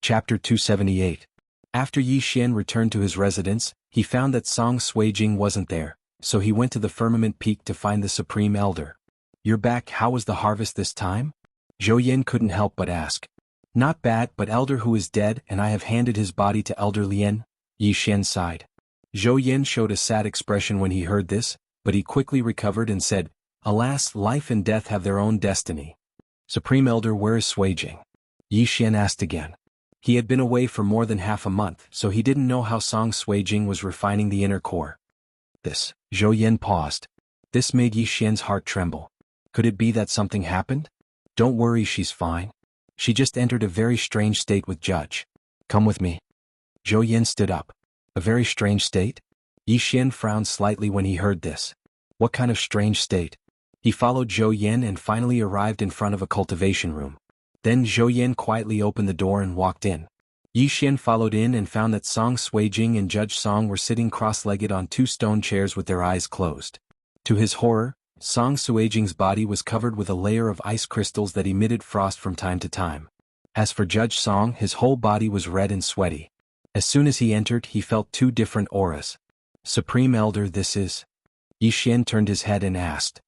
Chapter 278. After Yi Xian returned to his residence, he found that Song Suijing wasn't there, so he went to the firmament peak to find the Supreme Elder. "You're back, how was the harvest this time?" Zhou Yin couldn't help but ask. "Not bad, but Elder who is dead and I have handed his body to Elder Lien," Yi Xian sighed. Zhou Yin showed a sad expression when he heard this, but he quickly recovered and said, "Alas, life and death have their own destiny." "Supreme Elder, where is Suijing?" Yi Xian asked again. He had been away for more than half a month, so he didn't know how Song Suijing was refining the inner core. Zhou Yin paused. This made Yi Xian's heart tremble. Could it be that something happened? "Don't worry, she's fine. She just entered a very strange state with Judge. Come with me." Zhou Yin stood up. "A very strange state?" Yi Xian frowned slightly when he heard this. What kind of strange state? He followed Zhou Yin and finally arrived in front of a cultivation room. Then Zhou Yin quietly opened the door and walked in. Yi Xian followed in and found that Song Suijing and Judge Song were sitting cross-legged on two stone chairs with their eyes closed. To his horror, Song Suijing's body was covered with a layer of ice crystals that emitted frost from time to time. As for Judge Song, his whole body was red and sweaty. As soon as he entered, he felt two different auras. "Supreme Elder, this is?" Yi Xian turned his head and asked.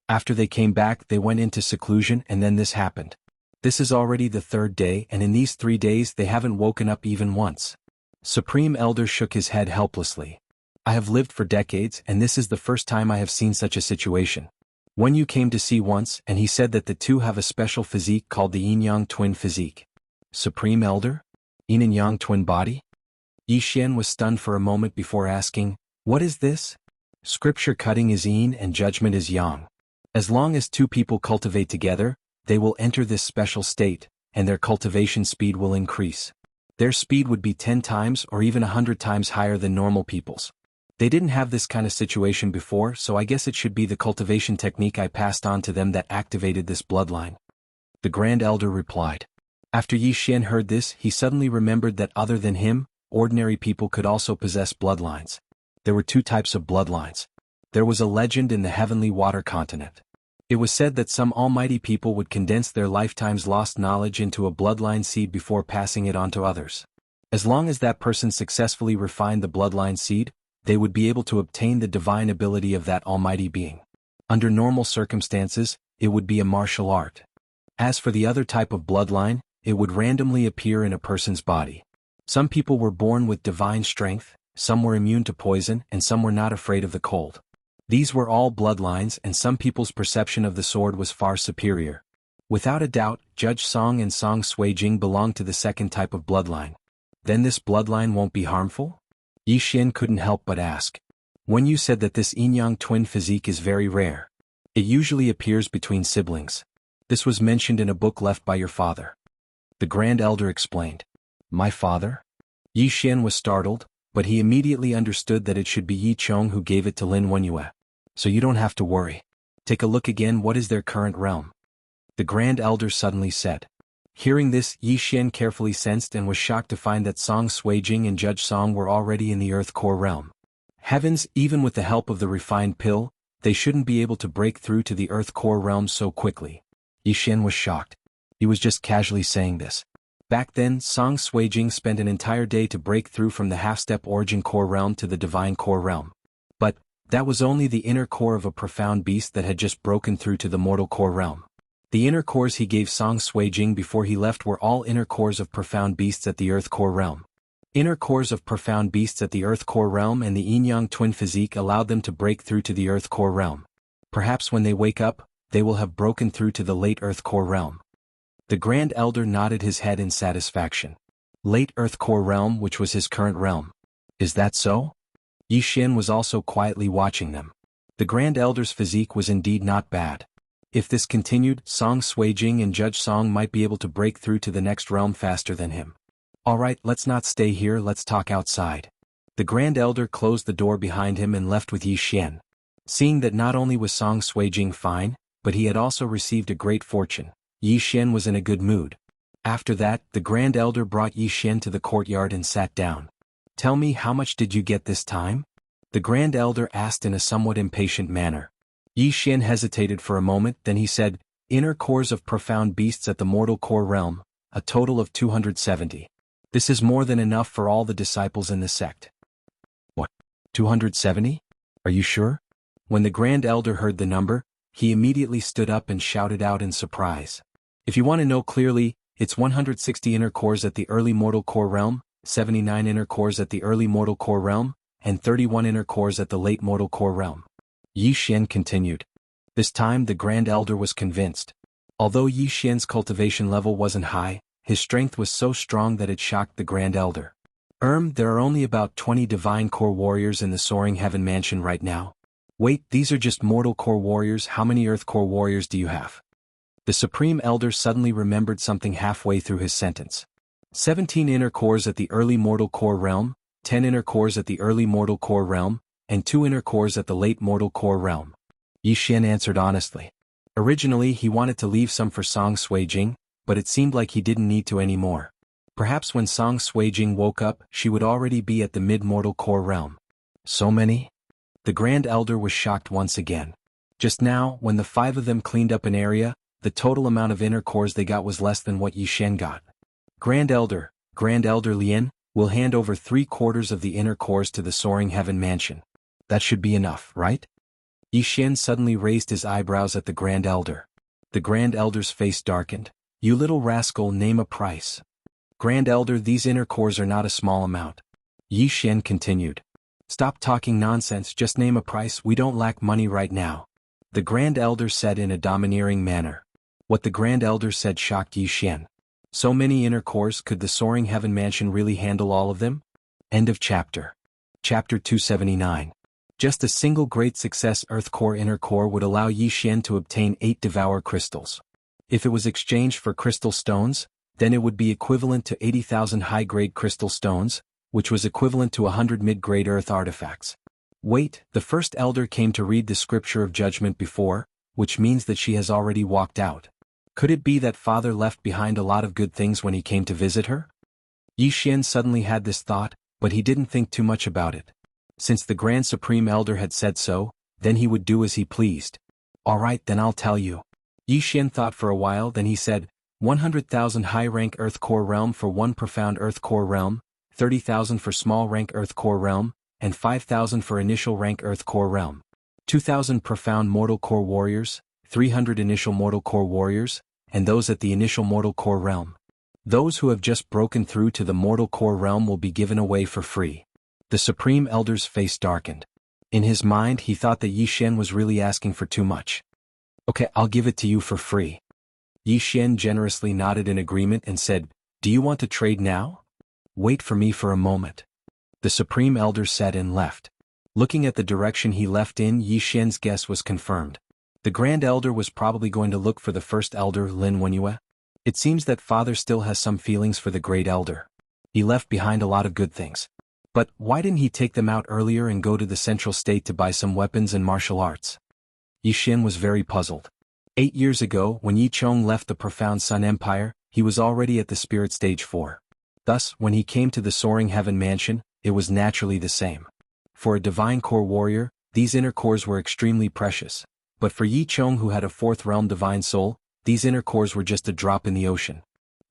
After they came back, they went into seclusion and then this happened. This is already the third day and in these 3 days they haven't woken up even once. Supreme Elder shook his head helplessly. "I have lived for decades and this is the first time I have seen such a situation. When you came to see once and he said that the two have a special physique called the Yin-Yang twin physique." "Supreme Elder? Yin and Yang twin body?" Yi Xian was stunned for a moment before asking, "What is this?" "Scripture cutting is Yin and judgment is Yang. As long as two people cultivate together, they will enter this special state, and their cultivation speed will increase. Their speed would be 10 times or even 100 times higher than normal people's. They didn't have this kind of situation before, so I guess it should be the cultivation technique I passed on to them that activated this bloodline." The Grand Elder replied. After Yi Xian heard this, he suddenly remembered that other than him, ordinary people could also possess bloodlines. There were 2 types of bloodlines. There was a legend in the heavenly water continent. It was said that some almighty people would condense their lifetime's lost knowledge into a bloodline seed before passing it on to others. As long as that person successfully refined the bloodline seed, they would be able to obtain the divine ability of that almighty being. Under normal circumstances, it would be a martial art. As for the other type of bloodline, it would randomly appear in a person's body. Some people were born with divine strength, some were immune to poison, and some were not afraid of the cold. These were all bloodlines and some people's perception of the sword was far superior. Without a doubt, Judge Song and Song Suijing belonged to the second type of bloodline. Then this bloodline won't be harmful? Yi Xian couldn't help but ask. When you said that this yin-yang twin physique is very rare. It usually appears between siblings. This was mentioned in a book left by your father. The Grand Elder explained. My father? Yi Xian was startled, but he immediately understood that it should be Yi Chong who gave it to Lin Wenyue. So you don't have to worry. Take a look again, what is their current realm? The Grand Elder suddenly said. Hearing this, Yi Xian carefully sensed and was shocked to find that Song Suijing and Judge Song were already in the Earth Core realm. Heavens, even with the help of the refined pill, they shouldn't be able to break through to the Earth Core realm so quickly. Yi Xian was shocked. He was just casually saying this. Back then, Song Suijing spent an entire day to break through from the half-step origin core realm to the divine core realm. But that was only the inner core of a profound beast that had just broken through to the mortal core realm. The inner cores he gave Song Suijing before he left were all inner cores of profound beasts at the Earth Core realm. Inner cores of profound beasts at the Earth Core realm and the yin-yang twin physique allowed them to break through to the Earth Core realm. Perhaps when they wake up, they will have broken through to the late Earth Core realm. The Grand Elder nodded his head in satisfaction. Late Earth Core realm, which was his current realm. Is that so? Yi Xian was also quietly watching them. The Grand Elder's physique was indeed not bad. If this continued, Song Suijing and Judge Song might be able to break through to the next realm faster than him. Alright, let's not stay here, let's talk outside. The Grand Elder closed the door behind him and left with Yi Xian. Seeing that not only was Song Suijing fine, but he had also received a great fortune, Yi Xian was in a good mood. After that, the Grand Elder brought Yi Xian to the courtyard and sat down. Tell me, how much did you get this time? The Grand Elder asked in a somewhat impatient manner. Yi Xian hesitated for a moment, then he said, Inner cores of profound beasts at the mortal core realm, a total of 270. This is more than enough for all the disciples in the sect. What? 270? Are you sure? When the Grand Elder heard the number, he immediately stood up and shouted out in surprise. If you want to know clearly, it's 160 inner cores at the early mortal core realm, 79 inner cores at the early mortal core realm, and 31 inner cores at the late mortal core realm. Yi Xian continued. This time the Grand Elder was convinced. Although Yi Xian's cultivation level wasn't high, his strength was so strong that it shocked the Grand Elder. There are only about 20 Divine Core Warriors in the Soaring Heaven Mansion right now. Wait, these are just Mortal Core Warriors. How many Earth Core Warriors do you have? The Supreme Elder suddenly remembered something halfway through his sentence. 17 inner cores at the early Mortal Core realm, 10 inner cores at the early Mortal Core realm, and 2 inner cores at the late Mortal Core realm. Yi Xian answered honestly. Originally he wanted to leave some for Song Suijing, but it seemed like he didn't need to anymore. Perhaps when Song Suijing woke up, she would already be at the mid-mortal core realm. So many? The Grand Elder was shocked once again. Just now, when the 5 of them cleaned up an area, the total amount of inner cores they got was less than what Yi Xian got. Grand Elder Lien, will hand over 3/4 of the inner cores to the Soaring Heaven Mansion. That should be enough, right? Yi Xian suddenly raised his eyebrows at the Grand Elder. The Grand Elder's face darkened. You little rascal, name a price. Grand Elder, these inner cores are not a small amount. Yi Xian continued. Stop talking nonsense, just name a price, we don't lack money right now. The Grand Elder said in a domineering manner. What the Grand Elder said shocked Yi Xian. So many inner cores, could the Soaring Heaven Mansion really handle all of them? End of chapter. Chapter 279. Just a single great success Earth Core inner core would allow Yi Xian to obtain 8 Devour crystals. If it was exchanged for crystal stones, then it would be equivalent to 80,000 high-grade crystal stones, which was equivalent to 100 mid-grade earth artifacts. Wait, the first elder came to read the scripture of judgment before, which means that she has already walked out. Could it be that father left behind a lot of good things when he came to visit her? Yi Xian suddenly had this thought, but he didn't think too much about it. Since the Grand Supreme Elder had said so, then he would do as he pleased. All right, then I'll tell you. Yi Xian thought for a while, then he said, 100,000 high-rank Earth Core Realm for 1 profound Earth Core Realm, 30,000 for small-rank Earth Core Realm, and 5,000 for initial-rank Earth Core Realm. 2,000 profound Mortal Core Warriors, 300 initial Mortal Core Warriors, and those at the initial Mortal Core Realm. Those who have just broken through to the Mortal Core Realm will be given away for free. The Supreme Elder's face darkened. In his mind he thought that Yi Xian was really asking for too much. Okay, I'll give it to you for free. Yi Xian generously nodded in agreement and said, Do you want to trade now? Wait for me for a moment. The Supreme Elder said and left. Looking at the direction he left in, Yi Xian's guess was confirmed. The Grand Elder was probably going to look for the First Elder, Lin Wenyue. It seems that father still has some feelings for the Great Elder. He left behind a lot of good things. But why didn't he take them out earlier and go to the Central State to buy some weapons and martial arts? Yi Xian was very puzzled. 8 years ago, when Yi Chong left the Profound Sun Empire, he was already at the Spirit Stage 4. Thus, when he came to the Soaring Heaven Mansion, it was naturally the same. For a Divine Core Warrior, these inner cores were extremely precious. But for Yi Chong, who had a 4th realm Divine Soul, these inner cores were just a drop in the ocean.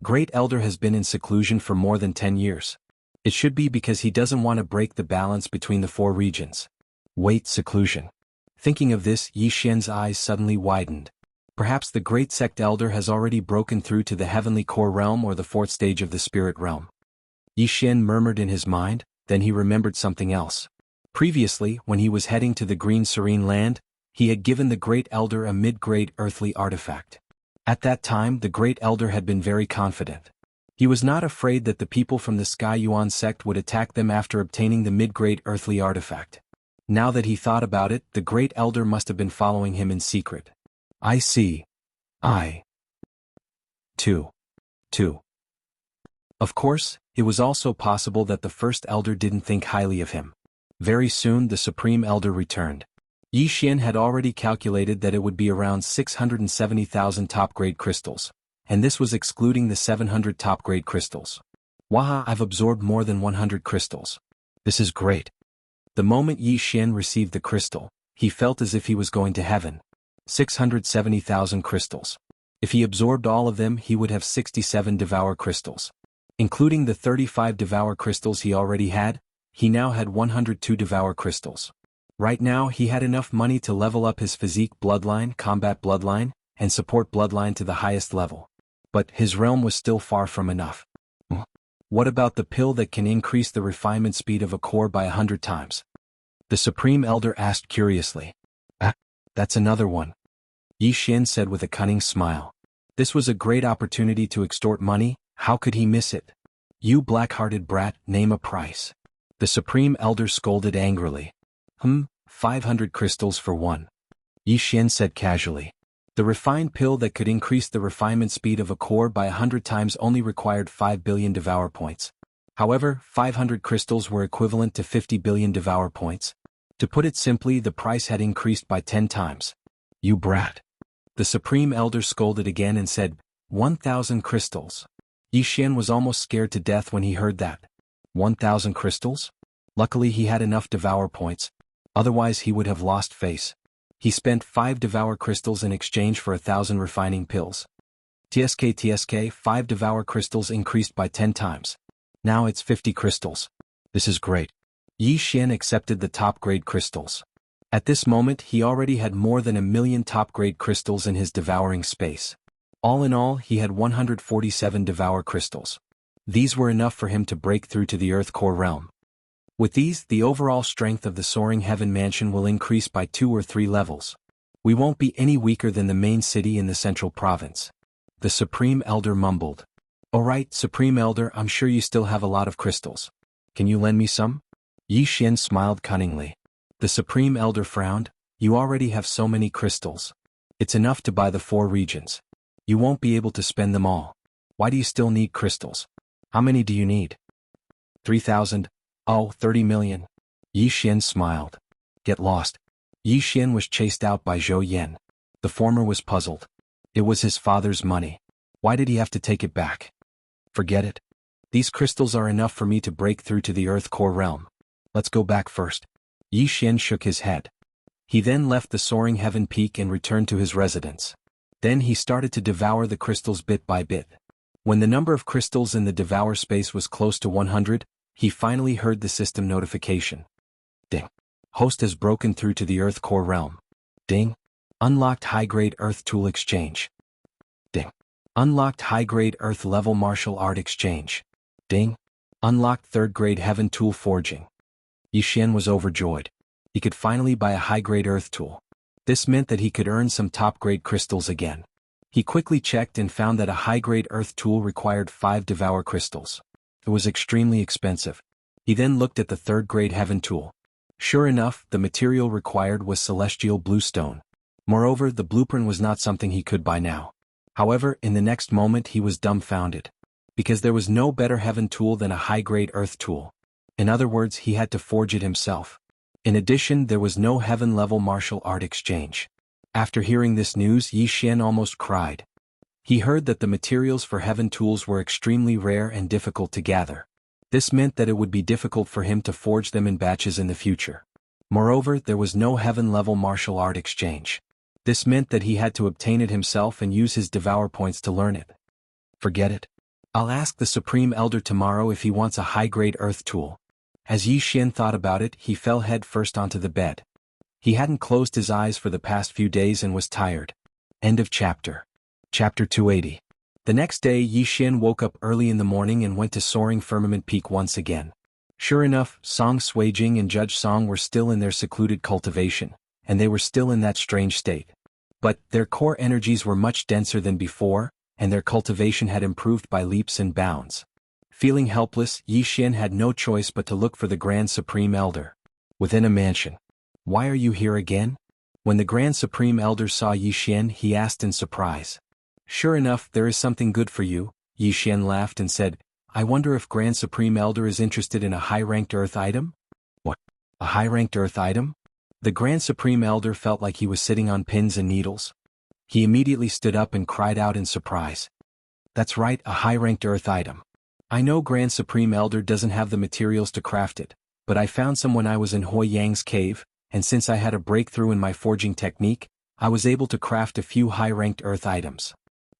Great Elder has been in seclusion for more than 10 years. It should be because he doesn't want to break the balance between the 4 regions. Wait, seclusion. Thinking of this, Yi Xian's eyes suddenly widened. Perhaps the Great Sect Elder has already broken through to the Heavenly Core Realm or the 4th stage of the Spirit Realm. Yi Xian murmured in his mind, then he remembered something else. Previously, when he was heading to the Green Serene Land, he had given the Great Elder a mid-grade earthly artifact. At that time, the Great Elder had been very confident. He was not afraid that the people from the Sky Yuan sect would attack them after obtaining the mid-grade earthly artifact. Now that he thought about it, the Great Elder must have been following him in secret. I see. Two. Of course, it was also possible that the First Elder didn't think highly of him. Very soon the Supreme Elder returned. Yi Xian had already calculated that it would be around 670,000 top-grade crystals, and this was excluding the 700 top-grade crystals. Waha, I've absorbed more than 100 crystals. This is great. The moment Yi Xian received the crystal, he felt as if he was going to heaven. 670,000 crystals. If he absorbed all of them, he would have 67 Devour crystals. Including the 35 Devour Crystals he already had, he now had 102 Devour Crystals. Right now he had enough money to level up his physique bloodline, combat bloodline, and support bloodline to the highest level. But his realm was still far from enough. What about the pill that can increase the refinement speed of a core by 100 times? The Supreme Elder asked curiously. That's another one. Yi Xian said with a cunning smile. This was a great opportunity to extort money, how could he miss it? You black-hearted brat, name a price. The Supreme Elder scolded angrily. 500 crystals for one. Yi Xian said casually. The refined pill that could increase the refinement speed of a core by 100 times only required 5 billion Devour points. However, 500 crystals were equivalent to 50 billion Devour points. To put it simply, the price had increased by 10 times. You brat. The Supreme Elder scolded again and said, 1,000 crystals. Yi Xian was almost scared to death when he heard that. 1,000 crystals? Luckily he had enough Devour points, otherwise he would have lost face. He spent 5 Devour crystals in exchange for 1,000 refining pills. TSK, 5 Devour crystals increased by 10 times. Now it's 50 crystals. This is great. Yi Xian accepted the top-grade crystals. At this moment he already had more than 1,000,000 top-grade crystals in his devouring space. All in all he had 147 Devour crystals. These were enough for him to break through to the Earth Core realm. With these, the overall strength of the Soaring Heaven Mansion will increase by 2 or 3 levels. We won't be any weaker than the main city in the central province. The Supreme Elder mumbled. Alright, Supreme Elder, I'm sure you still have a lot of crystals. Can you lend me some? Yi Xian smiled cunningly. The Supreme Elder frowned. You already have so many crystals. It's enough to buy the 4 regions. You won't be able to spend them all. Why do you still need crystals? How many do you need? 3,000. Oh, 30 million. Yi Xian smiled. Get lost. Yi Xian was chased out by Zhou Yan. The former was puzzled. It was his father's money. Why did he have to take it back? Forget it. These crystals are enough for me to break through to the Earth Core realm. Let's go back first. Yi Xian shook his head. He then left the Soaring Heaven Peak and returned to his residence. Then he started to devour the crystals bit by bit. When the number of crystals in the devour space was close to 100, he finally heard the system notification. Ding. Host has broken through to the Earth Core realm. Ding. Unlocked high-grade Earth Tool Exchange. Ding. Unlocked high-grade Earth Level Martial Art Exchange. Ding. Unlocked 3rd-grade Heaven Tool Forging. Yi Xian was overjoyed. He could finally buy a high-grade Earth Tool. This meant that he could earn some top-grade crystals again. He quickly checked and found that a high-grade Earth Tool required 5 Devour crystals. It was extremely expensive. He then looked at the 3rd-grade Heaven Tool. Sure enough, the material required was Celestial Bluestone. Moreover, the blueprint was not something he could buy now. However, in the next moment he was dumbfounded. Because there was no better Heaven Tool than a high-grade Earth Tool. In other words, he had to forge it himself. In addition, there was no Heaven-level martial art exchange. After hearing this news, Yi Xian almost cried. He heard that the materials for Heaven tools were extremely rare and difficult to gather. This meant that it would be difficult for him to forge them in batches in the future. Moreover, there was no Heaven-level martial art exchange. This meant that he had to obtain it himself and use his Devour points to learn it. Forget it. I'll ask the Supreme Elder tomorrow if he wants a high-grade Earth Tool. As Yi Xian thought about it, he fell head first onto the bed. He hadn't closed his eyes for the past few days and was tired. End of chapter. Chapter 280. The next day Yi Xian woke up early in the morning and went to Soaring Firmament Peak once again. Sure enough, Song Suijing and Judge Song were still in their secluded cultivation, and they were still in that strange state. But their core energies were much denser than before, and their cultivation had improved by leaps and bounds. Feeling helpless, Yi Xian had no choice but to look for the Grand Supreme Elder. Within a mansion. Why are you here again? When the Grand Supreme Elder saw Yi Xian, he asked in surprise. Sure enough, there is something good for you, Yi Xian laughed and said, I wonder if Grand Supreme Elder is interested in a high-ranked Earth item? What? A high-ranked Earth item? The Grand Supreme Elder felt like he was sitting on pins and needles. He immediately stood up and cried out in surprise. That's right, a high-ranked Earth item. I know Grand Supreme Elder doesn't have the materials to craft it, but I found some when I was in Hoi Yang's cave, and since I had a breakthrough in my forging technique, I was able to craft a few high-ranked Earth items.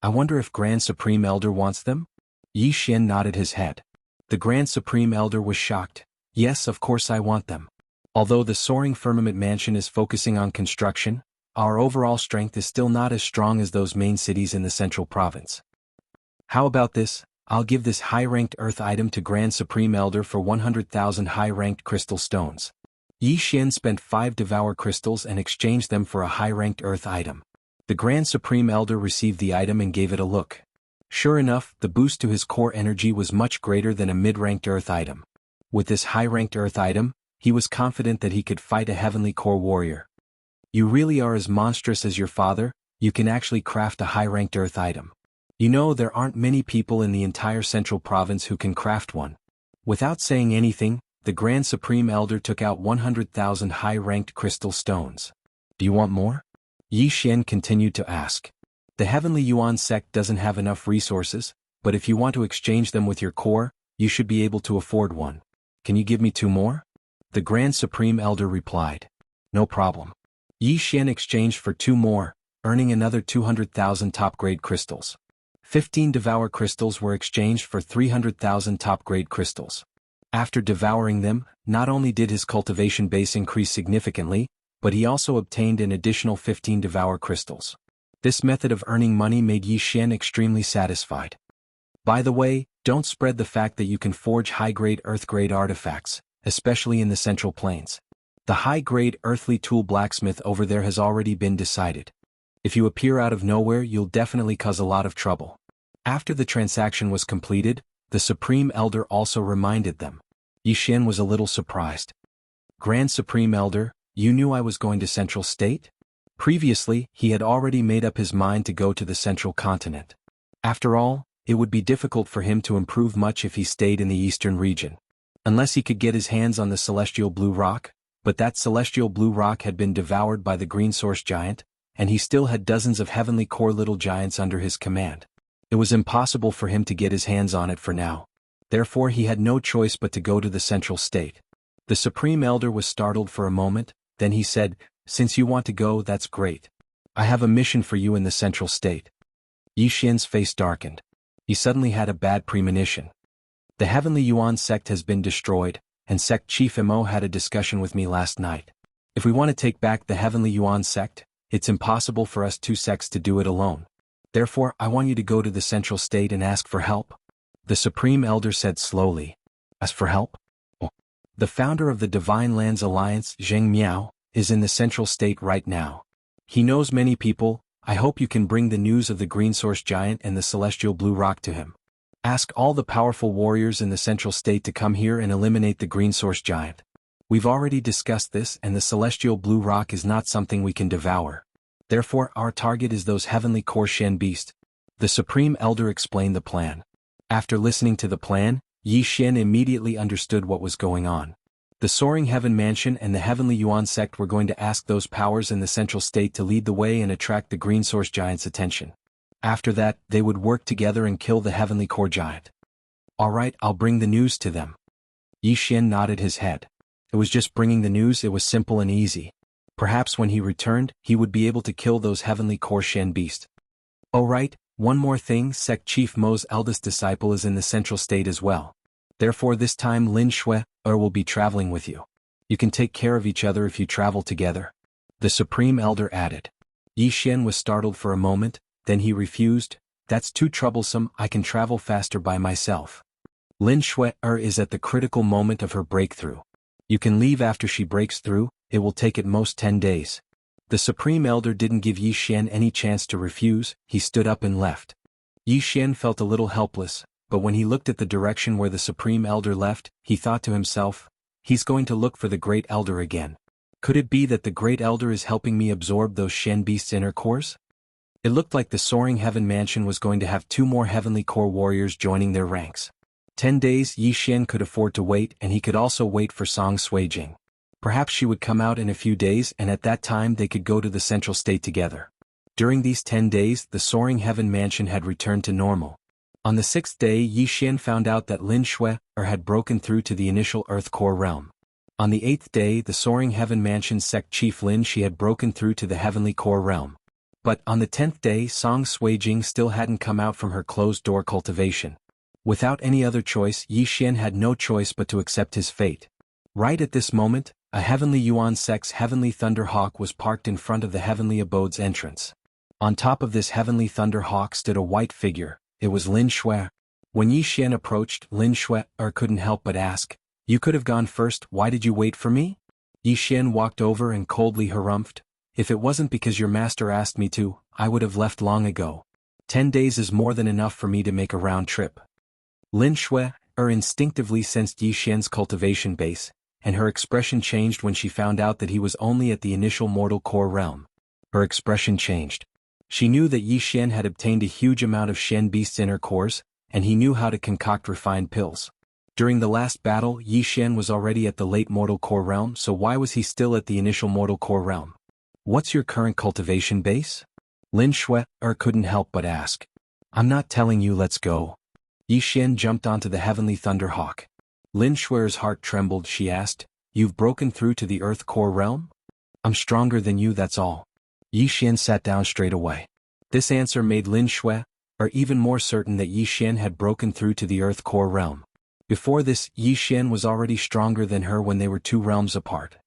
I wonder if Grand Supreme Elder wants them? Yi Xian nodded his head. The Grand Supreme Elder was shocked. Yes, of course I want them. Although the soaring firmament mansion is focusing on construction, our overall strength is still not as strong as those main cities in the central province. How about this? I'll give this high-ranked earth item to Grand Supreme Elder for 100,000 high-ranked crystal stones. Yi Xian spent 5 devour crystals and exchanged them for a high-ranked earth item. The Grand Supreme Elder received the item and gave it a look. Sure enough, the boost to his core energy was much greater than a mid-ranked earth item. With this high-ranked earth item, he was confident that he could fight a heavenly core warrior. You really are as monstrous as your father. You can actually craft a high-ranked earth item. You know, there aren't many people in the entire central province who can craft one. Without saying anything, the Grand Supreme Elder took out 100,000 high-ranked crystal stones. Do you want more? Yi Xian continued to ask. The Heavenly Yuan sect doesn't have enough resources, but if you want to exchange them with your core, you should be able to afford one. Can you give me 2 more? The Grand Supreme Elder replied. No problem. Yi Xian exchanged for 2 more, earning another 200,000 top-grade crystals. 15 devour crystals were exchanged for 300,000 top-grade crystals. After devouring them, not only did his cultivation base increase significantly, but he also obtained an additional 15 devour crystals. This method of earning money made Yi Xian extremely satisfied. By the way, don't spread the fact that you can forge high-grade earth-grade artifacts, especially in the Central Plains. The high-grade earthly tool blacksmith over there has already been decided. If you appear out of nowhere, you'll definitely cause a lot of trouble. After the transaction was completed, the Supreme Elder also reminded them. Yi Xian was a little surprised. Grand Supreme Elder, you knew I was going to Central State? Previously, he had already made up his mind to go to the Central Continent. After all, it would be difficult for him to improve much if he stayed in the eastern region. Unless he could get his hands on the celestial blue rock, but that celestial blue rock had been devoured by the green source giant, and he still had dozens of heavenly core little giants under his command. It was impossible for him to get his hands on it for now. Therefore he had no choice but to go to the Central State. The Supreme Elder was startled for a moment, then he said, Since you want to go, that's great. I have a mission for you in the Central State. Yi Xian's face darkened. He suddenly had a bad premonition. The Heavenly Yuan sect has been destroyed, and Sect Chief Mo had a discussion with me last night. If we want to take back the Heavenly Yuan sect, it's impossible for us 2 sects to do it alone. Therefore, I want you to go to the Central State and ask for help. The Supreme Elder said slowly. Ask for help? Oh. The founder of the Divine Lands Alliance, Zheng Miao, is in the Central State right now. He knows many people. I hope you can bring the news of the Green Source Giant and the Celestial Blue Rock to him. Ask all the powerful warriors in the Central State to come here and eliminate the Green Source Giant. We've already discussed this, and the Celestial Blue Rock is not something we can devour. Therefore, our target is those heavenly core Shen beasts. The Supreme Elder explained the plan. After listening to the plan, Yi Xian immediately understood what was going on. The Soaring Heaven Mansion and the Heavenly Yuan sect were going to ask those powers in the Central State to lead the way and attract the Green Source Giant's attention. After that, they would work together and kill the Heavenly Core Giant. Alright, I'll bring the news to them. Yi Xian nodded his head. It was just bringing the news, it was simple and easy. Perhaps when he returned, he would be able to kill those Heavenly Core Shen beasts. Oh right, one more thing, Sect Chief Mo's eldest disciple is in the Central State as well. Therefore this time Lin Shui will be traveling with you. You can take care of each other if you travel together. The Supreme Elder added. Yi Xian was startled for a moment, then he refused. That's too troublesome, I can travel faster by myself. Lin Shui is at the critical moment of her breakthrough. You can leave after she breaks through, it will take at most 10 days. The Supreme Elder didn't give Yi Xian any chance to refuse, he stood up and left. Yi Xian felt a little helpless, but when he looked at the direction where the Supreme Elder left, he thought to himself, he's going to look for the Great Elder again. Could it be that the Great Elder is helping me absorb those Shen beasts' inner cores? It looked like the Soaring Heaven Mansion was going to have 2 more Heavenly Core warriors joining their ranks. 10 days Yi Xian could afford to wait, and he could also wait for Song Suijing. Perhaps she would come out in a few days, and at that time they could go to the Central State together. During these 10 days, the Soaring Heaven Mansion had returned to normal. On the 6th day, Yi Xian found out that Lin Shui had broken through to the initial Earth Core realm. On the 8th day, the Soaring Heaven Mansion Sect Chief Lin Shi had broken through to the Heavenly Core realm. But on the 10th day, Song Suijing still hadn't come out from her closed-door cultivation. Without any other choice, Yi Xian had no choice but to accept his fate. Right at this moment, a Heavenly Yuan Sect's Heavenly Thunder Hawk was parked in front of the Heavenly Abode's entrance. On top of this Heavenly Thunder Hawk stood a white figure. It was Lin Shui. When Yi Xian approached, Lin Shui couldn't help but ask, "You could have gone first, why did you wait for me?" Yi Xian walked over and coldly harumphed, "If it wasn't because your master asked me to, I would have left long ago. 10 days is more than enough for me to make a round trip." Lin Shui instinctively sensed Yi Xian's cultivation base, and her expression changed when she found out that he was only at the initial mortal core realm. Her expression changed. She knew that Yi Xian had obtained a huge amount of Shen beasts in her cores, and he knew how to concoct refined pills. During the last battle, Yi Xian was already at the late mortal core realm, so why was he still at the initial mortal core realm? "What's your current cultivation base?" Lin Shui couldn't help but ask. "I'm not telling you, let's go." Yi Xian jumped onto the Heavenly Thunder Hawk. Lin Shui's heart trembled. She asked, "You've broken through to the Earth core realm?" "I'm stronger than you, that's all." Yi Xian sat down straight away. This answer made Lin Shui even more certain that Yi Xian had broken through to the Earth core realm. Before this, Yi Xian was already stronger than her when they were 2 realms apart.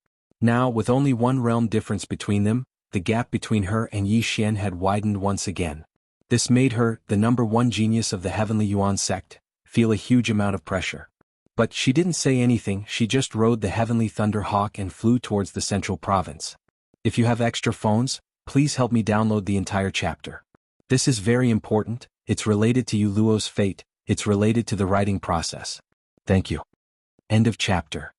Now, with only 1 realm difference between them, the gap between her and Yi Xian had widened once again. This made her, the #1 genius of the Heavenly Yuan sect, feel a huge amount of pressure. But she didn't say anything, she just rode the Heavenly Thunder Hawk and flew towards the central province. If you have extra phones, please help me download the entire chapter. This is very important, it's related to Yu Luo's fate, it's related to the writing process. Thank you. End of chapter.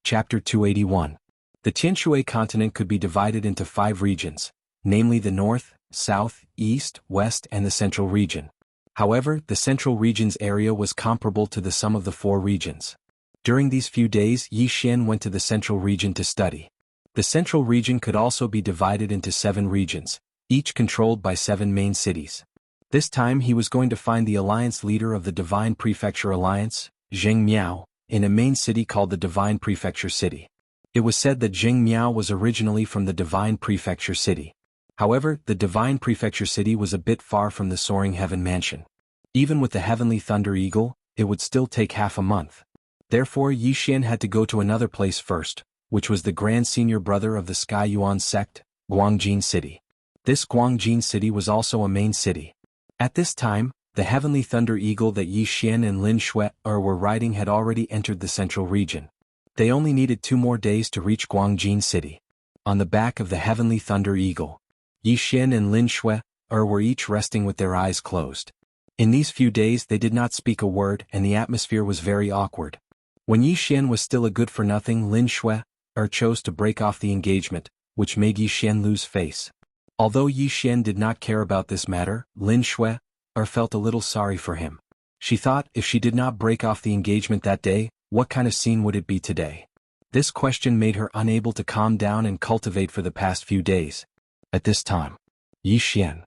Chapter 281. The Tianshui continent could be divided into 5 regions, namely the North, South, East, West and the Central region. However, the Central region's area was comparable to the sum of the 4 regions. During these few days, Yi Xian went to the Central region to study. The Central region could also be divided into 7 regions, each controlled by 7 main cities. This time he was going to find the alliance leader of the Divine Prefecture Alliance, Zheng Miao, in a main city called the Divine Prefecture City. It was said that Zheng Miao was originally from the Divine Prefecture City. However, the Divine Prefecture City was a bit far from the Soaring Heaven Mansion. Even with the Heavenly Thunder Eagle, it would still take half a month. Therefore Yi Xian had to go to another place first, which was the Grand Senior Brother of the Sky Yuan sect, Guangjin City. This Guangjin City was also a main city. At this time, the Heavenly Thunder Eagle that Yi Xian and Lin Shui were riding had already entered the Central region. They only needed 2 more days to reach Guangjin City. On the back of the Heavenly Thunder Eagle, Yi Xian and Lin Shui were each resting with their eyes closed. In these few days they did not speak a word and the atmosphere was very awkward. When Yi Xian was still a good-for-nothing, Lin Shui chose to break off the engagement, which made Yi Xian lose face. Although Yi Xian did not care about this matter, Lin Shui felt a little sorry for him. She thought if she did not break off the engagement that day, what kind of scene would it be today? This question made her unable to calm down and cultivate for the past few days. At this time, Yi Xian,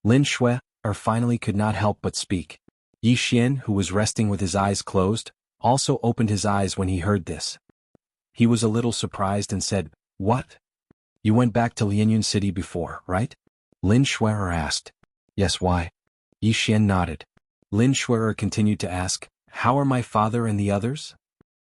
Lin Shui finally could not help but speak. Yi Xian, who was resting with his eyes closed, also opened his eyes when he heard this. He was a little surprised and said, "What? You went back to Lianyun City before, right?" Lin Shui asked. "Yes, why?" Yi Xian nodded. Lin Shui continued to ask, "How are my father and the others?"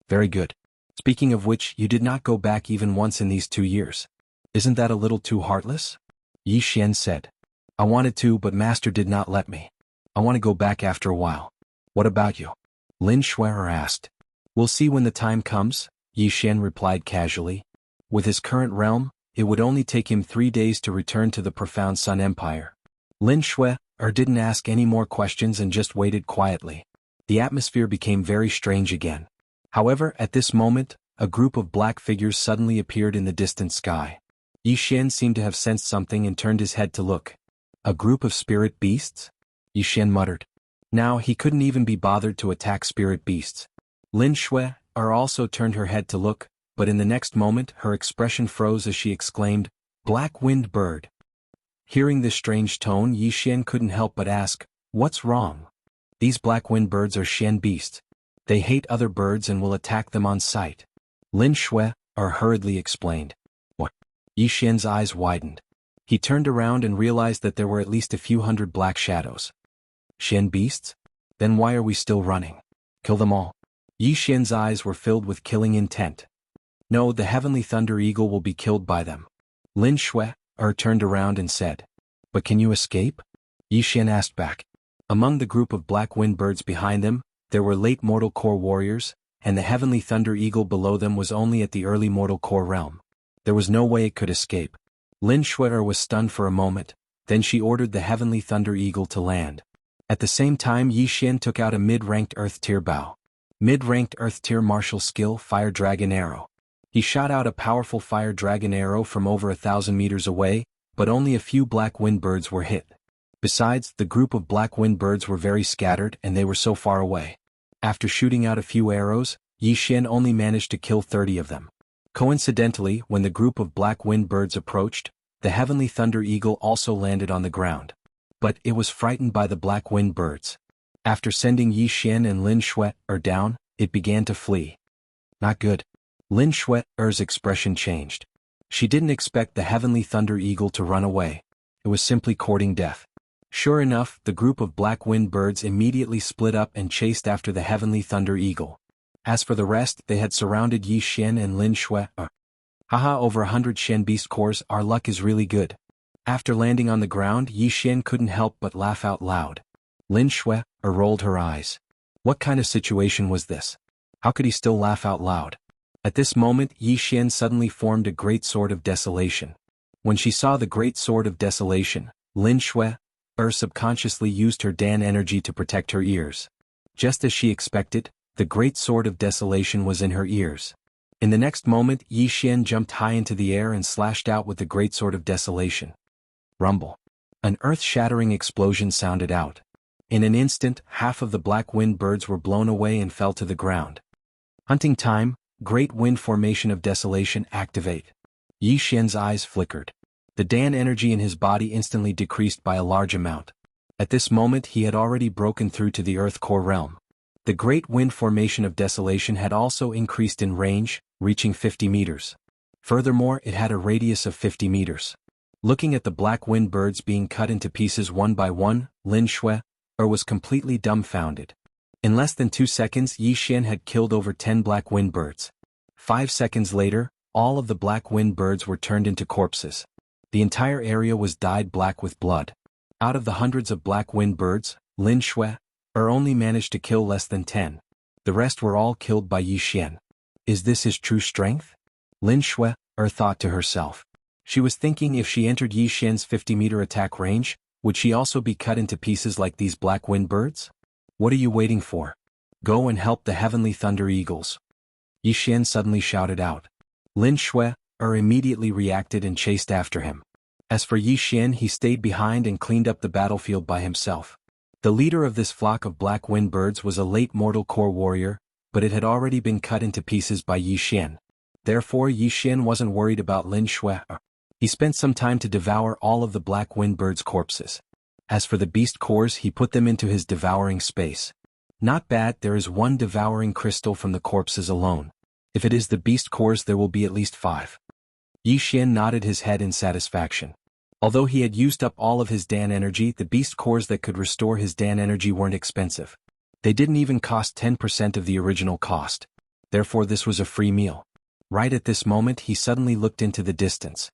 "Very good. Speaking of which, you did not go back even once in these 2 years. Isn't that a little too heartless?" Yi Xian said. "I wanted to, but master did not let me. I want to go back after a while." "What about you?" Lin Shui asked. "We'll see when the time comes," Yi Xian replied casually. With his current realm, it would only take him 3 days to return to the Profound Sun Empire. Lin Shui didn't ask any more questions and just waited quietly. The atmosphere became very strange again. However, at this moment, a group of black figures suddenly appeared in the distant sky. Yi Xian seemed to have sensed something and turned his head to look. "A group of spirit beasts?" Yi Xian muttered. Now he couldn't even be bothered to attack spirit beasts. Lin Shui also turned her head to look, but in the next moment her expression froze as she exclaimed, "Black-winged bird." Hearing this strange tone, Yi Xian couldn't help but ask, "What's wrong?" "These black-winged birds are Shen beasts. They hate other birds and will attack them on sight," Lin Shui hurriedly explained. "What?" Yi Xian's eyes widened. He turned around and realized that there were at least a few hundred black shadows. "Shen beasts? Then why are we still running? Kill them all. Yi Xian's eyes were filled with killing intent. No, the heavenly thunder eagle will be killed by them. Lin Shui turned around and said. But can you escape? Yi Xian asked back. Among the group of black wind birds behind them, there were late mortal core warriors, and the heavenly thunder eagle below them was only at the early mortal core realm. There was no way it could escape. Lin Shui was stunned for a moment, then she ordered the heavenly thunder eagle to land. At the same time, Yi Xian took out a mid-ranked earth tier bow. Mid-ranked earth tier martial skill Fire Dragon Arrow. He shot out a powerful fire dragon arrow from over 1,000 meters away, but only a few black wind birds were hit. Besides, the group of black wind birds were very scattered and they were so far away. After shooting out a few arrows, Yi Xian only managed to kill 30 of them. Coincidentally, when the group of black wind birds approached, the heavenly thunder eagle also landed on the ground. But it was frightened by the black wind birds. After sending Yi Xian and Lin Shui down, it began to flee. Not good. Lin Shui's expression changed. She didn't expect the heavenly thunder eagle to run away. It was simply courting death. Sure enough, the group of black wind birds immediately split up and chased after the heavenly thunder eagle. As for the rest, they had surrounded Yi Xian and Lin Shui. Haha, over 100 Shen beast cores, our luck is really good. After landing on the ground, Yi Xian couldn't help but laugh out loud. Lin Shui rolled her eyes. What kind of situation was this? How could he still laugh out loud? At this moment, Yi Xian suddenly formed a great sword of desolation. When she saw the great sword of desolation, Lin Shui subconsciously used her Dan energy to protect her ears. Just as she expected, the great sword of desolation was in her ears. In the next moment, Yi Xian jumped high into the air and slashed out with the great sword of desolation. Rumble. An earth-shattering explosion sounded out. In an instant, half of the black wind birds were blown away and fell to the ground. Hunting time, Great Wind Formation of Desolation activate. Yi Xian's eyes flickered. The Dan energy in his body instantly decreased by a large amount. At this moment he had already broken through to the Earth core realm. The Great Wind Formation of Desolation had also increased in range, reaching 50 meters. Furthermore, it had a radius of 50 meters. Looking at the black wind birds being cut into pieces one by one, Lin Shui was completely dumbfounded. In less than 2 seconds, Yi Xian had killed over 10 black wind birds. 5 seconds later, all of the black wind birds were turned into corpses. The entire area was dyed black with blood. Out of the hundreds of black wind birds, Lin Shui only managed to kill less than 10. The rest were all killed by Yi Xian. Is this his true strength? Lin Shui thought to herself. She was thinking if she entered Yi Xian's 50-meter attack range, would she also be cut into pieces like these black wind birds? What are you waiting for? Go and help the heavenly thunder eagles. Yi Xian suddenly shouted out. Lin Shui immediately reacted and chased after him. As for Yi Xian, he stayed behind and cleaned up the battlefield by himself. The leader of this flock of black wind birds was a late mortal core warrior, but it had already been cut into pieces by Yi Xian. Therefore Yi Xian wasn't worried about Lin Shui. He spent some time to devour all of the black wind birds' corpses. As for the beast cores, he put them into his devouring space. Not bad, there is one devouring crystal from the corpses alone. If it is the beast cores, there will be at least 5. Yi Xian nodded his head in satisfaction. Although he had used up all of his Dan energy, the beast cores that could restore his Dan energy weren't expensive. They didn't even cost 10% of the original cost. Therefore this was a free meal. Right at this moment he suddenly looked into the distance.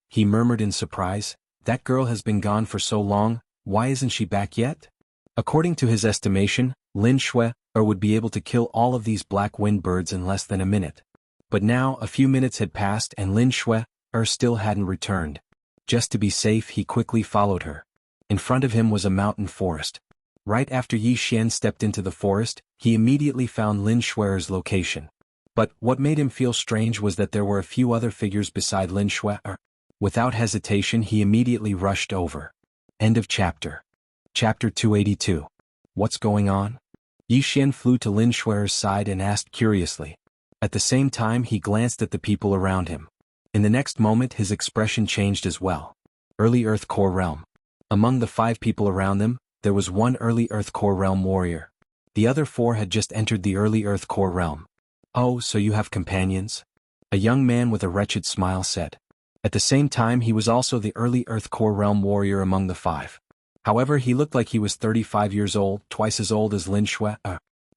He murmured in surprise, "That girl has been gone for so long, why isn't she back yet?" According to his estimation, Lin Shui would be able to kill all of these black wind birds in less than a minute. But now a few minutes had passed and Lin Shui still hadn't returned. Just to be safe, he quickly followed her. In front of him was a mountain forest. Right after Yi Xian stepped into the forest, he immediately found Lin Shui's location. But what made him feel strange was that there were a few other figures beside Lin Shui. Without hesitation he immediately rushed over. End of chapter. Chapter 282. What's going on? Yi Xian flew to Lin Shui's side and asked curiously. At the same time he glanced at the people around him. In the next moment his expression changed as well. Early Earth Core Realm. Among the 5 people around them, there was one Early Earth Core Realm warrior. The other 4 had just entered the Early Earth Core Realm. "Oh, so you have companions?" A young man with a wretched smile said. At the same time he was also the Early Earth Core Realm warrior among the 5. However, he looked like he was 35 years old, twice as old as Lin Shui.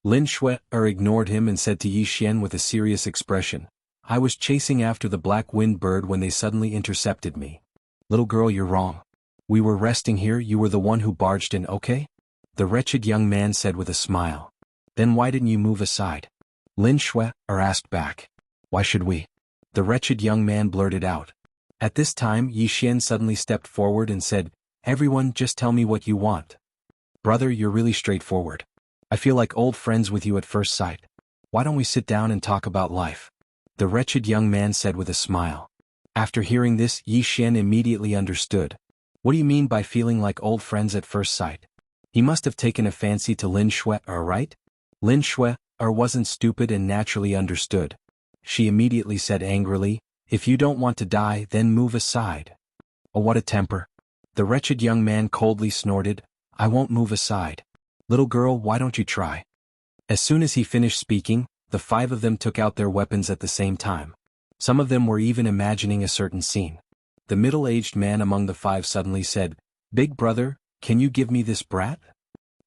Lin Shui ignored him and said to Yi Xian with a serious expression, I was chasing after the black wind bird when they suddenly intercepted me. Little girl, you're wrong. We were resting here, you were the one who barged in, okay? The wretched young man said with a smile. Then why didn't you move aside? Lin Shui asked back. Why should we? The wretched young man blurted out. At this time, Yi Xian suddenly stepped forward and said, Everyone, just tell me what you want. Brother, you're really straightforward. I feel like old friends with you at first sight. Why don't we sit down and talk about life? The wretched young man said with a smile. After hearing this, Yi Xian immediately understood. What do you mean by feeling like old friends at first sight? He must have taken a fancy to Lin Shui, right? Lin Shui wasn't stupid and naturally understood. She immediately said angrily, If you don't want to die, then move aside. Oh, what a temper. The wretched young man coldly snorted, I won't move aside. Little girl, why don't you try? As soon as he finished speaking, the 5 of them took out their weapons at the same time. Some of them were even imagining a certain scene. The middle-aged man among the 5 suddenly said, Big brother, can you give me this brat?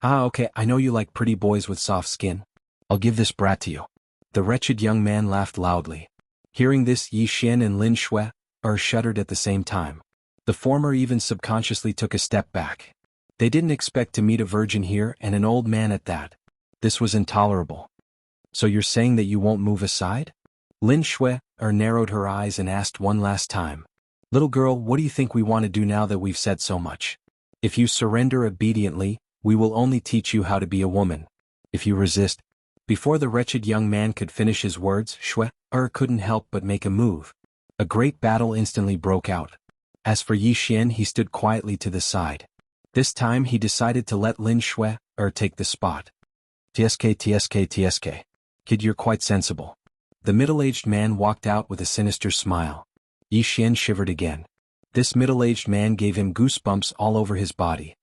Okay, I know you like pretty boys with soft skin. I'll give this brat to you. The wretched young man laughed loudly. Hearing this, Yi Xian and Lin Shui shuddered at the same time. The former even subconsciously took a step back. They didn't expect to meet a virgin here and an old man at that. This was intolerable. So you're saying that you won't move aside? Lin Shui narrowed her eyes and asked one last time. Little girl, what do you think we want to do now that we've said so much? If you surrender obediently, we will only teach you how to be a woman. If you resist. Before the wretched young man could finish his words, Shui couldn't help but make a move. A great battle instantly broke out. As for Yi Xian, he stood quietly to the side. This time he decided to let Lin Shui take the spot. TSK. Kid, you're quite sensible. The middle-aged man walked out with a sinister smile. Yi Xian shivered again. This middle-aged man gave him goosebumps all over his body.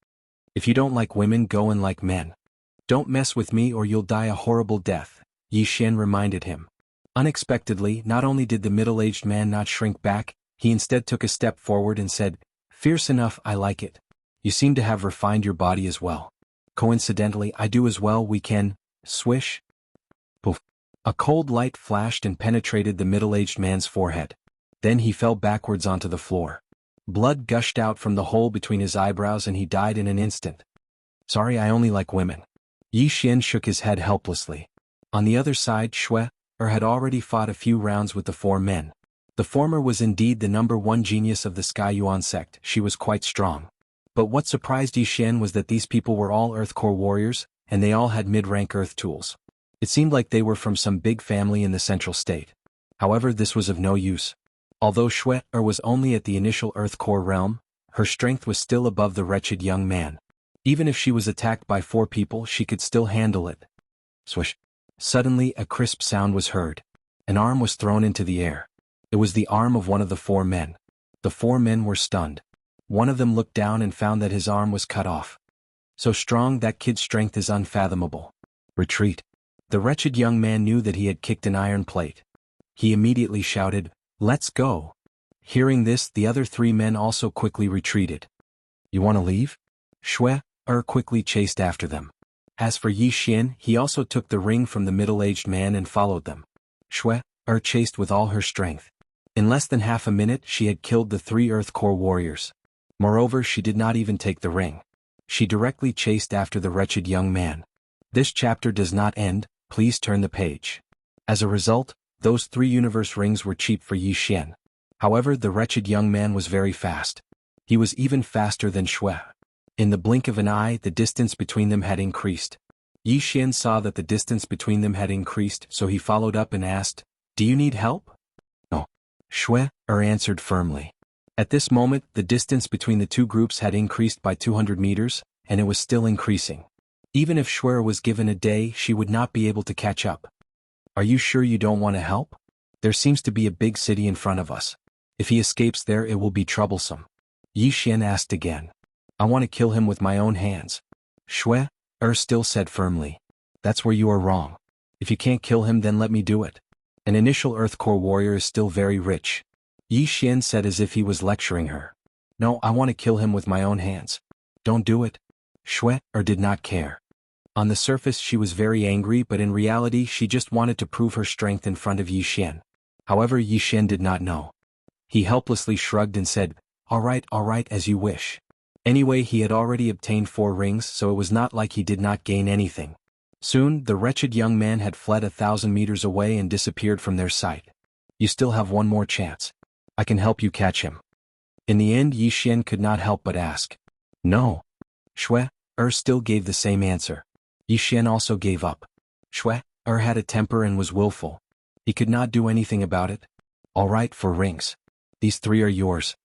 If you don't like women, go and like men. Don't mess with me or you'll die a horrible death, Yi Xian reminded him. Unexpectedly, not only did the middle-aged man not shrink back, he instead took a step forward and said, Fierce enough, I like it. You seem to have refined your body as well. Coincidentally, I do as well, we can, swish. Poof. A cold light flashed and penetrated the middle-aged man's forehead. Then he fell backwards onto the floor. Blood gushed out from the hole between his eyebrows and he died in an instant. Sorry, I only like women. Yi Xian shook his head helplessly. On the other side, Shui had already fought a few rounds with the 4 men. The former was indeed the #1 genius of the Sky Yuan sect, she was quite strong. But what surprised Yi Xian was that these people were all Earth Core warriors, and they all had mid-rank Earth tools. It seemed like they were from some big family in the Central State. However, this was of no use. Although Shui was only at the initial Earth Core realm, her strength was still above the wretched young man. Even if she was attacked by 4 people, she could still handle it. Swish. Suddenly, a crisp sound was heard. An arm was thrown into the air. It was the arm of one of the 4 men. The 4 men were stunned. One of them looked down and found that his arm was cut off. So strong, that kid's strength is unfathomable. Retreat. The wretched young man knew that he had kicked an iron plate. He immediately shouted, Let's go. Hearing this, the other 3 men also quickly retreated. You want to leave? Shui quickly chased after them. As for Yi Xian, he also took the ring from the middle-aged man and followed them. Shui chased with all her strength. In less than half a minute, she had killed the 3 Earth Core warriors. Moreover, she did not even take the ring. She directly chased after the wretched young man. This chapter does not end, please turn the page. As a result, those 3 universe rings were cheap for Yi Xian. However, the wretched young man was very fast. He was even faster than Shui. In the blink of an eye, the distance between them had increased. Yi Xian saw that the distance between them had increased, so he followed up and asked, Do you need help? No. Shui answered firmly. At this moment, the distance between the 2 groups had increased by 200 meters, and it was still increasing. Even if Shui was given a day, she would not be able to catch up. Are you sure you don't want to help? There seems to be a big city in front of us. If he escapes there, it will be troublesome. Yi Xian asked again. I want to kill him with my own hands. Shui still said firmly. That's where you are wrong. If you can't kill him, then let me do it. An initial Earth Core warrior is still very rich. Yi Xian said as if he was lecturing her. No, I want to kill him with my own hands. Don't do it. Shui did not care. On the surface she was very angry, but in reality she just wanted to prove her strength in front of Yi Xian. However, Yi Xian did not know. He helplessly shrugged and said, all right, as you wish. Anyway, he had already obtained 4 rings, so it was not like he did not gain anything. Soon, the wretched young man had fled 1,000 meters away and disappeared from their sight. You still have one more chance. I can help you catch him. In the end, Yi Xian could not help but ask. No. Shui still gave the same answer. Yi Xian also gave up. Shui had a temper and was willful. He could not do anything about it. All right, 4 rings. These 3 are yours.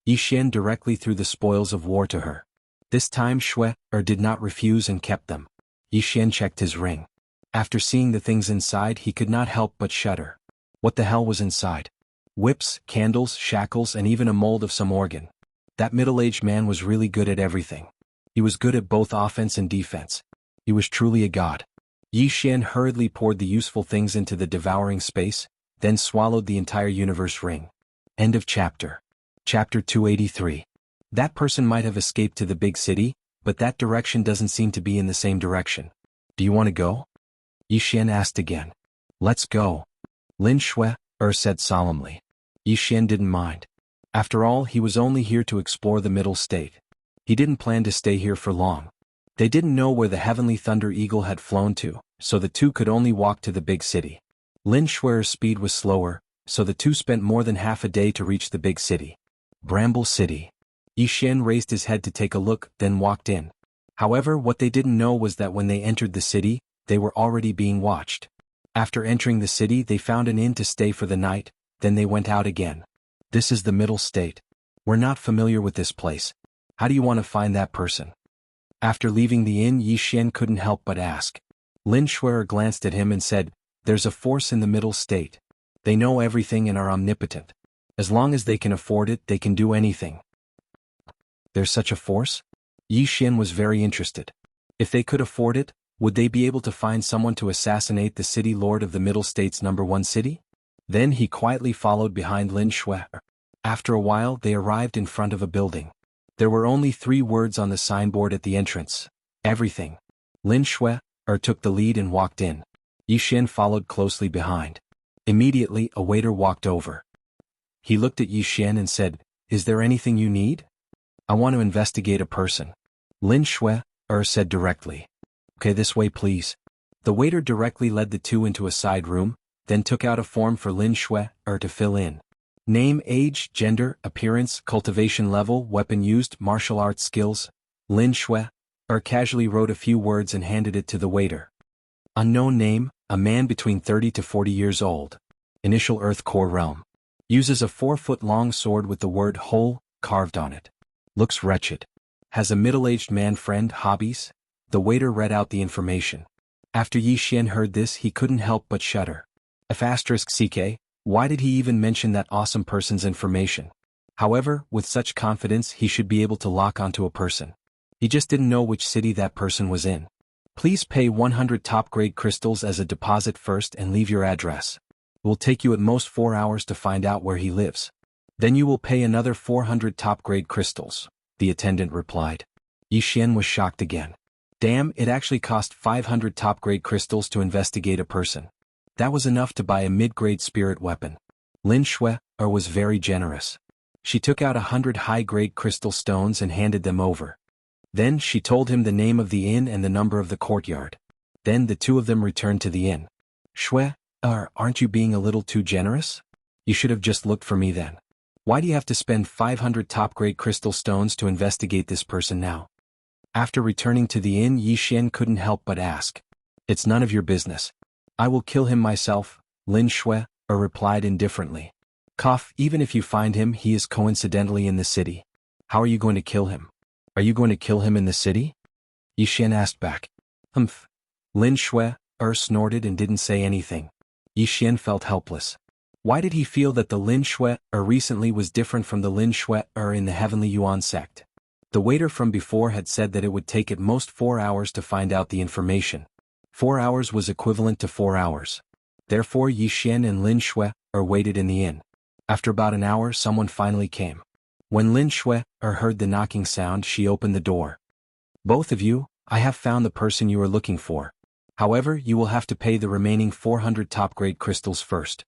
Yi Xian directly threw the spoils of war to her. This time Shui did not refuse and kept them. Yi Xian checked his ring. After seeing the things inside, he could not help but shudder. What the hell was inside? Whips, candles, shackles, and even a mold of some organ. That middle-aged man was really good at everything. He was good at both offense and defense. He was truly a god. Yi Xian hurriedly poured the useful things into the devouring space, then swallowed the entire universe ring. End of chapter. Chapter 283. That person might have escaped to the big city, but that direction doesn't seem to be in the same direction. Do you want to go? Yi Xian asked again. Let's go. Lin Shui said solemnly. Yi Xian didn't mind. After all, he was only here to explore the middle state. He didn't plan to stay here for long. They didn't know where the heavenly thunder eagle had flown to, so the two could only walk to the big city. Lin Shui's speed was slower, so the two spent more than half a day to reach the big city. Bramble City. Yi Xian raised his head to take a look, then walked in. However, what they didn't know was that when they entered the city, they were already being watched. After entering the city, they found an inn to stay for the night, then they went out again. This is the middle state. We're not familiar with this place. How do you want to find that person? After leaving the inn, Yi Xian couldn't help but ask. Lin Shui glanced at him and said, there's a force in the middle state. They know everything and are omnipotent. As long as they can afford it, they can do anything. There's such a force? Yi Xian was very interested. If they could afford it, would they be able to find someone to assassinate the city lord of the middle state's #1 city? Then he quietly followed behind Lin Shui. After a while, they arrived in front of a building. There were only 3 words on the signboard at the entrance. Everything. Lin Shui took the lead and walked in. Yi Xian followed closely behind. Immediately, a waiter walked over. He looked at Yi Xian and said, is there anything you need? I want to investigate a person. Lin Shui said directly. Okay, this way please. The waiter directly led the two into a side room, then took out a form for Lin Shui to fill in. Name, age, gender, appearance, cultivation level, weapon used, martial arts skills. Lin Shui casually wrote a few words and handed it to the waiter. Unknown name, a man between 30 to 40 years old. Initial Earth Core Realm. Uses a 4-foot-long sword with the word whole carved on it. Looks wretched. Has a middle-aged man friend. Hobbies? The waiter read out the information. After Yi Xian heard this, he couldn't help but shudder. *CK, why did he even mention that awesome person's information? However, with such confidence he should be able to lock onto a person. He just didn't know which city that person was in. Please pay 100 top-grade crystals as a deposit first and leave your address. It will take you at most 4 hours to find out where he lives. Then you will pay another 400 top-grade crystals, the attendant replied. Yi Xian was shocked again. Damn, it actually cost 500 top-grade crystals to investigate a person. That was enough to buy a mid-grade spirit weapon. Lin Shui was very generous. She took out 100 high-grade crystal stones and handed them over. Then she told him the name of the inn and the number of the courtyard. Then the two of them returned to the inn. Shui, aren't you being a little too generous? You should have just looked for me then. Why do you have to spend 500 top-grade crystal stones to investigate this person now? After returning to the inn, Yi Xian couldn't help but ask. It's none of your business. I will kill him myself, Lin Shui replied indifferently. Cough, even if you find him, he is coincidentally in the city. How are you going to kill him? Are you going to kill him in the city? Yi Xian asked back. Humph. Lin Shui snorted and didn't say anything. Yi Xian felt helpless. Why did he feel that the Lin Shui recently was different from the Lin Shui in the Heavenly Yuan sect? The waiter from before had said that it would take at most 4 hours to find out the information. 4 hours was equivalent to 4 hours. Therefore Yi Xian and Lin Shui waited in the inn. After about an hour, someone finally came. When Lin Shui heard the knocking sound, she opened the door. Both of you, I have found the person you are looking for. However, you will have to pay the remaining 400 top-grade crystals first.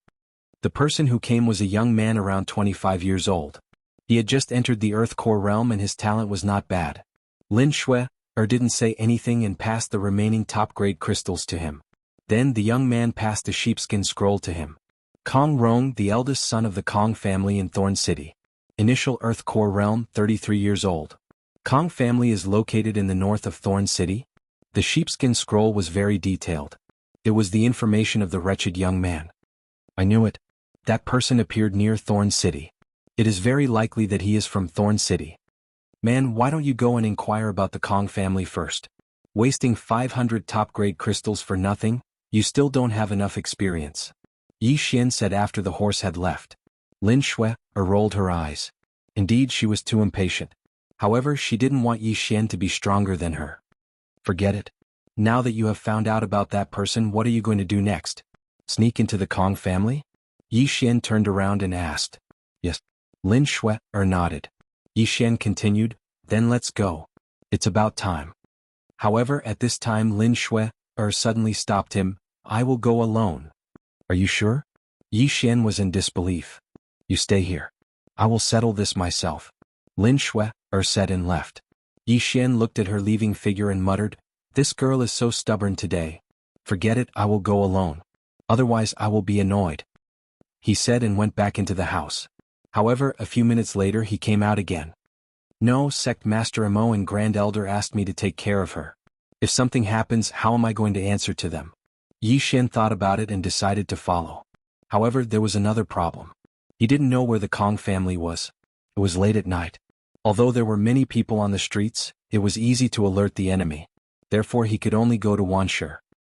The person who came was a young man around 25 years old. He had just entered the Earth Core realm and his talent was not bad. Lin Shui didn't say anything and passed the remaining top-grade crystals to him. Then the young man passed a sheepskin scroll to him. Kong Rong, the eldest son of the Kong family in Thorn City. Initial Earth Core realm, 33 years old. Kong family is located in the north of Thorn City. The sheepskin scroll was very detailed. It was the information of the wretched young man. I knew it. That person appeared near Thorn City. It is very likely that he is from Thorn City. Man, why don't you go and inquire about the Kong family first? Wasting 500 top-grade crystals for nothing, you still don't have enough experience. Yi Xian said after the horse had left. Lin Shui rolled her eyes. Indeed, she was too impatient. However, she didn't want Yi Xian to be stronger than her. Forget it. Now that you have found out about that person, what are you going to do next? Sneak into the Kong family? Yi Xian turned around and asked. Yes. Lin Shui nodded. Yi Xian continued, then let's go. It's about time. However, at this time Lin Shui suddenly stopped him. I will go alone. Are you sure? Yi Xian was in disbelief. You stay here. I will settle this myself. Lin Shui said and left. Yi Xian looked at her leaving figure and muttered, this girl is so stubborn today. Forget it, I will go alone. Otherwise I will be annoyed. He said and went back into the house. However, a few minutes later he came out again. No, Sect Master Imo and Grand Elder asked me to take care of her. If something happens, how am I going to answer to them? Yi Xian thought about it and decided to follow. However, there was another problem. He didn't know where the Kong family was. It was late at night. Although there were many people on the streets, it was easy to alert the enemy. Therefore he could only go to Wanshi.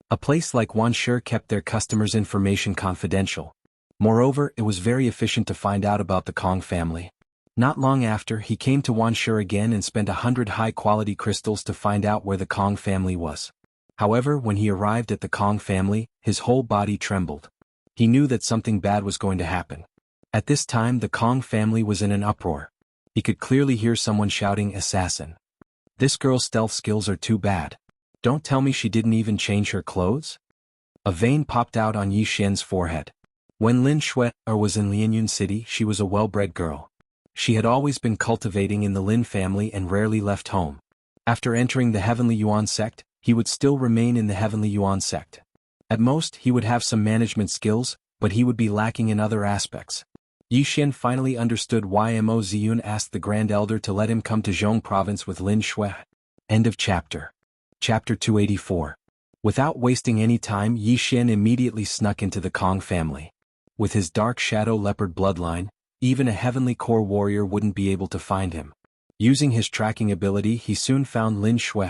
A place like Wanshi kept their customers' information confidential. Moreover, it was very efficient to find out about the Kong family. Not long after, he came to Wanshi again and spent 100 high-quality crystals to find out where the Kong family was. However, when he arrived at the Kong family, his whole body trembled. He knew that something bad was going to happen. At this time the Kong family was in an uproar. He could clearly hear someone shouting, assassin. This girl's stealth skills are too bad. Don't tell me she didn't even change her clothes? A vein popped out on Yi Xian's forehead. When Lin Shui was in Lianyun City, she was a well-bred girl. She had always been cultivating in the Lin family and rarely left home. After entering the Heavenly Yuan sect, he would still remain in the Heavenly Yuan sect. At most, he would have some management skills, but he would be lacking in other aspects. Yi Xian finally understood why Mo Ziyun asked the Grand Elder to let him come to Zhong province with Lin Shui. End of chapter. Chapter 284. Without wasting any time, Yi Xian immediately snuck into the Kong family. With his dark shadow leopard bloodline, even a heavenly core warrior wouldn't be able to find him. Using his tracking ability, he soon found Lin Shui.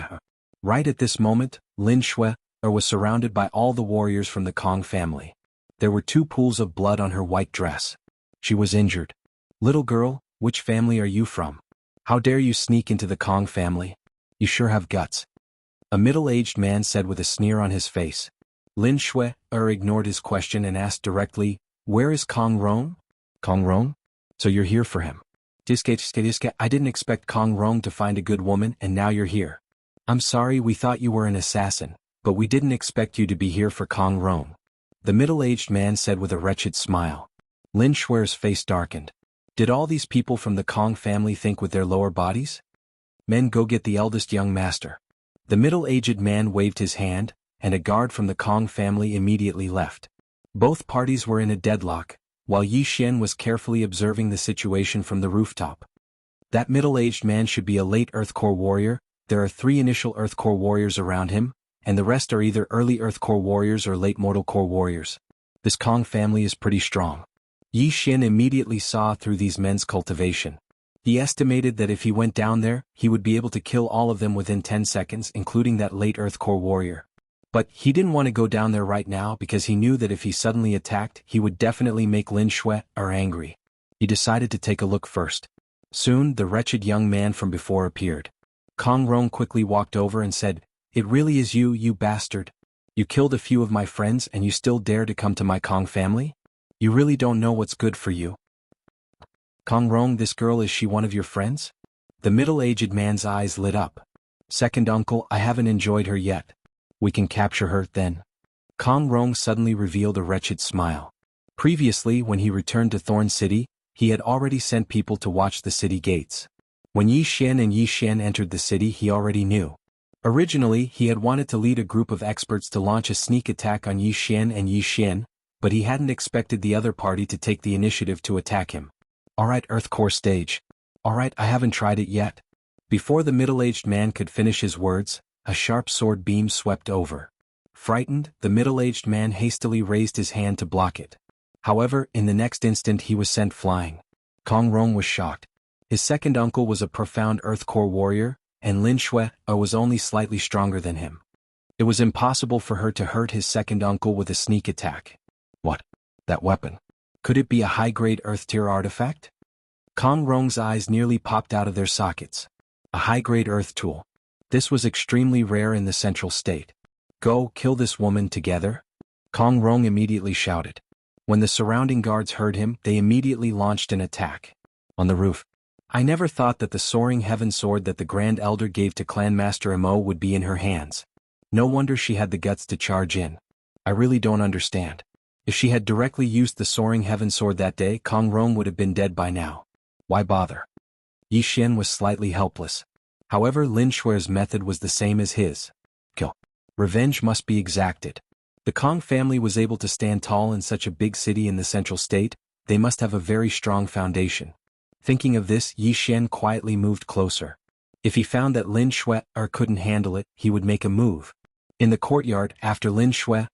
Right at this moment, Lin Shui was surrounded by all the warriors from the Kong family. There were 2 pools of blood on her white dress. She was injured. Little girl, which family are you from? How dare you sneak into the Kong family? You sure have guts. A middle-aged man said with a sneer on his face. Lin Shui ignored his question and asked directly, where is Kong Rong? Kong Rong? So you're here for him. I didn't expect Kong Rong to find a good woman and now you're here. I'm sorry, we thought you were an assassin, but we didn't expect you to be here for Kong Rong. The middle-aged man said with a wretched smile. Lin Shui's face darkened. Did all these people from the Kong family think with their lower bodies? Men, go get the eldest young master. The middle-aged man waved his hand, and a guard from the Kong family immediately left. Both parties were in a deadlock, while Yi Xian was carefully observing the situation from the rooftop. That middle-aged man should be a late Earth Core warrior. There are 3 initial Earth Core warriors around him, and the rest are either early Earth Core warriors or late Mortal Core warriors. This Kong family is pretty strong. Yi Xian immediately saw through these men's cultivation. He estimated that if he went down there, he would be able to kill all of them within 10 seconds, including that late Earth Core warrior. But he didn't want to go down there right now because he knew that if he suddenly attacked, he would definitely make Lin Shui angry. He decided to take a look first. Soon, the wretched young man from before appeared. Kong Rong quickly walked over and said, "It really is you, you bastard. You killed a few of my friends and you still dare to come to my Kong family? You really don't know what's good for you." Kong Rong, this girl, is she one of your friends? The middle-aged man's eyes lit up. Second uncle, I haven't enjoyed her yet. We can capture her, then. Kong Rong suddenly revealed a wretched smile. Previously, when he returned to Thorn City, he had already sent people to watch the city gates. When Yi Xian and Yi Xian entered the city, he already knew. Originally, he had wanted to lead a group of experts to launch a sneak attack on Yi Xian and Yi Xian, but he hadn't expected the other party to take the initiative to attack him. Alright, Earth Core stage. Alright, I haven't tried it yet. Before the middle-aged man could finish his words, a sharp sword beam swept over. Frightened, the middle-aged man hastily raised his hand to block it. However, in the next instant he was sent flying. Kong Rong was shocked. His second uncle was a profound Earth Core warrior, and Lin Shui was only slightly stronger than him. It was impossible for her to hurt his second uncle with a sneak attack. What? That weapon? Could it be a high-grade Earth-tier artifact? Kong Rong's eyes nearly popped out of their sockets. A high-grade Earth tool. This was extremely rare in the Central State. Go, kill this woman together? Kong Rong immediately shouted. When the surrounding guards heard him, they immediately launched an attack. On the roof. I never thought that the soaring heaven sword that the Grand Elder gave to Clan Master Mo would be in her hands. No wonder she had the guts to charge in. I really don't understand. If she had directly used the soaring heaven sword that day, Kong Rong would have been dead by now. Why bother? Yi Xian was slightly helpless. However, Lin Shui's method was the same as his. Kill. Revenge must be exacted. The Kong family was able to stand tall in such a big city in the Central State, they must have a very strong foundation. Thinking of this, Yi Xian quietly moved closer. If he found that Lin Shui couldn't handle it, he would make a move. In the courtyard, after Lin Shui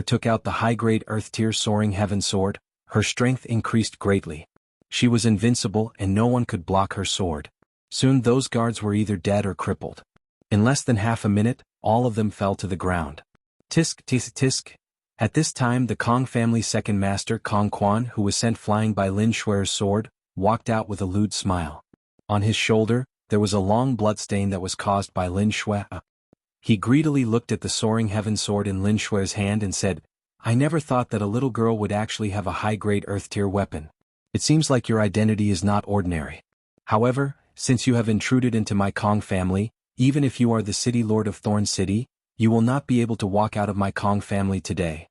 took out the high-grade Earth-tier soaring heaven sword, her strength increased greatly. She was invincible and no one could block her sword. Soon those guards were either dead or crippled. In less than half a minute, all of them fell to the ground. Tisk tisk tisk. At this time the Kong family's second master Kong Quan, who was sent flying by Lin Shui's sword, walked out with a lewd smile. On his shoulder, there was a long bloodstain that was caused by Lin Shui. He greedily looked at the soaring heaven sword in Lin Shui's hand and said, I never thought that a little girl would actually have a high-grade Earth-tier weapon. It seems like your identity is not ordinary. However, since you have intruded into my Kong family, even if you are the city lord of Thorn City, you will not be able to walk out of my Kong family today.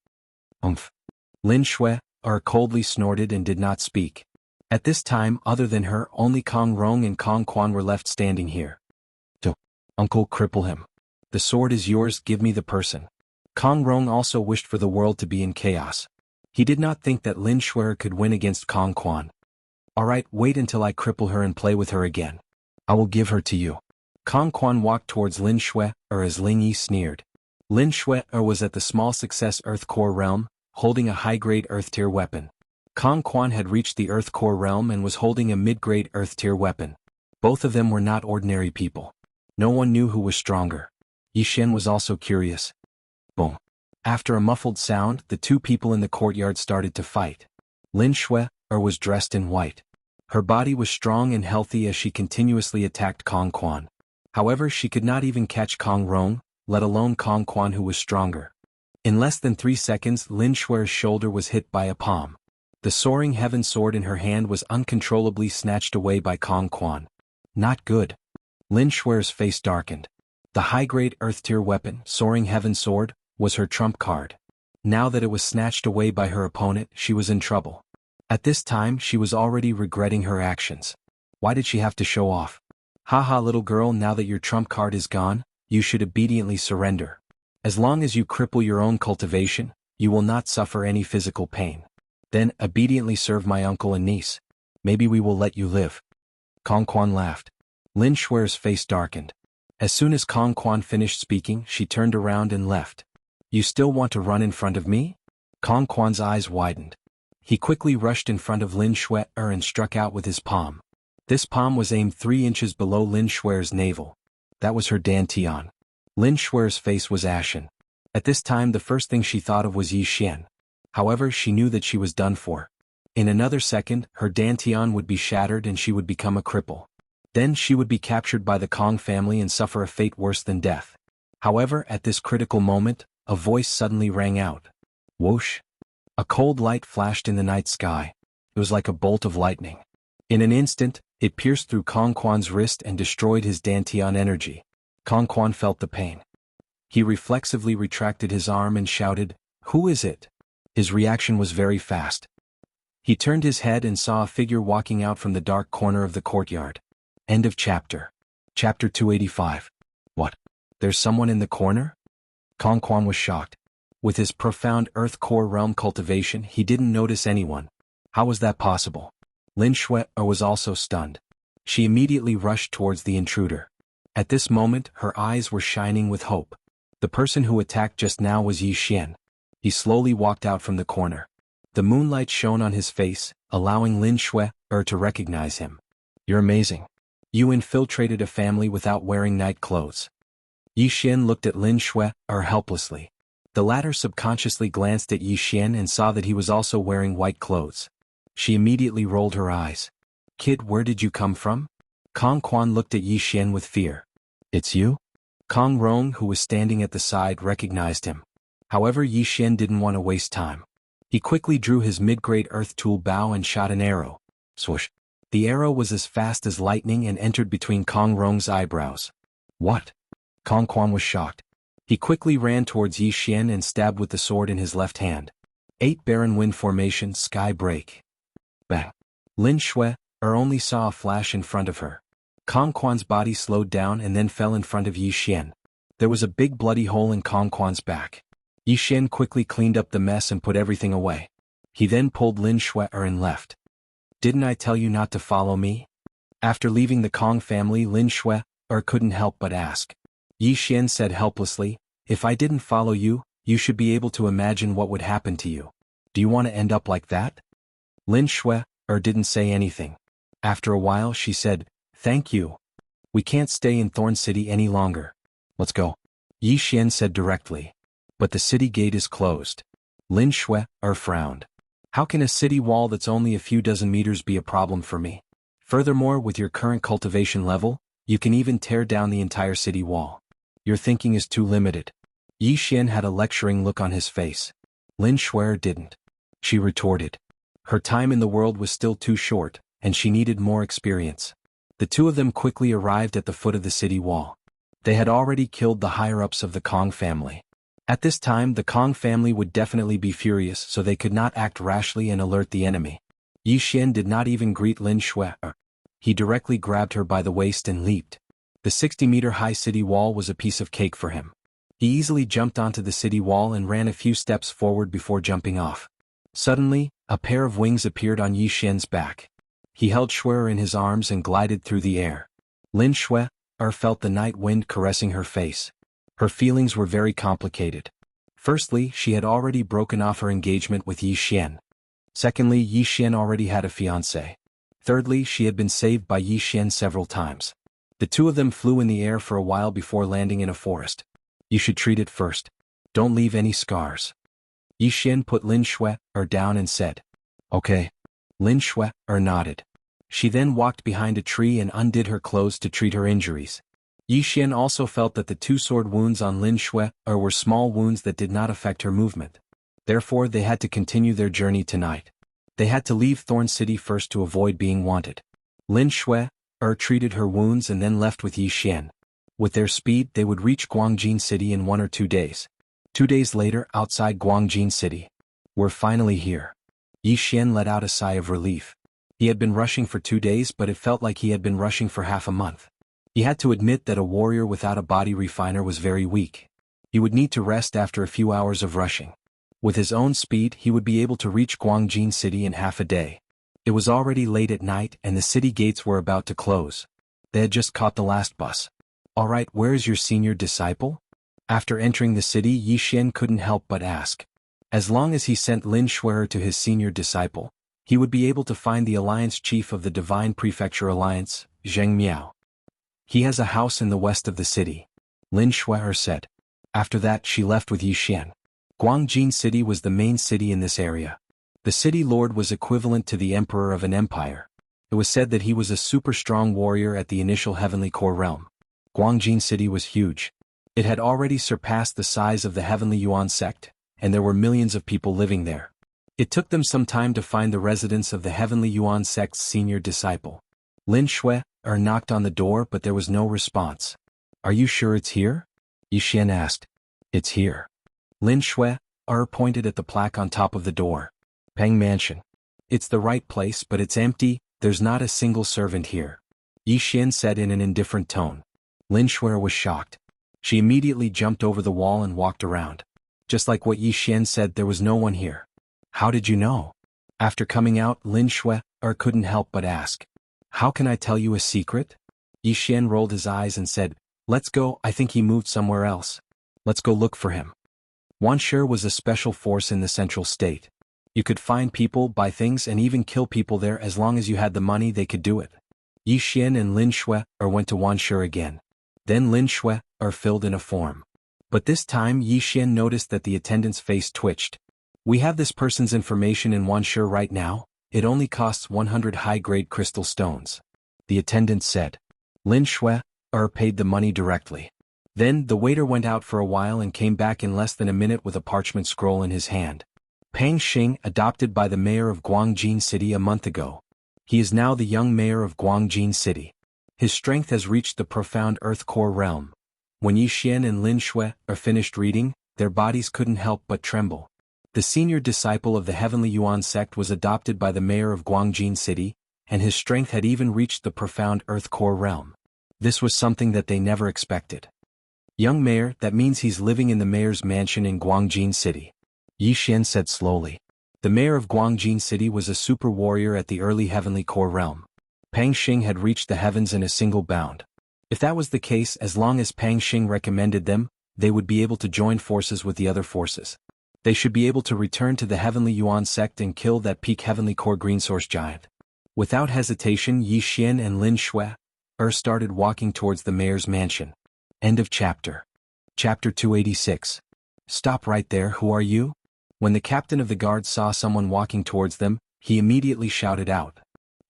Lin Shui coldly snorted and did not speak. At this time, other than her, only Kong Rong and Kong Quan were left standing here. Uncle, cripple him. The sword is yours, give me the person. Kong Rong also wished for the world to be in chaos. He did not think that Lin Shui could win against Kong Quan. Alright, wait until I cripple her and play with her again. I will give her to you. Kong Quan walked towards Lin Shui, as Ling Yi sneered. Lin Shui was at the small success Earth Core realm, holding a high-grade Earth-tier weapon. Kong Quan had reached the Earth Core realm and was holding a mid-grade Earth-tier weapon. Both of them were not ordinary people. No one knew who was stronger. Yi Xian was also curious. Boom. After a muffled sound, the two people in the courtyard started to fight. Lin Shui was dressed in white. Her body was strong and healthy as she continuously attacked Kong Quan. However, she could not even catch Kong Rong, let alone Kong Quan, who was stronger. In less than 3 seconds, Lin Shui's shoulder was hit by a palm. The soaring heaven sword in her hand was uncontrollably snatched away by Kong Quan. Not good. Lin Shui's face darkened. The high-grade Earth-tier weapon, soaring heaven sword, was her trump card. Now that it was snatched away by her opponent, she was in trouble. At this time, she was already regretting her actions. Why did she have to show off? Haha, little girl, now that your trump card is gone, you should obediently surrender. As long as you cripple your own cultivation, you will not suffer any physical pain. Then, obediently serve my uncle and niece. Maybe we will let you live. Kong Quan laughed. Lin Shui's face darkened. As soon as Kong Quan finished speaking, she turned around and left. You still want to run in front of me? Kong Quan's eyes widened. He quickly rushed in front of Lin Shui and struck out with his palm. This palm was aimed 3 inches below Lin Shui's navel. That was her dantian. Lin Shui's face was ashen. At this time the first thing she thought of was Yi Xian. However, she knew that she was done for. In another second, her dantian would be shattered and she would become a cripple. Then she would be captured by the Kong family and suffer a fate worse than death. However, at this critical moment, a voice suddenly rang out. Whoosh! A cold light flashed in the night sky. It was like a bolt of lightning. In an instant, it pierced through Kong Quan's wrist and destroyed his dantian energy. Kong Quan felt the pain. He reflexively retracted his arm and shouted, "Who is it?" His reaction was very fast. He turned his head and saw a figure walking out from the dark corner of the courtyard. End of chapter. Chapter 285. What? There's someone in the corner? Kong Quan was shocked. With his profound Earth Core realm cultivation, he didn't notice anyone. How was that possible? Lin Shui was also stunned. She immediately rushed towards the intruder. At this moment, her eyes were shining with hope. The person who attacked just now was Yi Xian. He slowly walked out from the corner. The moonlight shone on his face, allowing Lin Shui to recognize him. "You're amazing. You infiltrated a family without wearing night clothes." Yi Xian looked at Lin Shui helplessly. The latter subconsciously glanced at Yi Xian and saw that he was also wearing white clothes. She immediately rolled her eyes. "Kid, where did you come from?" Kong Quan looked at Yi Xian with fear. "It's you?" Kong Rong, who was standing at the side, recognized him. However, Yi Xian didn't want to waste time. He quickly drew his mid-grade earth tool bow and shot an arrow. Swoosh. The arrow was as fast as lightning and entered between Kong Rong's eyebrows. "What?" Kong Quan was shocked. He quickly ran towards Yi Xian and stabbed with the sword in his left hand. 8 Barren Wind Formation Sky Break. Bang. Lin Shui only saw a flash in front of her. Kong Quan's body slowed down and then fell in front of Yi Xian. There was a big bloody hole in Kong Quan's back. Yi Xian quickly cleaned up the mess and put everything away. He then pulled Lin Shui and left. "Didn't I tell you not to follow me?" After leaving the Kong family, Lin Shui couldn't help but ask. Yi Xian said helplessly, "If I didn't follow you, you should be able to imagine what would happen to you. Do you want to end up like that?" Lin Shui didn't say anything. After a while she said, "Thank you. We can't stay in Thorn City any longer. Let's go." Yi Xian said directly. "But the city gate is closed." Lin Shui frowned. "How can a city wall that's only a few dozen meters be a problem for me? Furthermore, with your current cultivation level, you can even tear down the entire city wall. Your thinking is too limited." Yi Xian had a lecturing look on his face. Lin Shui didn't. She retorted. Her time in the world was still too short, and she needed more experience. The two of them quickly arrived at the foot of the city wall. They had already killed the higher-ups of the Kong family. At this time, the Kong family would definitely be furious, so they could not act rashly and alert the enemy. Yi Xian did not even greet Lin Shui. He directly grabbed her by the waist and leaped. The 60-meter-high city wall was a piece of cake for him. He easily jumped onto the city wall and ran a few steps forward before jumping off. Suddenly, a pair of wings appeared on Yi Xian's back. He held Shui in his arms and glided through the air. Lin Shui felt the night wind caressing her face. Her feelings were very complicated. Firstly, she had already broken off her engagement with Yi Xian. Secondly, Yi Xian already had a fiancé. Thirdly, she had been saved by Yi Xian several times. The two of them flew in the air for a while before landing in a forest. "You should treat it first. Don't leave any scars." Yi Xian put Lin Shui down and said, "Okay." Lin Shui nodded. She then walked behind a tree and undid her clothes to treat her injuries. Yi Xian also felt that the 2 sword wounds on Lin Shui were small wounds that did not affect her movement. Therefore, they had to continue their journey tonight. They had to leave Thorn City first to avoid being wanted. Lin Shui treated her wounds and then left with Yi Xian. With their speed, they would reach Guangjin City in 1 or 2 days. 2 days later, outside Guangjin City. "We're finally here." Yi Xian let out a sigh of relief. He had been rushing for 2 days, but it felt like he had been rushing for half a month. He had to admit that a warrior without a body refiner was very weak. He would need to rest after a few hours of rushing. With his own speed, he would be able to reach Guangjin City in half a day. It was already late at night and the city gates were about to close. They had just caught the last bus. "All right, where is your senior disciple?" After entering the city, Yi Xian couldn't help but ask. As long as he sent Lin Shui to his senior disciple, he would be able to find the alliance chief of the Divine Prefecture Alliance, Zheng Miao. "He has a house in the west of the city," Lin Shui said. After that, she left with Yi Xian. Guangjin City was the main city in this area. The city lord was equivalent to the emperor of an empire. It was said that he was a super strong warrior at the initial Heavenly Core realm. Guangjin City was huge. It had already surpassed the size of the Heavenly Yuan sect, and there were millions of people living there. It took them some time to find the residence of the Heavenly Yuan sect's senior disciple. Lin Shui knocked on the door, but there was no response. Are you sure it's here? Yi Xian asked. It's here. Lin Shui pointed at the plaque on top of the door. Peng Mansion. It's the right place, but it's empty, there's not a single servant here. Yi Xian said in an indifferent tone. Lin Shui was shocked. She immediately jumped over the wall and walked around. Just like what Yi Xian said, there was no one here. How did you know? After coming out, Lin Shui couldn't help but ask. How can I tell you a secret? Yi Xian rolled his eyes and said, Let's go, I think he moved somewhere else. Let's go look for him. Wuxia was a special force in the central state. You could find people, buy things and even kill people there as long as you had the money they could do it. Yi Xian and Lin Shui went to Wuxia again. Then Lin Shui filled in a form. But this time Yi Xian noticed that the attendant's face twitched. We have this person's information in Wuxia right now, it only costs 100 high-grade crystal stones. The attendant said. Lin Shui paid the money directly. Then the waiter went out for a while and came back in less than a minute with a parchment scroll in his hand. Pang Xing, adopted by the mayor of Guangjin City a month ago. He is now the young mayor of Guangjin City. His strength has reached the profound earth core realm. When Yi Xian and Lin Shui finished reading, their bodies couldn't help but tremble. The senior disciple of the Heavenly Yuan sect was adopted by the mayor of Guangjin City, and his strength had even reached the profound earth core realm. This was something that they never expected. Young mayor, that means he's living in the mayor's mansion in Guangjin City. Yi Xian said slowly. The mayor of Guangjin City was a super warrior at the early heavenly core realm. Pang Xing had reached the heavens in a single bound. If that was the case, as long as Pang Xing recommended them, they would be able to join forces with the other forces. They should be able to return to the Heavenly Yuan sect and kill that peak Heavenly Core Green Source giant. Without hesitation, Yi Xian and Lin Shui started walking towards the mayor's mansion. End of chapter. Chapter 286. Stop right there, who are you? When the captain of the guard saw someone walking towards them, he immediately shouted out.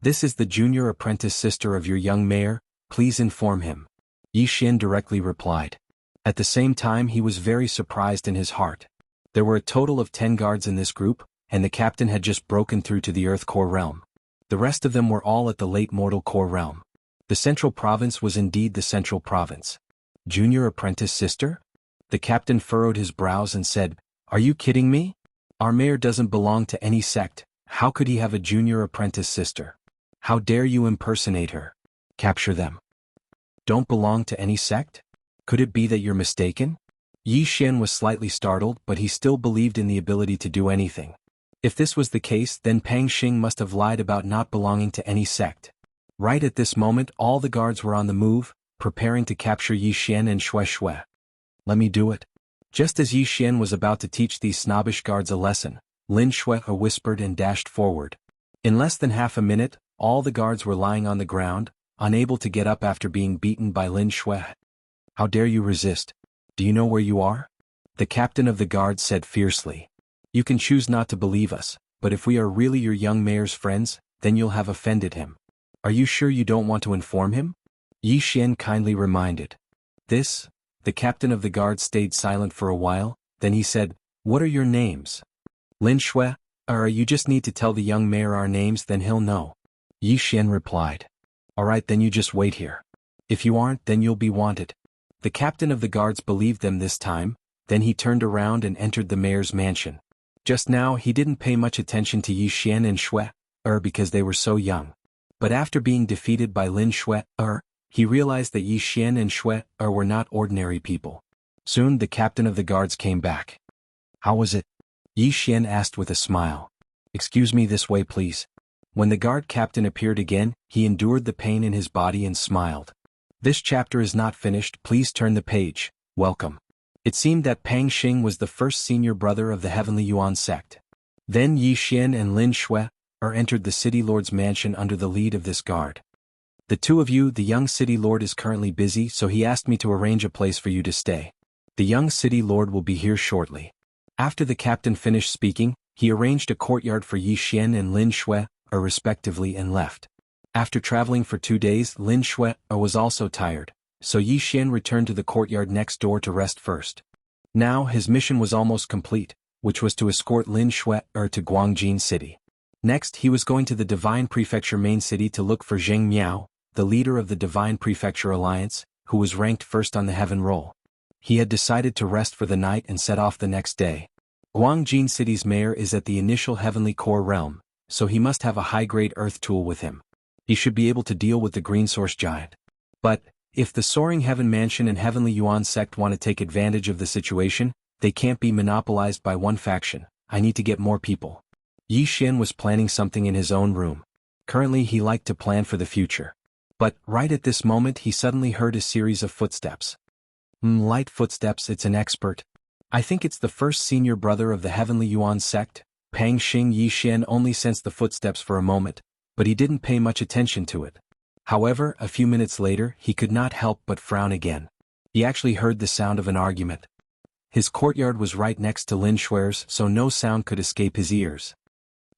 This is the junior apprentice sister of your young mayor, please inform him. Yi Xian directly replied. At the same time he was very surprised in his heart. There were a total of 10 guards in this group, and the captain had just broken through to the Earth Core realm. The rest of them were all at the late mortal core realm. The central province was indeed the central province. Junior apprentice sister? The captain furrowed his brows and said, Are you kidding me? Our mayor doesn't belong to any sect, how could he have a junior apprentice sister? How dare you impersonate her? Capture them. Don't belong to any sect? Could it be that you're mistaken? Yi Xian was slightly startled, but he still believed in the ability to do anything. If this was the case, then Pang Xing must have lied about not belonging to any sect. Right at this moment, all the guards were on the move, preparing to capture Yi Xian and Shui Shui. Let me do it. Just as Yi Xian was about to teach these snobbish guards a lesson, Lin Shui whispered and dashed forward. In less than half a minute, all the guards were lying on the ground, unable to get up after being beaten by Lin Shui. How dare you resist? Do you know where you are? The captain of the guard said fiercely. You can choose not to believe us, but if we are really your young mayor's friends, then you'll have offended him. Are you sure you don't want to inform him? Yi Xian kindly reminded. The captain of the guard stayed silent for a while, then he said, What are your names? Lin Shui, you just need to tell the young mayor our names, then he'll know. Yi Xian replied. Alright, then you just wait here. If you aren't, then you'll be wanted. The captain of the guards believed them this time, then he turned around and entered the mayor's mansion. Just now he didn't pay much attention to Yi Xian and Shui, because they were so young. But after being defeated by Lin Shui, he realized that Yi Xian and Shui were not ordinary people. Soon the captain of the guards came back. How was it? Yi Xian asked with a smile. Excuse me, this way please. When the guard captain appeared again, he endured the pain in his body and smiled. This chapter is not finished, please turn the page, welcome. It seemed that Pang Xing was the first senior brother of the Heavenly Yuan sect. Then Yi Xian and Lin Shui entered the city lord's mansion under the lead of this guard. The two of you, the young city lord is currently busy, so he asked me to arrange a place for you to stay. The young city lord will be here shortly. After the captain finished speaking, he arranged a courtyard for Yi Xian and Lin Shui, respectively, and left. After traveling for 2 days, Lin Shui was also tired, so Yi Xian returned to the courtyard next door to rest first. Now his mission was almost complete, which was to escort Lin Shui to Guangjin City. Next he was going to the Divine Prefecture main city to look for Zheng Miao, the leader of the Divine Prefecture Alliance, who was ranked first on the heaven roll. He had decided to rest for the night and set off the next day. Guangjin City's mayor is at the initial heavenly core realm, so he must have a high-grade earth tool with him. He should be able to deal with the green source giant. But, if the Soaring Heaven Mansion and Heavenly Yuan sect want to take advantage of the situation, they can't be monopolized by one faction. I need to get more people. Yi Xian was planning something in his own room. Currently he liked to plan for the future. But, right at this moment he suddenly heard a series of footsteps. Light footsteps, it's an expert. I think it's the first senior brother of the Heavenly Yuan sect. Pang Xing. Yi Xian only sensed the footsteps for a moment, but he didn't pay much attention to it. However, a few minutes later he could not help but frown again. He actually heard the sound of an argument. His courtyard was right next to Lin Shui's, so no sound could escape his ears.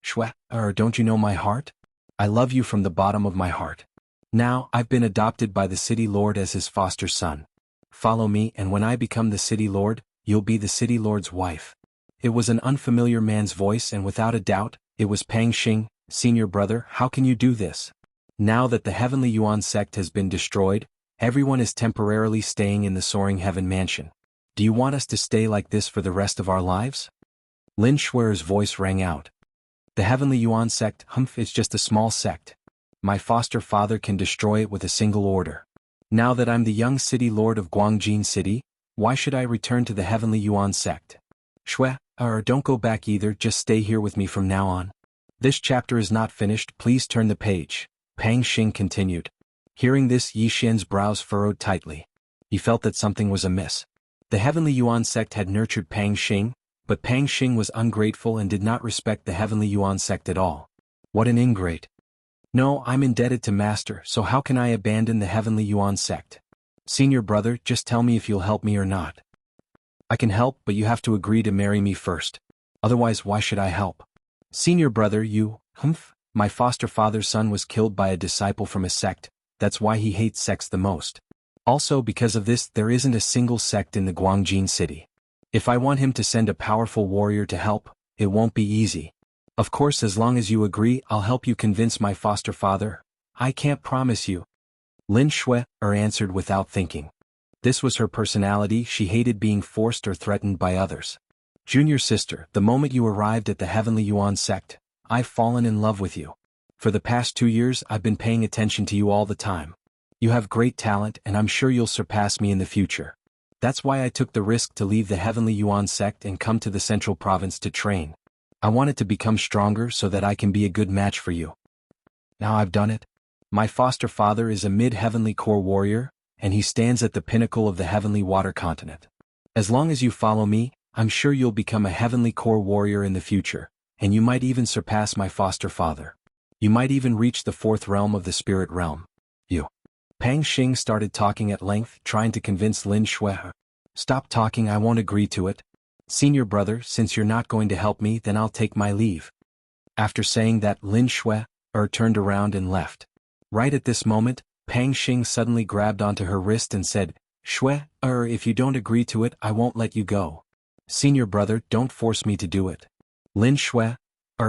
Shui, don't you know my heart? I love you from the bottom of my heart. Now, I've been adopted by the city lord as his foster son. Follow me, and when I become the city lord, you'll be the city lord's wife. It was an unfamiliar man's voice, and without a doubt, it was Pang Xing. Senior brother, how can you do this? Now that the Heavenly Yuan sect has been destroyed, everyone is temporarily staying in the Soaring Heaven Mansion. Do you want us to stay like this for the rest of our lives? Lin Shui's voice rang out. The Heavenly Yuan sect, it's just a small sect. My foster father can destroy it with a single order. Now that I'm the young city lord of Guangjin City, why should I return to the Heavenly Yuan sect? Shui, don't go back either, just stay here with me from now on. This chapter is not finished, please turn the page. Pang Xing continued. Hearing this, Yi Xian's brows furrowed tightly. He felt that something was amiss. The Heavenly Yuan sect had nurtured Pang Xing, but Pang Xing was ungrateful and did not respect the Heavenly Yuan sect at all. What an ingrate. No, I'm indebted to Master, so how can I abandon the Heavenly Yuan sect? Senior brother, just tell me if you'll help me or not. I can help, but you have to agree to marry me first. Otherwise, why should I help? Senior brother, my foster father's son was killed by a disciple from a sect, that's why he hates sects the most. Also because of this, there isn't a single sect in the Guangjin city. If I want him to send a powerful warrior to help, it won't be easy. Of course, as long as you agree, I'll help you convince my foster father. I can't promise you. Lin Shui answered without thinking. This was her personality, she hated being forced or threatened by others. Junior sister, the moment you arrived at the Heavenly Yuan sect, I've fallen in love with you. For the past 2 years I've been paying attention to you all the time. You have great talent and I'm sure you'll surpass me in the future. That's why I took the risk to leave the Heavenly Yuan sect and come to the Central Province to train. I wanted to become stronger so that I can be a good match for you. Now I've done it. My foster father is a mid-heavenly core warrior, and he stands at the pinnacle of the heavenly water continent. As long as you follow me, I'm sure you'll become a heavenly core warrior in the future, and you might even surpass my foster father. You might even reach the 4th realm of the spirit realm. You. Pang Xing started talking at length, trying to convince Lin Shui. Stop talking, I won't agree to it. Senior brother, since you're not going to help me, then I'll take my leave. After saying that, Lin Shui turned around and left. Right at this moment, Pang Xing suddenly grabbed onto her wrist and said, Shui, if you don't agree to it, I won't let you go. Senior brother, don't force me to do it. Lin Shui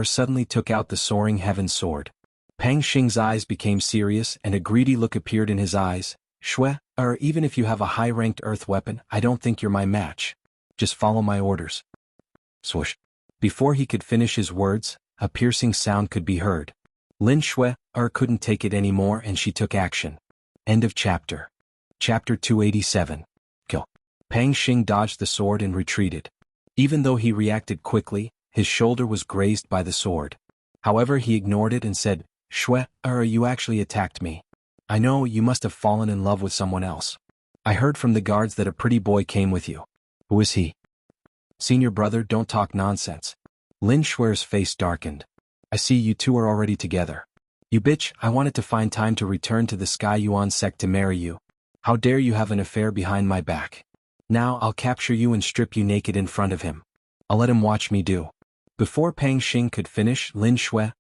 suddenly took out the Soaring Heaven sword. Pang Xing's eyes became serious and a greedy look appeared in his eyes. Shui, even if you have a high-ranked earth weapon, I don't think you're my match. Just follow my orders. Swoosh. Before he could finish his words, a piercing sound could be heard. Lin Shui couldn't take it anymore and she took action. End of chapter. Chapter 287. Kill. Pang Xing dodged the sword and retreated. Even though he reacted quickly, his shoulder was grazed by the sword. However, he ignored it and said, Shui, you actually attacked me. I know you must have fallen in love with someone else. I heard from the guards that a pretty boy came with you. Who is he? Senior brother, don't talk nonsense. Lin Shui's face darkened. I see you two are already together. You bitch, I wanted to find time to return to the Sky Yuan sect to marry you. How dare you have an affair behind my back? Now I'll capture you and strip you naked in front of him. I'll let him watch me do. Before Pang Xing could finish, Lin Shui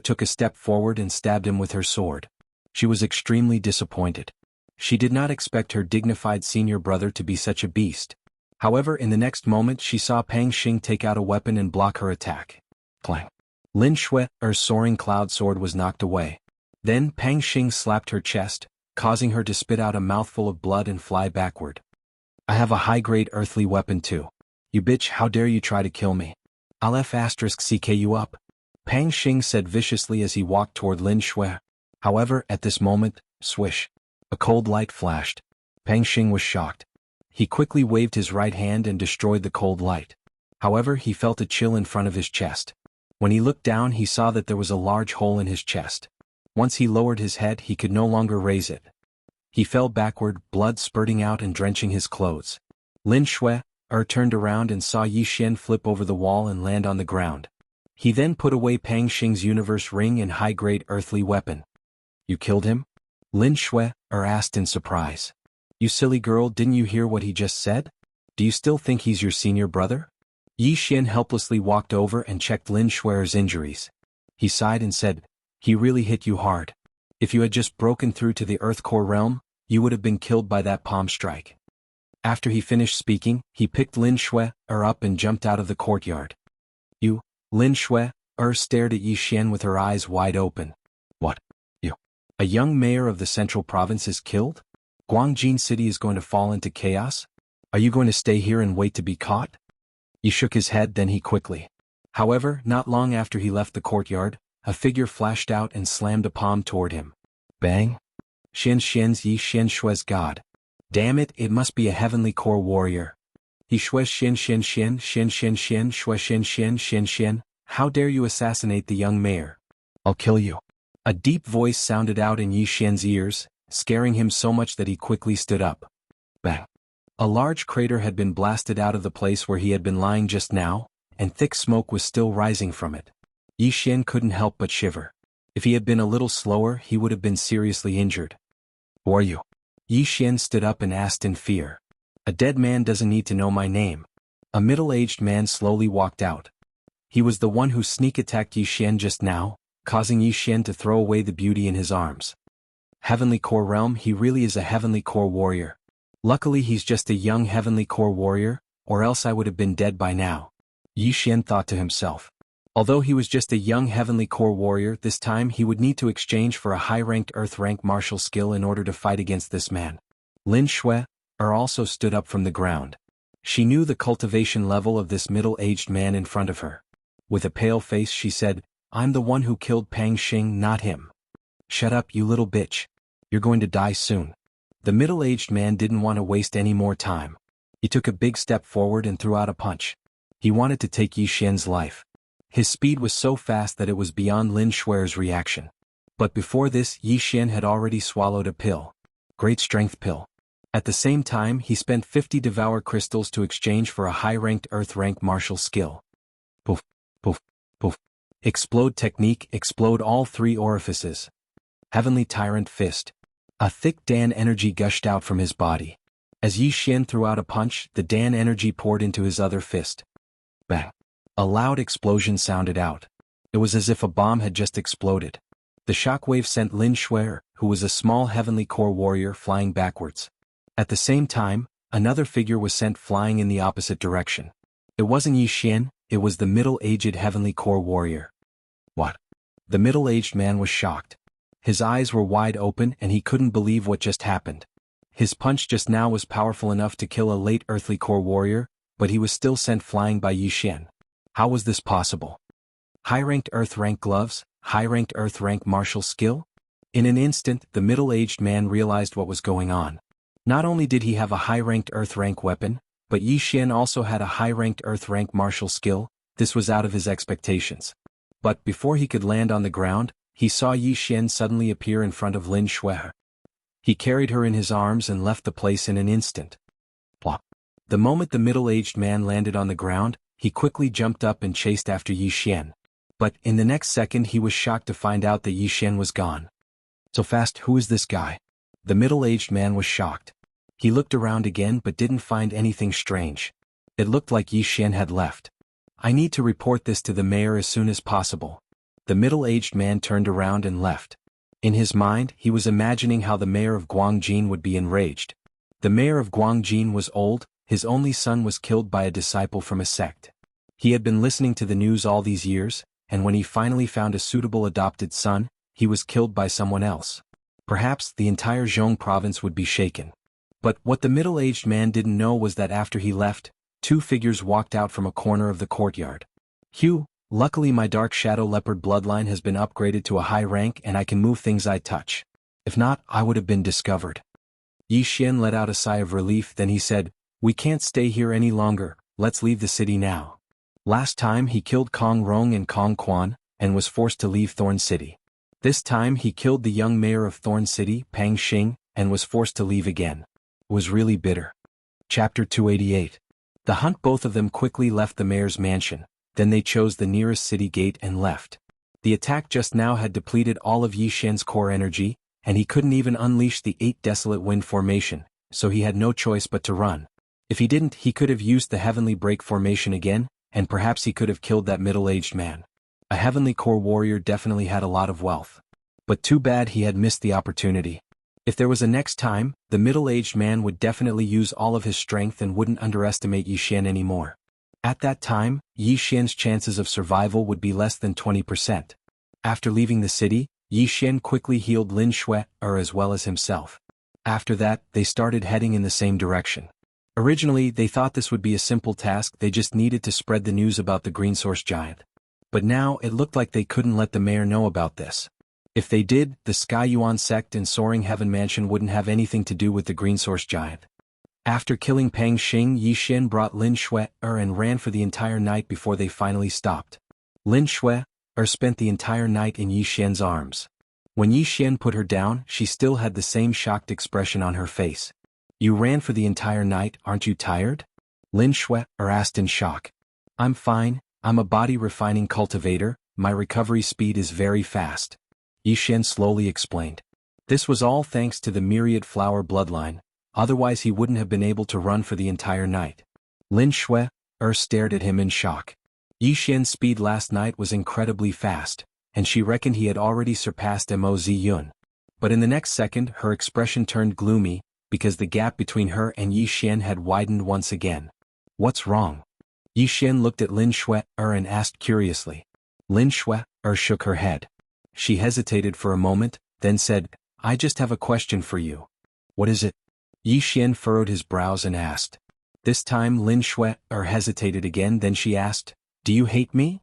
took a step forward and stabbed him with her sword. She was extremely disappointed. She did not expect her dignified senior brother to be such a beast. However, in the next moment she saw Pang Xing take out a weapon and block her attack. Clang. Lin Shui's soaring cloud sword was knocked away. Then Pang Xing slapped her chest, causing her to spit out a mouthful of blood and fly backward. I have a high-grade earthly weapon too. You bitch, how dare you try to kill me? I'll *CK you up. Pang Xing said viciously as he walked toward Lin Shui. However, at this moment, swish. A cold light flashed. Pang Xing was shocked. He quickly waved his right hand and destroyed the cold light. However, he felt a chill in front of his chest. When he looked down, he saw that there was a large hole in his chest. Once he lowered his head, he could no longer raise it. He fell backward, blood spurting out and drenching his clothes. Lin Shui turned around and saw Yi Xian flip over the wall and land on the ground. He then put away Pang Xing's universe ring and high-grade earthly weapon. You killed him? Lin Shui asked in surprise. You silly girl, didn't you hear what he just said? Do you still think he's your senior brother? Yi Xian helplessly walked over and checked Lin Shui's injuries. He sighed and said, he really hit you hard. If you had just broken through to the Earth Core realm, you would have been killed by that palm strike. After he finished speaking, he picked Lin Shui up and jumped out of the courtyard. You, Lin Shui stared at Yi Xian with her eyes wide open. What? You? A young mayor of the central province is killed? Guangjin City is going to fall into chaos? Are you going to stay here and wait to be caught? He shook his head, then he quickly. However, not long after he left the courtyard, a figure flashed out and slammed a palm toward him. Bang! Xian Xian's Yi Xian Shui's god. Damn it, it must be a heavenly core warrior. He Shui's Xian Xian Xian Xian Xian Xian Shui Xian Xian Xian Xian. How dare you assassinate the young mayor? I'll kill you. A deep voice sounded out in Yi Xian's ears, scaring him so much that he quickly stood up. Bang! A large crater had been blasted out of the place where he had been lying just now, and thick smoke was still rising from it. Yi Xian couldn't help but shiver. If he had been a little slower, he would have been seriously injured. Who are you? Yi Xian stood up and asked in fear. A dead man doesn't need to know my name. A middle-aged man slowly walked out. He was the one who sneak-attacked Yi Xian just now, causing Yi Xian to throw away the beauty in his arms. Heavenly Core Realm, he really is a Heavenly Core warrior. Luckily he's just a young Heavenly Core warrior, or else I would have been dead by now. Yi Xian thought to himself. Although he was just a young Heavenly Core warrior, this time he would need to exchange for a high-ranked Earth-rank martial skill in order to fight against this man. Lin Shui also stood up from the ground. She knew the cultivation level of this middle-aged man in front of her. With a pale face she said, I'm the one who killed Pang Xing, not him. Shut up, you little bitch. You're going to die soon. The middle-aged man didn't want to waste any more time. He took a big step forward and threw out a punch. He wanted to take Yi Xian's life. His speed was so fast that it was beyond Lin Shui's reaction. But before this, Yi Xian had already swallowed a pill. Great strength pill. At the same time, he spent 50 devour crystals to exchange for a high-ranked Earth-rank martial skill. Poof, poof, poof. Explode technique, explode all 3 orifices. Heavenly Tyrant Fist. A thick Dan energy gushed out from his body. As Yi Xian threw out a punch, the Dan energy poured into his other fist. Bang. A loud explosion sounded out. It was as if a bomb had just exploded. The shockwave sent Lin Shui, who was a small Heavenly Core warrior, flying backwards. At the same time, another figure was sent flying in the opposite direction. It wasn't Yi Xian, it was the middle-aged Heavenly Core warrior. What? The middle-aged man was shocked. His eyes were wide open and he couldn't believe what just happened. His punch just now was powerful enough to kill a late Earthly Core warrior, but he was still sent flying by Yi Xian. How was this possible? High-ranked Earth-rank gloves, high-ranked Earth-rank martial skill? In an instant, the middle-aged man realized what was going on. Not only did he have a high-ranked Earth-rank weapon, but Yi Xian also had a high-ranked Earth-rank martial skill. This was out of his expectations. But before he could land on the ground, he saw Yi Xian suddenly appear in front of Lin Shui. He carried her in his arms and left the place in an instant. Plop. The moment the middle-aged man landed on the ground, he quickly jumped up and chased after Yi Xian. But in the next second he was shocked to find out that Yi Xian was gone. So fast, who is this guy? The middle-aged man was shocked. He looked around again but didn't find anything strange. It looked like Yi Xian had left. I need to report this to the mayor as soon as possible. The middle-aged man turned around and left. In his mind, he was imagining how the mayor of Guangjin would be enraged. The mayor of Guangjin was old, his only son was killed by a disciple from a sect. He had been listening to the news all these years, and when he finally found a suitable adopted son, he was killed by someone else. Perhaps the entire Zhong province would be shaken. But what the middle-aged man didn't know was that after he left, two figures walked out from a corner of the courtyard. Hugh, luckily my dark shadow leopard bloodline has been upgraded to a high rank and I can move things I touch. If not, I would have been discovered. Yi Xian let out a sigh of relief, then he said, "We can't stay here any longer, let's leave the city now." Last time he killed Kong Rong and Kong Quan, and was forced to leave Thorn City. This time he killed the young mayor of Thorn City, Pang Xing, and was forced to leave again. It was really bitter. Chapter 288. The hunt. Both of them quickly left the mayor's mansion, then they chose the nearest city gate and left. The attack just now had depleted all of Yi Xian's core energy, and he couldn't even unleash the 8 Desolate Wind formation, so he had no choice but to run. If he didn't, he could have used the Heavenly Break formation again, and perhaps he could have killed that middle-aged man. A Heavenly Core warrior definitely had a lot of wealth. But too bad he had missed the opportunity. If there was a next time, the middle-aged man would definitely use all of his strength and wouldn't underestimate Yi Xian anymore. At that time, Yi Xian's chances of survival would be less than 20%. After leaving the city, Yi Xian quickly healed Lin Shui as well as himself. After that, they started heading in the same direction. Originally, they thought this would be a simple task, they just needed to spread the news about the Green Source Giant. But now, it looked like they couldn't let the mayor know about this. If they did, the Sky Yuan sect and Soaring Heaven Mansion wouldn't have anything to do with the Green Source Giant. After killing Pang Xing, Yi Xian brought Lin Shui and ran for the entire night before they finally stopped. Lin Shui spent the entire night in Yi Xian's arms. When Yi Xian put her down, she still had the same shocked expression on her face. "You ran for the entire night, aren't you tired?" Lin Shui asked in shock. "I'm fine, I'm a body refining cultivator, my recovery speed is very fast," Yi Xian slowly explained. This was all thanks to the myriad flower bloodline, otherwise he wouldn't have been able to run for the entire night. Lin Shui stared at him in shock. Yi Xian's speed last night was incredibly fast, and she reckoned he had already surpassed Mo Ziyun. But in the next second her expression turned gloomy, because the gap between her and Yi Xian had widened once again. "What's wrong?" Yi Xian looked at Lin Shui and asked curiously. Lin Shui shook her head. She hesitated for a moment, then said, "I just have a question for you." "What is it?" Yi Xian furrowed his brows and asked. This time Lin Shui hesitated again, then she asked, "Do you hate me?"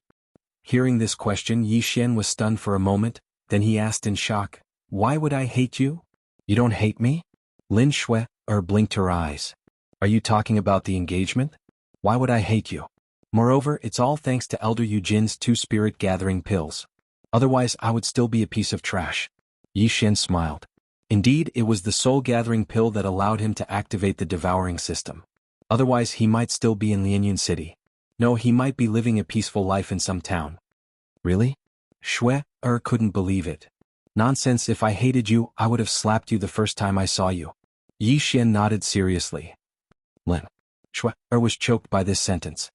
Hearing this question, Yi Xian was stunned for a moment, then he asked in shock, "Why would I hate you? You don't hate me?" Lin Shui blinked her eyes. "Are you talking about the engagement? Why would I hate you? Moreover, it's all thanks to Elder Eugeni's 2 spirit-gathering pills. Otherwise I would still be a piece of trash." Yi Xian smiled. Indeed, it was the soul-gathering pill that allowed him to activate the devouring system. Otherwise he might still be in Lianyun City. No, he might be living a peaceful life in some town. "Really?" Shui couldn't believe it. "Nonsense, if I hated you, I would have slapped you the first time I saw you." Yi Xian nodded seriously. Lin Shui was choked by this sentence.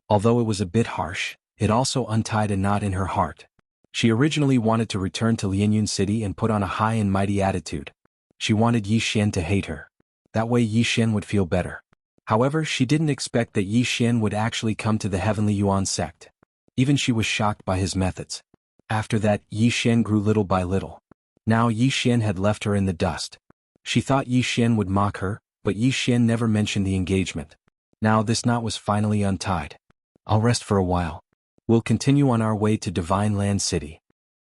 Although it was a bit harsh, it also untied a knot in her heart. She originally wanted to return to Lianyun City and put on a high and mighty attitude. She wanted Yi Xian to hate her. That way Yi Xian would feel better. However, she didn't expect that Yi Xian would actually come to the Heavenly Yuan sect. Even she was shocked by his methods. After that, Yi Xian grew little by little. Now Yi Xian had left her in the dust. She thought Yi Xian would mock her, but Yi Xian never mentioned the engagement. Now this knot was finally untied. "I'll rest for a while. We'll continue on our way to Divine Land City,"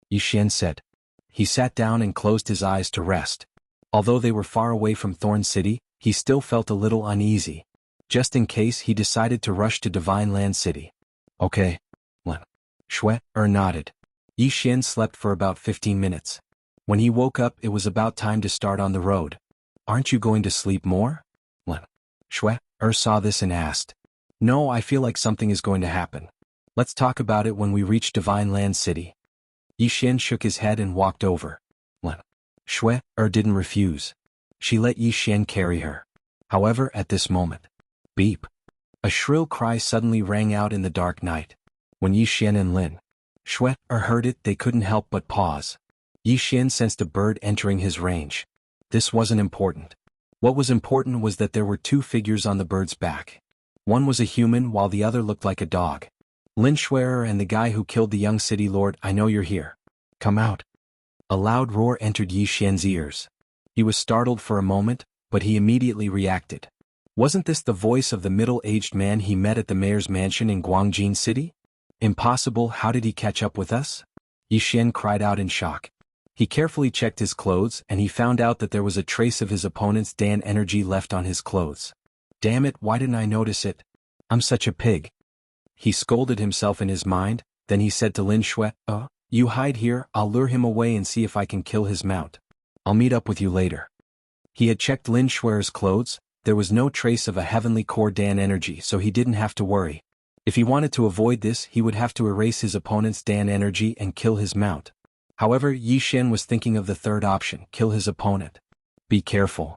Yi Xian said. He sat down and closed his eyes to rest. Although they were far away from Thorn City, he still felt a little uneasy. Just in case, he decided to rush to Divine Land City. "Okay." Lin Shui nodded. Yi Xian slept for about 15 minutes. When he woke up, it was about time to start on the road. "Aren't you going to sleep more?" Lin Shui saw this and asked. "No, I feel like something is going to happen. Let's talk about it when we reach Divine Land City." Yi Xian shook his head and walked over. Lin Shui didn't refuse. She let Yi Xian carry her. However, at this moment, beep! A shrill cry suddenly rang out in the dark night. When Yi Xian and Lin Shui heard it, they couldn't help but pause. Yi Xian sensed a bird entering his range. This wasn't important. What was important was that there were 2 figures on the bird's back. One was a human while the other looked like a dog. "Lin Shui and the guy who killed the young city lord, I know you're here. Come out." A loud roar entered Yi Xian's ears. He was startled for a moment, but he immediately reacted. Wasn't this the voice of the middle-aged man he met at the mayor's mansion in Guangjin City? Impossible, how did he catch up with us? Yi Xian cried out in shock. He carefully checked his clothes and he found out that there was a trace of his opponent's Dan energy left on his clothes. Damn it, why didn't I notice it? I'm such a pig. He scolded himself in his mind, then he said to Lin Shui, you hide here, I'll lure him away and see if I can kill his mount. I'll meet up with you later. He had checked Lin Shui's clothes, there was no trace of a heavenly core Dan energy so he didn't have to worry. If he wanted to avoid this he would have to erase his opponent's Dan energy and kill his mount. However, Yi Xian was thinking of the third option, kill his opponent. Be careful.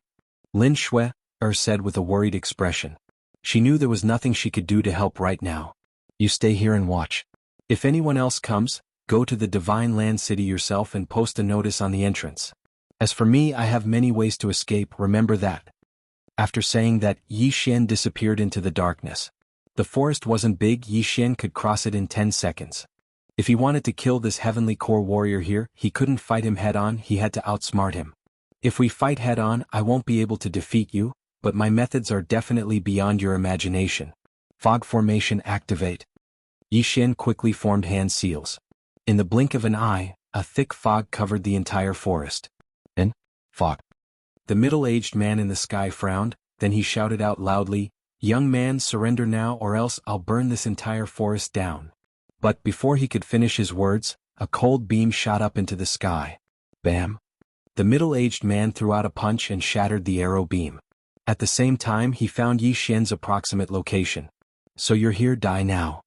Lin Shui said with a worried expression. She knew there was nothing she could do to help right now. You stay here and watch. If anyone else comes, go to the Divine Land City yourself and post a notice on the entrance. As for me, I have many ways to escape, remember that. After saying that, Yi Xian disappeared into the darkness. The forest wasn't big, Yi Xian could cross it in 10 seconds. If he wanted to kill this heavenly core warrior here, he couldn't fight him head-on, he had to outsmart him. If we fight head-on, I won't be able to defeat you, but my methods are definitely beyond your imagination. Fog formation activate. Yi Xian quickly formed hand seals. In the blink of an eye, a thick fog covered the entire forest. Fog. The middle-aged man in the sky frowned, then he shouted out loudly, young man, surrender now or else I'll burn this entire forest down. But before he could finish his words, a cold beam shot up into the sky. Bam! The middle-aged man threw out a punch and shattered the arrow beam. At the same time he found Yi Xian's approximate location. So you're here, die now.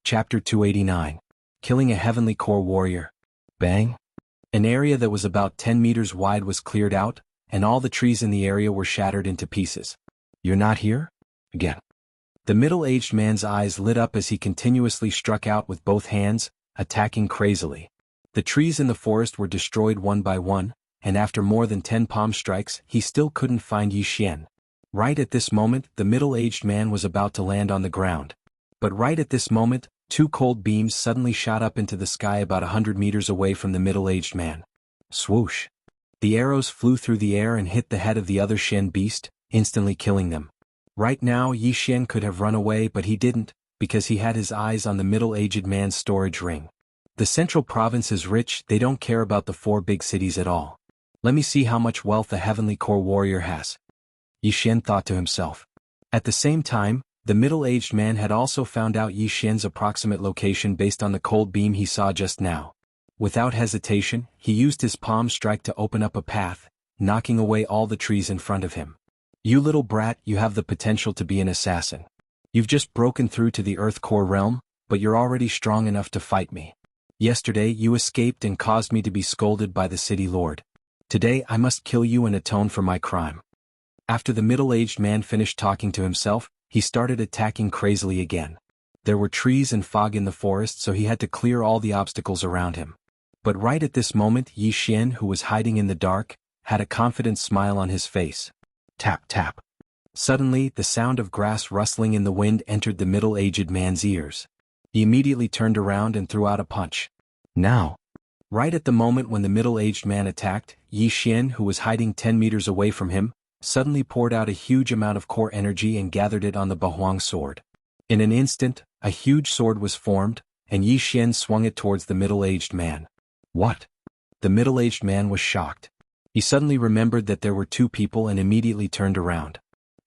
Chapter 289. Killing a Heavenly Core Warrior. Bang! An area that was about 10 meters wide was cleared out, and all the trees in the area were shattered into pieces. You're not here? Again. The middle-aged man's eyes lit up as he continuously struck out with both hands, attacking crazily. The trees in the forest were destroyed one by one, and after more than 10 palm strikes, he still couldn't find Yi Xian. Right at this moment, the middle-aged man was about to land on the ground. But right at this moment, 2 cold beams suddenly shot up into the sky about 100 meters away from the middle-aged man. Swoosh! The arrows flew through the air and hit the head of the other Shen beast, instantly killing them. Right now Yi Xian could have run away but he didn't, because he had his eyes on the middle-aged man's storage ring. The central province is rich, they don't care about the 4 big cities at all. Let me see how much wealth a heavenly core warrior has. Yi Xian thought to himself. At the same time, the middle-aged man had also found out Yi Xian's approximate location based on the cold beam he saw just now. Without hesitation, he used his palm strike to open up a path, knocking away all the trees in front of him. You little brat, you have the potential to be an assassin. You've just broken through to the Earth Core realm, but you're already strong enough to fight me. Yesterday you escaped and caused me to be scolded by the city lord. Today I must kill you and atone for my crime. After the middle-aged man finished talking to himself, he started attacking crazily again. There were trees and fog in the forest so he had to clear all the obstacles around him. But right at this moment Yi Xian, who was hiding in the dark, had a confident smile on his face. Tap tap. Suddenly the sound of grass rustling in the wind entered the middle-aged man's ears. He immediately turned around and threw out a punch. Now! Right at the moment when the middle-aged man attacked, Yi Xian, who was hiding 10 meters away from him, suddenly poured out a huge amount of core energy and gathered it on the Bahuang sword. In an instant, a huge sword was formed, and Yi Xian swung it towards the middle-aged man. What? The middle-aged man was shocked. He suddenly remembered that there were 2 people and immediately turned around.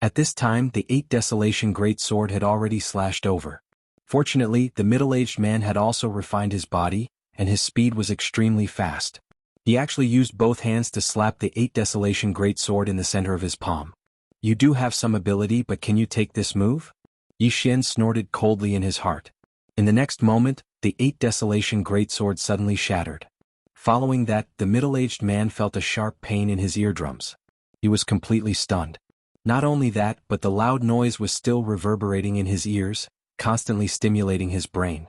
At this time the 8 Desolation great sword had already slashed over. Fortunately, the middle-aged man had also refined his body, and his speed was extremely fast. He actually used both hands to slap the 8 Desolation great sword in the center of his palm. You do have some ability, but can you take this move? Yi Xian snorted coldly in his heart. In the next moment, the 8 Desolation great sword suddenly shattered. Following that, the middle-aged man felt a sharp pain in his eardrums. He was completely stunned. Not only that, but the loud noise was still reverberating in his ears, constantly stimulating his brain.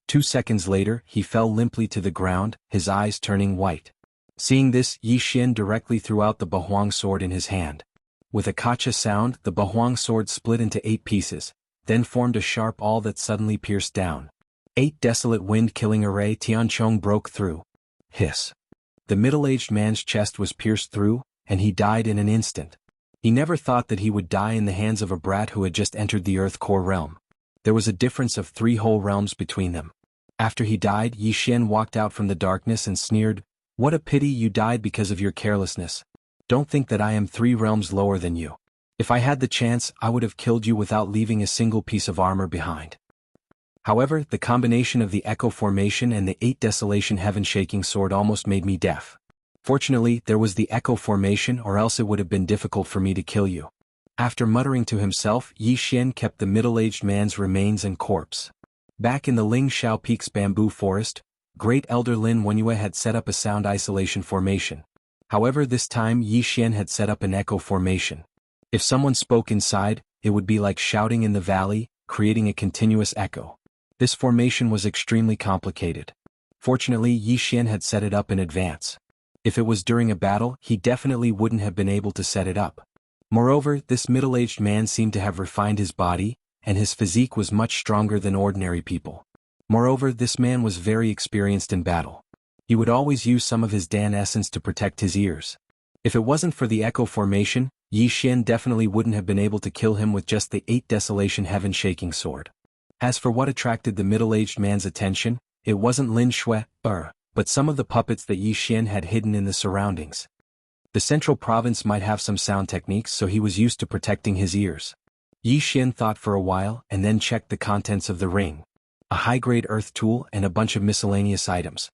2 seconds later, he fell limply to the ground, his eyes turning white. Seeing this, Yi Xian directly threw out the Bahuang sword in his hand. With a kacha sound, the Bahuang sword split into 8 pieces, then formed a sharp awl that suddenly pierced down. 8 desolate wind-killing array Tianchong broke through. Hiss. The The middle-aged man's chest was pierced through, and he died in an instant. He never thought that he would die in the hands of a brat who had just entered the Earth Core realm. There was a difference of 3 whole realms between them. After he died, Yi Xian walked out from the darkness and sneered, "What a pity you died because of your carelessness. Don't think that I am 3 realms lower than you. If I had the chance, I would have killed you without leaving a single piece of armor behind." However, the combination of the Echo Formation and the 8 Desolation Heaven-shaking sword almost made me deaf. Fortunately, there was the Echo Formation, or else it would have been difficult for me to kill you. After muttering to himself, Yi Xian kept the middle-aged man's remains and corpse. Back in the Ling Shao Peak's bamboo forest, Great Elder Lin Wenyue had set up a sound isolation formation. However, this time Yi Xian had set up an echo formation. If someone spoke inside, it would be like shouting in the valley, creating a continuous echo. This formation was extremely complicated. Fortunately, Yi Xian had set it up in advance. If it was during a battle, he definitely wouldn't have been able to set it up. Moreover, this middle-aged man seemed to have refined his body, and his physique was much stronger than ordinary people. Moreover, this man was very experienced in battle. He would always use some of his Dan essence to protect his ears. If it wasn't for the echo formation, Yi Xian definitely wouldn't have been able to kill him with just the 8 Desolation Heaven-shaking sword. As for what attracted the middle-aged man's attention, it wasn't Lin Shui, but some of the puppets that Yi Xian had hidden in the surroundings. The central province might have some sound techniques, so he was used to protecting his ears. Yi Xian thought for a while and then checked the contents of the ring. A high-grade earth tool and a bunch of miscellaneous items.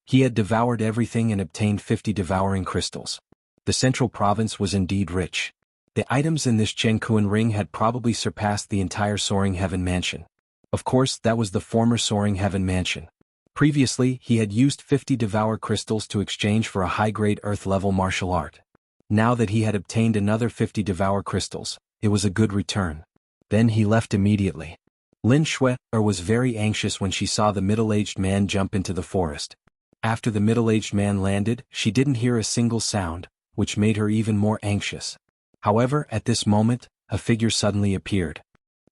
He had devoured everything and obtained 50 devouring crystals. The central province was indeed rich. The items in this Jianghu ring had probably surpassed the entire Soaring Heaven mansion. Of course, that was the former Soaring Heaven mansion. Previously, he had used 50 devour crystals to exchange for a high-grade earth-level martial art. Now that he had obtained another 50 devour crystals, it was a good return. Then he left immediately. Lin Shui was very anxious when she saw the middle-aged man jump into the forest. After the middle-aged man landed, she didn't hear a single sound, which made her even more anxious. However, at this moment, a figure suddenly appeared.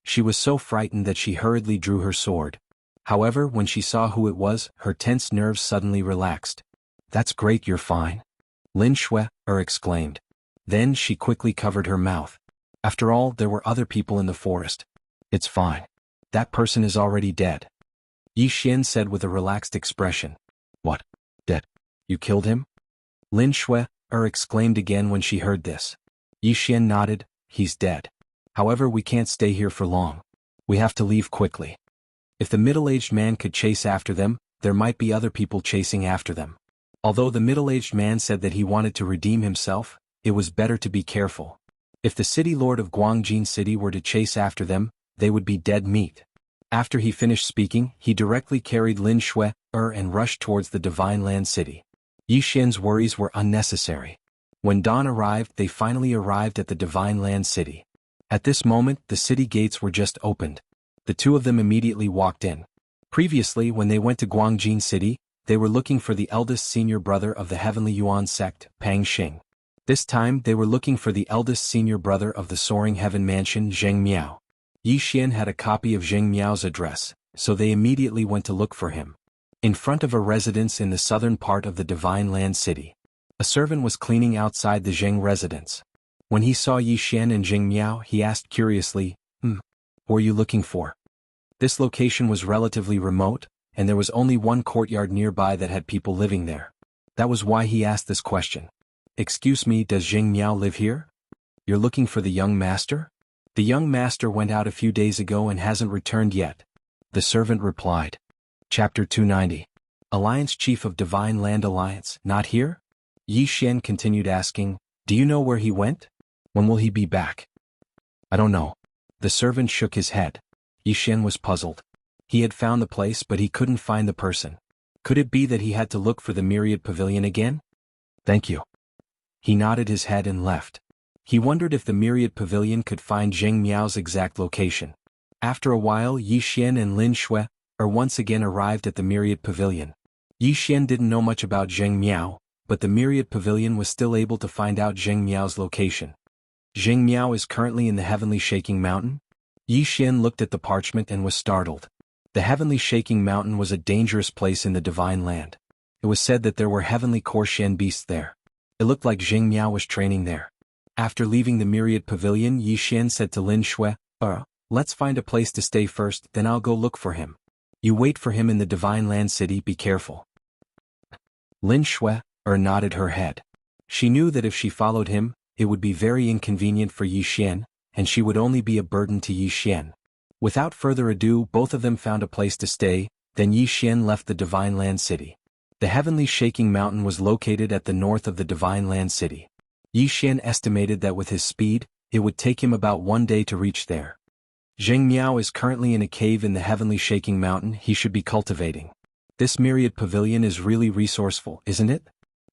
She was so frightened that she hurriedly drew her sword. However, when she saw who it was, her tense nerves suddenly relaxed. "That's great, you're fine," Lin Shui exclaimed. Then she quickly covered her mouth. After all, there were other people in the forest. "It's fine. That person is already dead," Yi Xian said with a relaxed expression. "What? Dead? You killed him?" Lin Shui exclaimed again when she heard this. Yi Xian nodded. "He's dead. However, we can't stay here for long. We have to leave quickly." If the middle-aged man could chase after them, there might be other people chasing after them. Although the middle-aged man said that he wanted to redeem himself, it was better to be careful. If the city lord of Guangjin City were to chase after them, they would be dead meat. After he finished speaking, he directly carried Lin Shui and rushed towards the Divine Land City. Yi Xian's worries were unnecessary. When dawn arrived, they finally arrived at the Divine Land City. At this moment, the city gates were just opened. The two of them immediately walked in. Previously, when they went to Guangjin City, they were looking for the eldest senior brother of the Heavenly Yuan sect, Pang Xing. This time, they were looking for the eldest senior brother of the Soaring Heaven mansion, Zheng Miao. Yi Xian had a copy of Zheng Miao's address, so they immediately went to look for him. In front of a residence in the southern part of the Divine Land City, a servant was cleaning outside the Zheng residence. When he saw Yi Xian and Zheng Miao, he asked curiously, "What are you looking for?" This location was relatively remote, and there was only one courtyard nearby that had people living there. That was why he asked this question. "Excuse me, does Zheng Miao live here? You're looking for the young master?" "The young master went out a few days ago and hasn't returned yet," the servant replied. Chapter 290. Alliance Chief of Divine Land Alliance, not here? Yi Xian continued asking, "Do you know where he went? When will he be back?" "I don't know." The servant shook his head. Yi Xian was puzzled. He had found the place, but he couldn't find the person. Could it be that he had to look for the Myriad Pavilion again? "Thank you." He nodded his head and left. He wondered if the Myriad Pavilion could find Zheng Miao's exact location. After a while, Yi Xian and Lin Shui once again arrived at the Myriad Pavilion. Yi Xian didn't know much about Zheng Miao, but the Myriad Pavilion was still able to find out Zheng Miao's location. Zheng Miao is currently in the Heavenly Shaking Mountain? Yi Xian looked at the parchment and was startled. The Heavenly Shaking Mountain was a dangerous place in the Divine Land. It was said that there were heavenly core Shen beasts there. It looked like Jing Miao was training there. After leaving the myriad pavilion, Yi Xian said to Lin Shui, let's find a place to stay first, then I'll go look for him. You wait for him in the Divine Land City, be careful. Lin Shui nodded her head. She knew that if she followed him, it would be very inconvenient for Yi Xian, and she would only be a burden to Yi Xian. Without further ado, both of them found a place to stay, then Yi Xian left the Divine Land City. The heavenly shaking mountain was located at the north of the Divine Land City. Yi Xian estimated that with his speed, it would take him about 1 day to reach there. Zheng Miao is currently in a cave in the heavenly shaking mountain he should be cultivating. This myriad pavilion is really resourceful, isn't it?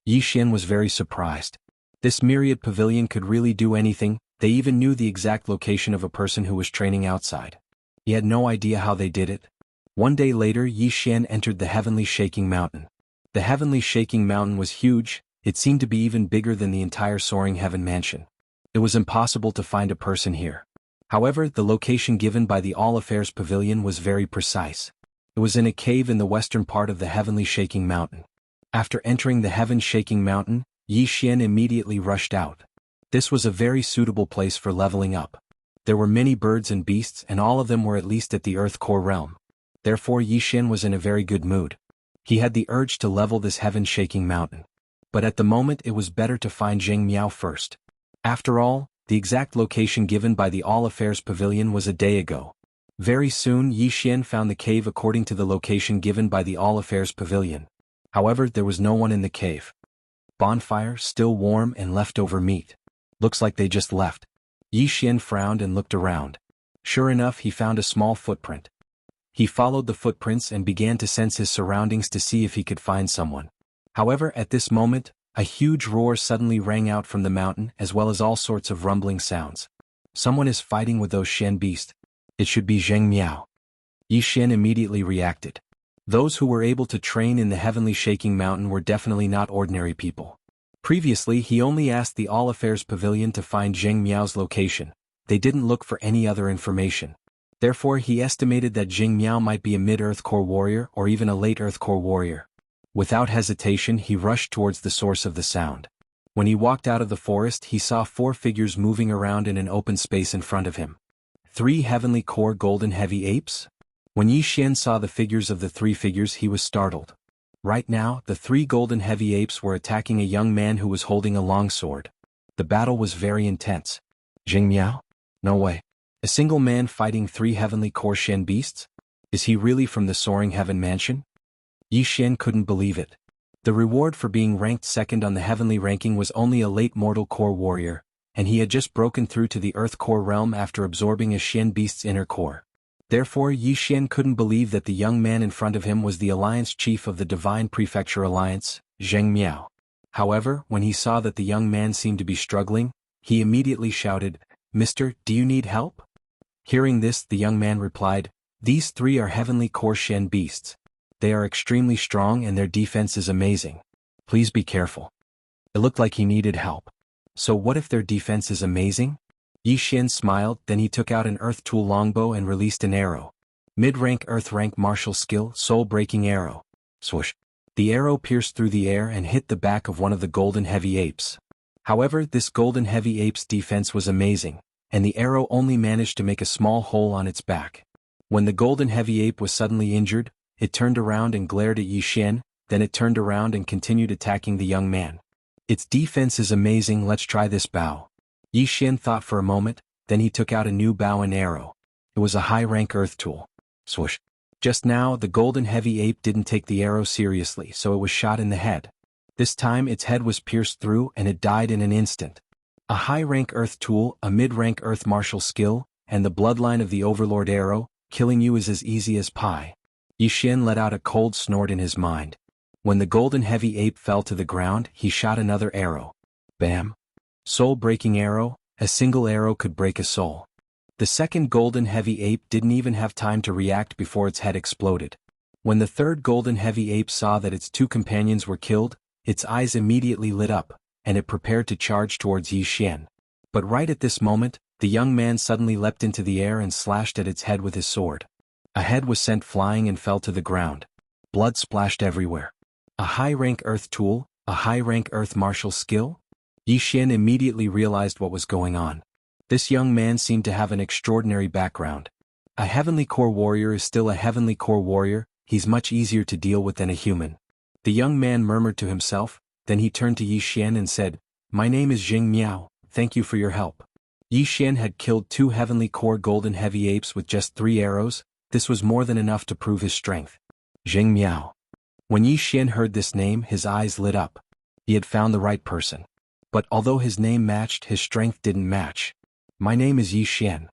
Yi Xian was very surprised. This myriad pavilion could really do anything, they even knew the exact location of a person who was training outside. He had no idea how they did it. 1 day later, Yi Xian entered the heavenly shaking mountain. The heavenly shaking mountain was huge, it seemed to be even bigger than the entire soaring heaven mansion. It was impossible to find a person here. However, the location given by the All Affairs Pavilion was very precise. It was in a cave in the western part of the heavenly shaking mountain. After entering the heaven shaking mountain, Yi Xian immediately rushed out. This was a very suitable place for leveling up. There were many birds and beasts, and all of them were at least at the Earth Core realm. Therefore Yi Xian was in a very good mood. He had the urge to level this heaven-shaking mountain. But at the moment it was better to find Zheng Miao first. After all, the exact location given by the All Affairs Pavilion was a day ago. Very soon Yi Xian found the cave according to the location given by the All Affairs Pavilion. However, there was no one in the cave. Bonfire, still warm, and leftover meat. Looks like they just left. Yi Xian frowned and looked around. Sure enough, he found a small footprint. He followed the footprints and began to sense his surroundings to see if he could find someone. However, at this moment, a huge roar suddenly rang out from the mountain, as well as all sorts of rumbling sounds. Someone is fighting with those Shen beasts. It should be Zheng Miao. Yi Xian immediately reacted. Those who were able to train in the heavenly shaking mountain were definitely not ordinary people. Previously, he only asked the All Affairs Pavilion to find Zheng Miao's location. They didn't look for any other information. Therefore, he estimated that Zheng Miao might be a mid-Earth Core warrior or even a late Earth Core warrior. Without hesitation, he rushed towards the source of the sound. When he walked out of the forest, he saw 4 figures moving around in an open space in front of him. 3 heavenly core golden heavy apes? When Yi Xian saw the figures of the 3 figures, he was startled. Right now, the 3 golden heavy apes were attacking a young man who was holding a long sword. The battle was very intense. Zheng Miao? No way. A single man fighting 3 heavenly core Shen beasts? Is he really from the Soaring Heaven Mansion? Yi Xian couldn't believe it. The reward for being ranked second on the heavenly ranking was only a late mortal core warrior, and he had just broken through to the Earth Core realm after absorbing a Shen beast's inner core. Therefore, Yi Xian couldn't believe that the young man in front of him was the Alliance Chief of the Divine Prefecture Alliance, Zheng Miao. However, when he saw that the young man seemed to be struggling, he immediately shouted, "Mister, do you need help?" Hearing this, the young man replied, "These 3 are heavenly core Shen beasts. They are extremely strong and their defense is amazing. Please be careful." It looked like he needed help. So what if their defense is amazing? Yi Xian smiled, then he took out an Earth Tool longbow and released an arrow. Mid-rank Earth rank martial skill, soul-breaking arrow. Swoosh. The arrow pierced through the air and hit the back of one of the golden heavy apes. However, this golden heavy ape's defense was amazing, and the arrow only managed to make a small hole on its back. When the golden heavy ape was suddenly injured, it turned around and glared at Yi Xian, then it turned around and continued attacking the young man. Its defense is amazing, let's try this bow. Yi Xian thought for a moment, then he took out a new bow and arrow. It was a high-rank earth tool. Swoosh. Just now, the golden heavy ape didn't take the arrow seriously, so it was shot in the head. This time its head was pierced through and it died in an instant. A high-rank earth tool, a mid-rank earth martial skill, and the bloodline of the Overlord arrow, killing you is as easy as pie. Yi Xian let out a cold snort in his mind. When the golden heavy ape fell to the ground, he shot another arrow. Bam! Soul-breaking arrow, a single arrow could break a soul. The second golden heavy ape didn't even have time to react before its head exploded. When the third golden heavy ape saw that its 2 companions were killed, its eyes immediately lit up, and it prepared to charge towards Yi Xian. But right at this moment, the young man suddenly leapt into the air and slashed at its head with his sword. A head was sent flying and fell to the ground. Blood splashed everywhere. A high-rank earth tool, a high-rank earth martial skill? Yi Xian immediately realized what was going on. This young man seemed to have an extraordinary background. A heavenly core warrior is still a heavenly core warrior, he's much easier to deal with than a human. The young man murmured to himself, then he turned to Yi Xian and said, "My name is Jing Miao, thank you for your help." Yi Xian had killed 2 heavenly core golden heavy apes with just 3 arrows, this was more than enough to prove his strength. Jing Miao. When Yi Xian heard this name, his eyes lit up. He had found the right person. But although his name matched, his strength didn't match. "My name is Yi Xian."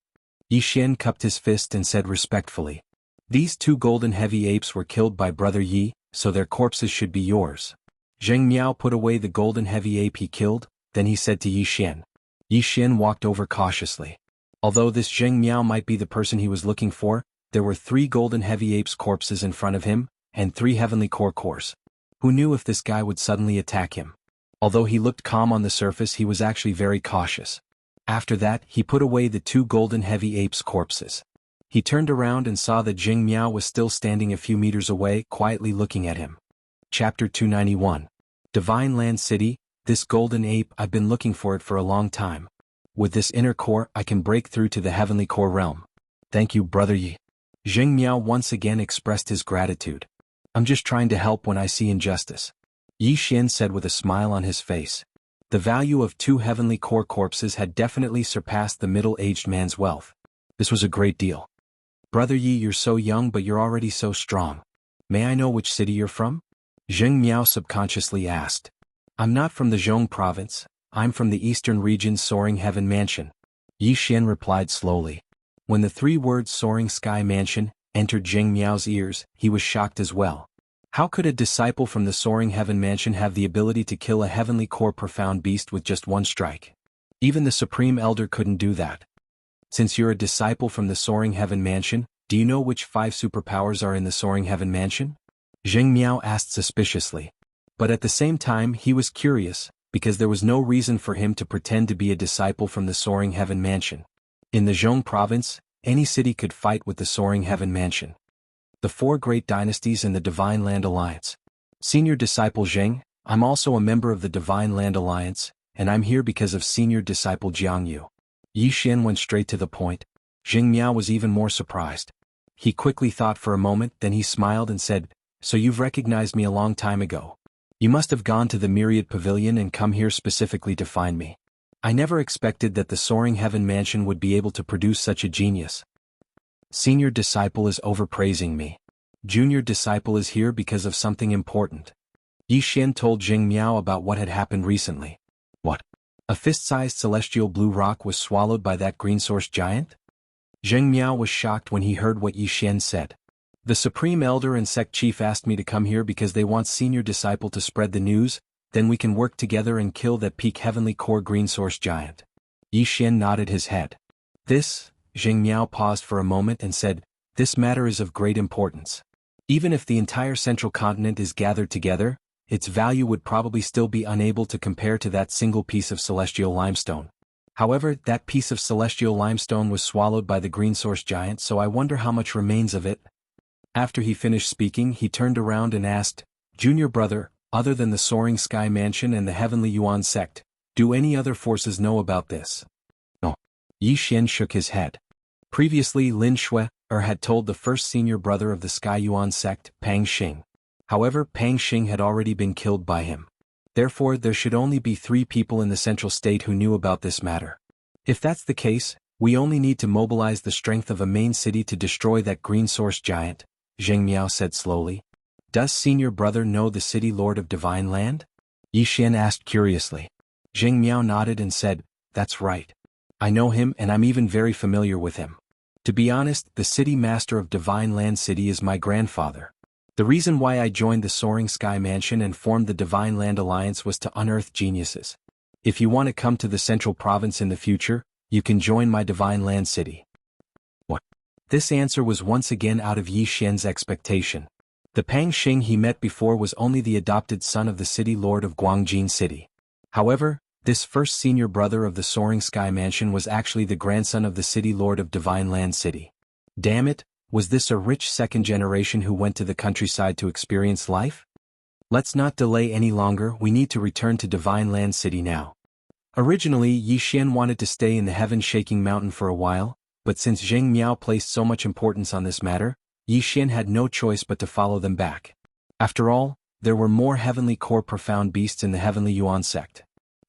Yi Xian cupped his fist and said respectfully, "These 2 golden heavy apes were killed by Brother Yi, so their corpses should be yours." Zheng Miao put away the golden heavy ape he killed, then he said to Yi Xian. Yi Xian walked over cautiously. Although this Zheng Miao might be the person he was looking for, there were 3 golden heavy apes' corpses in front of him, and 3 heavenly core cores. Who knew if this guy would suddenly attack him? Although he looked calm on the surface, he was actually very cautious. After that, he put away the 2 golden heavy apes' corpses. He turned around and saw that Jing Miao was still standing a few meters away, quietly looking at him. Chapter 291. Divine Land City, this golden ape, I've been looking for it for a long time. With this inner core, I can break through to the heavenly core realm. Thank you, Brother Yi. Jing Miao once again expressed his gratitude. I'm just trying to help when I see injustice. Yi Xian said with a smile on his face. The value of 2 heavenly core corpses had definitely surpassed the middle-aged man's wealth. This was a great deal. Brother Yi, you're so young but you're already so strong. May I know which city you're from? Zheng Miao subconsciously asked. I'm not from the Zhong province, I'm from the eastern region's Soaring Heaven Mansion. Yi Xian replied slowly. When the 3 words Soaring Sky Mansion entered Zheng Miao's ears, he was shocked as well. How could a disciple from the Soaring Heaven Mansion have the ability to kill a heavenly core profound beast with just 1 strike? Even the Supreme Elder couldn't do that. Since you're a disciple from the Soaring Heaven Mansion, do you know which 5 superpowers are in the Soaring Heaven Mansion? Zheng Miao asked suspiciously. But at the same time he was curious, because there was no reason for him to pretend to be a disciple from the Soaring Heaven Mansion. In the Zhong province, any city could fight with the Soaring Heaven Mansion. The 4 great dynasties and the Divine Land Alliance. Senior Disciple Zheng, I'm also a member of the Divine Land Alliance, and I'm here because of Senior Disciple Jianghu. Yi Xian went straight to the point. Zheng Miao was even more surprised. He quickly thought for a moment, then he smiled and said, So you've recognized me a long time ago. You must have gone to the Myriad Pavilion and come here specifically to find me. I never expected that the Soaring Heaven Mansion would be able to produce such a genius. Senior Disciple is overpraising me. Junior Disciple is here because of something important. Yi Xian told Zheng Miao about what had happened recently. What? A fist-sized celestial blue rock was swallowed by that green source giant? Zheng Miao was shocked when he heard what Yi Xian said. The Supreme Elder and Sect Chief asked me to come here because they want Senior Disciple to spread the news, then we can work together and kill that peak heavenly core green source giant. Yi Xian nodded his head. Zheng Miao paused for a moment and said, This matter is of great importance. Even if the entire central continent is gathered together, its value would probably still be unable to compare to that single piece of celestial limestone. However, that piece of celestial limestone was swallowed by the green source giant, so I wonder how much remains of it. After he finished speaking, he turned around and asked, Junior brother, other than the Soaring Sky Mansion and the Heavenly Yuan sect, do any other forces know about this? No. Yi Xian shook his head. Previously Lin Shui had told the first senior brother of the Sky Yuan sect, Pang Xing. However, Pang Xing had already been killed by him. Therefore, there should only be 3 people in the central state who knew about this matter. If that's the case, we only need to mobilize the strength of a main city to destroy that green source giant, Zheng Miao said slowly. Does senior brother know the city lord of Divine Land? Yi Xian asked curiously. Zheng Miao nodded and said, That's right. I know him and I'm even very familiar with him. To be honest, the city master of Divine Land City is my grandfather. The reason why I joined the Soaring Sky Mansion and formed the Divine Land Alliance was to unearth geniuses. If you want to come to the central province in the future, you can join my Divine Land City. What? This answer was once again out of Yi Xian's expectation. The Pang Xing he met before was only the adopted son of the city lord of Guangjin City. However, this first senior brother of the Soaring Sky Mansion was actually the grandson of the city lord of Divine Land City. Damn it, was this a rich second generation who went to the countryside to experience life? Let's not delay any longer, we need to return to Divine Land City now. Originally Yi Xian wanted to stay in the heaven-shaking mountain for a while, but since Zheng Miao placed so much importance on this matter, Yi Xian had no choice but to follow them back. After all, there were more heavenly core profound beasts in the heavenly Yuan sect.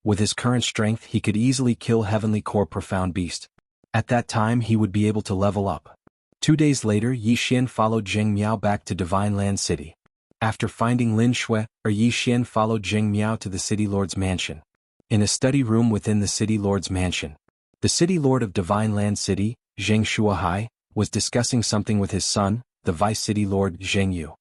With his current strength he could easily kill heavenly core profound beast. At that time he would be able to level up. 2 days later Yi Xian followed Zheng Miao back to Divine Land City. After finding Lin Shui, Yi Xian followed Zheng Miao to the City Lord's mansion. In a study room within the City Lord's mansion, the City Lord of Divine Land City, Zheng Shuahai, was discussing something with his son, the Vice City Lord Zheng Yu.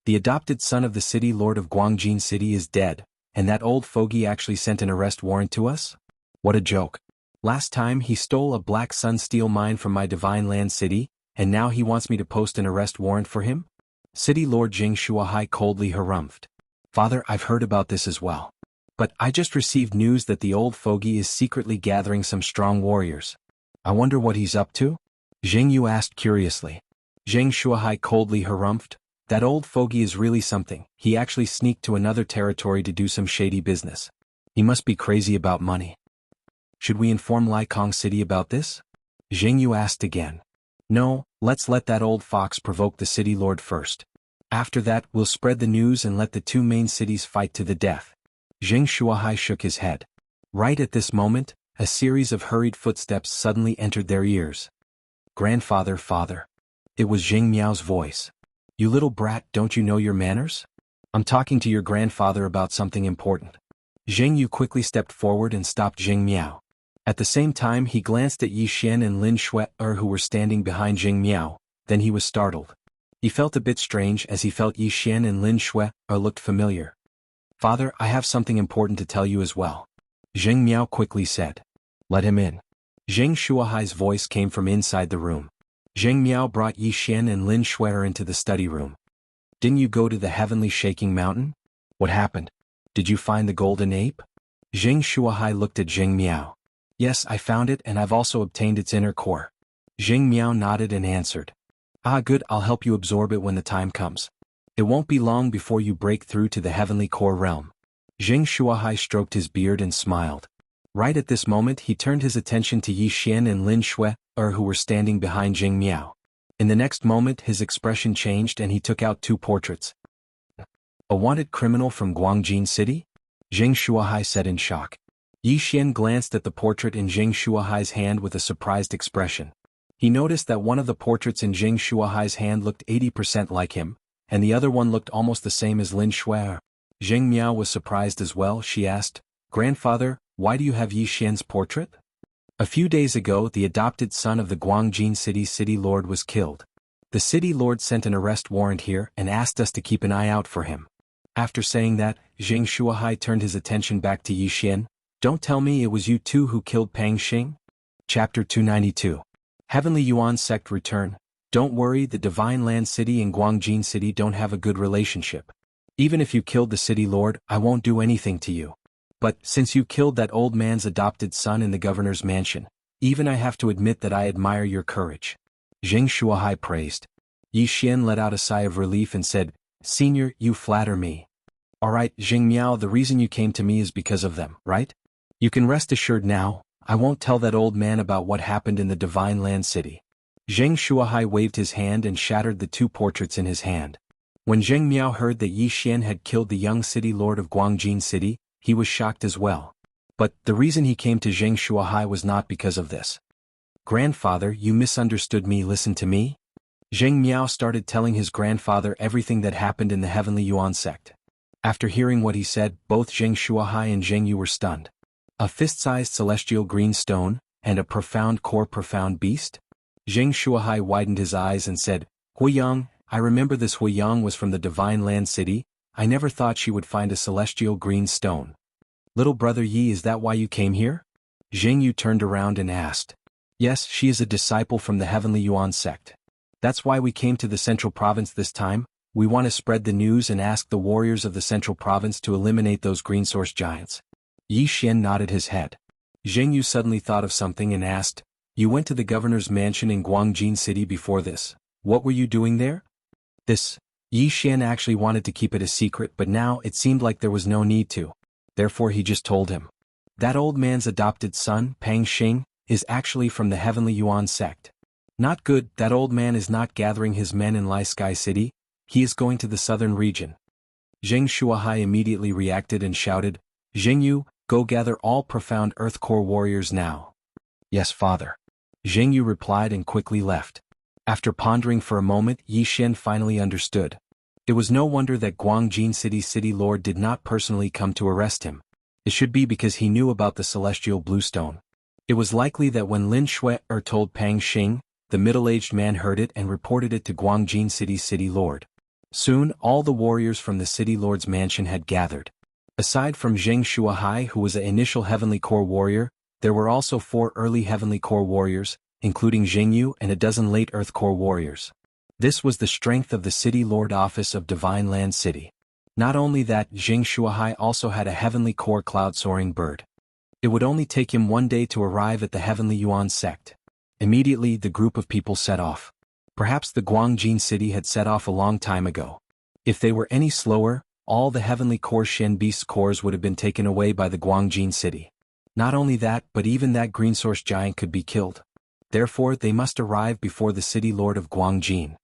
The adopted son of the City Lord of Guangjin City is dead, and that old fogey actually sent an arrest warrant to us? What a joke. Last time he stole a Black Sun steel mine from my Divine Land City, and now he wants me to post an arrest warrant for him? City Lord Zheng Shuahai coldly harumphed. Father, I've heard about this as well. But I just received news that the old fogey is secretly gathering some strong warriors. I wonder what he's up to? Zheng Yu asked curiously. Zheng Shuahai coldly harumphed. That old fogey is really something. He actually sneaked to another territory to do some shady business. He must be crazy about money. Should we inform Laikong City about this? Zheng Yu asked again. No, let's let that old fox provoke the city lord first. After that we'll spread the news and let the two main cities fight to the death. Zheng Shuahai shook his head. Right at this moment, a series of hurried footsteps suddenly entered their ears. Grandfather, father. It was Zheng Miao's voice. You little brat, don't you know your manners? I'm talking to your grandfather about something important. Zheng Yu quickly stepped forward and stopped Zheng Miao. At the same time he glanced at Yi Xian and Lin Shui who were standing behind Zheng Miao, then he was startled. He felt a bit strange as he felt Yi Xian and Lin Shui looked familiar. Father, I have something important to tell you as well. Zheng Miao quickly said. Let him in. Zheng Shuahai's voice came from inside the room. Zheng Miao brought Yi Xian and Lin Shui into the study room. Didn't you go to the heavenly shaking mountain? What happened? Did you find the golden ape? Zheng Shuahai looked at Zheng Miao. Yes, I found it and I've also obtained its inner core. Zheng Miao nodded and answered. Ah good, I'll help you absorb it when the time comes. It won't be long before you break through to the heavenly core realm. Zheng Shuahai stroked his beard and smiled. Right at this moment he turned his attention to Yi Xian and Lin Shui, who were standing behind Zheng Miao. In the next moment his expression changed and he took out 2 portraits. A wanted criminal from Guangjin City? Zheng Shuahai said in shock. Yi Xian glanced at the portrait in Zheng Shuahai's hand with a surprised expression. He noticed that one of the portraits in Zheng Shuahai's hand looked 80% like him, and the other one looked almost the same as Lin Shui. Zheng Miao was surprised as well. She asked, Grandfather, why do you have Yi Xian's portrait? A few days ago the adopted son of the Guangjin City Lord was killed. The City Lord sent an arrest warrant here and asked us to keep an eye out for him. After saying that, Zheng Shuahai turned his attention back to Yi Xian. Don't tell me it was you two who killed Pang Xing? Chapter 292. Heavenly Yuan Sect Return. Don't worry, the Divine Land City and Guangjin City don't have a good relationship. Even if you killed the City Lord, I won't do anything to you. But, since you killed that old man's adopted son in the governor's mansion, even I have to admit that I admire your courage. Zheng Shuahai praised. Yi Xian let out a sigh of relief and said, Senior, you flatter me. Alright, Zheng Miao, the reason you came to me is because of them, right? You can rest assured now, I won't tell that old man about what happened in the Divine Land City. Zheng Shuahai waved his hand and shattered the 2 portraits in his hand. When Zheng Miao heard that Yi Xian had killed the young city lord of Guangjin City, he was shocked as well. But the reason he came to Zheng Shuahai was not because of this. Grandfather, you misunderstood me, listen to me. Zheng Miao started telling his grandfather everything that happened in the Heavenly Yuan sect. After hearing what he said, both Zheng Shuahai and Zheng Yu were stunned. A fist-sized celestial green stone, and a profound core profound beast? Zheng Shuahai widened his eyes and said, Huiyang, I remember this Huiyang was from the Divine Land City. I never thought she would find a celestial green stone. Little brother Yi, is that why you came here? Zheng Yu turned around and asked. Yes, she is a disciple from the Heavenly Yuan sect. That's why we came to the Central Province this time. We want to spread the news and ask the warriors of the Central Province to eliminate those green source giants. Yi Xian nodded his head. Zheng Yu suddenly thought of something and asked, You went to the governor's mansion in Guangjin City before this. What were you doing there? This Yi Xian actually wanted to keep it a secret, but now it seemed like there was no need to. Therefore he just told him. That old man's adopted son, Pang Xing, is actually from the Heavenly Yuan sect. Not good, that old man is not gathering his men in Lai Sky City, he is going to the southern region. Zheng Shuahai immediately reacted and shouted, Zhengyu, go gather all profound Earth Core warriors now. Yes, father. Zhengyu replied and quickly left. After pondering for a moment, Yi Xian finally understood. It was no wonder that Guangjin City's city lord did not personally come to arrest him. It should be because he knew about the celestial bluestone. It was likely that when Lin Shui told Pang Xing, the middle-aged man heard it and reported it to Guangjin City's city lord. Soon, all the warriors from the city lord's mansion had gathered. Aside from Zheng Shuahai, who was an initial Heavenly Core warrior, there were also 4 early Heavenly Core warriors, including Zhengyu and a dozen late Earth Core warriors. This was the strength of the City Lord Office of Divine Land City. Not only that, Zheng Shuahai also had a Heavenly Core cloud-soaring bird. It would only take him 1 day to arrive at the Heavenly Yuan sect. Immediately, the group of people set off. Perhaps the Guangjin City had set off a long time ago. If they were any slower, all the Heavenly Core Shen Beast cores would have been taken away by the Guangjin City. Not only that, but even that green source giant could be killed. Therefore, they must arrive before the city lord of Guangjin.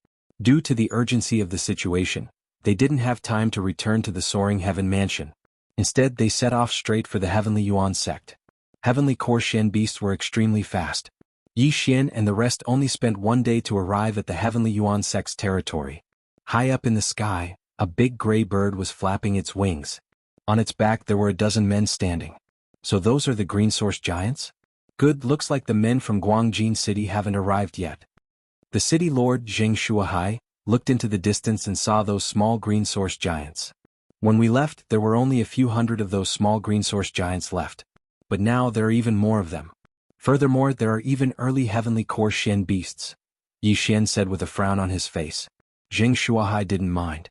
Due to the urgency of the situation, they didn't have time to return to the Soaring Heaven Mansion. Instead, they set off straight for the Heavenly Yuan sect. Heavenly Core Shen Beasts were extremely fast. Yi Xian and the rest only spent 1 day to arrive at the Heavenly Yuan sect's territory. High up in the sky, a big gray bird was flapping its wings. On its back there were a dozen men standing. So those are the green source giants? Good, looks like the men from Guangjin City haven't arrived yet. The city lord, Zheng Shuahai, looked into the distance and saw those small green source giants. When we left, there were only a few hundred of those small green source giants left. But now there are even more of them. Furthermore, there are even early Heavenly Core Shen Beasts. Yi Xian said with a frown on his face. Zheng Shuahai didn't mind.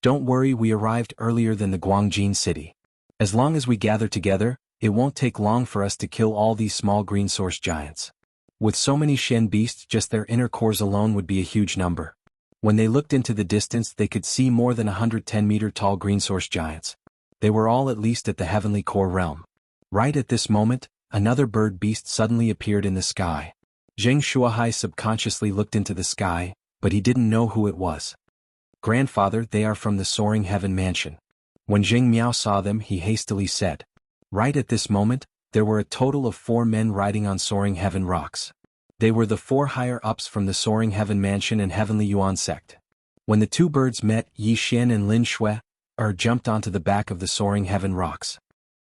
Don't worry, we arrived earlier than the Guangjin City. As long as we gather together, it won't take long for us to kill all these small green source giants. With so many Shen Beasts, just their inner cores alone would be a huge number. When they looked into the distance, they could see more than 110-meter-tall green source giants. They were all at least at the Heavenly Core realm. Right at this moment, another bird beast suddenly appeared in the sky. Zheng Shuahai subconsciously looked into the sky, but he didn't know who it was. Grandfather, they are from the Soaring Heaven Mansion. When Zheng Miao saw them, he hastily said. Right at this moment, there were a total of 4 men riding on Soaring Heaven rocks. They were the 4 higher-ups from the Soaring Heaven Mansion and Heavenly Yuan sect. When the 2 birds met, Yi Xian and Lin Shui jumped onto the back of the Soaring Heaven rocks.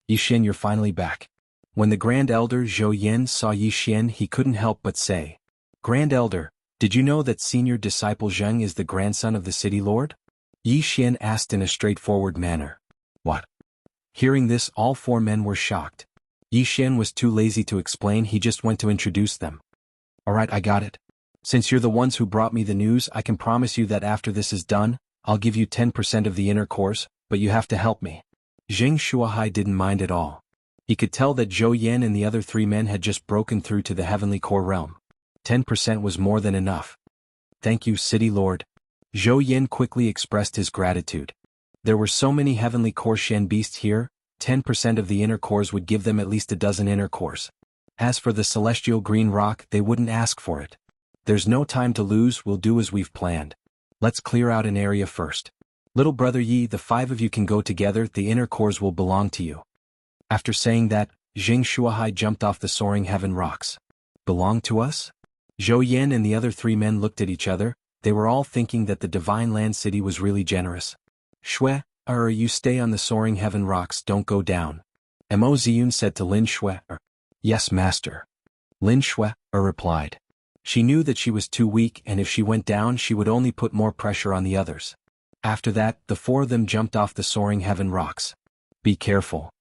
Yi Xian, you're finally back. When the Grand Elder Zhou Yen saw Yi Xian, he couldn't help but say, Grand Elder, did you know that senior disciple Zheng is the grandson of the city lord? Yi Xian asked in a straightforward manner. What? Hearing this, all 4 men were shocked. Yi Xian was too lazy to explain, he just went to introduce them. Alright, I got it. Since you're the ones who brought me the news, I can promise you that after this is done, I'll give you 10% of the inner cores, but you have to help me. Zheng Shuahai didn't mind at all. He could tell that Zhou Yan and the other 3 men had just broken through to the Heavenly Core realm. 10% was more than enough. Thank you, City Lord. Zhou Yan quickly expressed his gratitude. There were so many Heavenly Core Shen Beasts here, 10% of the inner cores would give them at least a dozen inner cores. As for the celestial green rock, they wouldn't ask for it. There's no time to lose, we'll do as we've planned. Let's clear out an area first. Little brother Yi, the 5 of you can go together, the inner cores will belong to you. After saying that, Zheng Shuahai jumped off the Soaring Heaven rocks. Belong to us? Zhou Yan and the other 3 men looked at each other, they were all thinking that the Divine Land City was really generous. Shui, you stay on the Soaring Heaven rocks, don't go down. Mo Ziyun said to Lin Shui. Yes, master. Lin Shui replied. She knew that she was too weak and if she went down she would only put more pressure on the others. After that, the 4 of them jumped off the Soaring Heaven rocks. Be careful.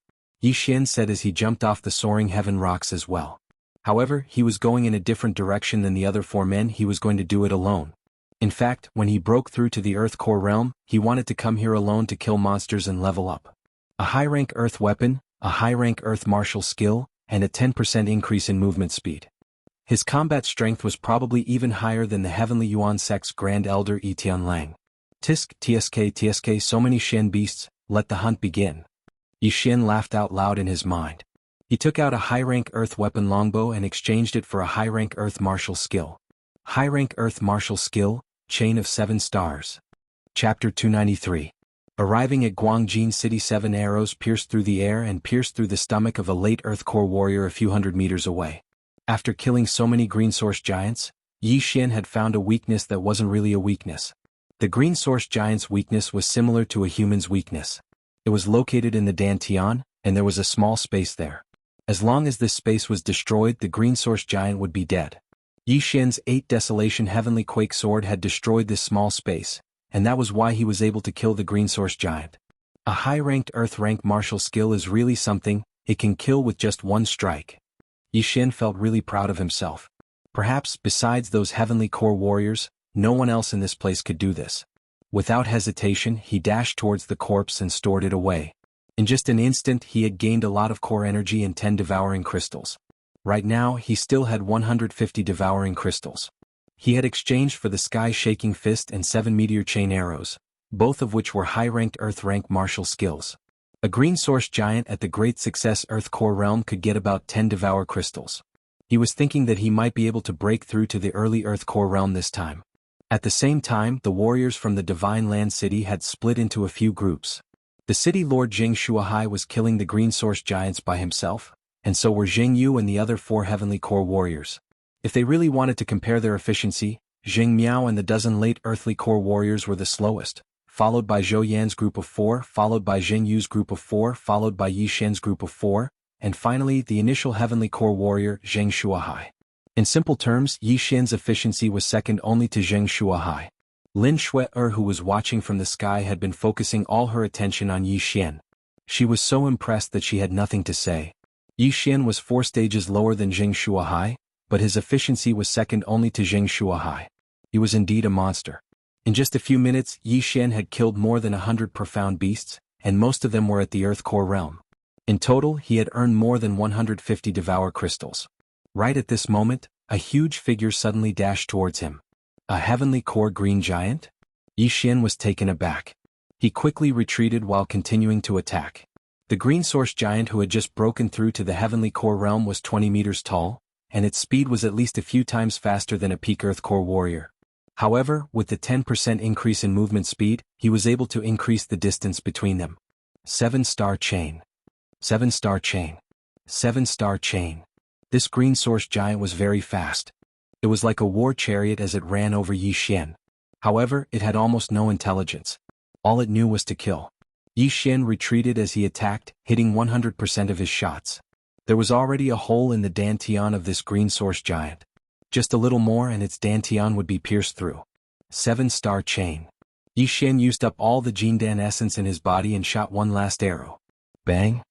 Yi Xian said as he jumped off the Soaring Heaven rocks as well. However, he was going in a different direction than the other 4 men, he was going to do it alone. In fact, when he broke through to the Earth Core realm, he wanted to come here alone to kill monsters and level up. A high-rank Earth weapon, a high-rank Earth martial skill, and a 10% increase in movement speed. His combat strength was probably even higher than the Heavenly Yuan sect's Grand Elder Etian Lang. Tisk, tsk, so many Shen beasts, let the hunt begin. Yi Xian laughed out loud in his mind. He took out a high-rank earth weapon longbow and exchanged it for a high-rank earth martial skill. High-rank earth martial skill, Chain of 7 Stars. Chapter 293. Arriving at Guangjin City, 7 arrows pierced through the air and pierced through the stomach of a late Earth Core warrior a few hundred meters away. After killing so many Green Source Giants, Yi Xian had found a weakness that wasn't really a weakness. The Green Source Giant's weakness was similar to a human's weakness. It was located in the Dantian, and there was a small space there. As long as this space was destroyed, the Green Source Giant would be dead. Yi Xian's 8 Desolation Heavenly Quake Sword had destroyed this small space, and that was why he was able to kill the Green Source Giant. A high-ranked Earth-rank martial skill is really something, it can kill with just one strike. Yi Xian felt really proud of himself. Perhaps, besides those Heavenly Core warriors, no one else in this place could do this. Without hesitation, he dashed towards the corpse and stored it away. In just an instant, he had gained a lot of core energy and 10 devouring crystals. Right now, he still had 150 devouring crystals. He had exchanged for the sky-shaking fist and 7 meteor chain arrows, both of which were high-ranked Earth-rank martial skills. A Green Source Giant at the Great Success Earth Core realm could get about 10 devour crystals. He was thinking that he might be able to break through to the early Earth Core realm this time. At the same time, the warriors from the Divine Land City had split into a few groups. The city lord Jing Shuahai was killing the Green Source Giants by himself, and so were Jing Yu and the other 4 Heavenly Core warriors. If they really wanted to compare their efficiency, Jing Miao and the dozen late Earthly Core warriors were the slowest, followed by Zhou Yan's group of 4, followed by Jing Yu's group of 4, followed by Yi Xian's group of 4, and finally the initial Heavenly Core warrior Zheng Shuahai. In simple terms, Yi Xian's efficiency was second only to Zheng Shuahai. Lin Shui-er, who was watching from the sky, had been focusing all her attention on Yi Xian. She was so impressed that she had nothing to say. Yi Xian was 4 stages lower than Zheng Shuahai, but his efficiency was second only to Zheng Shuahai. He was indeed a monster. In just a few minutes, Yi Xian had killed more than 100 profound beasts, and most of them were at the Earth Core realm. In total, he had earned more than 150 devour crystals. Right at this moment, a huge figure suddenly dashed towards him. A Heavenly Core Green Giant? Yi Xian was taken aback. He quickly retreated while continuing to attack. The Green Source Giant who had just broken through to the Heavenly Core realm was 20 meters tall, and its speed was at least a few times faster than a peak Earth Core warrior. However, with the 10% increase in movement speed, he was able to increase the distance between them. 7-star chain. 7-star chain. 7-star chain. This Green Source Giant was very fast. It was like a war chariot as it ran over Yi Xian. However, it had almost no intelligence. All it knew was to kill. Yi Xian retreated as he attacked, hitting 100% of his shots. There was already a hole in the dantian of this Green Source Giant. Just a little more and its dantian would be pierced through. 7-star chain. Yi Xian used up all the Jindan essence in his body and shot one last arrow. Bang!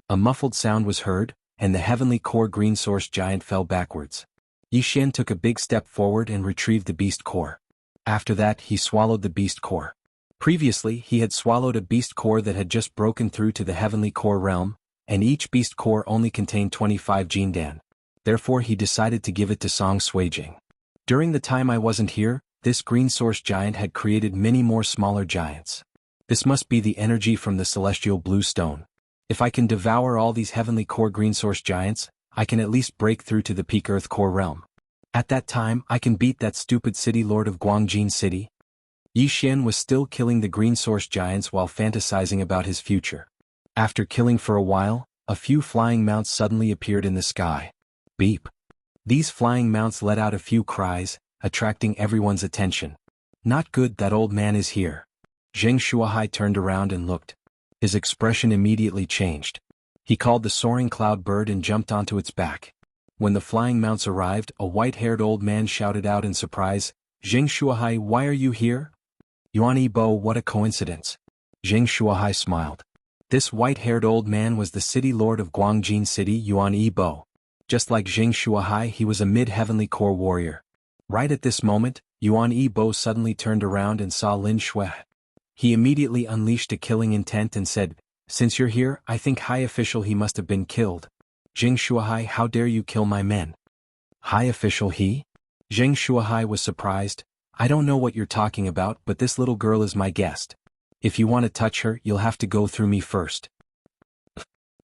A muffled sound was heard, and the Heavenly Core Green Source Giant fell backwards. Yi Xian took a big step forward and retrieved the Beast Core. After that, he swallowed the Beast Core. Previously, he had swallowed a Beast Core that had just broken through to the Heavenly Core realm, and each Beast Core only contained 25 Jindan. Therefore, he decided to give it to Song Suijing. During the time I wasn't here, this Green Source Giant had created many more smaller giants. This must be the energy from the Celestial Blue Stone. If I can devour all these Heavenly Core Green Source Giants, I can at least break through to the peak Earth Core realm. At that time, I can beat that stupid city lord of Guangjin City. Yi Xian was still killing the Green Source Giants while fantasizing about his future. After killing for a while, a few flying mounts suddenly appeared in the sky. Beep. These flying mounts let out a few cries, attracting everyone's attention. Not good, that old man is here. Zheng Shuahai turned around and looked. His expression immediately changed. He called the soaring cloud bird and jumped onto its back. When the flying mounts arrived, a white-haired old man shouted out in surprise, "Zheng Shuahai, why are you here?" Yuan Yibo, what a coincidence. Zheng Shuahai smiled. This white-haired old man was the city lord of Guangjin City, Yuan Yibo. Just like Zheng Shuahai, he was a mid-Heavenly Core warrior. Right at this moment, Yuan Yibo suddenly turned around and saw Lin Shui. He immediately unleashed a killing intent and said, "Since you're here, I think high official he must have been killed." Zheng Shuahai, how dare you kill my men? High official he? Zheng Shuahai was surprised. I don't know what you're talking about, but this little girl is my guest. If you want to touch her, you'll have to go through me first.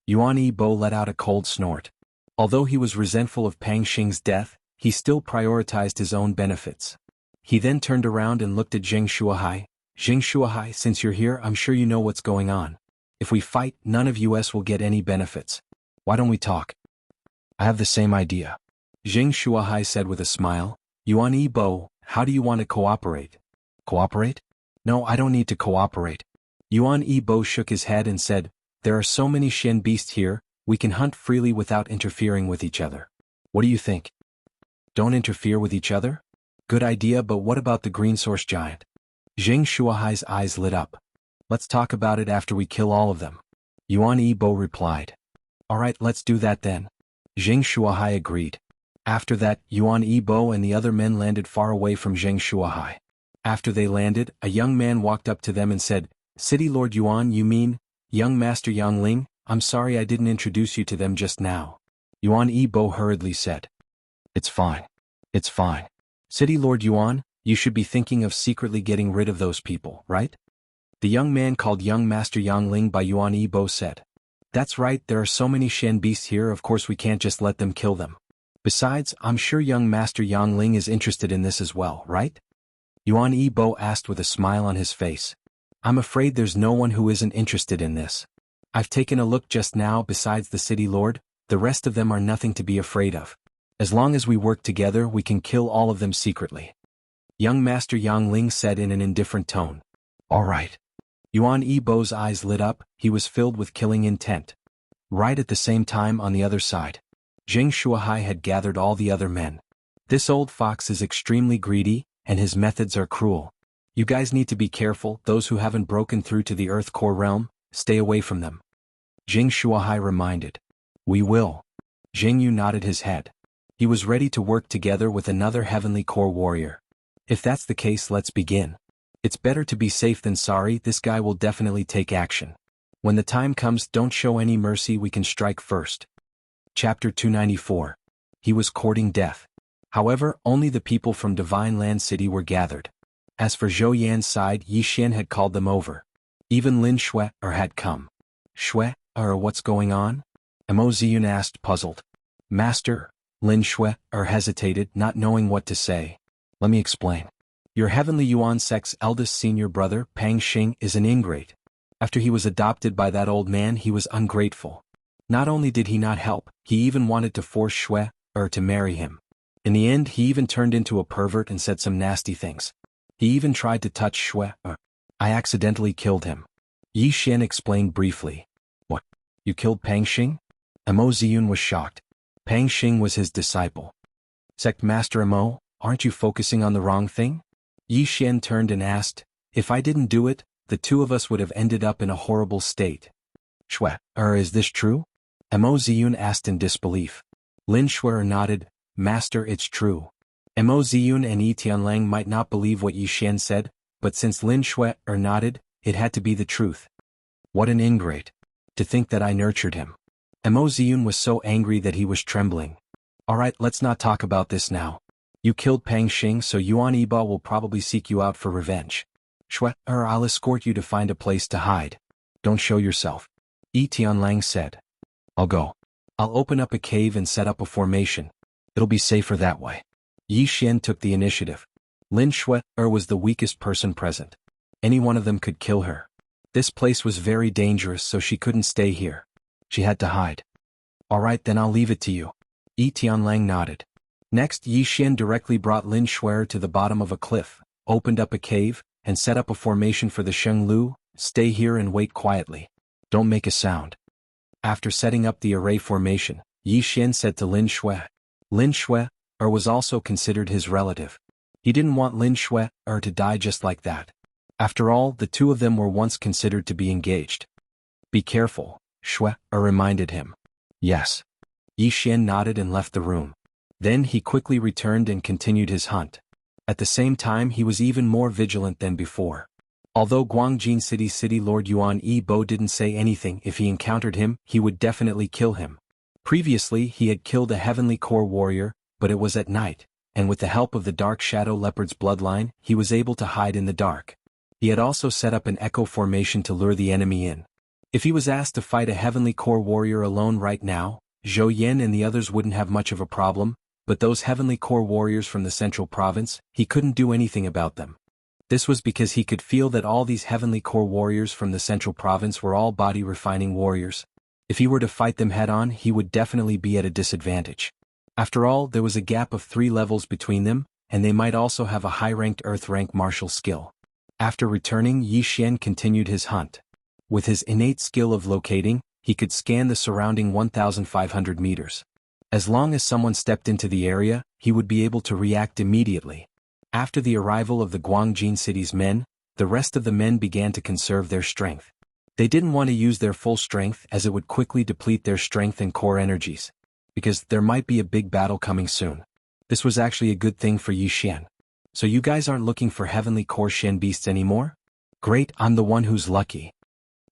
Yuan Yibo let out a cold snort. Although he was resentful of Pang Xing's death, he still prioritized his own benefits. He then turned around and looked at Zheng Shuahai. Zheng Shuahai, since you're here, I'm sure you know what's going on. If we fight, none of us will get any benefits. Why don't we talk? I have the same idea. Zheng Shuahai said with a smile. Yuan Yibo, how do you want to cooperate? Cooperate? No, I don't need to cooperate. Yuan Yibo shook his head and said, there are so many Shen beasts here, we can hunt freely without interfering with each other. What do you think? Don't interfere with each other? Good idea, but what about the green source giant? Zheng Shuahai's eyes lit up. Let's talk about it after we kill all of them. Yuan Yibo replied. Alright, let's do that then. Zheng Shuahai agreed. After that, Yuan Yibo and the other men landed far away from Zheng Shuahai. After they landed, a young man walked up to them and said, City Lord Yuan, you mean, young Master Yang Ling? I'm sorry I didn't introduce you to them just now. Yuan Yibo hurriedly said. It's fine. It's fine. City Lord Yuan, you should be thinking of secretly getting rid of those people, right? The young man called young Master Yang Ling by Yuan Yibo said. That's right, there are so many Shen beasts here, of course we can't just let them kill them. Besides, I'm sure young Master Yang Ling is interested in this as well, right? Yuan Yibo asked with a smile on his face. I'm afraid there's no one who isn't interested in this. I've taken a look just now. Besides the city lord, the rest of them are nothing to be afraid of. As long as we work together, we can kill all of them secretly. Young Master Yang Ling said in an indifferent tone. All right. Yuan Yibo's eyes lit up, he was filled with killing intent. Right at the same time on the other side, Zheng Shuahai had gathered all the other men. This old fox is extremely greedy, and his methods are cruel. You guys need to be careful, those who haven't broken through to the Earth Core realm, stay away from them. Zheng Shuahai reminded. We will. Zheng Yu nodded his head. He was ready to work together with another Heavenly Core warrior. If that's the case, let's begin. It's better to be safe than sorry, this guy will definitely take action. When the time comes, don't show any mercy, we can strike first. Chapter 294. He was courting death. However, only the people from Divine Land City were gathered. As for Zhou Yan's side, Yi Xian had called them over. Even Lin Shui had come. Shui, what's going on? Mo Ziyun asked, puzzled. Master, Lin Shui hesitated, not knowing what to say. Let me explain. Your Heavenly Yuan sect's eldest senior brother, Pang Xing, is an ingrate. After he was adopted by that old man, he was ungrateful. Not only did he not help, he even wanted to force Shui to marry him. In the end, he even turned into a pervert and said some nasty things. He even tried to touch Shui. I accidentally killed him. Yi Xian explained briefly. What? You killed Pang Xing? Mo Ziyun was shocked. Pang Xing was his disciple. Sect Master Mo, aren't you focusing on the wrong thing? Yi Xian turned and asked, if I didn't do it, the two of us would have ended up in a horrible state. Shui, is this true? Mo Ziyun asked in disbelief. Lin Shui nodded, Master, it's true. Mo Ziyun and Yi Tianlang might not believe what Yi Xian said, but since Lin Shui nodded, it had to be the truth. What an ingrate. To think that I nurtured him. Mo Ziyun was so angry that he was trembling. Alright, let's not talk about this now. You killed Pang Xing, so Yuan Yibo will probably seek you out for revenge. Shui, I'll escort you to find a place to hide. Don't show yourself. Yi Tianlang said. I'll go. I'll open up a cave and set up a formation. It'll be safer that way. Yi Xian took the initiative. Lin Shui was the weakest person present. Any one of them could kill her. This place was very dangerous, so she couldn't stay here. She had to hide. Alright, then I'll leave it to you. Yi Tianlang nodded. Next, Yi Xian directly brought Lin Shui to the bottom of a cliff, opened up a cave, and set up a formation for the Sheng Lu. Stay here and wait quietly. Don't make a sound. After setting up the array formation, Yi Xian said to Lin Shui. Lin Shui was also considered his relative. He didn't want Lin Shui to die just like that. After all, the two of them were once considered to be engaged. Be careful, Shui reminded him. Yes. Yi Xian nodded and left the room. Then he quickly returned and continued his hunt. At the same time, he was even more vigilant than before. Although Guangjin City Lord Yuan Yibo didn't say anything, if he encountered him, he would definitely kill him. Previously, he had killed a Heavenly Core warrior, but it was at night. and with the help of the Dark Shadow Leopard's bloodline, he was able to hide in the dark. He had also set up an echo formation to lure the enemy in. If he was asked to fight a Heavenly Core warrior alone right now, Zhou Yin and the others wouldn't have much of a problem, but those Heavenly Core warriors from the Central Province, he couldn't do anything about them. This was because he could feel that all these Heavenly Core warriors from the Central Province were all body-refining warriors. If he were to fight them head-on, he would definitely be at a disadvantage. After all, there was a gap of 3 levels between them, and they might also have a high-ranked Earth-rank martial skill. After returning, Yi Xian continued his hunt. With his innate skill of locating, he could scan the surrounding 1,500 meters. As long as someone stepped into the area, he would be able to react immediately. After the arrival of the Guangjin city's men, the rest of the men began to conserve their strength. They didn't want to use their full strength as it would quickly deplete their strength and core energies. Because there might be a big battle coming soon. This was actually a good thing for Yi Xian. So you guys aren't looking for Heavenly Core Shen beasts anymore? Great, I'm the one who's lucky.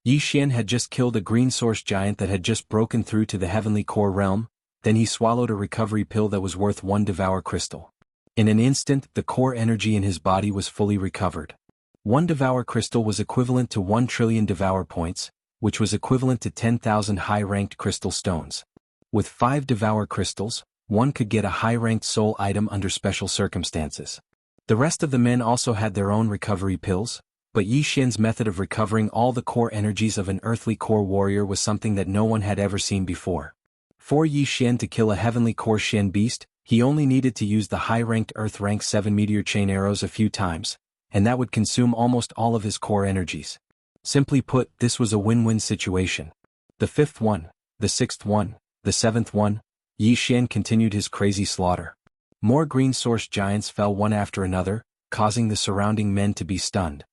Yi Xian had just killed a green source giant that had just broken through to the Heavenly Core realm, then he swallowed a recovery pill that was worth 1 Devour Crystal. In an instant, the core energy in his body was fully recovered. 1 Devour Crystal was equivalent to 1 trillion Devour Points, which was equivalent to 10,000 high-ranked crystal stones. With 5 Devour Crystals, one could get a high-ranked soul item under special circumstances. The rest of the men also had their own recovery pills, but Yi Xian's method of recovering all the core energies of an earthly core warrior was something that no one had ever seen before. For Yi Xian to kill a Heavenly Core Shen beast, he only needed to use the high-ranked Earth Rank 7 meteor chain arrows a few times, and that would consume almost all of his core energies. Simply put, this was a win-win situation. The 5th one, the 6th one, the 7th one, Yi Xian continued his crazy slaughter. More green source giants fell one after another, causing the surrounding men to be stunned.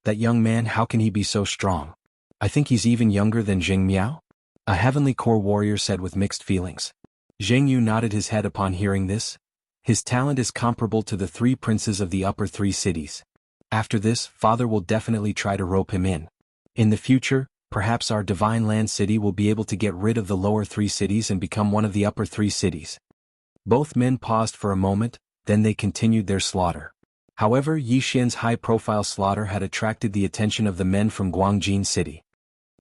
That young man, how can he be so strong? I think he's even younger than Zheng Miao? A Heavenly Core warrior said with mixed feelings. Zheng Yu nodded his head upon hearing this. His talent is comparable to the 3 princes of the upper 3 cities. After this, Father will definitely try to rope him in. In the future, perhaps our Divine Land City will be able to get rid of the lower 3 cities and become one of the upper 3 cities. Both men paused for a moment, then they continued their slaughter. However, Yi Xian's high-profile slaughter had attracted the attention of the men from Guangjin City.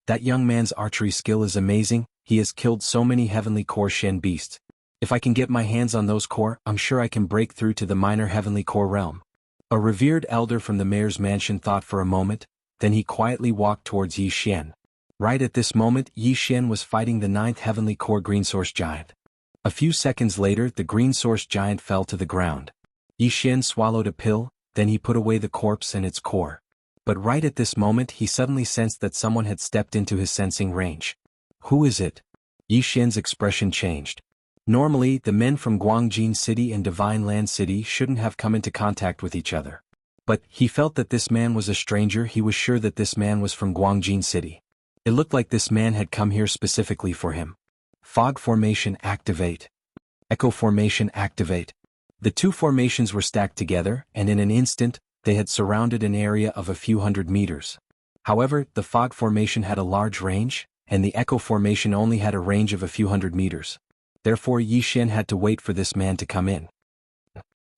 That young man's archery skill is amazing, he has killed so many Heavenly Core Shen beasts. If I can get my hands on those core, I'm sure I can break through to the minor Heavenly Core realm. A revered elder from the mayor's mansion thought for a moment, then he quietly walked towards Yi Xian. Right at this moment, Yi Xian was fighting the 9th Heavenly Core Green Source Giant. A few seconds later, the Green Source Giant fell to the ground. Yi Xian swallowed a pill, then he put away the corpse and its core. But right at this moment he suddenly sensed that someone had stepped into his sensing range. Who is it? Yi Xian's expression changed. Normally, the men from Guangjin City and Divine Land City shouldn't have come into contact with each other. But he felt that this man was a stranger. He was sure that this man was from Guangjin City. It looked like this man had come here specifically for him. Fog formation activate. Echo formation activate. The 2 formations were stacked together, and in an instant, they had surrounded an area of a few hundred meters. However, the fog formation had a large range, and the echo formation only had a range of a few hundred meters. Therefore Yi Xian had to wait for this man to come in.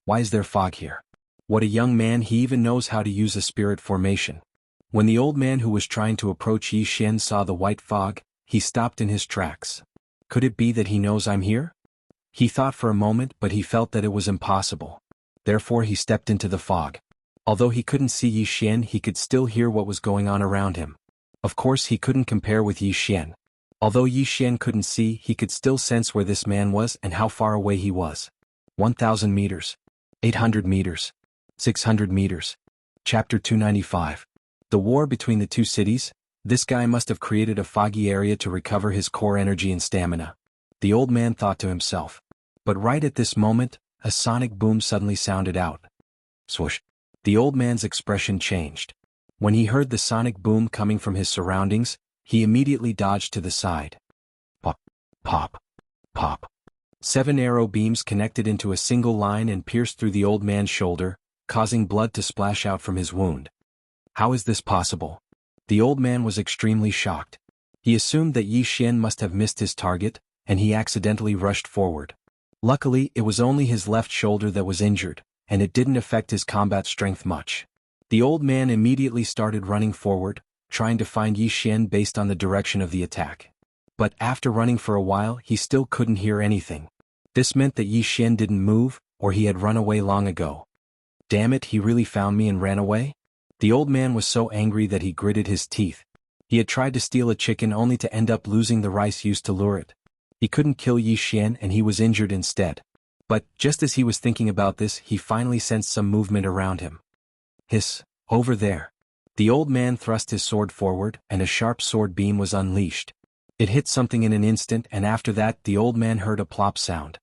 Why is there fog here? What a young man, he even knows how to use a spirit formation. When the old man who was trying to approach Yi Xian saw the white fog, he stopped in his tracks. Could it be that he knows I'm here? He thought for a moment, but he felt that it was impossible. Therefore he stepped into the fog. Although he couldn't see Yi Xian, he could still hear what was going on around him. Of course he couldn't compare with Yi Xian. Although Yi Xian couldn't see, he could still sense where this man was and how far away he was. 1,000 meters. 800 meters. 600 meters. Chapter 295. The war between the 2 cities. This guy must have created a foggy area to recover his core energy and stamina. The old man thought to himself. But right at this moment, a sonic boom suddenly sounded out. Swoosh. The old man's expression changed. When he heard the sonic boom coming from his surroundings, he immediately dodged to the side. Pop, pop, pop. 7 arrow beams connected into a single line and pierced through the old man's shoulder, causing blood to splash out from his wound. How is this possible? The old man was extremely shocked. He assumed that Yi Xian must have missed his target, and he accidentally rushed forward. Luckily, it was only his left shoulder that was injured, and it didn't affect his combat strength much. The old man immediately started running forward, trying to find Yi Xian based on the direction of the attack. But after running for a while, he still couldn't hear anything. This meant that Yi Xian didn't move, or he had run away long ago. Damn it, he really found me and ran away? The old man was so angry that he gritted his teeth. He had tried to steal a chicken only to end up losing the rice used to lure it. He couldn't kill Yi Xian and he was injured instead. But, just as he was thinking about this, he finally sensed some movement around him. Hiss, over there. The old man thrust his sword forward, and a sharp sword beam was unleashed. It hit something in an instant, and after that the old man heard a plop sound.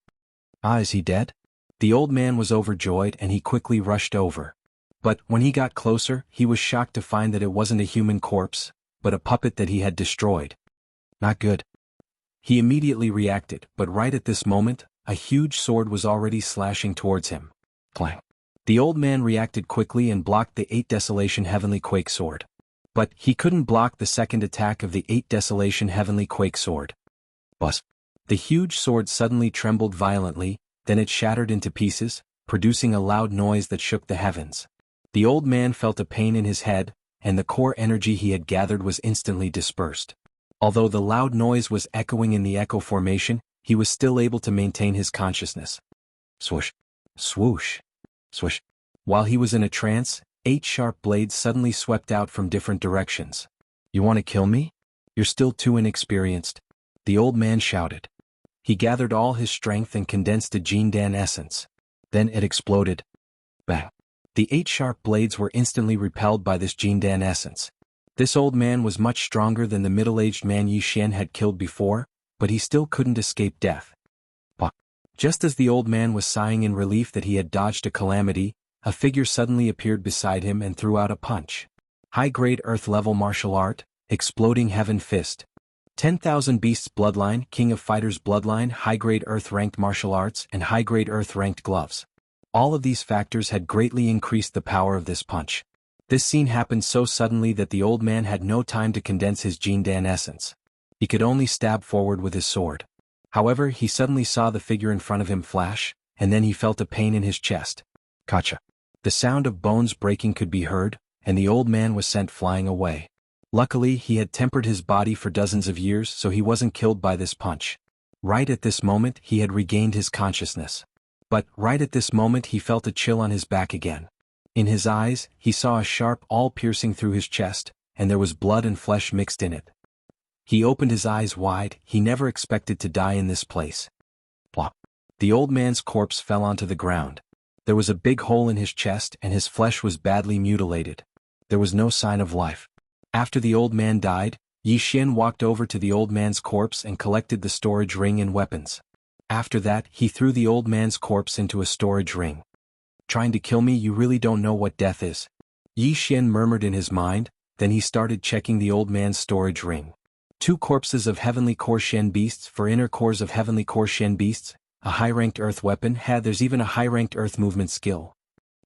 Ah, is he dead? The old man was overjoyed and he quickly rushed over. But, when he got closer, he was shocked to find that it wasn't a human corpse, but a puppet that he had destroyed. Not good. He immediately reacted, but right at this moment, a huge sword was already slashing towards him. Clang. The old man reacted quickly and blocked the 8 Desolation Heavenly Quake Sword. But he couldn't block the second attack of the 8 Desolation Heavenly Quake Sword. Buzz. The huge sword suddenly trembled violently, then it shattered into pieces, producing a loud noise that shook the heavens. The old man felt a pain in his head, and the core energy he had gathered was instantly dispersed. Although the loud noise was echoing in the echo formation, he was still able to maintain his consciousness. Swoosh. Swoosh. Swoosh. While he was in a trance, 8 sharp blades suddenly swept out from different directions. You want to kill me? You're still too inexperienced. The old man shouted. He gathered all his strength and condensed a Jindan essence. Then it exploded. Bang. The 8 sharp blades were instantly repelled by this Jindan essence. This old man was much stronger than the middle-aged man Yi Xian had killed before, but he still couldn't escape death. But just as the old man was sighing in relief that he had dodged a calamity, a figure suddenly appeared beside him and threw out a punch. High-grade Earth-level martial art, Exploding Heaven Fist. 10,000 Beasts Bloodline, King of Fighters Bloodline, high-grade Earth-ranked martial arts, and high-grade Earth-ranked gloves. All of these factors had greatly increased the power of this punch. This scene happened so suddenly that the old man had no time to condense his Jindan essence. He could only stab forward with his sword. However, he suddenly saw the figure in front of him flash, and then he felt a pain in his chest. Kacha. The sound of bones breaking could be heard, and the old man was sent flying away. Luckily, he had tempered his body for dozens of years, so he wasn't killed by this punch. Right at this moment, he had regained his consciousness. But, right at this moment, he felt a chill on his back again. In his eyes, he saw a sharp awl piercing through his chest, and there was blood and flesh mixed in it. He opened his eyes wide, he never expected to die in this place. Plop. The old man's corpse fell onto the ground. There was a big hole in his chest and his flesh was badly mutilated. There was no sign of life. After the old man died, Yi Xian walked over to the old man's corpse and collected the storage ring and weapons. After that, he threw the old man's corpse into a storage ring. Trying to kill me, you really don't know what death is. Yi Xian murmured in his mind, then he started checking the old man's storage ring. 2 corpses of Heavenly Core Shen Beasts for inner cores of Heavenly Core Shen Beasts, a high-ranked Earth weapon, there's even a high-ranked Earth movement skill.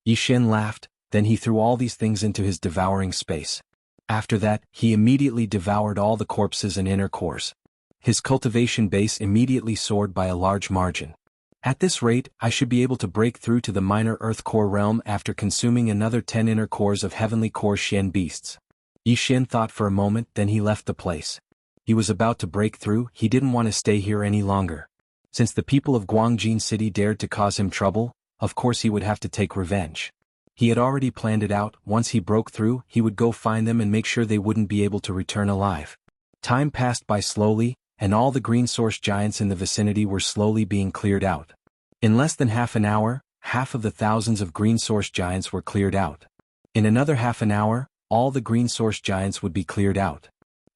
Yi Xian laughed, then he threw all these things into his devouring space. After that, he immediately devoured all the corpses and inner cores. His cultivation base immediately soared by a large margin. At this rate, I should be able to break through to the minor Earth core realm after consuming another 10 inner cores of Heavenly Core Shen Beasts. Yi Xian thought for a moment, then he left the place. He was about to break through, he didn't want to stay here any longer. Since the people of Guangjin City dared to cause him trouble, of course he would have to take revenge. He had already planned it out, once he broke through, he would go find them and make sure they wouldn't be able to return alive. Time passed by slowly, and all the green source giants in the vicinity were slowly being cleared out. In less than half an hour, half of the thousands of green source giants were cleared out. In another half an hour, all the green source giants would be cleared out.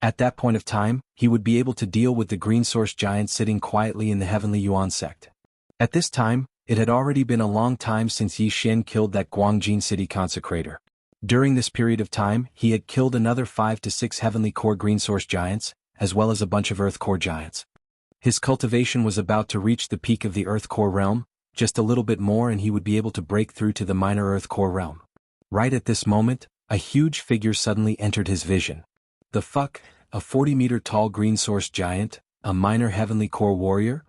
At that point of time, he would be able to deal with the green source giants sitting quietly in the Heavenly Yuan sect. At this time, it had already been a long time since Yi Xian killed that Guangjin City consecrator. During this period of time, he had killed another 5 to 6 Heavenly Core green source giants, as well as a bunch of Earth Core giants. His cultivation was about to reach the peak of the Earth Core realm, just a little bit more and he would be able to break through to the minor Earth Core realm. Right at this moment, a huge figure suddenly entered his vision. The fuck? A 40-meter tall green source giant, a minor Heavenly Core warrior?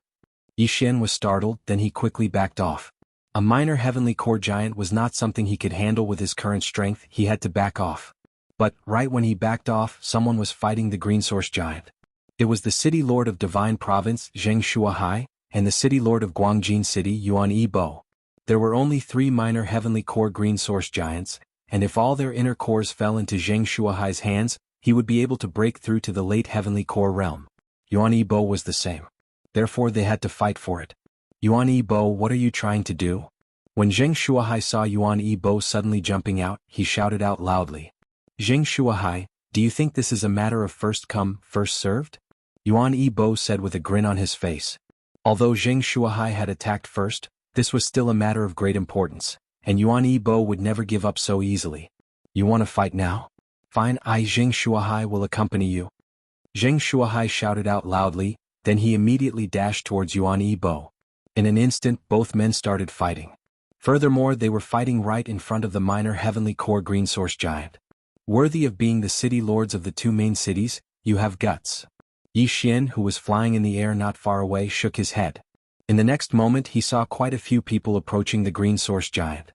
Yi Xian was startled, then he quickly backed off. A minor heavenly core giant was not something he could handle with his current strength, he had to back off. But, right when he backed off, someone was fighting the green source giant. It was the city lord of Divine Province, Zheng Shuahai, and the city lord of Guangjin City, Yuan Yibo. There were only 3 minor heavenly core green source giants, and if all their inner cores fell into Zheng Shuahai's hands, he would be able to break through to the late heavenly core realm. Yuan Yibo was the same. Therefore they had to fight for it. Yuan Yibo, what are you trying to do? When Zheng Shuahai saw Yuan Yibo suddenly jumping out, he shouted out loudly. Zheng Shuahai, do you think this is a matter of first come, first served? Yuan Yibo said with a grin on his face. Although Zheng Shuahai had attacked first, this was still a matter of great importance, and Yuan Yibo would never give up so easily. You want to fight now? Fine, I Zheng Shuahai will accompany you. Zheng Shuahai shouted out loudly, then he immediately dashed towards Yuan Yibo. In an instant both men started fighting. Furthermore, they were fighting right in front of the minor heavenly core green source giant. Worthy of being the city lords of the 2 main cities, you have guts. Yi Xian, who was flying in the air not far away, shook his head. In the next moment he saw quite a few people approaching the green source giant.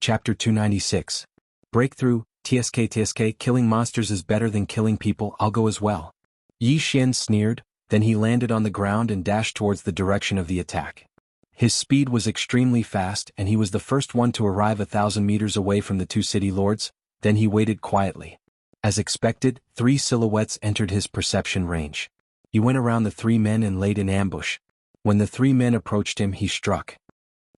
Chapter 296. Breakthrough, TSK, killing monsters is better than killing people, I'll go as well. Yi Xian sneered, then he landed on the ground and dashed towards the direction of the attack. His speed was extremely fast and he was the first one to arrive 1,000 meters away from the 2 city lords, then he waited quietly. As expected, 3 silhouettes entered his perception range. He went around the 3 men and laid in ambush. When the 3 men approached him he struck.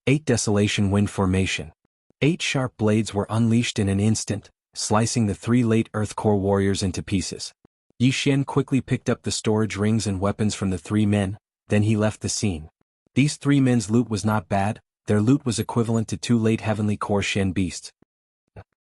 8 Desolation Wind Formation. 8 sharp blades were unleashed in an instant, slicing the 3 late Earth Core warriors into pieces. Yi Xian quickly picked up the storage rings and weapons from the 3 men, then he left the scene. These 3 men's loot was not bad, their loot was equivalent to 2 late heavenly core Shen beasts.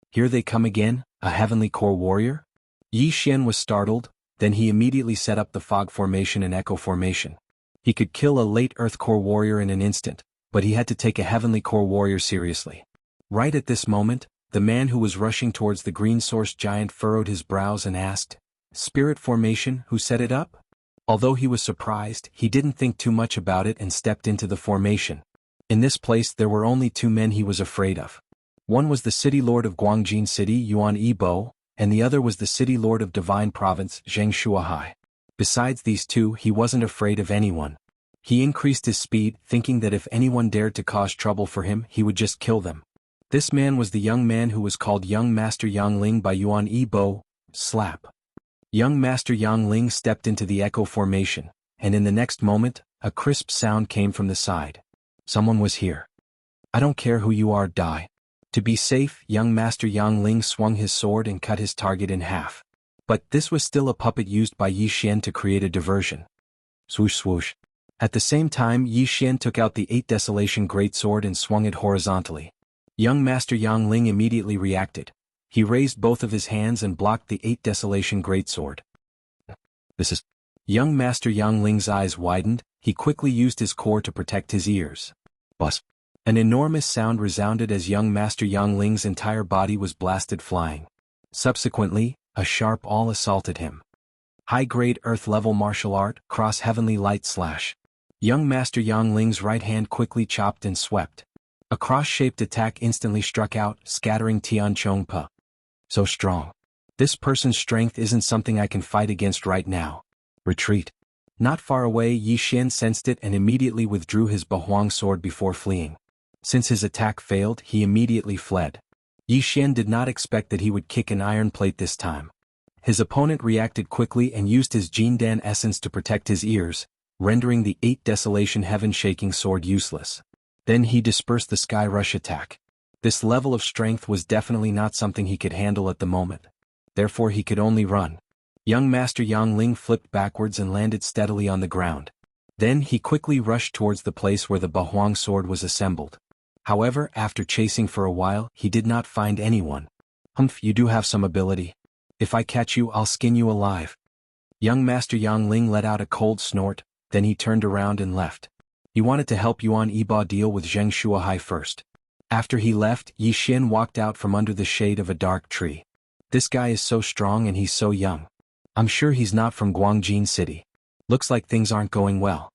Here they come again, a heavenly core warrior? Yi Xian was startled, then he immediately set up the fog formation and echo formation. He could kill a late Earth Core warrior in an instant, but he had to take a heavenly core warrior seriously. Right at this moment, the man who was rushing towards the green source giant furrowed his brows and asked, Spirit formation, who set it up? Although he was surprised, he didn't think too much about it and stepped into the formation. In this place there were only 2 men he was afraid of. One was the city lord of Guangjin City, Yuan Yibo, and the other was the city lord of Divine Province, Zheng Shuahai. Besides these 2, he wasn't afraid of anyone. He increased his speed, thinking that if anyone dared to cause trouble for him, he would just kill them. This man was the young man who was called Young Master Yang Ling by Yuan Yibo. Slap. Young Master Yang Ling stepped into the echo formation, and in the next moment, a crisp sound came from the side. Someone was here. I don't care who you are, die. To be safe, young Master Yang Ling swung his sword and cut his target in half. But this was still a puppet used by Yi Xian to create a diversion. Swoosh swoosh. At the same time, Yi Xian took out the 8 Desolation Greatsword and swung it horizontally. Young Master Yang Ling immediately reacted. He raised both of his hands and blocked the 8 Desolation Greatsword. This is... Young Master Yang Ling's eyes widened, he quickly used his core to protect his ears. Buzz. An enormous sound resounded as young Master Yang Ling's entire body was blasted flying. Subsequently, a sharp awl assaulted him. High-grade Earth-level martial art, cross-heavenly light slash. Young Master Yang Ling's right hand quickly chopped and swept. A cross-shaped attack instantly struck out, scattering Tian Chong Pa. So strong. This person's strength isn't something I can fight against right now. Retreat. Not far away, Yi Xian sensed it and immediately withdrew his Bahuang sword before fleeing. Since his attack failed, he immediately fled. Yi Xian did not expect that he would kick an iron plate this time. His opponent reacted quickly and used his Jindan essence to protect his ears, rendering the 8 Desolation Heaven-shaking sword useless. Then he dispersed the Sky Rush attack. This level of strength was definitely not something he could handle at the moment. Therefore he could only run. Young Master Yang Ling flipped backwards and landed steadily on the ground. Then he quickly rushed towards the place where the Bahuang sword was assembled. However, after chasing for a while, he did not find anyone. Humph, you do have some ability. If I catch you, I'll skin you alive. Young Master Yang Ling let out a cold snort, then he turned around and left. He wanted to help Yuan Yibo deal with Zheng Shuahai first. After he left, Yi Xian walked out from under the shade of a dark tree. This guy is so strong and he's so young. I'm sure he's not from Guangjin City. Looks like things aren't going well.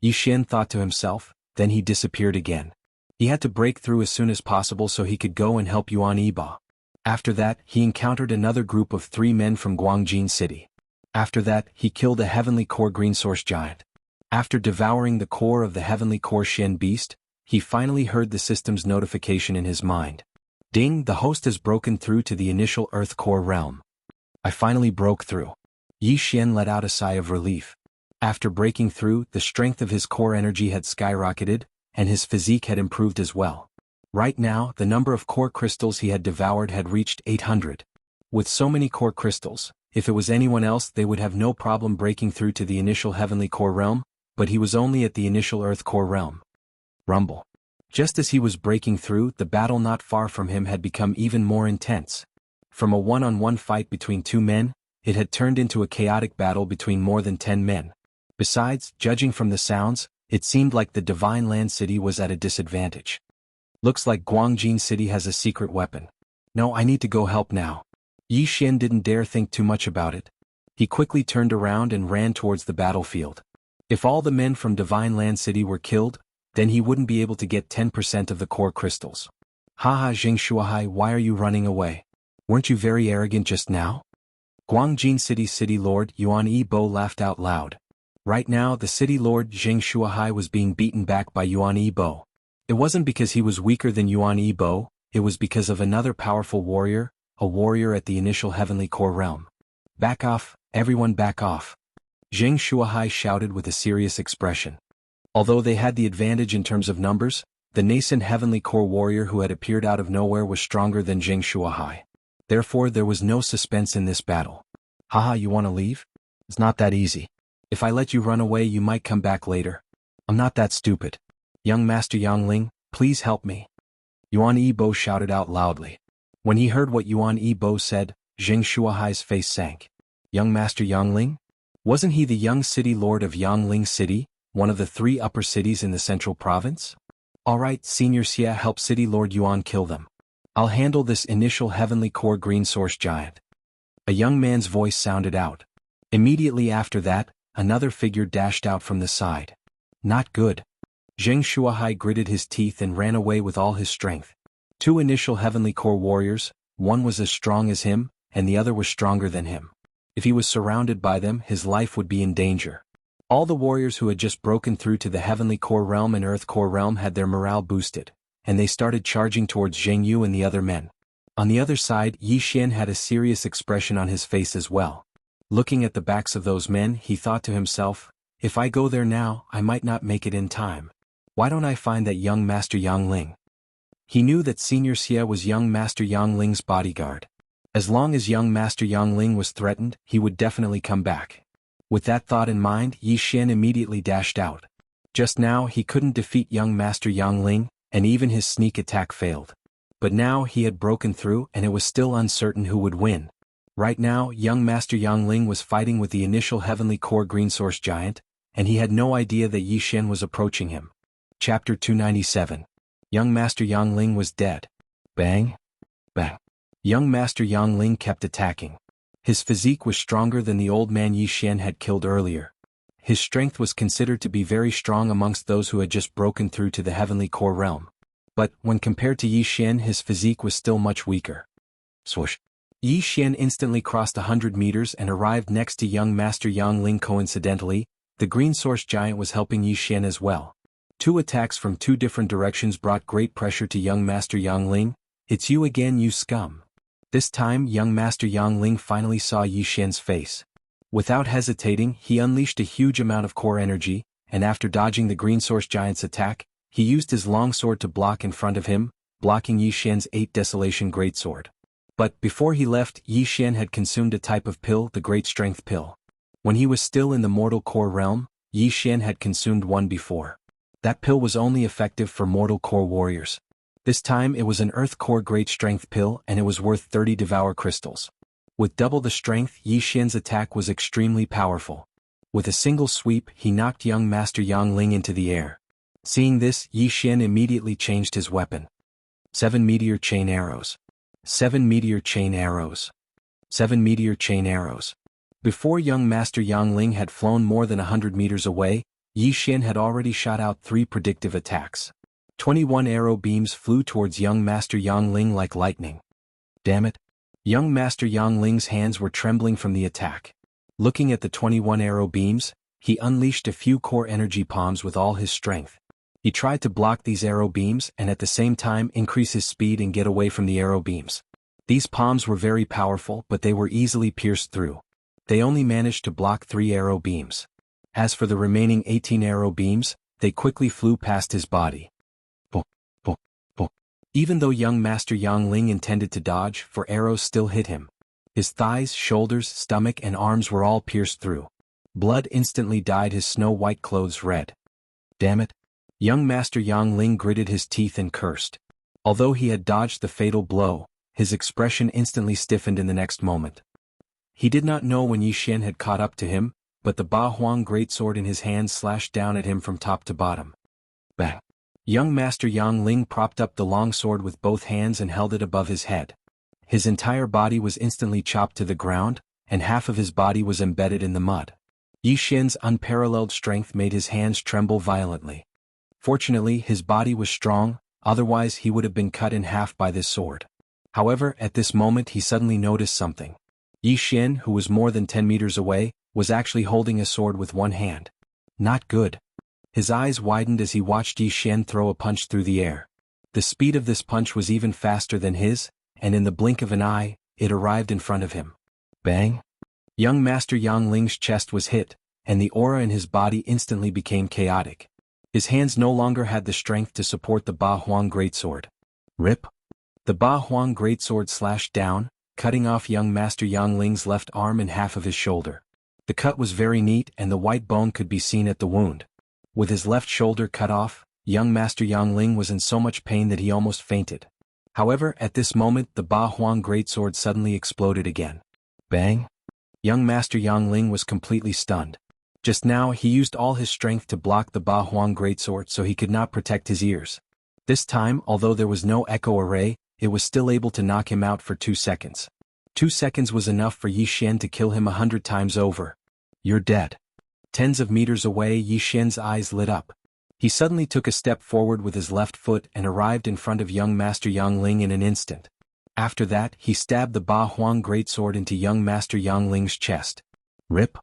Yi Xian thought to himself, then he disappeared again. He had to break through as soon as possible so he could go and help Yuan Yibo. After that, he encountered another group of 3 men from Guangjin City. After that, he killed a Heavenly Core Green Source Giant. After devouring the core of the Heavenly Core Shen Beast, he finally heard the system's notification in his mind. Ding, the host has broken through to the initial Earth Core realm. I finally broke through. Yi Xian let out a sigh of relief. After breaking through, the strength of his core energy had skyrocketed, and his physique had improved as well. Right now, the number of core crystals he had devoured had reached 800. With so many core crystals, if it was anyone else they would have no problem breaking through to the initial Heavenly Core realm, but he was only at the initial Earth Core realm. Rumble. Just as he was breaking through, the battle not far from him had become even more intense. From a one-on-one fight between 2 men, it had turned into a chaotic battle between more than 10 men. Besides, judging from the sounds, it seemed like the Divine Land City was at a disadvantage. Looks like Guangjin City has a secret weapon. No, I need to go help now. Yi Xian didn't dare think too much about it. He quickly turned around and ran towards the battlefield. If all the men from Divine Land City were killed, then he wouldn't be able to get 10% of the core crystals. Haha, Jing Shuahai, why are you running away? Weren't you very arrogant just now? Guangjin City's city lord Yuan Yibo laughed out loud. Right now the city lord Jing Shuahai was being beaten back by Yuan Yibo. It wasn't because he was weaker than Yuan Yibo, it was because of another powerful warrior, a warrior at the initial Heavenly Core realm. Back off, everyone back off. Jing Shuahai shouted with a serious expression. Although they had the advantage in terms of numbers, the nascent Heavenly Core warrior who had appeared out of nowhere was stronger than Jing Shuahai. Therefore there was no suspense in this battle. Haha, you want to leave? It's not that easy. If I let you run away you might come back later. I'm not that stupid. Young Master Yangling, please help me. Yuan Yibo shouted out loudly. When he heard what Yuan Yibo said, Jing Shuahai's face sank. Young Master Yangling? Wasn't he the young city lord of Yangling City, one of the 3 upper cities in the central province? Alright, Senior Xia, help City Lord Yuan kill them. I'll handle this initial Heavenly Core Green Source Giant. A young man's voice sounded out. Immediately after that, another figure dashed out from the side. Not good. Jing Shuahai gritted his teeth and ran away with all his strength. 2 initial Heavenly Core warriors, one was as strong as him, and the other was stronger than him. If he was surrounded by them, his life would be in danger. All the warriors who had just broken through to the Heavenly Core realm and Earth Core realm had their morale boosted, and they started charging towards Jianghu and the other men. On the other side, Yi Xian had a serious expression on his face as well. Looking at the backs of those men, he thought to himself, if I go there now, I might not make it in time. Why don't I find that young Master Yangling? He knew that Senior Xia was young Master Yangling's bodyguard. As long as young Master Yangling was threatened, he would definitely come back. With that thought in mind, Yi Xian immediately dashed out. Just now he couldn't defeat young Master Yangling, and even his sneak attack failed. But now he had broken through and it was still uncertain who would win. Right now, young Master Yangling was fighting with the initial Heavenly Core Green Source Giant, and he had no idea that Yi Xian was approaching him. Chapter 297. Young Master Yangling was dead. Bang! Bang! Young Master Yangling kept attacking. His physique was stronger than the old man Yi Xian had killed earlier. His strength was considered to be very strong amongst those who had just broken through to the Heavenly Core realm. But, when compared to Yi Xian, his physique was still much weaker. Swoosh! Yi Xian instantly crossed 100 meters and arrived next to young Master Yangling. Coincidentally, the Green Source Giant was helping Yi Xian as well. 2 attacks from 2 different directions brought great pressure to young Master Yangling. It's you again, you scum. This time, young Master Yangling finally saw Yi Xian's face. Without hesitating, he unleashed a huge amount of core energy, and after dodging the Green Source Giant's attack, he used his long sword to block in front of him, blocking Yi Xian's 8 Desolation Greatsword. But before he left, Yi Xian had consumed a type of pill, the Great Strength Pill. When he was still in the Mortal Core realm, Yi Xian had consumed one before. That pill was only effective for Mortal Core warriors. This time it was an Earth Core Great Strength Pill and it was worth 30 Devour Crystals. With double the strength, Yi Xian's attack was extremely powerful. With a single sweep, he knocked young Master Yangling into the air. Seeing this, Yi Xian immediately changed his weapon. 7 Meteor Chain Arrows. 7 Meteor Chain Arrows. 7 Meteor Chain Arrows. Before young Master Yangling had flown more than 100 meters away, Yi Xian had already shot out 3 predictive attacks. 21 arrow beams flew towards young Master Yang Ling like lightning. Damn it! Young Master Yang Ling's hands were trembling from the attack. Looking at the 21 arrow beams, he unleashed a few core energy palms with all his strength. He tried to block these arrow beams and at the same time increase his speed and get away from the arrow beams. These palms were very powerful, but they were easily pierced through. They only managed to block 3 arrow beams. As for the remaining 18 arrow beams, they quickly flew past his body. Bo, bo, bo. Even though young Master Yang Ling intended to dodge, for arrows still hit him. His thighs, shoulders, stomach and arms were all pierced through. Blood instantly dyed his snow-white clothes red. Damn it! Young Master Yang Ling gritted his teeth and cursed. Although he had dodged the fatal blow, his expression instantly stiffened in the next moment. He did not know when Yi Xian had caught up to him, but the Ba Huang greatsword in his hand slashed down at him from top to bottom. Bang! Young Master Yang Ling propped up the long sword with both hands and held it above his head. His entire body was instantly chopped to the ground, and half of his body was embedded in the mud. Yi Xian's unparalleled strength made his hands tremble violently. Fortunately, his body was strong, otherwise he would have been cut in half by this sword. However, at this moment he suddenly noticed something. Yi Xian, who was more than 10 meters away, was actually holding a sword with one hand. Not good. His eyes widened as he watched Yi Xian throw a punch through the air. The speed of this punch was even faster than his, and in the blink of an eye, it arrived in front of him. Bang! Young Master Yang Ling's chest was hit, and the aura in his body instantly became chaotic. His hands no longer had the strength to support the Ba Huang greatsword. Rip! The Ba Huang greatsword slashed down, cutting off young Master Yang Ling's left arm and half of his shoulder. The cut was very neat and the white bone could be seen at the wound. With his left shoulder cut off, young Master Yang Ling was in so much pain that he almost fainted. However, at this moment the Ba Huang greatsword suddenly exploded again. Bang! Young Master Yang Ling was completely stunned. Just now he used all his strength to block the Ba Huang greatsword so he could not protect his ears. This time, although there was no echo array, it was still able to knock him out for 2 seconds. 2 seconds was enough for Yi Xian to kill him 100 times over. You're dead. Tens of meters away, Yi Xian's eyes lit up. He suddenly took a step forward with his left foot and arrived in front of young Master Yang Ling in an instant. After that, he stabbed the Ba Huang greatsword into young Master Yang Ling's chest. Rip!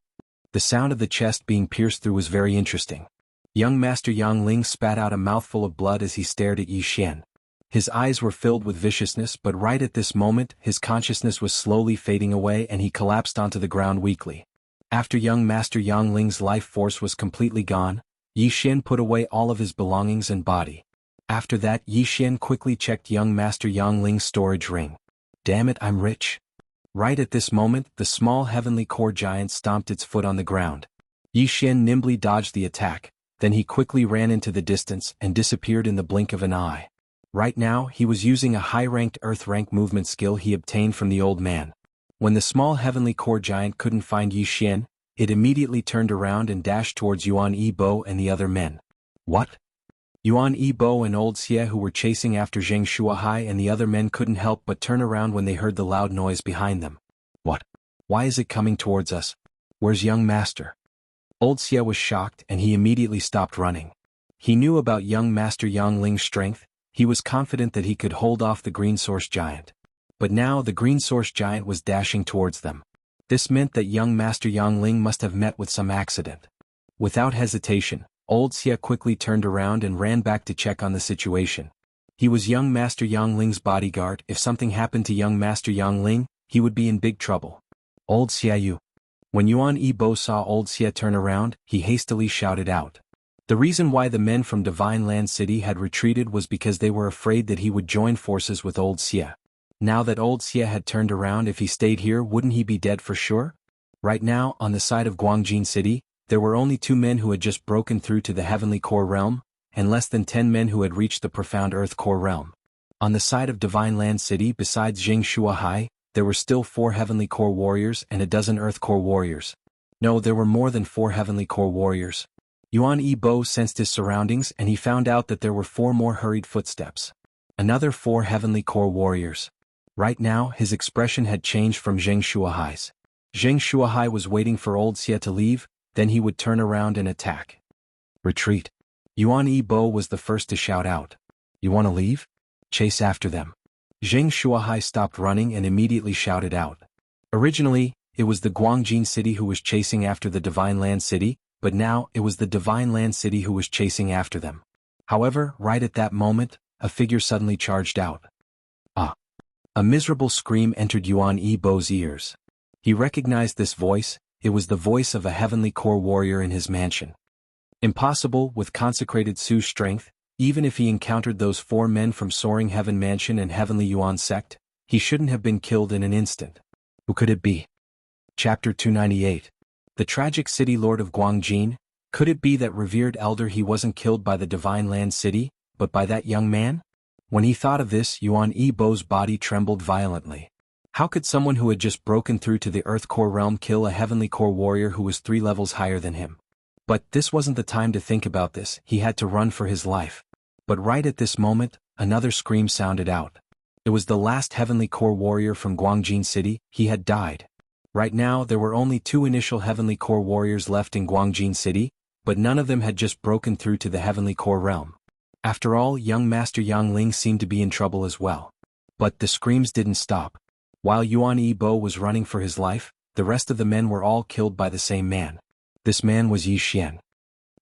The sound of the chest being pierced through was very interesting. Young Master Yang Ling spat out a mouthful of blood as he stared at Yi Xian. His eyes were filled with viciousness, but right at this moment his consciousness was slowly fading away and he collapsed onto the ground weakly. After young Master Yang Ling's life force was completely gone, Yi Xian put away all of his belongings and body. After that, Yi Xian quickly checked young Master Yang Ling's storage ring. Damn it, I'm rich. Right at this moment, the small heavenly core giant stomped its foot on the ground. Yi Xian nimbly dodged the attack, then he quickly ran into the distance and disappeared in the blink of an eye. Right now, he was using a high-ranked Earth rank movement skill he obtained from the old man. When the small heavenly core giant couldn't find Yi Xian, it immediately turned around and dashed towards Yuan Yibo and the other men. What? Yuan Yibo and old Xie, who were chasing after Zheng Shuahai, and the other men couldn't help but turn around when they heard the loud noise behind them. What? Why is it coming towards us? Where's young master? Old Xie was shocked and he immediately stopped running. He knew about young Master Yang Ling's strength. He was confident that he could hold off the green source giant. But now the green source giant was dashing towards them. This meant that young Master Yang Ling must have met with some accident. Without hesitation, old Xie quickly turned around and ran back to check on the situation. He was young Master Yang Ling's bodyguard. If something happened to young Master Yang Ling, he would be in big trouble. Old Xie, you. When Yuan Yibo saw old Xie turn around, he hastily shouted out. The reason why the men from Divine Land City had retreated was because they were afraid that he would join forces with old Xie. Now that old Xie had turned around, if he stayed here, wouldn't he be dead for sure? Right now, on the side of Guangjin City, there were only 2 men who had just broken through to the Heavenly Core Realm, and less than 10 men who had reached the Profound Earth Core Realm. On the side of Divine Land City, besides Zheng Shuahai, there were still 4 Heavenly Core Warriors and a dozen Earth Core Warriors. No, there were more than 4 Heavenly Core Warriors. Yuan Yibo sensed his surroundings and he found out that there were 4 more hurried footsteps. Another 4 Heavenly Core Warriors. Right now, his expression had changed from Zheng Shuahai's. Zheng Shuahai was waiting for old Xie to leave, then he would turn around and attack. Retreat. Yuan Yibo was the first to shout out. You want to leave? Chase after them. Zheng Shuahai stopped running and immediately shouted out. Originally, it was the Guangjin city who was chasing after the Divine Land City, but now it was the Divine Land City who was chasing after them. However, right at that moment, a figure suddenly charged out. Ah! A miserable scream entered Yuan Yibo's ears. He recognized this voice. It was the voice of a heavenly core warrior in his mansion. Impossible, with consecrated Su strength, even if he encountered those 4 men from Soaring Heaven Mansion and Heavenly Yuan sect, he shouldn't have been killed in an instant. Who could it be? Chapter 298. The tragic city lord of Guangjin. Could it be that revered elder he wasn't killed by the Divine Land City, but by that young man? When he thought of this, Yuan Yibo's body trembled violently. How could someone who had just broken through to the Earth Core realm kill a Heavenly Core warrior who was 3 levels higher than him? But this wasn't the time to think about this. He had to run for his life. But right at this moment, another scream sounded out. It was the last Heavenly Core warrior from Guangjin City. He had died. Right now there were only 2 initial Heavenly Core warriors left in Guangjin City, but none of them had just broken through to the Heavenly Core realm. After all, young Master Yang Ling seemed to be in trouble as well. But the screams didn't stop. While Yuan Yibo was running for his life, the rest of the men were all killed by the same man. This man was Yi Xian.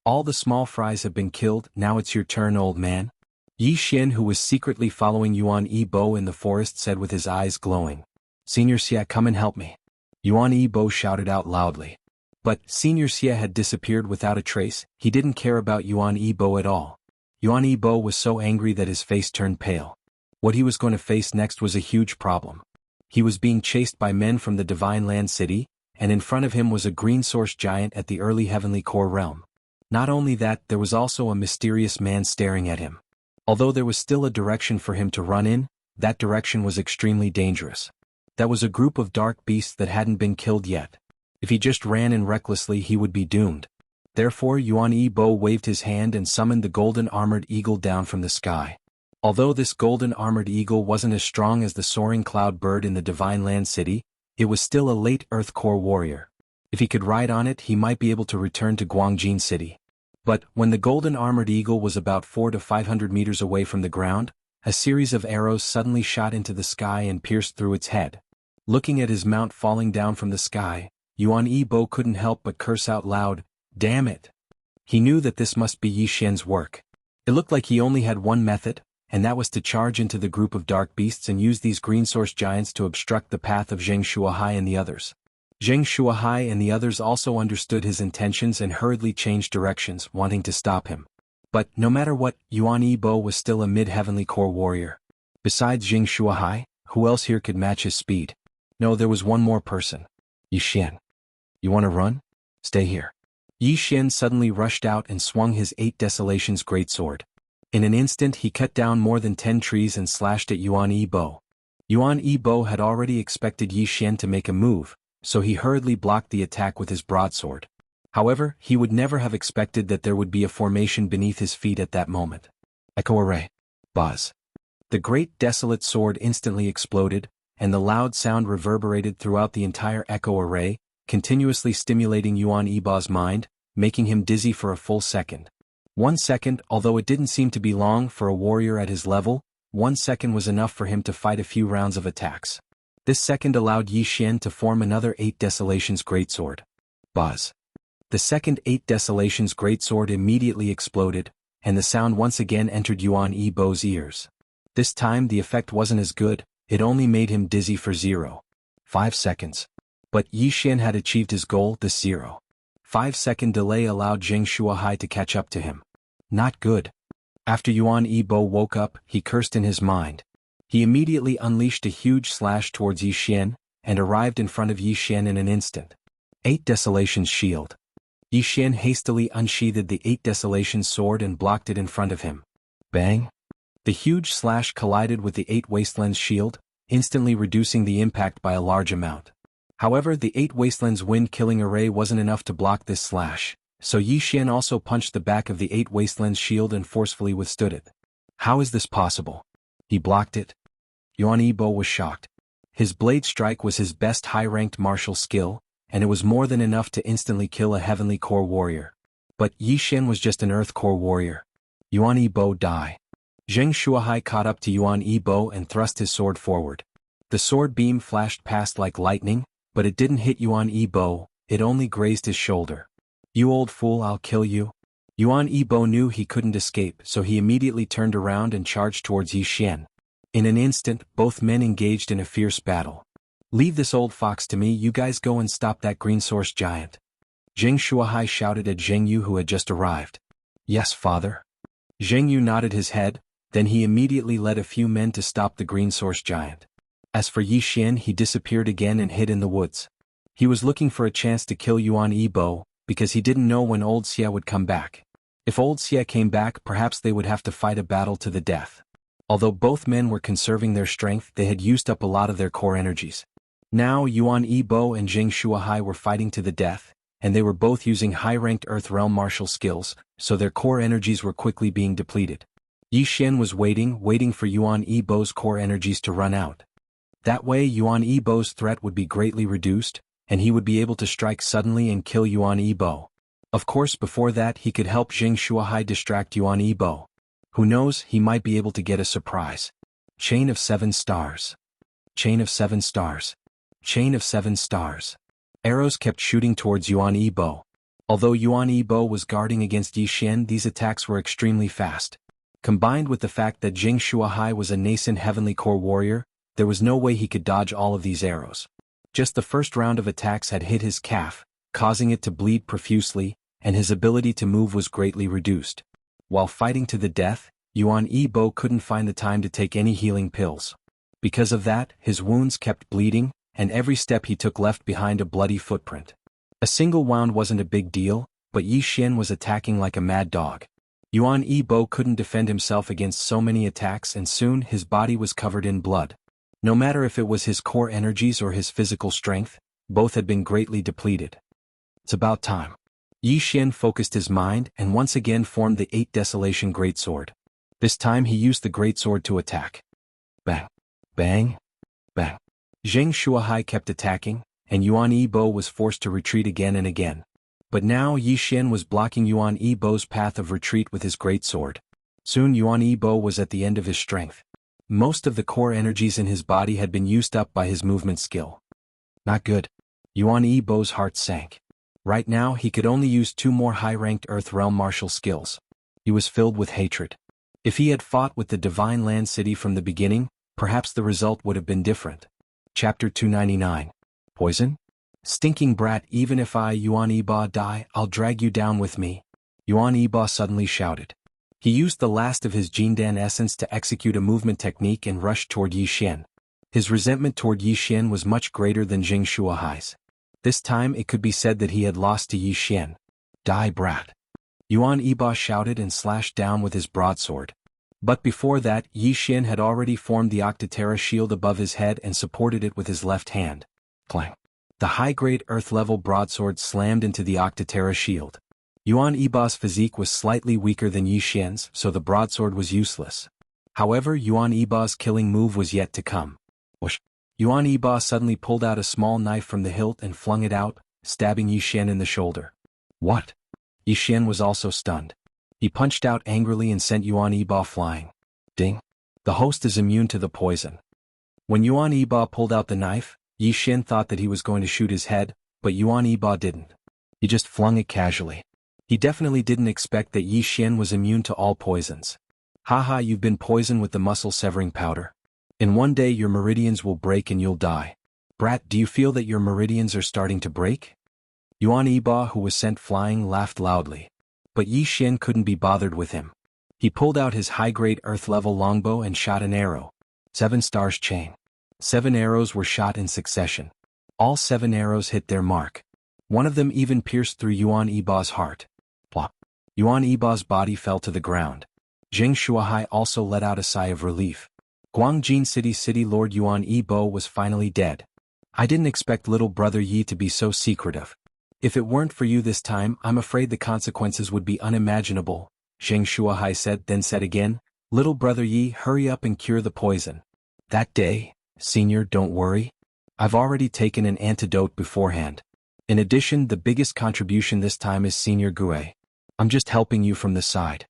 All the small fries have been killed. Now it's your turn, old man. Yi Xian, who was secretly following Yuan Yibo in the forest, said with his eyes glowing. Senior Xia, come and help me. Yuan Yibo shouted out loudly. But Senior Xia had disappeared without a trace. He didn't care about Yuan Yibo at all. Yuan Yibo was so angry that his face turned pale. What he was going to face next was a huge problem. He was being chased by men from the Divine Land City, and in front of him was a green source giant at the early Heavenly Core realm. Not only that, there was also a mysterious man staring at him. Although there was still a direction for him to run in, that direction was extremely dangerous. That was a group of dark beasts that hadn't been killed yet. If he just ran in recklessly, he would be doomed. Therefore Yuan Yibo waved his hand and summoned the golden armored eagle down from the sky. Although this golden armored eagle wasn't as strong as the soaring cloud bird in the Divine Land City, it was still a late Earth Core warrior. If he could ride on it, he might be able to return to Guangjin City. But when the golden armored eagle was about 400 to 500 meters away from the ground, a series of arrows suddenly shot into the sky and pierced through its head. Looking at his mount falling down from the sky, Yuan Yibo couldn't help but curse out loud, "Damn it!" He knew that this must be Yi Xian's work. It looked like he only had one method, and that was to charge into the group of dark beasts and use these green source giants to obstruct the path of Zheng Shuahai and the others. Zheng Shuahai and the others also understood his intentions and hurriedly changed directions, wanting to stop him. But no matter what, Yuan Yibo was still a mid-Heavenly Core warrior. Besides Zheng Shuahai, who else here could match his speed? No, there was one more person. Yi Xian. You want to run? Stay here. Yi Xian suddenly rushed out and swung his 8 Desolations greatsword. In an instant he cut down more than 10 trees and slashed at Yuan Yibo. Yuan Yibo had already expected Yi Xian to make a move, so he hurriedly blocked the attack with his broadsword. However, he would never have expected that there would be a formation beneath his feet at that moment. Echo array. Buzz. The great desolate sword instantly exploded, and the loud sound reverberated throughout the entire echo array, continuously stimulating Yuan Yibo's mind, making him dizzy for a full second. 1 second, although it didn't seem to be long for a warrior at his level, 1 second was enough for him to fight a few rounds of attacks. This second allowed Yi Xian to form another 8 Desolations greatsword. Buzz. The second 8 Desolations greatsword immediately exploded, and the sound once again entered Yuan Yibo's ears. This time the effect wasn't as good, it only made him dizzy for 0.5 seconds. But Yi Xian had achieved his goal. This 0.5 second delay allowed Zheng Shuahai to catch up to him. Not good. After Yuan Yibo woke up, he cursed in his mind. He immediately unleashed a huge slash towards Yi Xian, and arrived in front of Yi Xian in an instant. 8 Desolations shield. Yi Xian hastily unsheathed the 8 Desolations sword and blocked it in front of him. Bang! The huge slash collided with the 8 Wastelands shield, instantly reducing the impact by a large amount. However, the 8 Wastelands wind-killing array wasn't enough to block this slash, so Yi Xian also punched the back of the 8 Wastelands shield and forcefully withstood it. How is this possible? He blocked it? Yuan Yibo was shocked. His blade strike was his best high-ranked martial skill, and it was more than enough to instantly kill a Heavenly Core warrior. But Yi Xian was just an Earth Core warrior. Yuan Yibo die. Zheng Shuahai caught up to Yuan Yibo and thrust his sword forward. The sword beam flashed past like lightning, but it didn't hit Yuan Yibo, it only grazed his shoulder. You old fool, I'll kill you. Yuan Yibo knew he couldn't escape, so he immediately turned around and charged towards Yi Xian. In an instant, both men engaged in a fierce battle. Leave this old fox to me, you guys go and stop that green source giant. Zheng Shuahai shouted at Jianghu, who had just arrived. Yes, father. Jianghu nodded his head, then he immediately led a few men to stop the green source giant. As for Yi Xian, he disappeared again and hid in the woods. He was looking for a chance to kill Yuan Yibo, because he didn't know when old Xia would come back. If old Xia came back, perhaps they would have to fight a battle to the death. Although both men were conserving their strength, they had used up a lot of their core energies. Now Yuan Yibo and Zheng Shuahai were fighting to the death, and they were both using high-ranked Earth Realm martial skills, so their core energies were quickly being depleted. Yi Xian was waiting for Yuan Yibo's core energies to run out. That way Yuan Yibo's threat would be greatly reduced, and he would be able to strike suddenly and kill Yuan Yibo. Of course, before that he could help Zheng Shuahai distract Yuan Yibo. Who knows, he might be able to get a surprise. Chain of 7 stars. Chain of 7 stars. Chain of 7 stars. Arrows kept shooting towards Yuan Yibo. Although Yuan Yibo was guarding against Yi Xian, these attacks were extremely fast. Combined with the fact that Zheng Shuahai was a nascent heavenly core warrior, there was no way he could dodge all of these arrows. Just the first round of attacks had hit his calf, causing it to bleed profusely, and his ability to move was greatly reduced. While fighting to the death, Yuan Yibo couldn't find the time to take any healing pills. Because of that, his wounds kept bleeding, and every step he took left behind a bloody footprint. A single wound wasn't a big deal, but Yi Xian was attacking like a mad dog. Yuan Yibo couldn't defend himself against so many attacks, and soon his body was covered in blood. No matter if it was his core energies or his physical strength, both had been greatly depleted. It's about time. Yi Xian focused his mind and once again formed the 8 Desolation Greatsword. This time he used the Greatsword to attack. Bang! Bang! Bang! Zheng Shuahai kept attacking, and Yuan Yibo was forced to retreat again and again. But now Yi Xian was blocking Yuan Yibo's path of retreat with his Greatsword. Soon Yuan Yibo was at the end of his strength. Most of the core energies in his body had been used up by his movement skill. Not good. Yuan Yibo's heart sank. Right now he could only use 2 more high-ranked Earth Realm martial skills. He was filled with hatred. If he had fought with the Divine Land City from the beginning, perhaps the result would have been different. Chapter 299. Poison? Stinking brat, even if I, Yuan Yibo, die, I'll drag you down with me. Yuan Yibo suddenly shouted. He used the last of his Jindan essence to execute a movement technique and rushed toward Yi Xian. His resentment toward Yi Xian was much greater than Zheng Shuahai's. This time it could be said that he had lost to Yi Xian. Die, brat! Yuan Yibo shouted and slashed down with his broadsword. But before that, Yi Xian had already formed the Octotera shield above his head and supported it with his left hand. Clang! The high-grade Earth-level broadsword slammed into the Octotera shield. Yuan Yibo's physique was slightly weaker than Yi Xian's, so the broadsword was useless. However, Yuan Yibo's killing move was yet to come. Whoosh! Yuan Yibo suddenly pulled out a small knife from the hilt and flung it out, stabbing Yi Xian in the shoulder. What? Yi Xian was also stunned. He punched out angrily and sent Yuan Yibo flying. Ding! The host is immune to the poison. When Yuan Yibo pulled out the knife, Yi Xian thought that he was going to shoot his head, but Yuan Yibo didn't. He just flung it casually. He definitely didn't expect that Yi Xian was immune to all poisons. Haha, you've been poisoned with the muscle-severing powder. In one day your meridians will break and you'll die. Brat, do you feel that your meridians are starting to break? Yuan Yibo, who was sent flying, laughed loudly. But Yi Xian couldn't be bothered with him. He pulled out his high-grade earth-level longbow and shot an arrow. 7 stars chain. 7 arrows were shot in succession. All 7 arrows hit their mark. One of them even pierced through Yuan Yibo's heart. Plop! Yuan Yibo's body fell to the ground. Zheng Shuahai also let out a sigh of relief. Guangjin City Lord Yuan Yibo was finally dead. I didn't expect little brother Yi to be so secretive. If it weren't for you this time, I'm afraid the consequences would be unimaginable, Zheng Shuahai said, then said again, little brother Yi, hurry up and cure the poison. That day, senior, don't worry. I've already taken an antidote beforehand. In addition, the biggest contribution this time is Senior Gue. I'm just helping you from the side.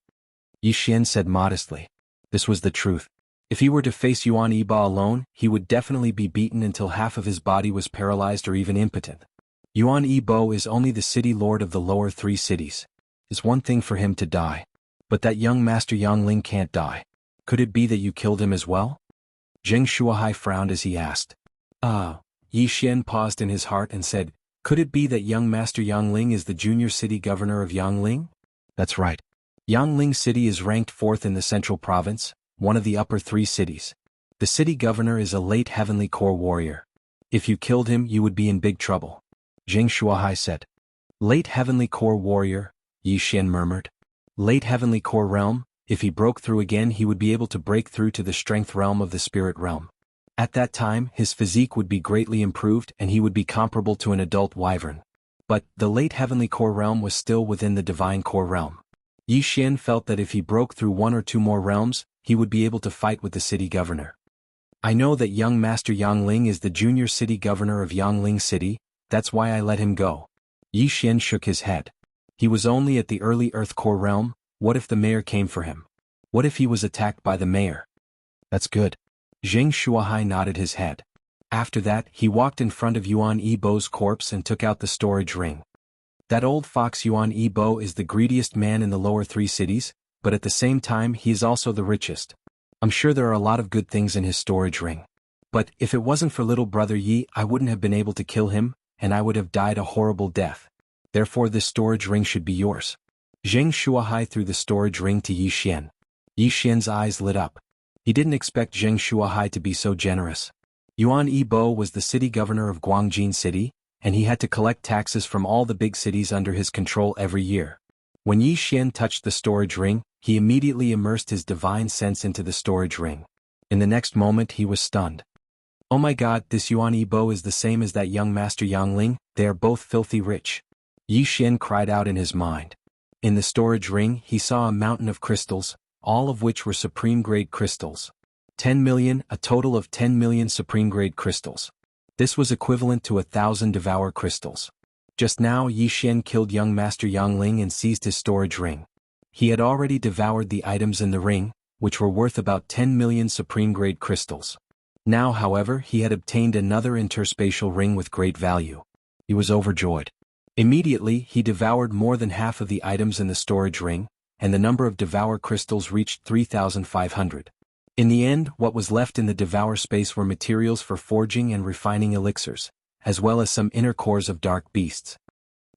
Yi Xian said modestly. This was the truth. If he were to face Yuan Yibo alone, he would definitely be beaten until half of his body was paralyzed or even impotent. Yuan Yibo is only the city lord of the lower 3 cities. It's one thing for him to die. But that young Master Yang Ling can't die. Could it be that you killed him as well? Zheng Shuahai frowned as he asked. Yi Xian paused in his heart and said, could it be that young Master Yang Ling is the junior city governor of Yangling? That's right. Yangling City is ranked 4th in the central province, one of the upper 3 cities. The city governor is a late heavenly core warrior. If you killed him, you would be in big trouble. Zheng Shuahai said. Late heavenly core warrior, Yi Xian murmured. Late heavenly core realm, if he broke through again he would be able to break through to the strength realm of the spirit realm. At that time his physique would be greatly improved and he would be comparable to an adult wyvern. But, the late heavenly core realm was still within the divine core realm. Yi Xian felt that if he broke through 1 or 2 more realms, he would be able to fight with the city governor. I know that young Master Yang Ling is the junior city governor of Yangling City, that's why I let him go. Yi Xian shook his head. He was only at the early Earth core realm. What if the mayor came for him? What if he was attacked by the mayor? That's good. Zheng Shuahai nodded his head. After that, he walked in front of Yuan Yibo's corpse and took out the storage ring. That old fox Yuan Yibo is the greediest man in the lower 3 cities, but at the same time he is also the richest. I'm sure there are a lot of good things in his storage ring. But, if it wasn't for little brother Yi, I wouldn't have been able to kill him, and I would have died a horrible death. Therefore this storage ring should be yours. Zheng Shuahai threw the storage ring to Yi Xian. Yi Xian's eyes lit up. He didn't expect Zheng Shuahai to be so generous. Yuan Yibo was the city governor of Guangjin City, and he had to collect taxes from all the big cities under his control every year. When Yi Xian touched the storage ring, he immediately immersed his divine sense into the storage ring. In the next moment he was stunned. Oh my god, this Yuan Yibo is the same as that young Master Yang Ling, they are both filthy rich. Yi Xian cried out in his mind. In the storage ring he saw a mountain of crystals, all of which were supreme-grade crystals. 10 million, a total of 10 million supreme-grade crystals. This was equivalent to 1,000 devour crystals. Just now Yi Xian killed young Master Yang Ling and seized his storage ring. He had already devoured the items in the ring, which were worth about 10 million supreme-grade crystals. Now however he had obtained another interspatial ring with great value. He was overjoyed. Immediately he devoured more than half of the items in the storage ring, and the number of devour crystals reached 3,500. In the end, what was left in the devour space were materials for forging and refining elixirs, as well as some inner cores of dark beasts.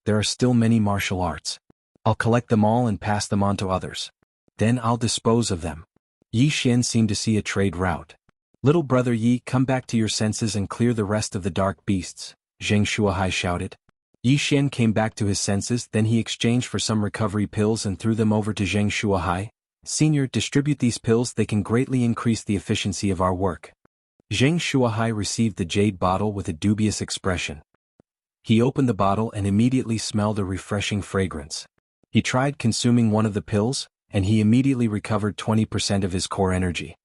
There are still many martial arts. I'll collect them all and pass them on to others. Then I'll dispose of them. Yi Xian seemed to see a trade route. Little brother Yi, come back to your senses and clear the rest of the dark beasts, Zheng Shuahai shouted. Yi Xian came back to his senses, then he exchanged for some recovery pills and threw them over to Zheng Shuahai. Senior, distribute these pills, they can greatly increase the efficiency of our work. Zheng Shuahai received the jade bottle with a dubious expression. He opened the bottle and immediately smelled a refreshing fragrance. He tried consuming one of the pills, and he immediately recovered 20% of his core energy.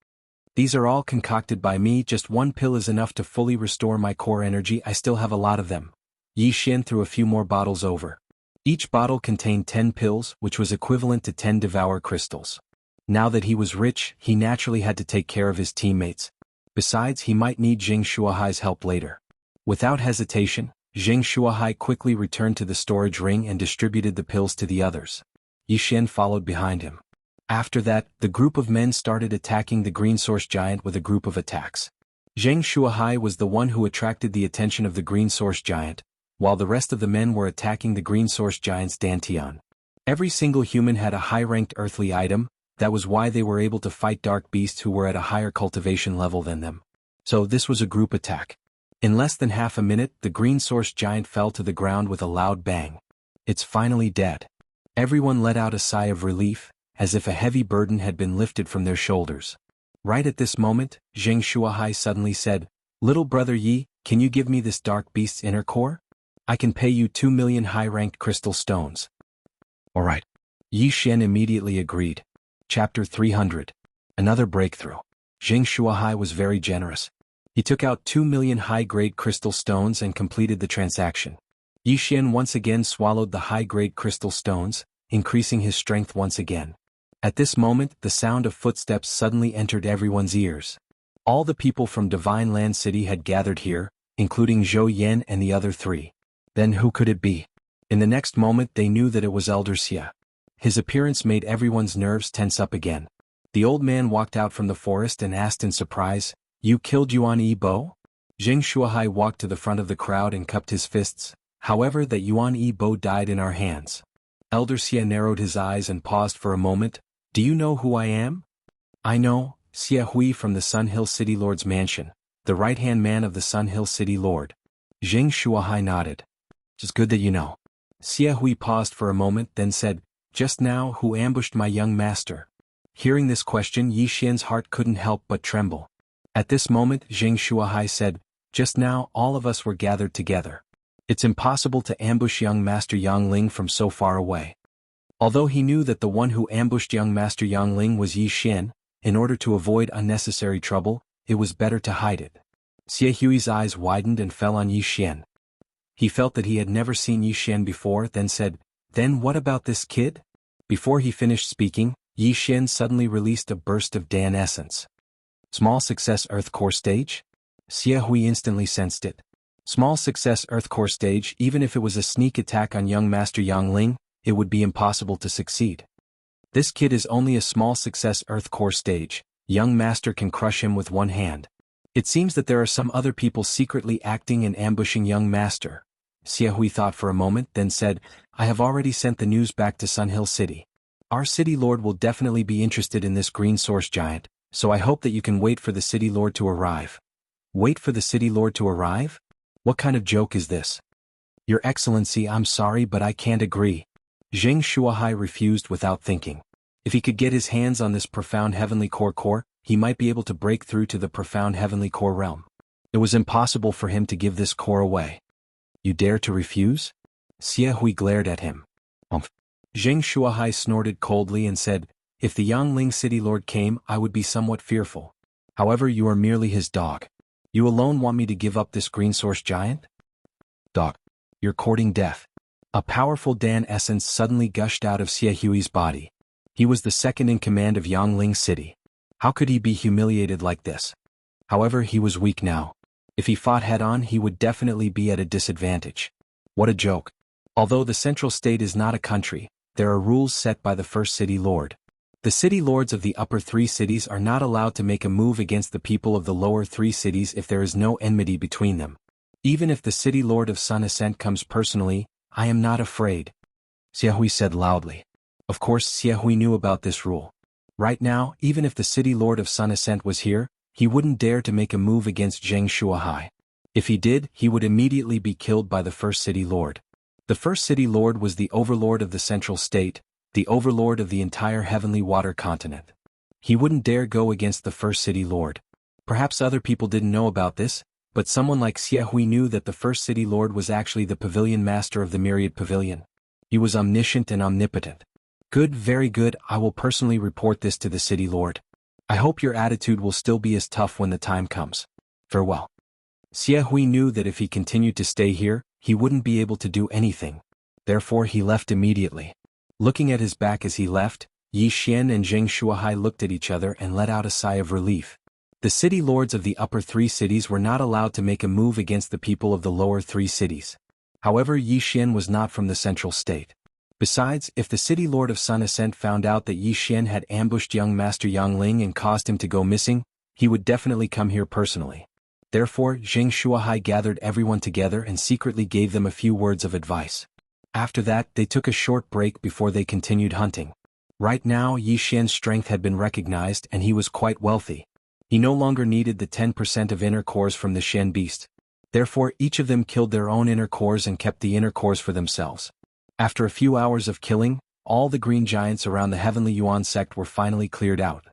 These are all concocted by me, just one pill is enough to fully restore my core energy, I still have a lot of them. Yi Xian threw a few more bottles over. Each bottle contained 10 pills, which was equivalent to 10 devour crystals. Now that he was rich, he naturally had to take care of his teammates. Besides, he might need Zheng Shuahai's help later. Without hesitation, Zheng Shuahai quickly returned to the storage ring and distributed the pills to the others. Yi Xian followed behind him. After that, the group of men started attacking the green source giant with a group of attacks. Zheng Shuahai was the one who attracted the attention of the green source giant, while the rest of the men were attacking the green source giant's Dantian. Every single human had a high-ranked earthly item, that was why they were able to fight dark beasts who were at a higher cultivation level than them. So this was a group attack. In less than half a minute, the green source giant fell to the ground with a loud bang. It's finally dead. Everyone let out a sigh of relief, as if a heavy burden had been lifted from their shoulders. Right at this moment, Zheng Shuahai suddenly said, "Little brother Yi, can you give me this dark beast's inner core? I can pay you 2 million high-ranked crystal stones." All right. Yi Xian immediately agreed. Chapter 300. Another breakthrough. Zheng Shuahai was very generous. He took out 2 million high-grade crystal stones and completed the transaction. Yi Xian once again swallowed the high-grade crystal stones, increasing his strength once again. At this moment, the sound of footsteps suddenly entered everyone's ears. All the people from Divine Land City had gathered here, including Zhou Yan and the other three. Then who could it be? In the next moment they knew that it was Elder Xia. His appearance made everyone's nerves tense up again. The old man walked out from the forest and asked in surprise, "You killed Yuan Yi Bo?" Zheng Shuahai walked to the front of the crowd and cupped his fists, however that Yuan Yi Bo died in our hands. Elder Xia narrowed his eyes and paused for a moment. "Do you know who I am?" "I know, Xia Hui from the Sun Hill City Lord's mansion, the right-hand man of the Sun Hill City Lord." Zheng Shuahai nodded. "It's good that you know." Xia Hui paused for a moment then said, "Just now who ambushed my young master?" Hearing this question, Yi Xian's heart couldn't help but tremble. At this moment Zheng Shuahai said, "Just now all of us were gathered together. It's impossible to ambush young Master Yang Ling from so far away." Although he knew that the one who ambushed young Master Yang Ling was Yi Xian, in order to avoid unnecessary trouble, it was better to hide it. Xia Hui's eyes widened and fell on Yi Xian. He felt that he had never seen Yi Xian before, then said, "Then what about this kid?" Before he finished speaking, Yi Xian suddenly released a burst of Dan essence. Small success Earth Core stage? Xia Hui instantly sensed it. Small success Earth Core stage. Even if it was a sneak attack on young Master Yang Ling, it would be impossible to succeed. This kid is only a small success Earth Core stage. Young Master can crush him with one hand. It seems that there are some other people secretly acting and ambushing young Master. Xia Hui thought for a moment then said, "I have already sent the news back to Sun Hill City. Our City Lord will definitely be interested in this green source giant, so I hope that you can wait for the City Lord to arrive." Wait for the City Lord to arrive? What kind of joke is this? "Your Excellency, I'm sorry but I can't agree." Zheng Shuahai refused without thinking. If he could get his hands on this profound heavenly core, he might be able to break through to the profound heavenly core realm. It was impossible for him to give this core away. "You dare to refuse?" Xia Hui glared at him. Zheng Shuahai snorted coldly and said, "If the Yangling City Lord came, I would be somewhat fearful. However, you are merely his dog. You alone want me to give up this green source giant? Dog. You're courting death." A powerful Dan essence suddenly gushed out of Xia Hui's body. He was the second in command of Yangling City. How could he be humiliated like this? However, he was weak now. If he fought head-on, he would definitely be at a disadvantage. What a joke. Although the central state is not a country, there are rules set by the first city lord. The city lords of the upper three cities are not allowed to make a move against the people of the lower three cities if there is no enmity between them. Even if the city lord of Sun Ascent comes personally, I am not afraid, Xia Hui said loudly. Of course Xia Hui knew about this rule. Right now, even if the city lord of Sun Ascent was here, he wouldn't dare to make a move against Zheng Shuahai. If he did, he would immediately be killed by the first city lord. The first city lord was the overlord of the central state, the overlord of the entire heavenly water continent. He wouldn't dare go against the first city lord. Perhaps other people didn't know about this, but someone like Xia Hui knew that the first city lord was actually the pavilion master of the Myriad Pavilion. He was omniscient and omnipotent. Good, very good, I will personally report this to the city lord. I hope your attitude will still be as tough when the time comes. Farewell. Xia Hui knew that if he continued to stay here, he wouldn't be able to do anything. Therefore he left immediately. Looking at his back as he left, Yi Xian and Zheng Shuahai looked at each other and let out a sigh of relief. The city lords of the upper three cities were not allowed to make a move against the people of the lower three cities. However, Yi Xian was not from the central state. Besides, if the city lord of Sun Ascent found out that Yi Xian had ambushed young Master Yang Ling and caused him to go missing, he would definitely come here personally. Therefore, Zheng Shuahai gathered everyone together and secretly gave them a few words of advice. After that, they took a short break before they continued hunting. Right now, Yi Xian's strength had been recognized and he was quite wealthy. He no longer needed the 10% of inner cores from the Shen beast. Therefore, each of them killed their own inner cores and kept the inner cores for themselves. After a few hours of killing, all the green giants around the Heavenly Yuan sect were finally cleared out.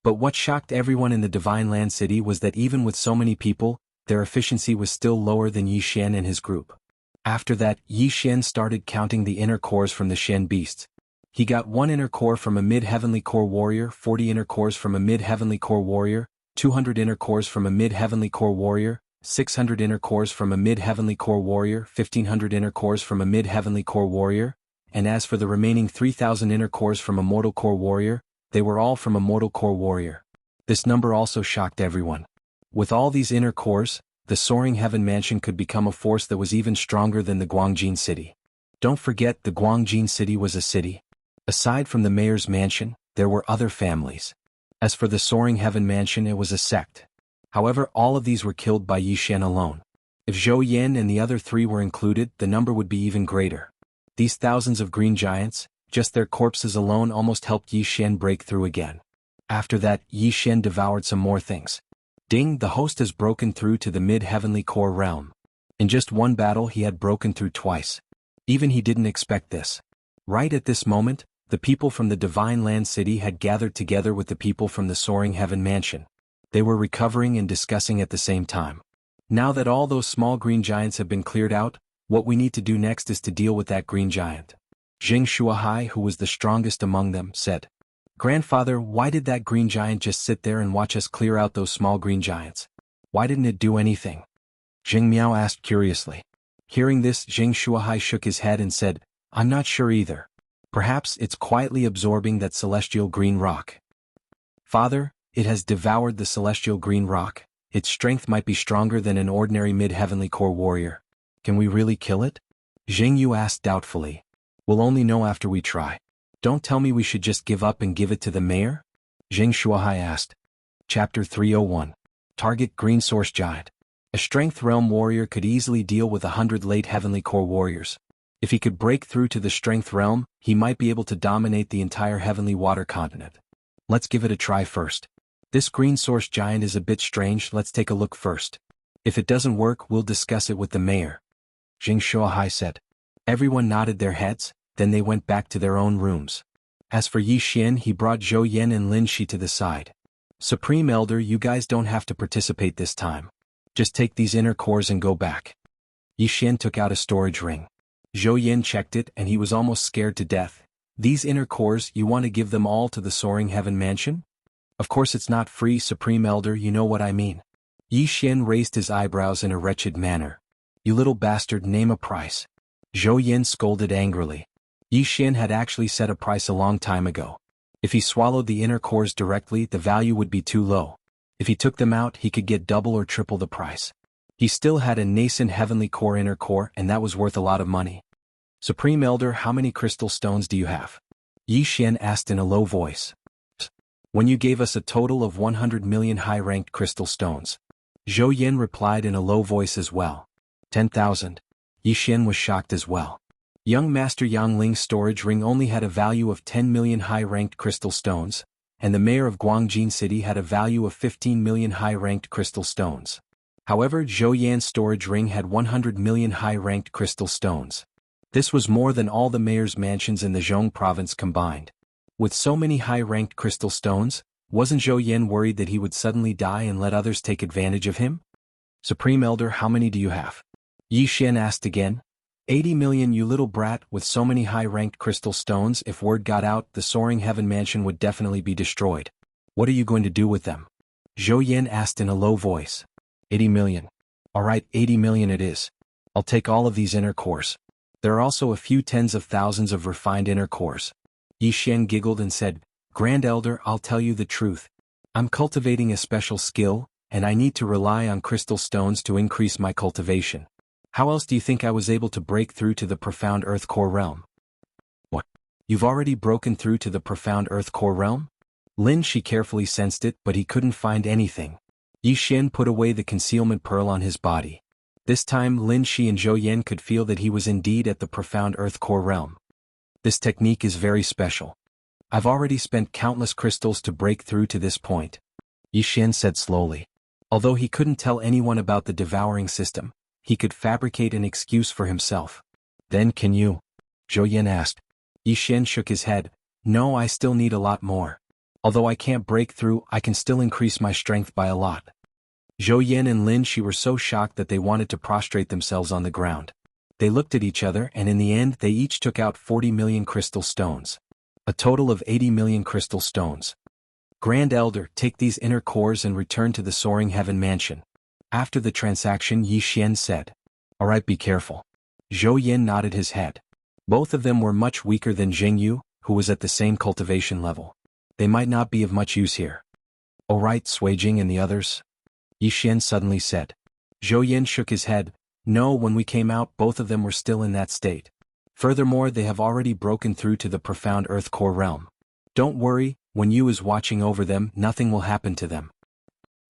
But what shocked everyone in the Divine Land City was that even with so many people, their efficiency was still lower than Yi Xian and his group. After that, Yi Xian started counting the inner cores from the Shen beasts. He got 1 inner core from a mid-heavenly core warrior, 40 inner cores from a mid-heavenly core warrior, 200 inner cores from a mid-heavenly core warrior, 600 inner cores from a mid-heavenly core warrior, 1500 inner cores from a mid-heavenly core warrior, and as for the remaining 3,000 inner cores from a mortal core warrior, they were all from a mortal core warrior. This number also shocked everyone. With all these inner cores, the Soaring Heaven Mansion could become a force that was even stronger than the Guangjin City. Don't forget, the Guangjin City was a city. Aside from the mayor's mansion, there were other families. As for the Soaring Heaven Mansion, it was a sect. However, all of these were killed by Yi Xian alone. If Zhou Yan and the other three were included, the number would be even greater. These thousands of green giants, just their corpses alone almost helped Yi Xian break through again. After that, Yi Xian devoured some more things. Ding, the host has broken through to the mid-heavenly core realm. In just one battle he had broken through twice. Even he didn't expect this. Right at this moment, the people from the Divine Land City had gathered together with the people from the Soaring Heaven Mansion. They were recovering and discussing at the same time. Now that all those small green giants have been cleared out, what we need to do next is to deal with that green giant. Jing Shuahai, who was the strongest among them, said, "Grandfather, why did that green giant just sit there and watch us clear out those small green giants? Why didn't it do anything?" Jing Miao asked curiously. Hearing this, Jing Shuahai shook his head and said, "I'm not sure either. Perhaps it's quietly absorbing that celestial green rock." "Father, it has devoured the celestial green rock. Its strength might be stronger than an ordinary mid-heavenly core warrior. Can we really kill it?" Jing Yu asked doubtfully. "We'll only know after we try. Don't tell me we should just give up and give it to the mayor?" Jing Shuahai asked. Chapter 301. Target Green Source Giant. A Strength Realm warrior could easily deal with 100 late heavenly core warriors. If he could break through to the Strength Realm, he might be able to dominate the entire heavenly water continent. Let's give it a try first. This green source giant is a bit strange, let's take a look first. If it doesn't work, we'll discuss it with the mayor. Jing Shuahai said. Everyone nodded their heads, then they went back to their own rooms. As for Yi Xian, he brought Zhou Yan and Lin Shi to the side. "Supreme Elder, you guys don't have to participate this time. Just take these inner cores and go back." Yi Xian took out a storage ring. Zhou Yan checked it and he was almost scared to death. "These inner cores, you want to give them all to the Soaring Heaven Mansion?" "Of course it's not free, Supreme Elder, you know what I mean." Yi Xian raised his eyebrows in a wretched manner. "You little bastard, name a price." Zhou Yan scolded angrily. Yi Xian had actually set a price a long time ago. If he swallowed the inner cores directly, the value would be too low. If he took them out, he could get double or triple the price. He still had a nascent heavenly core inner core, and that was worth a lot of money. "Supreme Elder, how many crystal stones do you have?" Yi Xian asked in a low voice. "When you gave us a total of 100 million high-ranked crystal stones." Zhou Yan replied in a low voice as well. 10,000. Yi Xian was shocked as well. Young Master Yang Ling's storage ring only had a value of 10 million high-ranked crystal stones, and the mayor of Guangjin City had a value of 15 million high-ranked crystal stones. However, Zhou Yan's storage ring had 100 million high-ranked crystal stones. This was more than all the mayor's mansions in the Zhong province combined. With so many high-ranked crystal stones, wasn't Zhou Yan worried that he would suddenly die and let others take advantage of him? "Supreme Elder, how many do you have?" Yi Xian asked again. 80 million, you little brat, with so many high-ranked crystal stones, if word got out, the Soaring Heaven Mansion would definitely be destroyed. What are you going to do with them? Zhou Yan asked in a low voice. 80 million. Alright, 80 million it is. I'll take all of these inner cores. There are also a few tens of thousands of refined inner cores. Yi Xian giggled and said, "Grand Elder, I'll tell you the truth. I'm cultivating a special skill, and I need to rely on crystal stones to increase my cultivation. How else do you think I was able to break through to the profound Earth Core realm?" "What? You've already broken through to the profound Earth Core realm?" Lin Shi carefully sensed it, but he couldn't find anything. Yi Xian put away the concealment pearl on his body. This time Lin Shi and Zhou Yan could feel that he was indeed at the profound Earth Core realm. "This technique is very special. I've already spent countless crystals to break through to this point," Yi Xian said slowly. Although he couldn't tell anyone about the devouring system, he could fabricate an excuse for himself. "Then can you?" Zhou Yan asked. Yi Xian shook his head. "No, I still need a lot more. Although I can't break through, I can still increase my strength by a lot." Zhou Yan and Lin Shi were so shocked that they wanted to prostrate themselves on the ground. They looked at each other and in the end they each took out 40 million crystal stones. A total of 80 million crystal stones. "Grand Elder, take these inner cores and return to the Soaring Heaven Mansion." After the transaction, Yi Xian said. "Alright, be careful." Zhou Yan nodded his head. Both of them were much weaker than Jianghu, who was at the same cultivation level. They might not be of much use here. "Oh right, Suijing and the others?" Yi Xian suddenly said. Zhou Yan shook his head. "No, when we came out both of them were still in that state. Furthermore, they have already broken through to the profound earth core realm. Don't worry, when Yu is watching over them nothing will happen to them."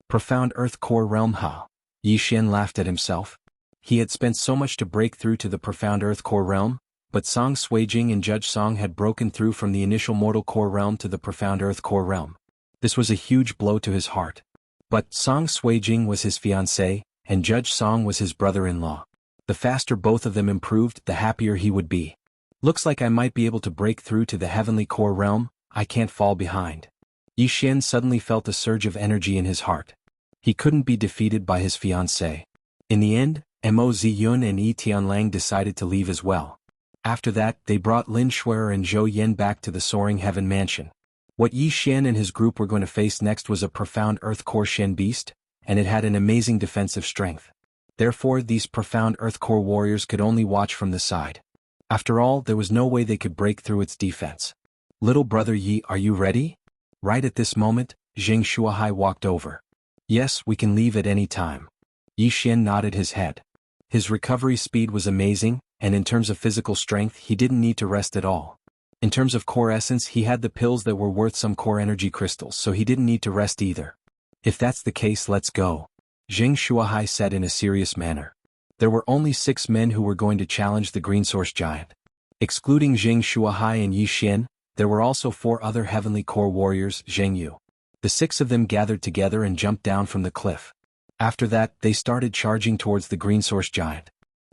Profound earth core realm, huh? Yi Xian laughed at himself. He had spent so much to break through to the profound earth core realm, but Song Suijing and Judge Song had broken through from the initial mortal core realm to the profound earth core realm. This was a huge blow to his heart. But Song Suijing was his fiancé, and Judge Song was his brother-in-law. The faster both of them improved, the happier he would be. Looks like I might be able to break through to the heavenly core realm. I can't fall behind. Yi Xian suddenly felt a surge of energy in his heart. He couldn't be defeated by his fiancé. In the end, Mo Ziyun and Yi Tianlang decided to leave as well. After that, they brought Lin Shuer and Zhou Yan back to the Soaring Heaven Mansion. What Yi Xian and his group were going to face next was a profound earth core Shen beast, and it had an amazing defensive strength. Therefore, these profound earth core warriors could only watch from the side. After all, there was no way they could break through its defense. "Little brother Yi, are you ready?" Right at this moment, Zheng Shuahai walked over. "Yes, we can leave at any time." Yi Xian nodded his head. His recovery speed was amazing, and in terms of physical strength he didn't need to rest at all. In terms of core essence he had the pills that were worth some core energy crystals, so he didn't need to rest either. "If that's the case, let's go," Zheng Shuahai said in a serious manner. There were only 6 men who were going to challenge the Green Source Giant. Excluding Zheng Shuahai and Yi Xian, there were also 4 other heavenly core warriors, Jianghu. The 6 of them gathered together and jumped down from the cliff. After that, they started charging towards the Green Source Giant.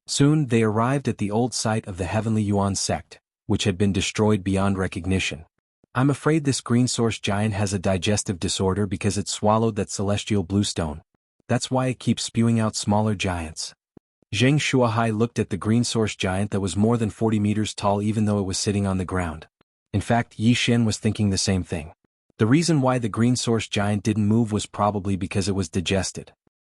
Soon they arrived at the old site of the Heavenly Yuan sect, which had been destroyed beyond recognition. "I'm afraid this Green Source Giant has a digestive disorder because it swallowed that celestial bluestone. That's why it keeps spewing out smaller giants." Zheng Shuahai looked at the Green Source Giant that was more than 40 meters tall even though it was sitting on the ground. In fact, Yi Xian was thinking the same thing. The reason why the Green Source Giant didn't move was probably because it was digested.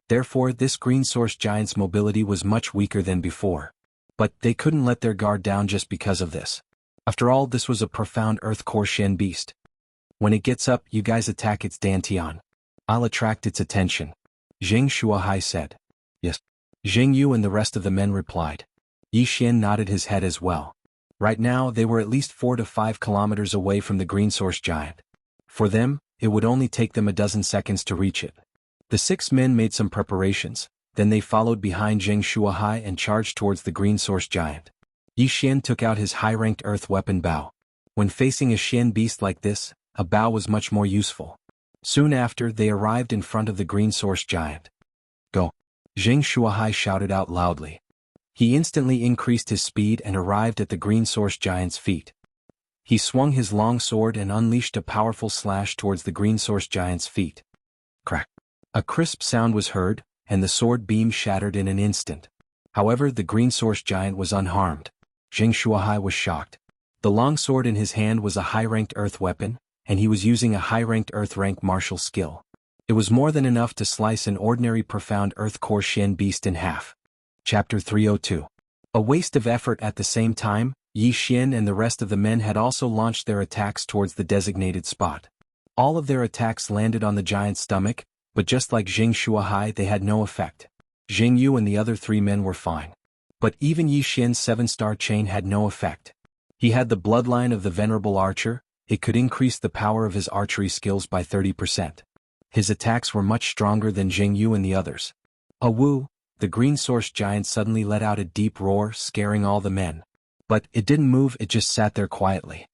Therefore, this Green Source Giant's mobility was much weaker than before. But they couldn't let their guard down just because of this. After all, this was a profound earth core Shen beast. "When it gets up, you guys attack its dantian. I'll attract its attention," Zheng Shuahai said. "Yes." Zheng Yu and the rest of the men replied. Yi Xian nodded his head as well. Right now, they were at least 4 to 5 kilometers away from the Green Source Giant. For them, it would only take them a dozen seconds to reach it. The 6 men made some preparations, then they followed behind Zheng Shuahai and charged towards the Green Source Giant. Yi Xian took out his high-ranked earth weapon Bao. When facing a Shen beast like this, a Bao was much more useful. Soon after, they arrived in front of the Green Source Giant. "Go!" Zheng Shuahai shouted out loudly. He instantly increased his speed and arrived at the Green Source Giant's feet. He swung his long sword and unleashed a powerful slash towards the Green Source Giant's feet. Crack! A crisp sound was heard, and the sword beam shattered in an instant. However, the Green Source Giant was unharmed. Zheng Shuahai was shocked. The long sword in his hand was a high-ranked earth weapon, and he was using a high-ranked earth-rank martial skill. It was more than enough to slice an ordinary profound earth core Shen beast in half. Chapter 302. A waste of effort. At the same time, Yi Xian and the rest of the men had also launched their attacks towards the designated spot. All of their attacks landed on the giant's stomach, but just like Zheng Shuahai, they had no effect. Zheng Yu and the other 3 men were fine. But even Yi Xian's 7-star chain had no effect. He had the bloodline of the venerable archer. It could increase the power of his archery skills by 30%. His attacks were much stronger than Zheng Yu and the others. "Awoo!" The Green Source Giant suddenly let out a deep roar, scaring all the men. But it didn't move, it just sat there quietly.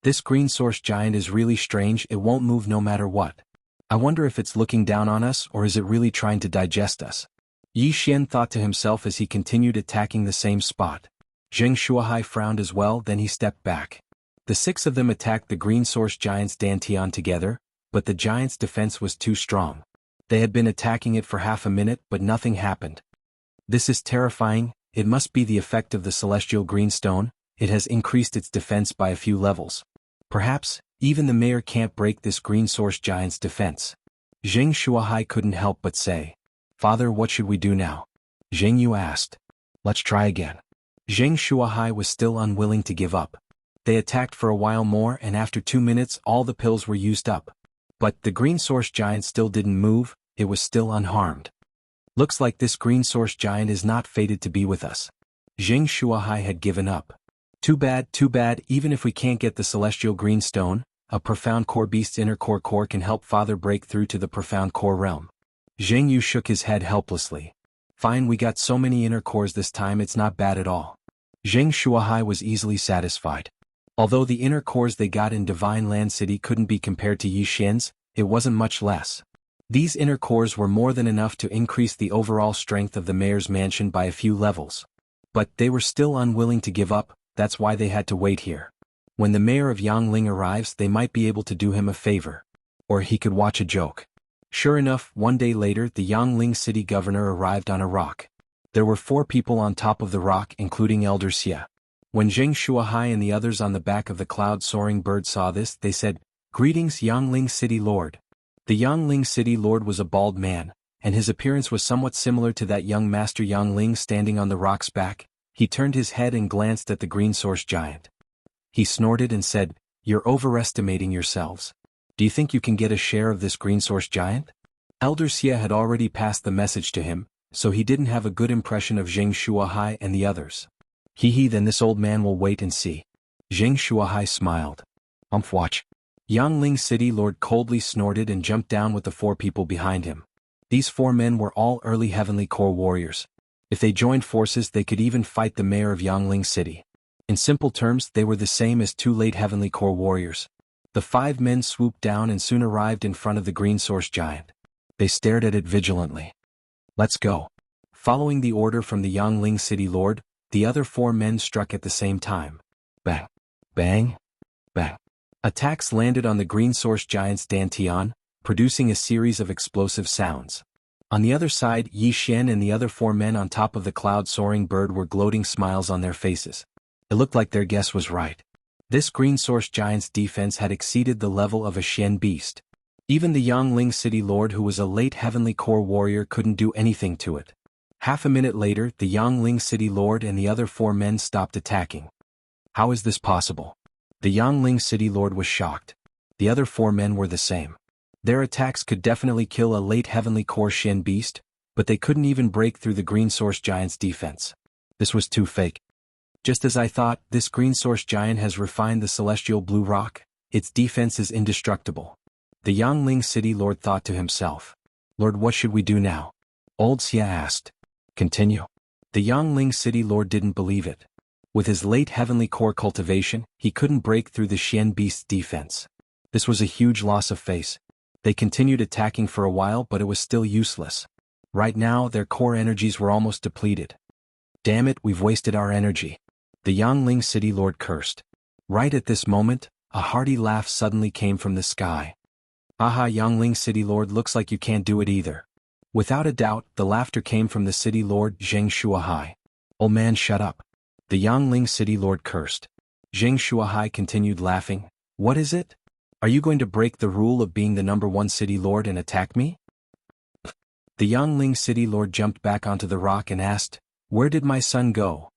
"This Green Source Giant is really strange, it won't move no matter what. I wonder if it's looking down on us or is it really trying to digest us?" Yi Xian thought to himself as he continued attacking the same spot. Zheng Shuahai frowned as well, then he stepped back. The 6 of them attacked the Green Source Giant's dantian together, but the giant's defense was too strong. They had been attacking it for half a minute, but nothing happened. "This is terrifying, it must be the effect of the celestial greenstone, it has increased its defense by a few levels. Perhaps, even the mayor can't break this Green Source Giant's defense." Zheng Shuahai couldn't help but say. "Father, what should we do now?" Zheng Yu asked. "Let's try again." Zheng Shuahai was still unwilling to give up. They attacked for a while more, and after 2 minutes all the pills were used up. But the green source giant still didn't move, it was still unharmed. Looks like this green source giant is not fated to be with us. Zheng Shuahai had given up. Too bad, even if we can't get the celestial green stone, a profound core beast's inner core can help father break through to the profound core realm. Zheng Yu shook his head helplessly. Fine, we got so many inner cores this time, it's not bad at all. Zheng Shuahai was easily satisfied. Although the inner cores they got in Divine Land City couldn't be compared to Yi Xian's, it wasn't much less. These inner cores were more than enough to increase the overall strength of the mayor's mansion by a few levels. But they were still unwilling to give up, that's why they had to wait here. When the mayor of Yangling arrives, they might be able to do him a favor. Or he could watch a joke. Sure enough, one day later the Yangling city governor arrived on a rock. There were 4 people on top of the rock, including Elder Xia. When Zheng Shuahai and the others on the back of the cloud-soaring bird saw this, they said, "Greetings, Yangling City Lord." The Yangling City Lord was a bald man, and his appearance was somewhat similar to that young Master Yangling standing on the rock's back. He turned his head and glanced at the green source giant. He snorted and said, "You're overestimating yourselves. Do you think you can get a share of this green source giant?" Elder Xia had already passed the message to him, so he didn't have a good impression of Zheng Shuahai and the others. Then this old man will wait and see. Zheng Shuahai smiled. Watch. Yangling City Lord coldly snorted and jumped down with the 4 people behind him. These 4 men were all early Heavenly Core warriors. If they joined forces, they could even fight the mayor of Yangling City. In simple terms, they were the same as 2 late Heavenly Core warriors. The 5 men swooped down and soon arrived in front of the green source giant. They stared at it vigilantly. "Let's go." Following the order from the Yangling City Lord, the other 4 men struck at the same time. Bang! Bang! Bang! Attacks landed on the green source giant's dantian, producing a series of explosive sounds. On the other side, Yi Xian and the other 4 men on top of the cloud-soaring bird were gloating smiles on their faces. It looked like their guess was right. This green source giant's defense had exceeded the level of a Xian beast. Even the Yangling City Lord, who was a late Heavenly Core warrior, couldn't do anything to it. Half a minute later, the Yangling City Lord and the other 4 men stopped attacking. How is this possible? The Yangling City Lord was shocked. The other 4 men were the same. Their attacks could definitely kill a late Heavenly Core Xian beast, but they couldn't even break through the green source giant's defense. This was too fake. Just as I thought, this green source giant has refined the celestial blue rock. Its defense is indestructible. The Yangling City Lord thought to himself. "Lord, what should we do now?" Old Xia asked. "Continue." The Yangling City Lord didn't believe it. With his late Heavenly Core cultivation, he couldn't break through the Xian beast's defense. This was a huge loss of face. They continued attacking for a while, but it was still useless. Right now, their core energies were almost depleted. "Damn it, we've wasted our energy." The Yangling City Lord cursed. Right at this moment, a hearty laugh suddenly came from the sky. "Aha, Yangling City Lord, looks like you can't do it either." Without a doubt, the laughter came from the City Lord, Zheng Shuahai. "Old man, shut up." The Yangling City Lord cursed. Zheng Shuahai continued laughing. "What is it? Are you going to break the rule of being the #1 City Lord and attack me?" The Yangling City Lord jumped back onto the rock and asked, "Where did my son go?"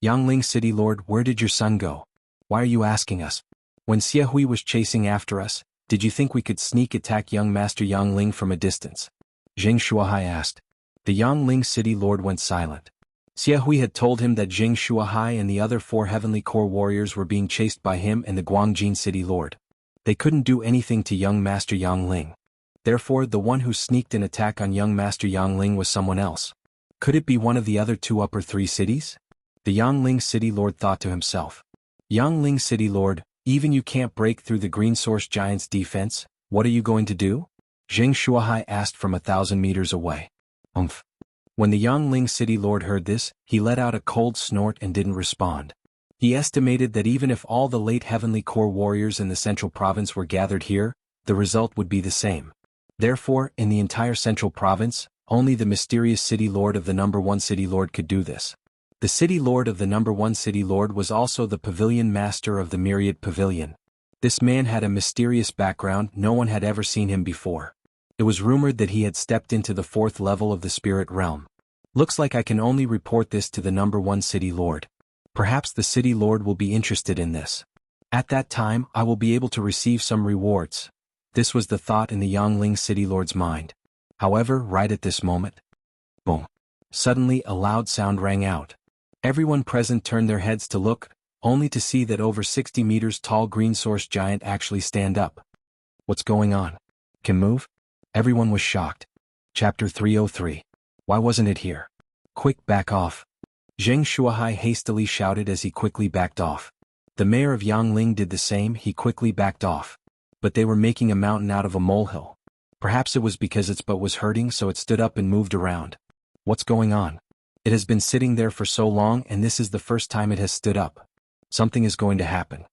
"Yangling City Lord, where did your son go? Why are you asking us? When Xia Hui was chasing after us, did you think we could sneak attack young Master Yangling from a distance?" Zheng Shuahai asked. The Yangling City Lord went silent. Xia Hui had told him that Zheng Shuahai and the other 4 Heavenly Core warriors were being chased by him and the Guangjin City Lord. They couldn't do anything to young Master Yangling. Therefore, the one who sneaked an attack on young Master Yangling was someone else. Could it be one of the other 2 upper 3 cities? The Yangling City Lord thought to himself. Yangling City Lord, even you can't break through the green source giant's defense, what are you going to do? Zheng Shuahai asked from 1,000 meters away. When the Yangling City Lord heard this, he let out a cold snort and didn't respond. He estimated that even if all the late Heavenly Core warriors in the central province were gathered here, the result would be the same. Therefore, in the entire central province, only the mysterious City Lord of the #1 City Lord could do this. The City Lord of the #1 City Lord was also the Pavilion Master of the Myriad Pavilion. This man had a mysterious background, no one had ever seen him before. It was rumored that he had stepped into the 4th level of the spirit realm. Looks like I can only report this to the #1 City Lord. Perhaps the city lord will be interested in this. At that time I will be able to receive some rewards. This was the thought in the Yangling city lord's mind. However, right at this moment, boom! Suddenly a loud sound rang out. Everyone present turned their heads to look, only to see that over 60 meters tall green source giant actually stand up. What's going on? Can move? Everyone was shocked. Chapter 303. Why wasn't it here? Quick, back off. Zheng Shuahai hastily shouted as he quickly backed off. The mayor of Yangling did the same, he quickly backed off. But they were making a mountain out of a molehill. Perhaps it was because its butt was hurting so it stood up and moved around. What's going on? It has been sitting there for so long and this is the first time it has stood up. Something is going to happen.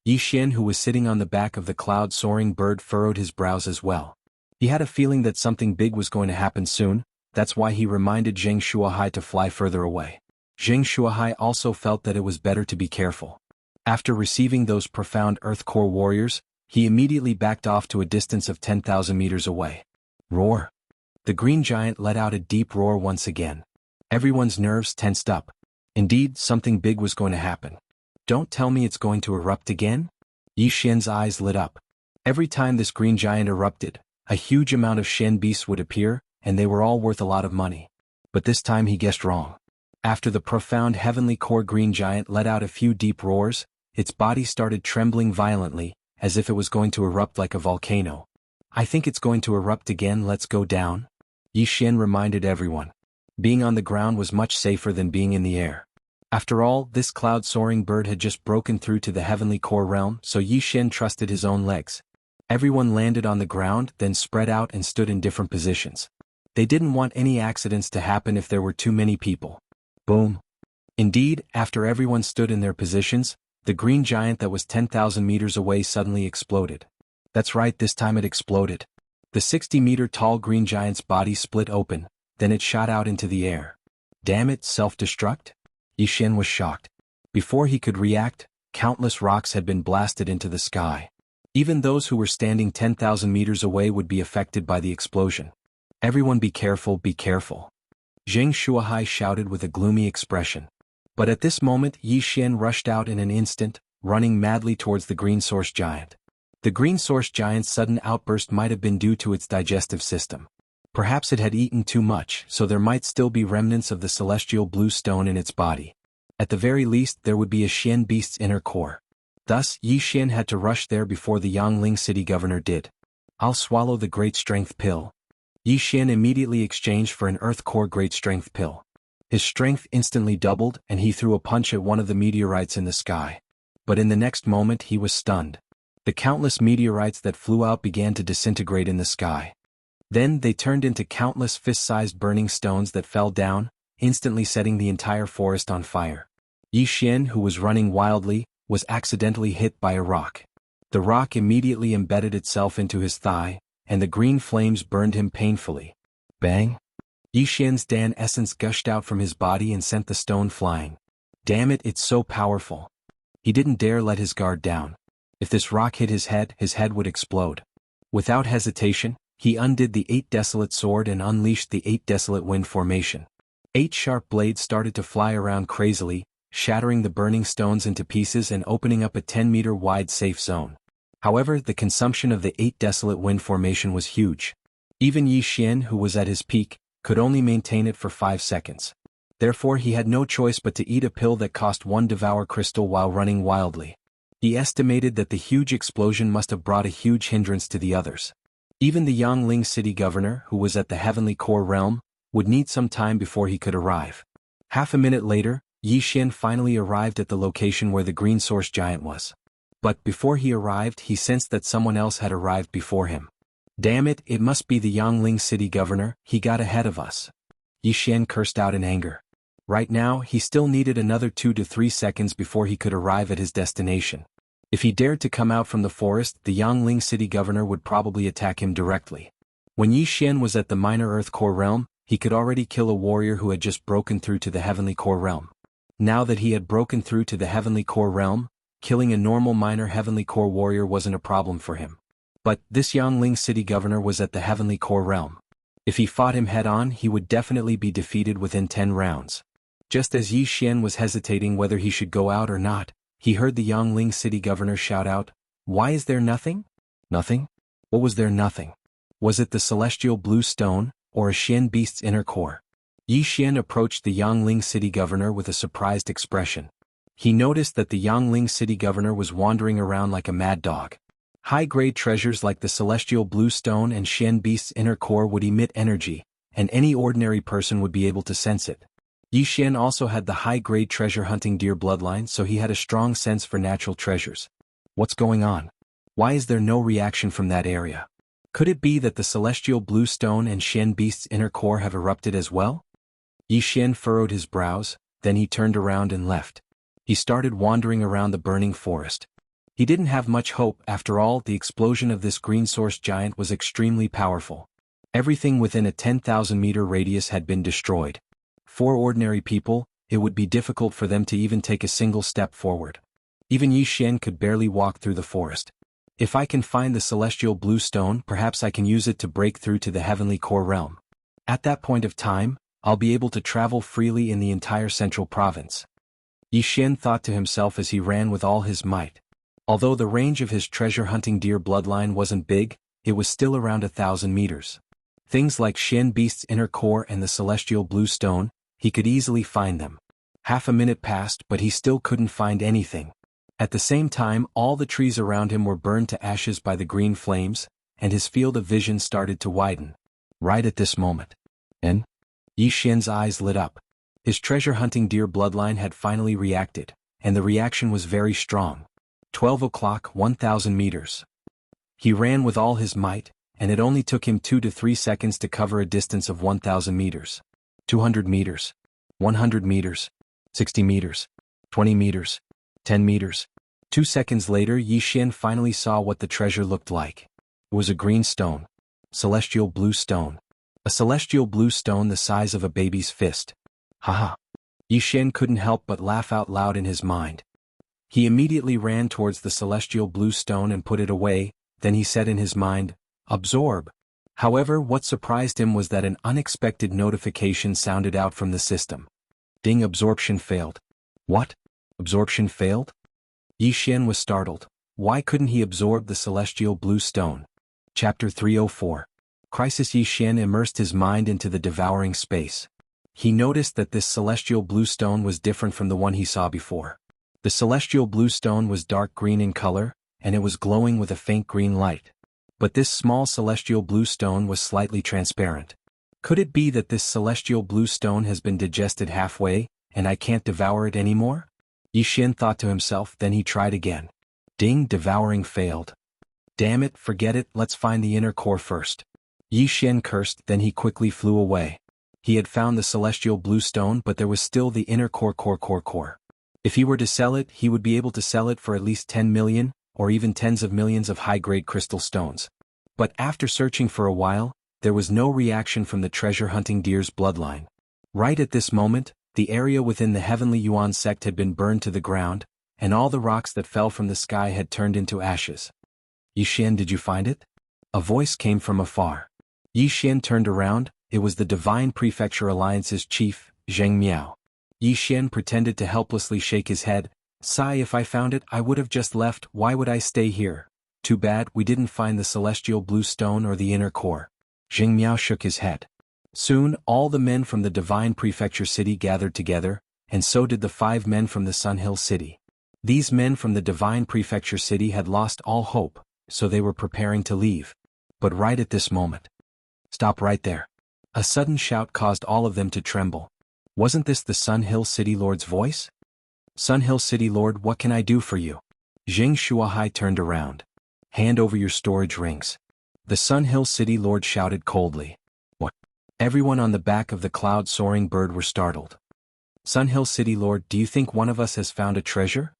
Yi Xian, who was sitting on the back of the cloud-soaring bird, furrowed his brows as well. He had a feeling that something big was going to happen soon, that's why he reminded Zheng Shuahai to fly further away. Zheng Shuahai also felt that it was better to be careful. After receiving those profound Earth Core warriors, he immediately backed off to a distance of 10,000 meters away. Roar! The green giant let out a deep roar once again. Everyone's nerves tensed up. Indeed, something big was going to happen. Don't tell me it's going to erupt again? Yi Xian's eyes lit up. Every time this green giant erupted, a huge amount of Shen beasts would appear, and they were all worth a lot of money. But this time he guessed wrong. After the profound heavenly core green giant let out a few deep roars, its body started trembling violently, as if it was going to erupt like a volcano. I think it's going to erupt again, let's go down. Yi Xian reminded everyone. Being on the ground was much safer than being in the air. After all, this cloud-soaring bird had just broken through to the heavenly core realm, so Yi Xian trusted his own legs. Everyone landed on the ground, then spread out and stood in different positions. They didn't want any accidents to happen if there were too many people. Boom! Indeed, after everyone stood in their positions, the green giant that was 10,000 meters away suddenly exploded. That's right, this time it exploded. The 60-meter-tall green giant's body split open, then it shot out into the air. Damn it, self-destruct? Yi Xian was shocked. Before he could react, countless rocks had been blasted into the sky. Even those who were standing 10,000 meters away would be affected by the explosion. Everyone be careful, be careful. Zheng Shuahai shouted with a gloomy expression. But at this moment Yi Xian rushed out in an instant, running madly towards the green source giant. The green source giant's sudden outburst might have been due to its digestive system. Perhaps it had eaten too much, so there might still be remnants of the celestial blue stone in its body. At the very least there would be a Shen beast's inner core. Thus, Yi Xian had to rush there before the Yangling city governor did. I'll swallow the great strength pill. Yi Xian immediately exchanged for an earth core great strength pill. His strength instantly doubled and he threw a punch at one of the meteorites in the sky. But in the next moment he was stunned. The countless meteorites that flew out began to disintegrate in the sky. Then they turned into countless fist-sized burning stones that fell down, instantly setting the entire forest on fire. Yi Xian, who was running wildly, was accidentally hit by a rock. The rock immediately embedded itself into his thigh, and the green flames burned him painfully. Bang! Yi Xian's Dan essence gushed out from his body and sent the stone flying. Damn it, it's so powerful. He didn't dare let his guard down. If this rock hit his head would explode. Without hesitation, he undid the 8 desolate sword and unleashed the 8 desolate wind formation. 8 sharp blades started to fly around crazily, shattering the burning stones into pieces and opening up a 10-meter wide safe zone. However, the consumption of the 8 desolate wind formation was huge. Even Yi Xian, who was at his peak, could only maintain it for 5 seconds. Therefore he had no choice but to eat a pill that cost 1 devour crystal while running wildly. He estimated that the huge explosion must have brought a huge hindrance to the others. Even the Yangling city governor, who was at the heavenly core realm, would need some time before he could arrive. Half a minute later, Yi Xian finally arrived at the location where the green source giant was. But before he arrived he sensed that someone else had arrived before him. Damn it, it must be the Yangling city governor, he got ahead of us. Yi Xian cursed out in anger. Right now, he still needed another 2 to 3 seconds before he could arrive at his destination. If he dared to come out from the forest, the Yangling city governor would probably attack him directly. When Yi Xian was at the minor earth core realm, he could already kill a warrior who had just broken through to the heavenly core realm. Now that he had broken through to the heavenly core realm, killing a normal minor heavenly core warrior wasn't a problem for him. But this Yangling city governor was at the heavenly core realm. If he fought him head-on he would definitely be defeated within 10 rounds. Just as Yi Xian was hesitating whether he should go out or not, he heard the Yangling city governor shout out, "Why is there nothing?" Nothing? What was there nothing? Was it the celestial blue stone, or a Xian beast's inner core? Yi Xian approached the Yangling city governor with a surprised expression. He noticed that the Yangling city governor was wandering around like a mad dog. High-grade treasures like the celestial blue stone and Xian beast's inner core would emit energy, and any ordinary person would be able to sense it. Yi Xian also had the high-grade treasure-hunting deer bloodline, so he had a strong sense for natural treasures. What's going on? Why is there no reaction from that area? Could it be that the celestial blue stone and Xian beast's inner core have erupted as well? Yi Xian furrowed his brows, then he turned around and left. He started wandering around the burning forest. He didn't have much hope. After all, the explosion of this green source giant was extremely powerful. Everything within a 10,000-meter radius had been destroyed. For ordinary people, it would be difficult for them to even take a single step forward. Even Yi Xian could barely walk through the forest. If I can find the celestial blue stone, perhaps I can use it to break through to the heavenly core realm. At that point of time, I'll be able to travel freely in the entire central province. Yi Xian thought to himself as he ran with all his might. Although the range of his treasure-hunting deer bloodline wasn't big, it was still around 1,000 meters. Things like Xian beast's inner core and the celestial blue stone, he could easily find them. Half a minute passed, but he still couldn't find anything. At the same time, all the trees around him were burned to ashes by the green flames, and his field of vision started to widen. Right at this moment. And? Yi Xian's eyes lit up. His treasure-hunting deer bloodline had finally reacted, and the reaction was very strong. 12 o'clock, 1,000 meters. He ran with all his might, and it only took him 2 to 3 seconds to cover a distance of 1,000 meters. 200 meters. 100 meters. 60 meters. 20 meters. 10 meters. 2 seconds later, Yi Xian finally saw what the treasure looked like. It was a green stone. Celestial blue stone. A celestial blue stone the size of a baby's fist. Haha. Yi Xian couldn't help but laugh out loud in his mind. He immediately ran towards the celestial blue stone and put it away, then he said in his mind, "Absorb." However, what surprised him was that an unexpected notification sounded out from the system. Ding, absorption failed. What? Absorption failed? Yi Xian was startled. Why couldn't he absorb the celestial blue stone? Chapter 304. Crisis. Yi Xian immersed his mind into the devouring space. He noticed that this celestial blue stone was different from the one he saw before. The celestial blue stone was dark green in color, and it was glowing with a faint green light. But this small celestial blue stone was slightly transparent. Could it be that this celestial blue stone has been digested halfway, and I can't devour it anymore? Yi Xian thought to himself, then he tried again. Ding, devouring failed. Damn it, forget it, let's find the inner core first. Yi Xian cursed, then he quickly flew away. He had found the celestial blue stone, but there was still the inner core. If he were to sell it, he would be able to sell it for at least 10 million, or even tens of millions of high-grade crystal stones. But after searching for a while, there was no reaction from the treasure-hunting deer's bloodline. Right at this moment, the area within the Heavenly Yuan sect had been burned to the ground, and all the rocks that fell from the sky had turned into ashes. Yi Xian, did you find it? A voice came from afar. Yi Xian turned around. It was the Divine Prefecture Alliance's chief, Zheng Miao. Yi Xian pretended to helplessly shake his head. Sigh, if I found it, I would have just left. Why would I stay here? Too bad we didn't find the celestial blue stone or the inner core. Zheng Miao shook his head. Soon, all the men from the Divine Prefecture City gathered together, and so did the 5 men from the Sun Hill City. These men from the Divine Prefecture City had lost all hope, so they were preparing to leave. But right at this moment. Stop right there. A sudden shout caused all of them to tremble. Wasn't this the Sun Hill City Lord's voice? Sun Hill City Lord, what can I do for you? Zheng Shuahai turned around. Hand over your storage rings. The Sun Hill City Lord shouted coldly. What? Everyone on the back of the cloud-soaring bird were startled. Sun Hill City Lord, do you think one of us has found a treasure?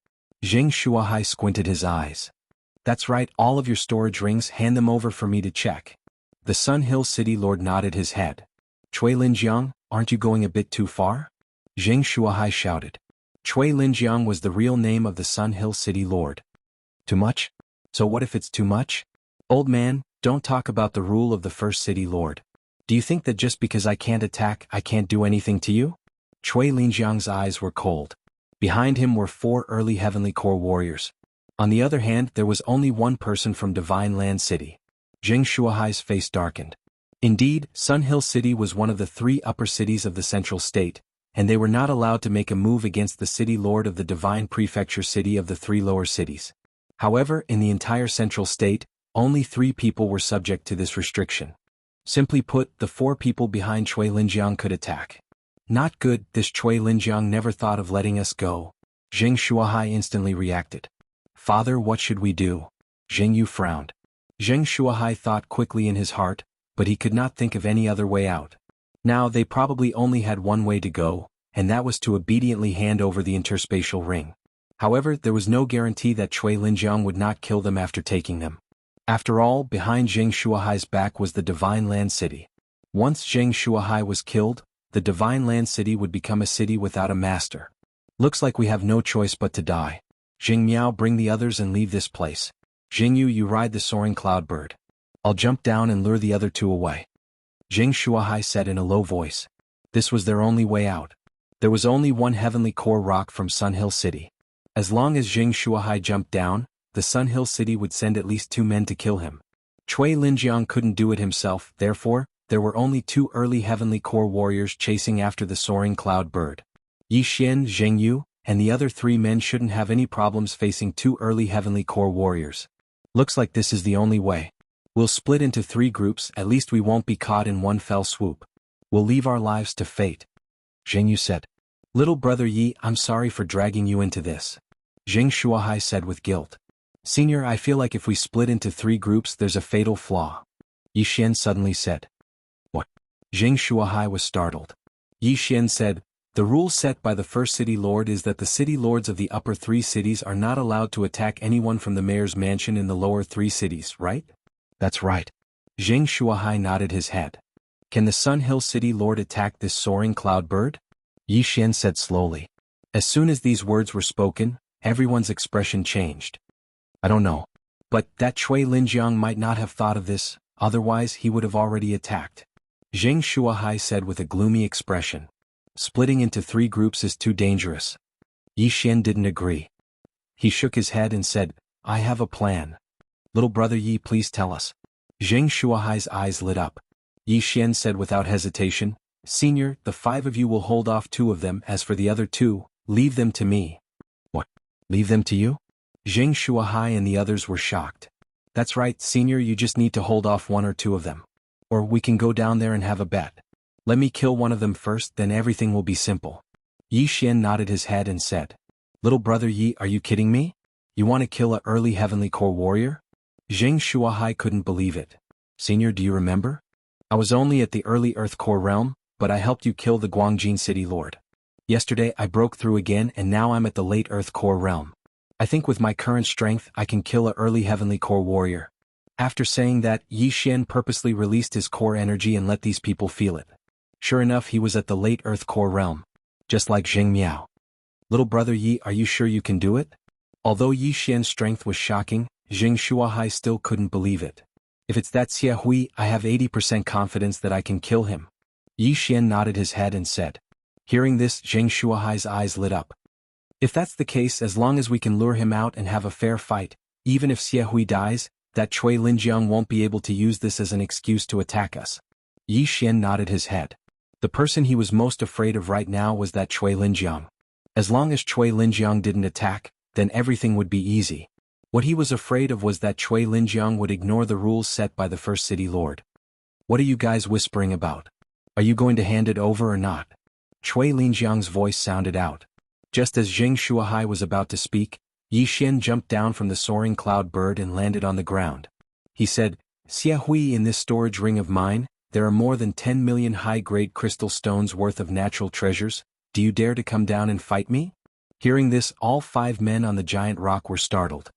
Zheng Shuahai squinted his eyes. That's right, all of your storage rings, hand them over for me to check. The Sun Hill City Lord nodded his head. Cui Linjiang, aren't you going a bit too far? Zheng Shuahai shouted. Cui Linjiang was the real name of the Sun Hill City Lord. Too much? So what if it's too much? Old man, don't talk about the rule of the first City Lord. Do you think that just because I can't attack, I can't do anything to you? Cui Linjiang's eyes were cold. Behind him were 4 early Heavenly Core warriors. On the other hand, there was only one person from Divine Land City. Jing Shuahai's face darkened. Indeed, Sun Hill City was one of the 3 upper cities of the Central State, and they were not allowed to make a move against the city lord of the Divine Prefecture City of the 3 lower cities. However, in the entire Central State, only 3 people were subject to this restriction. Simply put, the 4 people behind Cui Linjiang could attack. Not good, this Cui Linjiang never thought of letting us go. Jing Shuahai instantly reacted. Father, what should we do? Jing Yu frowned. Jing Shuahai thought quickly in his heart, but he could not think of any other way out. Now they probably only had one way to go, and that was to obediently hand over the interspatial ring. However, there was no guarantee that Cui Linjiang would not kill them after taking them. After all, behind Jing Shuahai's back was the Divine Land City. Once Jing Shuahai was killed, the Divine Land City would become a city without a master. Looks like we have no choice but to die. Jing Miao, bring the others and leave this place. Jing Yu, you ride the soaring cloud bird. I'll jump down and lure the other 2 away. Jing Shuahai said in a low voice. This was their only way out. There was only one Heavenly Core rock from Sun Hill City. As long as Jing Shuahai jumped down, the Sun Hill City would send at least 2 men to kill him. Cui Linjiang couldn't do it himself, therefore, there were only 2 early Heavenly Core warriors chasing after the soaring cloud bird. Yi Xian, Zheng Yu, and the other 3 men shouldn't have any problems facing 2 early Heavenly Core warriors. Looks like this is the only way. We'll split into 3 groups, at least we won't be caught in one fell swoop. We'll leave our lives to fate. Zheng Yu said. Little brother Yi, I'm sorry for dragging you into this. Jing Shuahai said with guilt. Senior, I feel like if we split into 3 groups there's a fatal flaw. Yi Xian suddenly said. What? Jing Shuahai was startled. Yi Xian said, the rule set by the first city lord is that the city lords of the upper 3 cities are not allowed to attack anyone from the mayor's mansion in the lower 3 cities, right? That's right. Jing Shuahai nodded his head. Can the Sun Hill City Lord attack this soaring cloud bird? Yi Xian said slowly. As soon as these words were spoken, everyone's expression changed. I don't know. But that Cui Linjiang might not have thought of this, otherwise he would have already attacked. Jing Shuahai said with a gloomy expression. Splitting into 3 groups is too dangerous. Yi Xian didn't agree. He shook his head and said, I have a plan. Little brother Yi, please tell us. Jing Shuahai's eyes lit up. Yi Xian said without hesitation, Senior, the 5 of you will hold off 2 of them, as for the other 2, leave them to me. What? Leave them to you? Jing Shuahai and the others were shocked. That's right, Senior, you just need to hold off 1 or 2 of them. Or we can go down there and have a bet. Let me kill one of them first, then everything will be simple. Yi Xian nodded his head and said. Little brother Yi, are you kidding me? You want to kill a early Heavenly Core warrior? Jing Shuahai couldn't believe it. Senior, do you remember? I was only at the early Earth Core realm, but I helped you kill the Guangjin City Lord. Yesterday I broke through again and now I'm at the late Earth Core realm. I think with my current strength I can kill a early Heavenly Core warrior. After saying that, Yi Xian purposely released his core energy and let these people feel it. Sure enough, he was at the late Earth Core realm. Just like Jing Miao. Little brother Yi, are you sure you can do it? Although Yi Xian's strength was shocking, Jing Shuahai still couldn't believe it. If it's that Xie Hui, I have 80% confidence that I can kill him. Yi Xian nodded his head and said. Hearing this, Jing Shuahai's eyes lit up. If that's the case, as long as we can lure him out and have a fair fight, even if Xie Hui dies, that Cui Linjiang won't be able to use this as an excuse to attack us. Yi Xian nodded his head. The person he was most afraid of right now was that Cui Linjiang. As long as Cui Linjiang didn't attack, then everything would be easy. What he was afraid of was that Cui Linjiang would ignore the rules set by the first city lord. What are you guys whispering about? Are you going to hand it over or not? Cui Linjiang's voice sounded out. Just as Jing Shuahai was about to speak, Yi Xian jumped down from the soaring cloud bird and landed on the ground. He said, Xie Hui, in this storage ring of mine, there are more than 10 million high-grade crystal stones worth of natural treasures. Do you dare to come down and fight me? Hearing this, all 5 men on the giant rock were startled.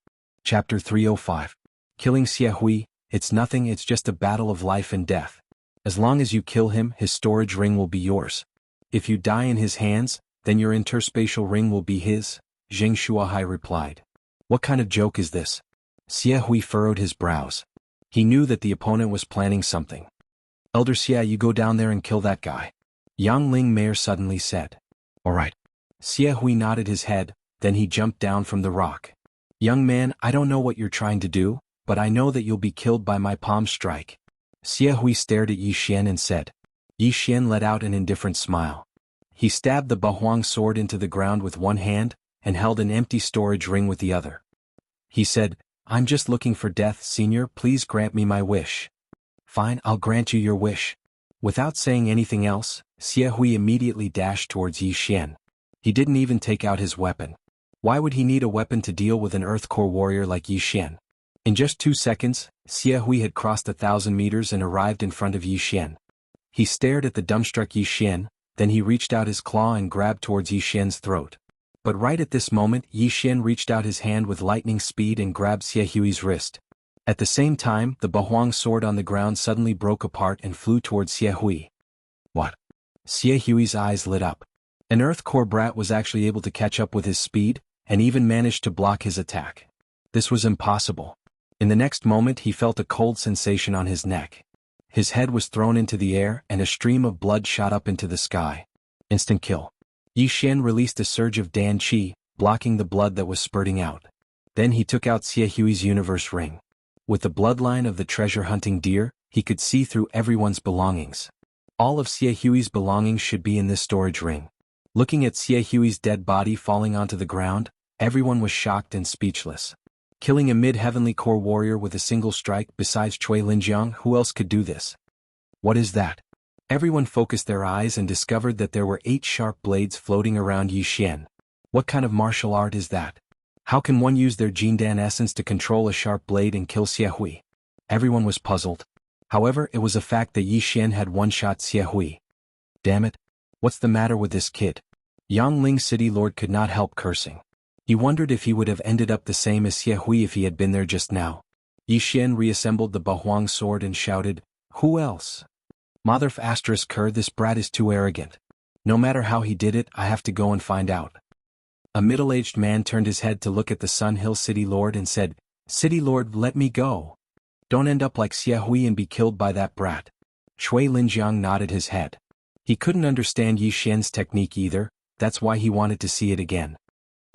Chapter 305. Killing Xie Hui, it's nothing, it's just a battle of life and death. As long as you kill him, his storage ring will be yours. If you die in his hands, then your interspatial ring will be his, Jing Shuahai replied. What kind of joke is this? Xie Hui furrowed his brows. He knew that the opponent was planning something. Elder Xie, you go down there and kill that guy. Yang Ling Mayor suddenly said. Alright. Xie Hui nodded his head, then he jumped down from the rock. Young man, I don't know what you're trying to do, but I know that you'll be killed by my palm strike. Xie Hui stared at Yi Xian and said. Yi Xian let out an indifferent smile. He stabbed the Bahuang sword into the ground with one hand, and held an empty storage ring with the other. He said, I'm just looking for death, senior, please grant me my wish. Fine, I'll grant you your wish. Without saying anything else, Xie Hui immediately dashed towards Yi Xian. He didn't even take out his weapon. Why would he need a weapon to deal with an Earth Core warrior like Yi Xian? In just 2 seconds, Xie Hui had crossed 1,000 meters and arrived in front of Yi Xian. He stared at the dumbstruck Yi Xian, then he reached out his claw and grabbed towards Yi Xian's throat. But right at this moment, Yi Xian reached out his hand with lightning speed and grabbed Xie Hui's wrist. At the same time, the Bahuang sword on the ground suddenly broke apart and flew towards Xie Hui. What? Xie Hui's eyes lit up. An Earth Core brat was actually able to catch up with his speed, and even managed to block his attack. This was impossible. In the next moment he felt a cold sensation on his neck. His head was thrown into the air and a stream of blood shot up into the sky. Instant kill. Yi Xian released a surge of Dan Qi, blocking the blood that was spurting out. Then he took out Xie Hui's universe ring. With the bloodline of the treasure-hunting deer, he could see through everyone's belongings. All of Xie Hui's belongings should be in this storage ring. Looking at Xie Hui's dead body falling onto the ground, everyone was shocked and speechless. Killing a mid-heavenly core warrior with a single strike besides Cui Linjiang, who else could do this? What is that? Everyone focused their eyes and discovered that there were 8 sharp blades floating around Yi Xian. What kind of martial art is that? How can one use their Jindan essence to control a sharp blade and kill Xie Hui? Everyone was puzzled. However, it was a fact that Yi Xian had one-shot Xie Hui. Damn it. What's the matter with this kid? Yangling City Lord could not help cursing. He wondered if he would have ended up the same as Xie Hui if he had been there just now. Yi Xian reassembled the Bahuang sword and shouted, Who else? Motherf asterisk her, this brat is too arrogant. No matter how he did it, I have to go and find out. A middle-aged man turned his head to look at the Sun Hill City Lord and said, City Lord, let me go. Don't end up like Xie Hui and be killed by that brat. Cui Linjiang nodded his head. He couldn't understand Yi Xian's technique either, that's why he wanted to see it again.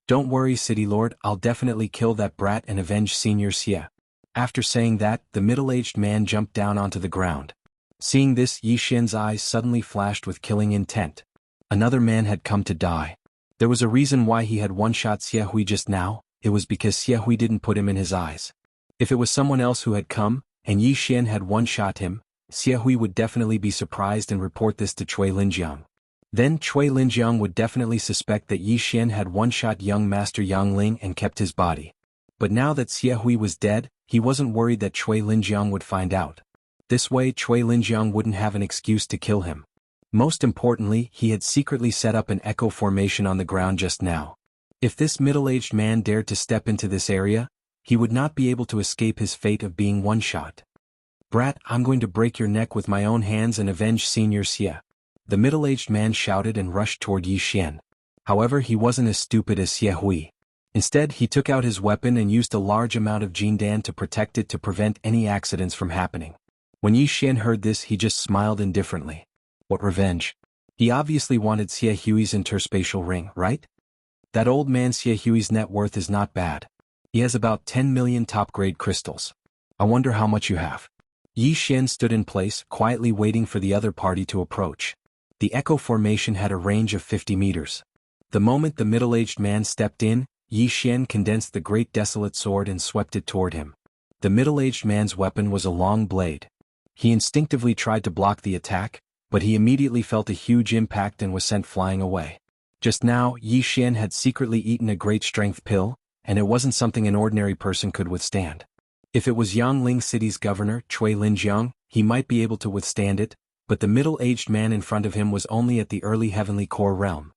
Don't worry, City Lord, I'll definitely kill that brat and avenge Senior Xie. After saying that, the middle-aged man jumped down onto the ground. Seeing this, Yi Xian's eyes suddenly flashed with killing intent. Another man had come to die. There was a reason why he had one-shot Xie Hui just now, it was because Xie Hui didn't put him in his eyes. If it was someone else who had come, and Yi Xian had one-shot him, Xie Hui would definitely be surprised and report this to Cui Linjiang. Then Cui Linjiang would definitely suspect that Yi Xian had one-shot young Master Yangling and kept his body. But now that Xie Hui was dead, he wasn't worried that Cui Linjiang would find out. This way Cui Linjiang wouldn't have an excuse to kill him. Most importantly, he had secretly set up an echo formation on the ground just now. If this middle-aged man dared to step into this area, he would not be able to escape his fate of being one-shot. Brat, I'm going to break your neck with my own hands and avenge Senior Xie. The middle-aged man shouted and rushed toward Yi Xian. However, he wasn't as stupid as Xie Hui. Instead, he took out his weapon and used a large amount of Jindan to protect it to prevent any accidents from happening. When Yi Xian heard this, he just smiled indifferently. What revenge? He obviously wanted Xie Hui's interspatial ring, right? That old man Xie Hui's net worth is not bad. He has about 10 million top-grade crystals. I wonder how much you have. Yi Xian stood in place, quietly waiting for the other party to approach. The echo formation had a range of 50 meters. The moment the middle-aged man stepped in, Yi Xian condensed the great desolate sword and swept it toward him. The middle-aged man's weapon was a long blade. He instinctively tried to block the attack, but he immediately felt a huge impact and was sent flying away. Just now, Yi Xian had secretly eaten a great strength pill, and it wasn't something an ordinary person could withstand. If it was Yangling City's governor, Cui Linjiang, he might be able to withstand it, but the middle-aged man in front of him was only at the early heavenly core realm.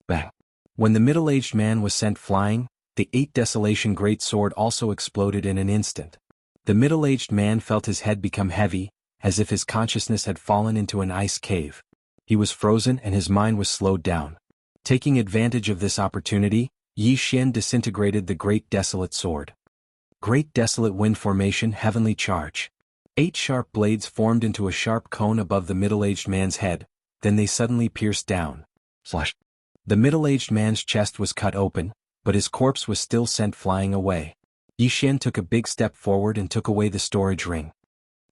Bang! When the middle-aged man was sent flying, the 8 Desolation Great Sword also exploded in an instant. The middle-aged man felt his head become heavy, as if his consciousness had fallen into an ice cave. He was frozen and his mind was slowed down. Taking advantage of this opportunity, Yi Xian disintegrated the Great Desolate Sword. Great Desolate Wind Formation Heavenly Charge. 8 sharp blades formed into a sharp cone above the middle-aged man's head, then they suddenly pierced down. Slash. The middle-aged man's chest was cut open, but his corpse was still sent flying away. Yi Xian took a big step forward and took away the storage ring.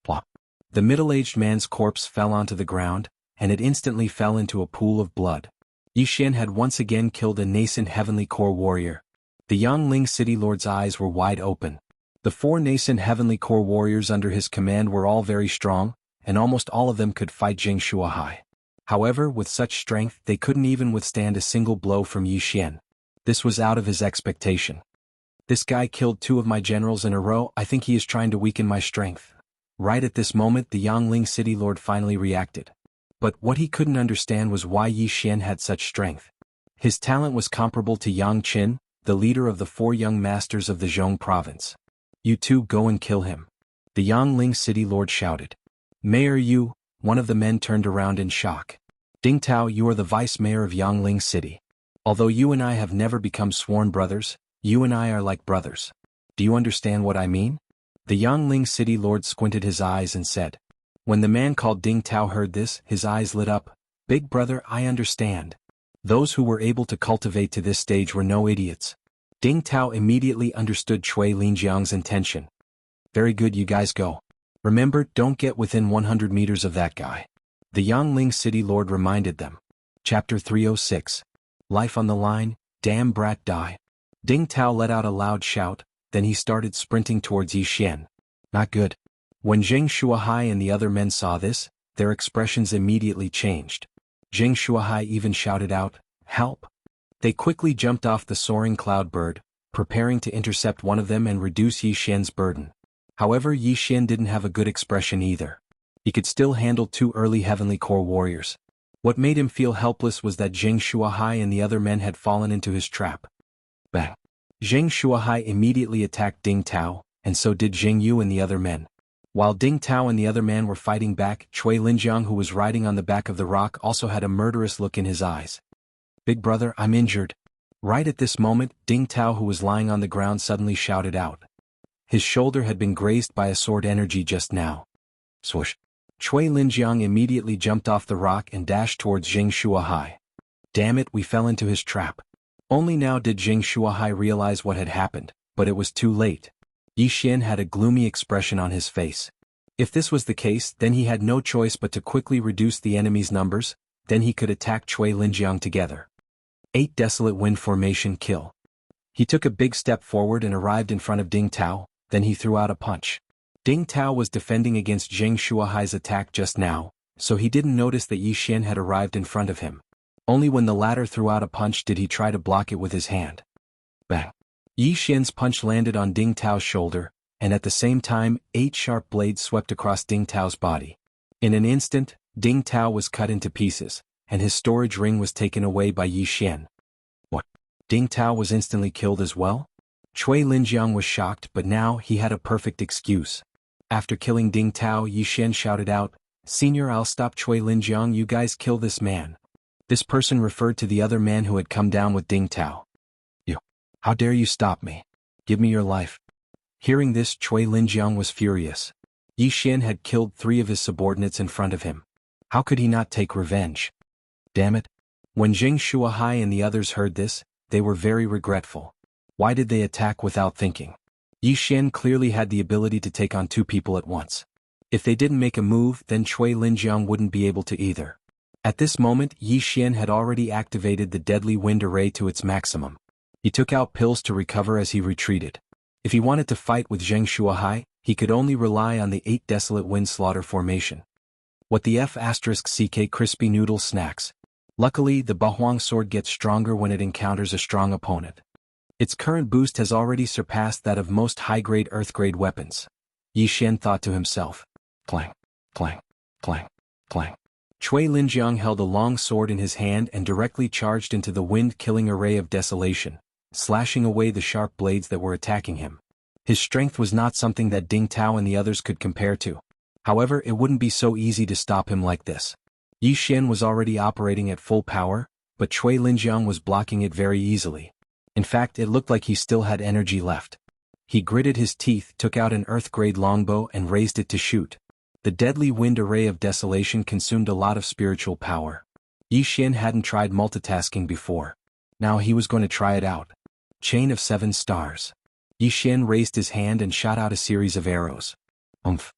Plop. The middle-aged man's corpse fell onto the ground, and it instantly fell into a pool of blood. Yi Xian had once again killed a nascent Heavenly Core warrior. The Yangling City Lord's eyes were wide open. The 4 nascent Heavenly Core warriors under his command were all very strong, and almost all of them could fight Jianghu high. However, with such strength they couldn't even withstand a single blow from Yi Xian. This was out of his expectation. This guy killed 2 of my generals in a row. I think he is trying to weaken my strength. Right at this moment the Yangling City Lord finally reacted. But what he couldn't understand was why Yi Xian had such strength. His talent was comparable to Yang Qin, the leader of the 4 young masters of the Zhong province. You 2 go and kill him. The Yangling City Lord shouted. Mayor Yu, one of the men turned around in shock. Ding Tao, you are the vice mayor of Yangling City. Although you and I have never become sworn brothers, you and I are like brothers. Do you understand what I mean? The Yangling City Lord squinted his eyes and said. When the man called Ding Tao heard this, his eyes lit up. Big brother, I understand. Those who were able to cultivate to this stage were no idiots. Ding Tao immediately understood Cui Linjiang's intention. Very good, you guys go. Remember, don't get within 100 meters of that guy. The Yangling City Lord reminded them. Chapter 306. Life on the line, damn brat die. Ding Tao let out a loud shout, then he started sprinting towards Yi Xian. Not good. When Zheng Shuahai and the other men saw this, their expressions immediately changed. Zheng Shuahai even shouted out, help! They quickly jumped off the soaring cloud bird, preparing to intercept one of them and reduce Yi Xian's burden. However, Yi Xian didn't have a good expression either. He could still handle 2 early Heavenly Core warriors. What made him feel helpless was that Zheng Shuahai and the other men had fallen into his trap. Bang! Zheng Shuahai immediately attacked Ding Tao, and so did Zheng Yu and the other men. While Ding Tao and the other man were fighting back, Cui Linjiang, who was riding on the back of the rock, also had a murderous look in his eyes. Big brother, I'm injured. Right at this moment, Ding Tao, who was lying on the ground, suddenly shouted out. His shoulder had been grazed by a sword energy just now. Swoosh. Cui Linjiang immediately jumped off the rock and dashed towards Zheng Shuahai. Damn it, we fell into his trap. Only now did Zheng Shuahai realize what had happened, but it was too late. Yi Xian had a gloomy expression on his face. If this was the case, then he had no choice but to quickly reduce the enemy's numbers, then he could attack Cui Linjiang together. 8 Desolate Wind Formation kill. He took a big step forward and arrived in front of Ding Tao, then he threw out a punch. Ding Tao was defending against Zheng Shuahai's attack just now, so he didn't notice that Yi Xian had arrived in front of him. Only when the latter threw out a punch did he try to block it with his hand. Bang! Yi Xian's punch landed on Ding Tao's shoulder, and at the same time, 8 sharp blades swept across Ding Tao's body. In an instant, Ding Tao was cut into pieces, and his storage ring was taken away by Yi Xian. What? Ding Tao was instantly killed as well? Cui Linjiang was shocked, but now he had a perfect excuse. After killing Ding Tao, Yi Xian shouted out, Senior, I'll stop Cui Linjiang, you guys kill this man. This person referred to the other man who had come down with Ding Tao. You. How dare you stop me? Give me your life. Hearing this, Cui Linjiang was furious. Yi Xian had killed 3 of his subordinates in front of him. How could he not take revenge? Damn it. When Zheng Shuahai and the others heard this, they were very regretful. Why did they attack without thinking? Yi Xian clearly had the ability to take on 2 people at once. If they didn't make a move, then Cui Linjiang wouldn't be able to either. At this moment, Yi Xian had already activated the deadly wind array to its maximum. He took out pills to recover as he retreated. If he wanted to fight with Zheng Shuahai, he could only rely on the 8 Desolate Wind Slaughter formation. What the F*CK Crispy Noodle Snacks. Luckily, the Bahuang sword gets stronger when it encounters a strong opponent. Its current boost has already surpassed that of most high-grade Earth-grade weapons. Yi Xian thought to himself. Clang, clang, clang, clang. Cui Linjiang held a long sword in his hand and directly charged into the wind-killing array of desolation, slashing away the sharp blades that were attacking him. His strength was not something that Ding Tao and the others could compare to. However, it wouldn't be so easy to stop him like this. Yi Xian was already operating at full power, but Cui Linjiang was blocking it very easily. In fact, it looked like he still had energy left. He gritted his teeth, took out an earth-grade longbow and raised it to shoot. The deadly wind array of desolation consumed a lot of spiritual power. Yi Xian hadn't tried multitasking before. Now he was going to try it out. Chain of 7 stars. Yi Xian raised his hand and shot out a series of arrows. Umph.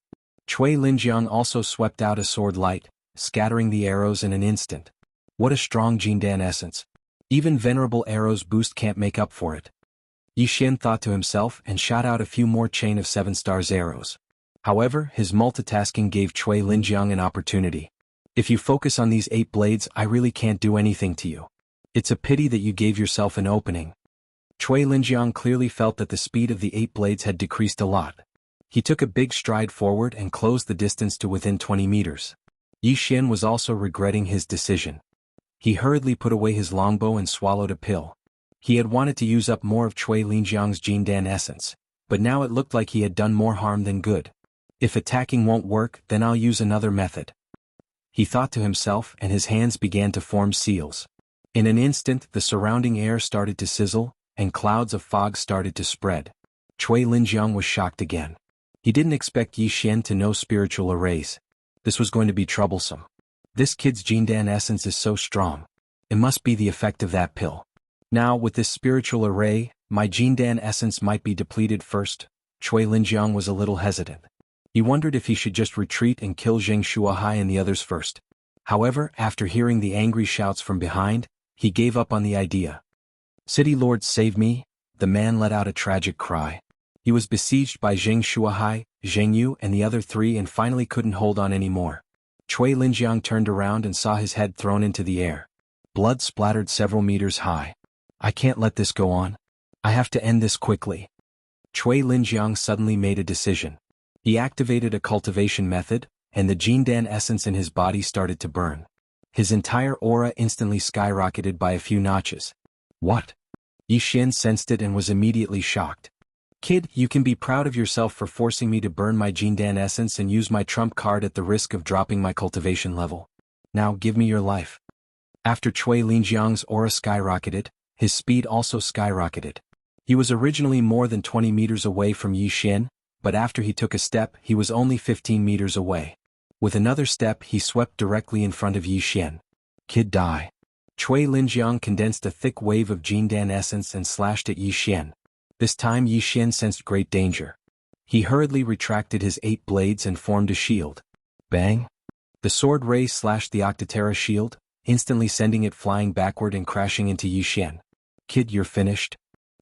Cui Linjiang also swept out a sword light, scattering the arrows in an instant. What a strong Jindan essence. Even venerable arrows boost can't make up for it. Yi Xian thought to himself and shot out a few more chain of 7 stars arrows. However, his multitasking gave Cui Linjiang an opportunity. If you focus on these 8 blades, I really can't do anything to you. It's a pity that you gave yourself an opening. Cui Linjiang clearly felt that the speed of the 8 blades had decreased a lot. He took a big stride forward and closed the distance to within 20 meters. Yi Xian was also regretting his decision. He hurriedly put away his longbow and swallowed a pill. He had wanted to use up more of Cui Linjiang's Jindan essence, but now it looked like he had done more harm than good. If attacking won't work, then I'll use another method. He thought to himself, and his hands began to form seals. In an instant, the surrounding air started to sizzle, and clouds of fog started to spread. Cui Linjiang was shocked again. He didn't expect Yi Xian to know spiritual arrays. This was going to be troublesome. This kid's Jindan essence is so strong. It must be the effect of that pill. Now, with this spiritual array, my Jindan essence might be depleted first. Cui Linjiang was a little hesitant. He wondered if he should just retreat and kill Zheng Shuahai and the others first. However, after hearing the angry shouts from behind, he gave up on the idea. City Lord, save me! The man let out a tragic cry. He was besieged by Zheng Shuahai, Zheng Yu and the other 3 and finally couldn't hold on anymore. Cui Linjiang turned around and saw his head thrown into the air. Blood splattered several meters high. I can't let this go on. I have to end this quickly. Cui Linjiang suddenly made a decision. He activated a cultivation method, and the Jindan essence in his body started to burn. His entire aura instantly skyrocketed by a few notches. What? Yi Xian sensed it and was immediately shocked. Kid, you can be proud of yourself for forcing me to burn my Jindan essence and use my trump card at the risk of dropping my cultivation level. Now give me your life. After Cui Linjiang's aura skyrocketed, his speed also skyrocketed. He was originally more than 20 meters away from Yi Xian, but after he took a step, he was only 15 meters away. With another step, he swept directly in front of Yi Xian. Kid, die. Cui Linjiang condensed a thick wave of Jindan essence and slashed at Yi Xian. This time Yi Xian sensed great danger. He hurriedly retracted his 8 blades and formed a shield. Bang! The sword ray slashed the Octotera shield, instantly sending it flying backward and crashing into Yi Xian. Kid, you're finished.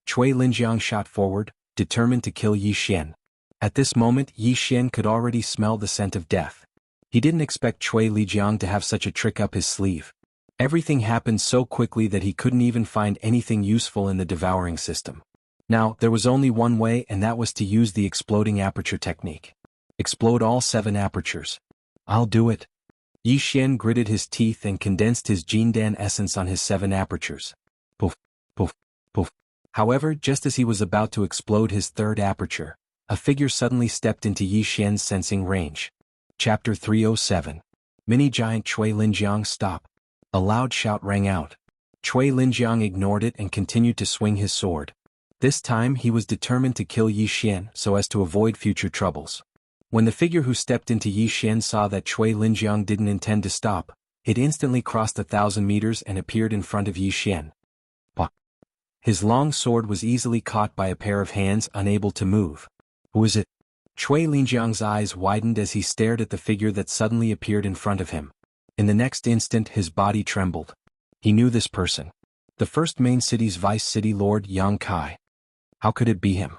Cui Linjiang shot forward, determined to kill Yi Xian. At this moment, Yi Xian could already smell the scent of death. He didn't expect Cui Linjiang to have such a trick up his sleeve. Everything happened so quickly that he couldn't even find anything useful in the devouring system. Now, there was only one way, and that was to use the exploding aperture technique. Explode all 7 apertures. I'll do it. Yi Xian gritted his teeth and condensed his Jindan essence on his 7 apertures. Poof, poof, poof. However, just as he was about to explode his 3rd aperture, a figure suddenly stepped into Yi Xian's sensing range. Chapter 307. Mini-giant Cui Linjiang, stop. A loud shout rang out. Cui Linjiang ignored it and continued to swing his sword. This time he was determined to kill Yi Xian so as to avoid future troubles. When the figure who stepped into Yi Xian saw that Cui Linjiang didn't intend to stop, it instantly crossed 1,000 meters and appeared in front of Yi Xian. Bah! His long sword was easily caught by a pair of hands unable to move. Who is it? Cui Linjiang's eyes widened as he stared at the figure that suddenly appeared in front of him. In the next instant his body trembled. He knew this person. The first main city's vice city lord Yang Kai. How could it be him?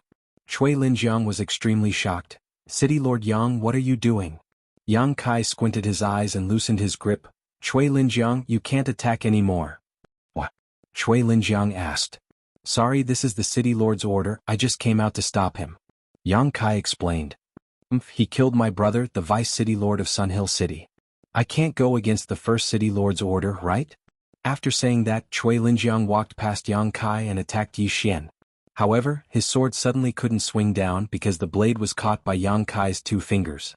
Cui Linjiang was extremely shocked. City Lord Yang, what are you doing? Yang Kai squinted his eyes and loosened his grip. Cui Linjiang, you can't attack anymore. What? Cui Linjiang asked. Sorry, this is the city lord's order, I just came out to stop him. Yang Kai explained. He killed my brother, the vice city lord of Sunhill City. I can't go against the first city lord's order, right? After saying that, Cui Linjiang walked past Yang Kai and attacked Yi Xian. However, his sword suddenly couldn't swing down because the blade was caught by Yang Kai's 2 fingers.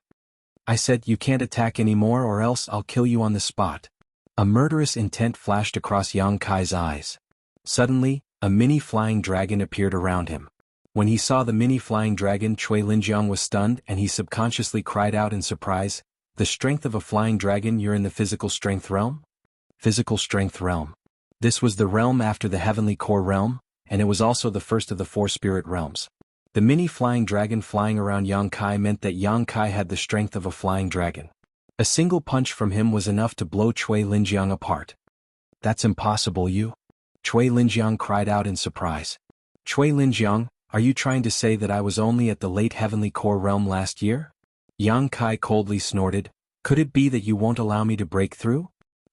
I said you can't attack anymore or else I'll kill you on the spot. A murderous intent flashed across Yang Kai's eyes. Suddenly, a mini flying dragon appeared around him. When he saw the mini flying dragon, Cui Linjiang was stunned and he subconsciously cried out in surprise, the strength of a flying dragon, you're in the physical strength realm? Physical Strength Realm. This was the realm after the Heavenly Core realm, and it was also the first of the 4 spirit realms. The mini flying dragon flying around Yang Kai meant that Yang Kai had the strength of a flying dragon. A single punch from him was enough to blow Cui Linjiang apart. That's impossible, you? Cui Linjiang cried out in surprise. Cui Linjiang, are you trying to say that I was only at the late Heavenly Core realm last year? Yang Kai coldly snorted. Could it be that you won't allow me to break through?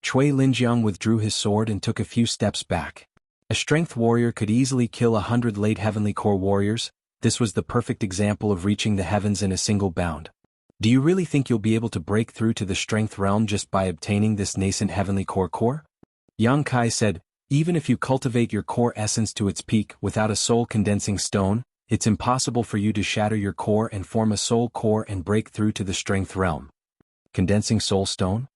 Cui Linjiang withdrew his sword and took a few steps back. A strength warrior could easily kill 100 late Heavenly Core warriors. This was the perfect example of reaching the heavens in a single bound. Do you really think you'll be able to break through to the strength realm just by obtaining this nascent Heavenly Core? Yang Kai said, even if you cultivate your core essence to its peak without a soul condensing stone, it's impossible for you to shatter your core and form a soul core and break through to the strength realm. Condensing soul stone?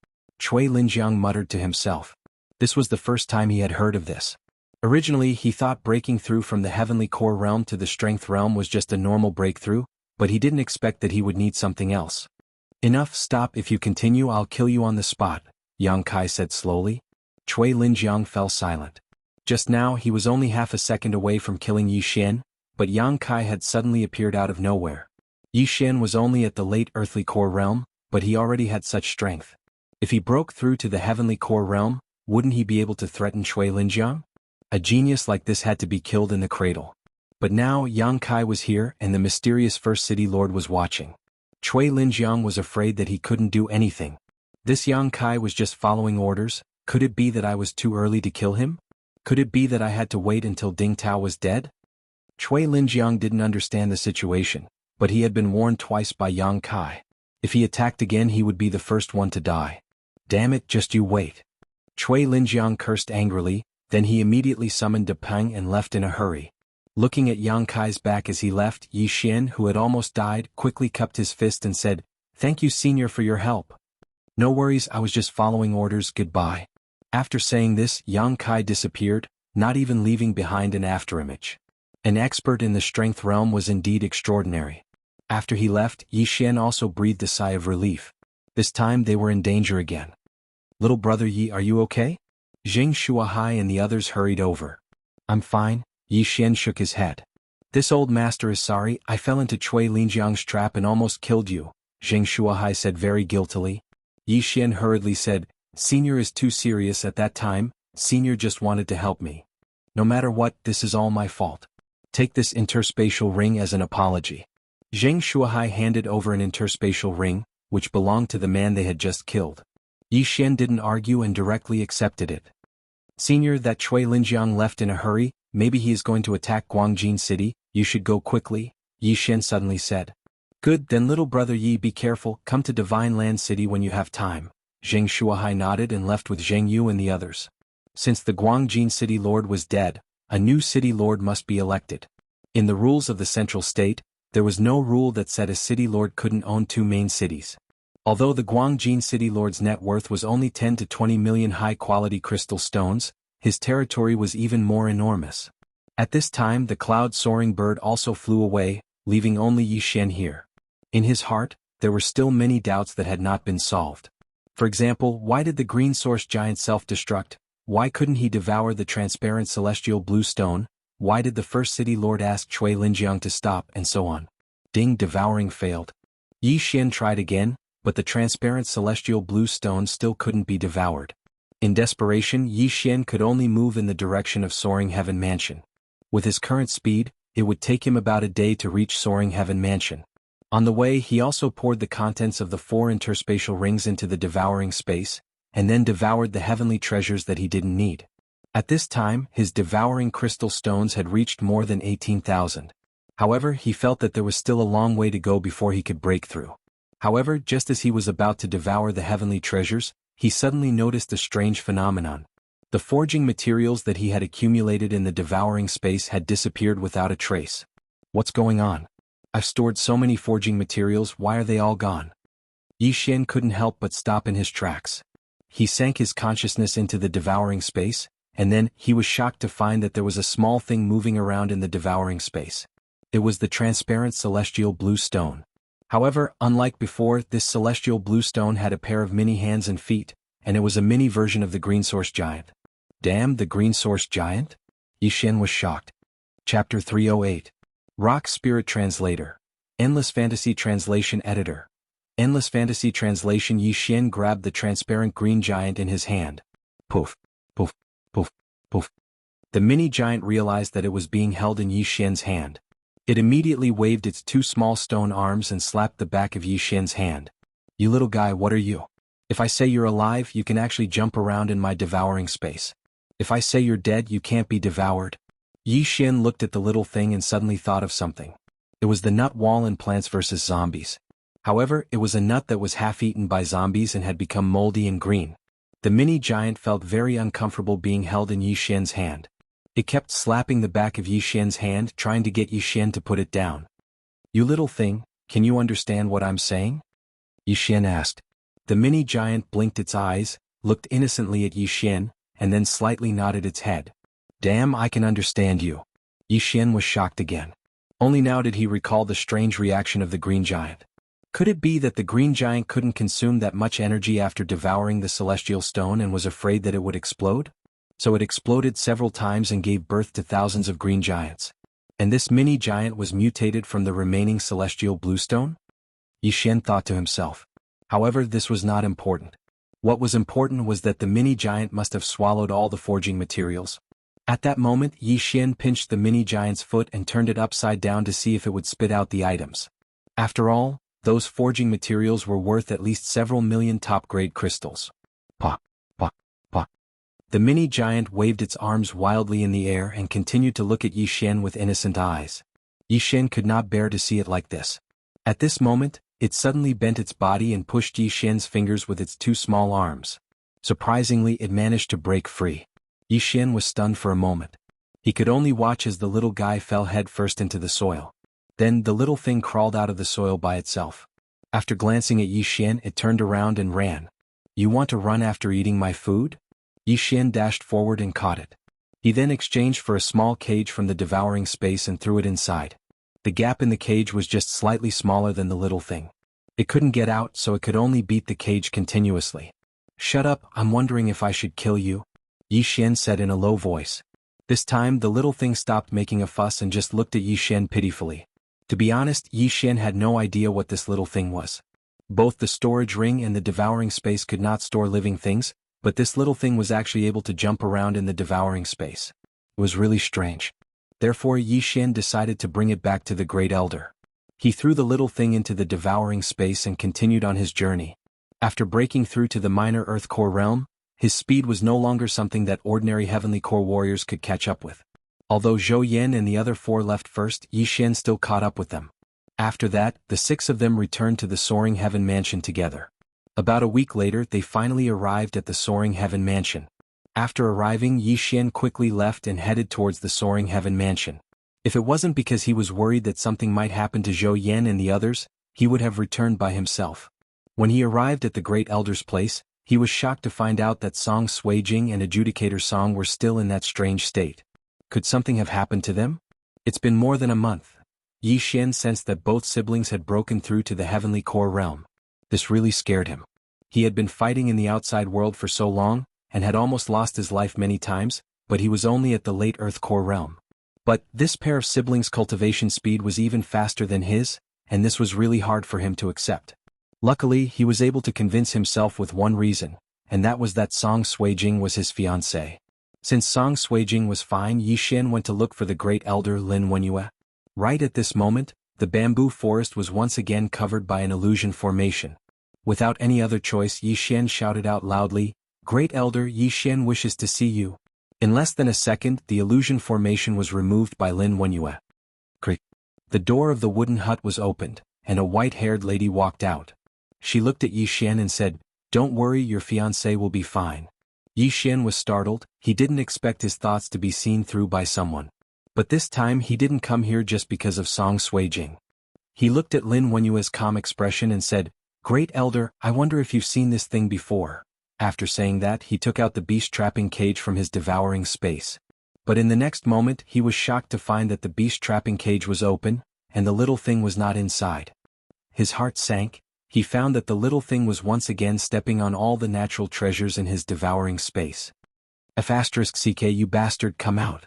Cui Linjiang muttered to himself. This was the first time he had heard of this. Originally he thought breaking through from the Heavenly Core realm to the strength realm was just a normal breakthrough, but he didn't expect that he would need something else. Enough, stop. If you continue I'll kill you on the spot, Yang Kai said slowly. Cui Linjiang fell silent. Just now he was only half a second away from killing Yi Xian, but Yang Kai had suddenly appeared out of nowhere. Yi Xian was only at the late Earthly Core realm, but he already had such strength. If he broke through to the Heavenly Core realm, wouldn't he be able to threaten Cui Linjiang? A genius like this had to be killed in the cradle. But now Yang Kai was here and the mysterious First City Lord was watching. Cui Linjiang was afraid that he couldn't do anything. This Yang Kai was just following orders. Could it be that I was too early to kill him? Could it be that I had to wait until Ding Tao was dead? Cui Linjiang didn't understand the situation, but he had been warned twice by Yang Kai. If he attacked again he would be the first one to die. Damn it, just you wait. Cui Linjiang cursed angrily, then he immediately summoned De Peng and left in a hurry. Looking at Yang Kai's back as he left, Yi Xian, who had almost died, quickly cupped his fist and said, "Thank you, Senior, for your help." "No worries, I was just following orders, goodbye." After saying this, Yang Kai disappeared, not even leaving behind an afterimage. An expert in the strength realm was indeed extraordinary. After he left, Yi Xian also breathed a sigh of relief. This time they were in danger again. "Little brother Yi, are you okay?" Zheng Shuahai and the others hurried over. "I'm fine," Yi Xian shook his head. "This old master is sorry, I fell into Cui Linjiang's trap and almost killed you," Zheng Shuahai said very guiltily. Yi Xian hurriedly said, "Senior is too serious at that time, Senior just wanted to help me. No matter what, this is all my fault. Take this interspatial ring as an apology." Zheng Shuahai handed over an interspatial ring, which belonged to the man they had just killed. Yi Xian didn't argue and directly accepted it. "Senior, that Cui Linjiang left in a hurry, maybe he is going to attack Guangjin City, you should go quickly," Yi Xian suddenly said. "Good, then little brother Yi, be careful, come to Divine Land City when you have time." Zheng Shuahai nodded and left with Zheng Yu and the others. Since the Guangjin City Lord was dead, a new city lord must be elected. In the rules of the central state, there was no rule that said a city lord couldn't own 2 main cities. Although the Guangjin City Lord's net worth was only 10 to 20 million high-quality crystal stones, his territory was even more enormous. At this time the cloud-soaring bird also flew away, leaving only Yi Xian here. In his heart, there were still many doubts that had not been solved. For example, why did the green source giant self-destruct? Why couldn't he devour the transparent celestial blue stone? Why did the first city lord ask Cui Linjiang to stop, and so on? Ding, devouring failed. Yi Xian tried again, but the transparent celestial blue stone still couldn't be devoured. In desperation, Yi Xian could only move in the direction of Soaring Heaven Mansion. With his current speed, it would take him about a day to reach Soaring Heaven Mansion. On the way he also poured the contents of the 4 interspatial rings into the devouring space, and then devoured the heavenly treasures that he didn't need. At this time, his devouring crystal stones had reached more than 18,000. However, he felt that there was still a long way to go before he could break through. However, just as he was about to devour the heavenly treasures, he suddenly noticed a strange phenomenon. The forging materials that he had accumulated in the devouring space had disappeared without a trace. What's going on? I've stored so many forging materials, why are they all gone? Yi Xian couldn't help but stop in his tracks. He sank his consciousness into the devouring space, and then he was shocked to find that there was a small thing moving around in the devouring space. It was the transparent celestial blue stone. However, unlike before, this celestial blue stone had a pair of mini hands and feet, and it was a mini version of the Green Source Giant. Damn, the Green Source Giant? Yi Xian was shocked. Chapter 308. Rock Spirit Translator. Endless Fantasy Translation Editor. Endless Fantasy Translation. Yi Xian grabbed the transparent green giant in his hand. Poof, poof, poof, poof. The mini giant realized that it was being held in Yi Xian's hand. It immediately waved its two small stone arms and slapped the back of Yi Xian's hand. You little guy, what are you? If I say you're alive, you can actually jump around in my devouring space. If I say you're dead, you can't be devoured. Yi Xian looked at the little thing and suddenly thought of something. It was the nut wall in Plants vs. Zombies. However, it was a nut that was half-eaten by zombies and had become moldy and green. The mini giant felt very uncomfortable being held in Yi Xian's hand. It kept slapping the back of Yi Xian's hand, trying to get Yi Xian to put it down. You little thing, can you understand what I'm saying? Yi Xian asked. The mini giant blinked its eyes, looked innocently at Yi Xian, and then slightly nodded its head. Damn, I can understand you. Yi Xian was shocked again. Only now did he recall the strange reaction of the green giant. Could it be that the green giant couldn't consume that much energy after devouring the celestial stone and was afraid that it would explode? So it exploded several times and gave birth to thousands of green giants. And this mini giant was mutated from the remaining celestial bluestone? Yi Xian thought to himself. However, this was not important. What was important was that the mini giant must have swallowed all the forging materials. At that moment, Yi Xian pinched the mini giant's foot and turned it upside down to see if it would spit out the items. After all, those forging materials were worth at least several million top-grade crystals. Pop, pop, pop. The mini giant waved its arms wildly in the air and continued to look at Yi Xian with innocent eyes. Yi Xian could not bear to see it like this. At this moment, it suddenly bent its body and pushed Yi Xian's fingers with its two small arms. Surprisingly, it managed to break free. Yi Xian was stunned for a moment. He could only watch as the little guy fell headfirst into the soil. Then the little thing crawled out of the soil by itself. After glancing at Yi Xian, it turned around and ran. You want to run after eating my food? Yi Xian dashed forward and caught it. He then exchanged for a small cage from the devouring space and threw it inside. The gap in the cage was just slightly smaller than the little thing. It couldn't get out, so it could only beat the cage continuously. Shut up, I'm wondering if I should kill you, Yi Xian said in a low voice. This time the little thing stopped making a fuss and just looked at Yi Xian pitifully. To be honest, Yi Xian had no idea what this little thing was. Both the storage ring and the devouring space could not store living things, but this little thing was actually able to jump around in the devouring space. It was really strange. Therefore Yi Xian decided to bring it back to the Great Elder. He threw the little thing into the devouring space and continued on his journey. After breaking through to the minor Earth Core realm, his speed was no longer something that ordinary Heavenly Core warriors could catch up with. Although Zhou Yan and the other four left first, Yi Xian still caught up with them. After that, the six of them returned to the Soaring Heaven Mansion together. About a week later, they finally arrived at the Soaring Heaven Mansion. After arriving, Yi Xian quickly left and headed towards the Soaring Heaven Mansion. If it wasn't because he was worried that something might happen to Zhou Yan and the others, he would have returned by himself. When he arrived at the Great Elder's place, he was shocked to find out that Song Suijing and Adjudicator Song were still in that strange state. Could something have happened to them? It's been more than a month. Yi Xian sensed that both siblings had broken through to the Heavenly Core realm. This really scared him. He had been fighting in the outside world for so long, and had almost lost his life many times, but he was only at the late Earth Core realm. But this pair of siblings' cultivation speed was even faster than his, and this was really hard for him to accept. Luckily, he was able to convince himself with one reason, and that was that Song Suijing was his fiancée. Since Song Suijing was fine, Yi Xian went to look for the Great Elder Lin Wenyue. Right at this moment, the bamboo forest was once again covered by an illusion formation. Without any other choice, Yi Xian shouted out loudly, "Great Elder, Yi Xian wishes to see you." In less than a second, the illusion formation was removed by Lin Wenyue. Creak. The door of the wooden hut was opened, and a white-haired lady walked out. She looked at Yi Xian and said, "Don't worry, your fiancé will be fine." Yi Xian was startled. He didn't expect his thoughts to be seen through by someone. But this time he didn't come here just because of Song Suijing. He looked at Lin Wenyue's calm expression and said, "Great Elder, I wonder if you've seen this thing before." After saying that, he took out the beast-trapping cage from his devouring space. But in the next moment, he was shocked to find that the beast-trapping cage was open, and the little thing was not inside. His heart sank. he found that the little thing was once again stepping on all the natural treasures in his devouring space. F***ck, you bastard, come out.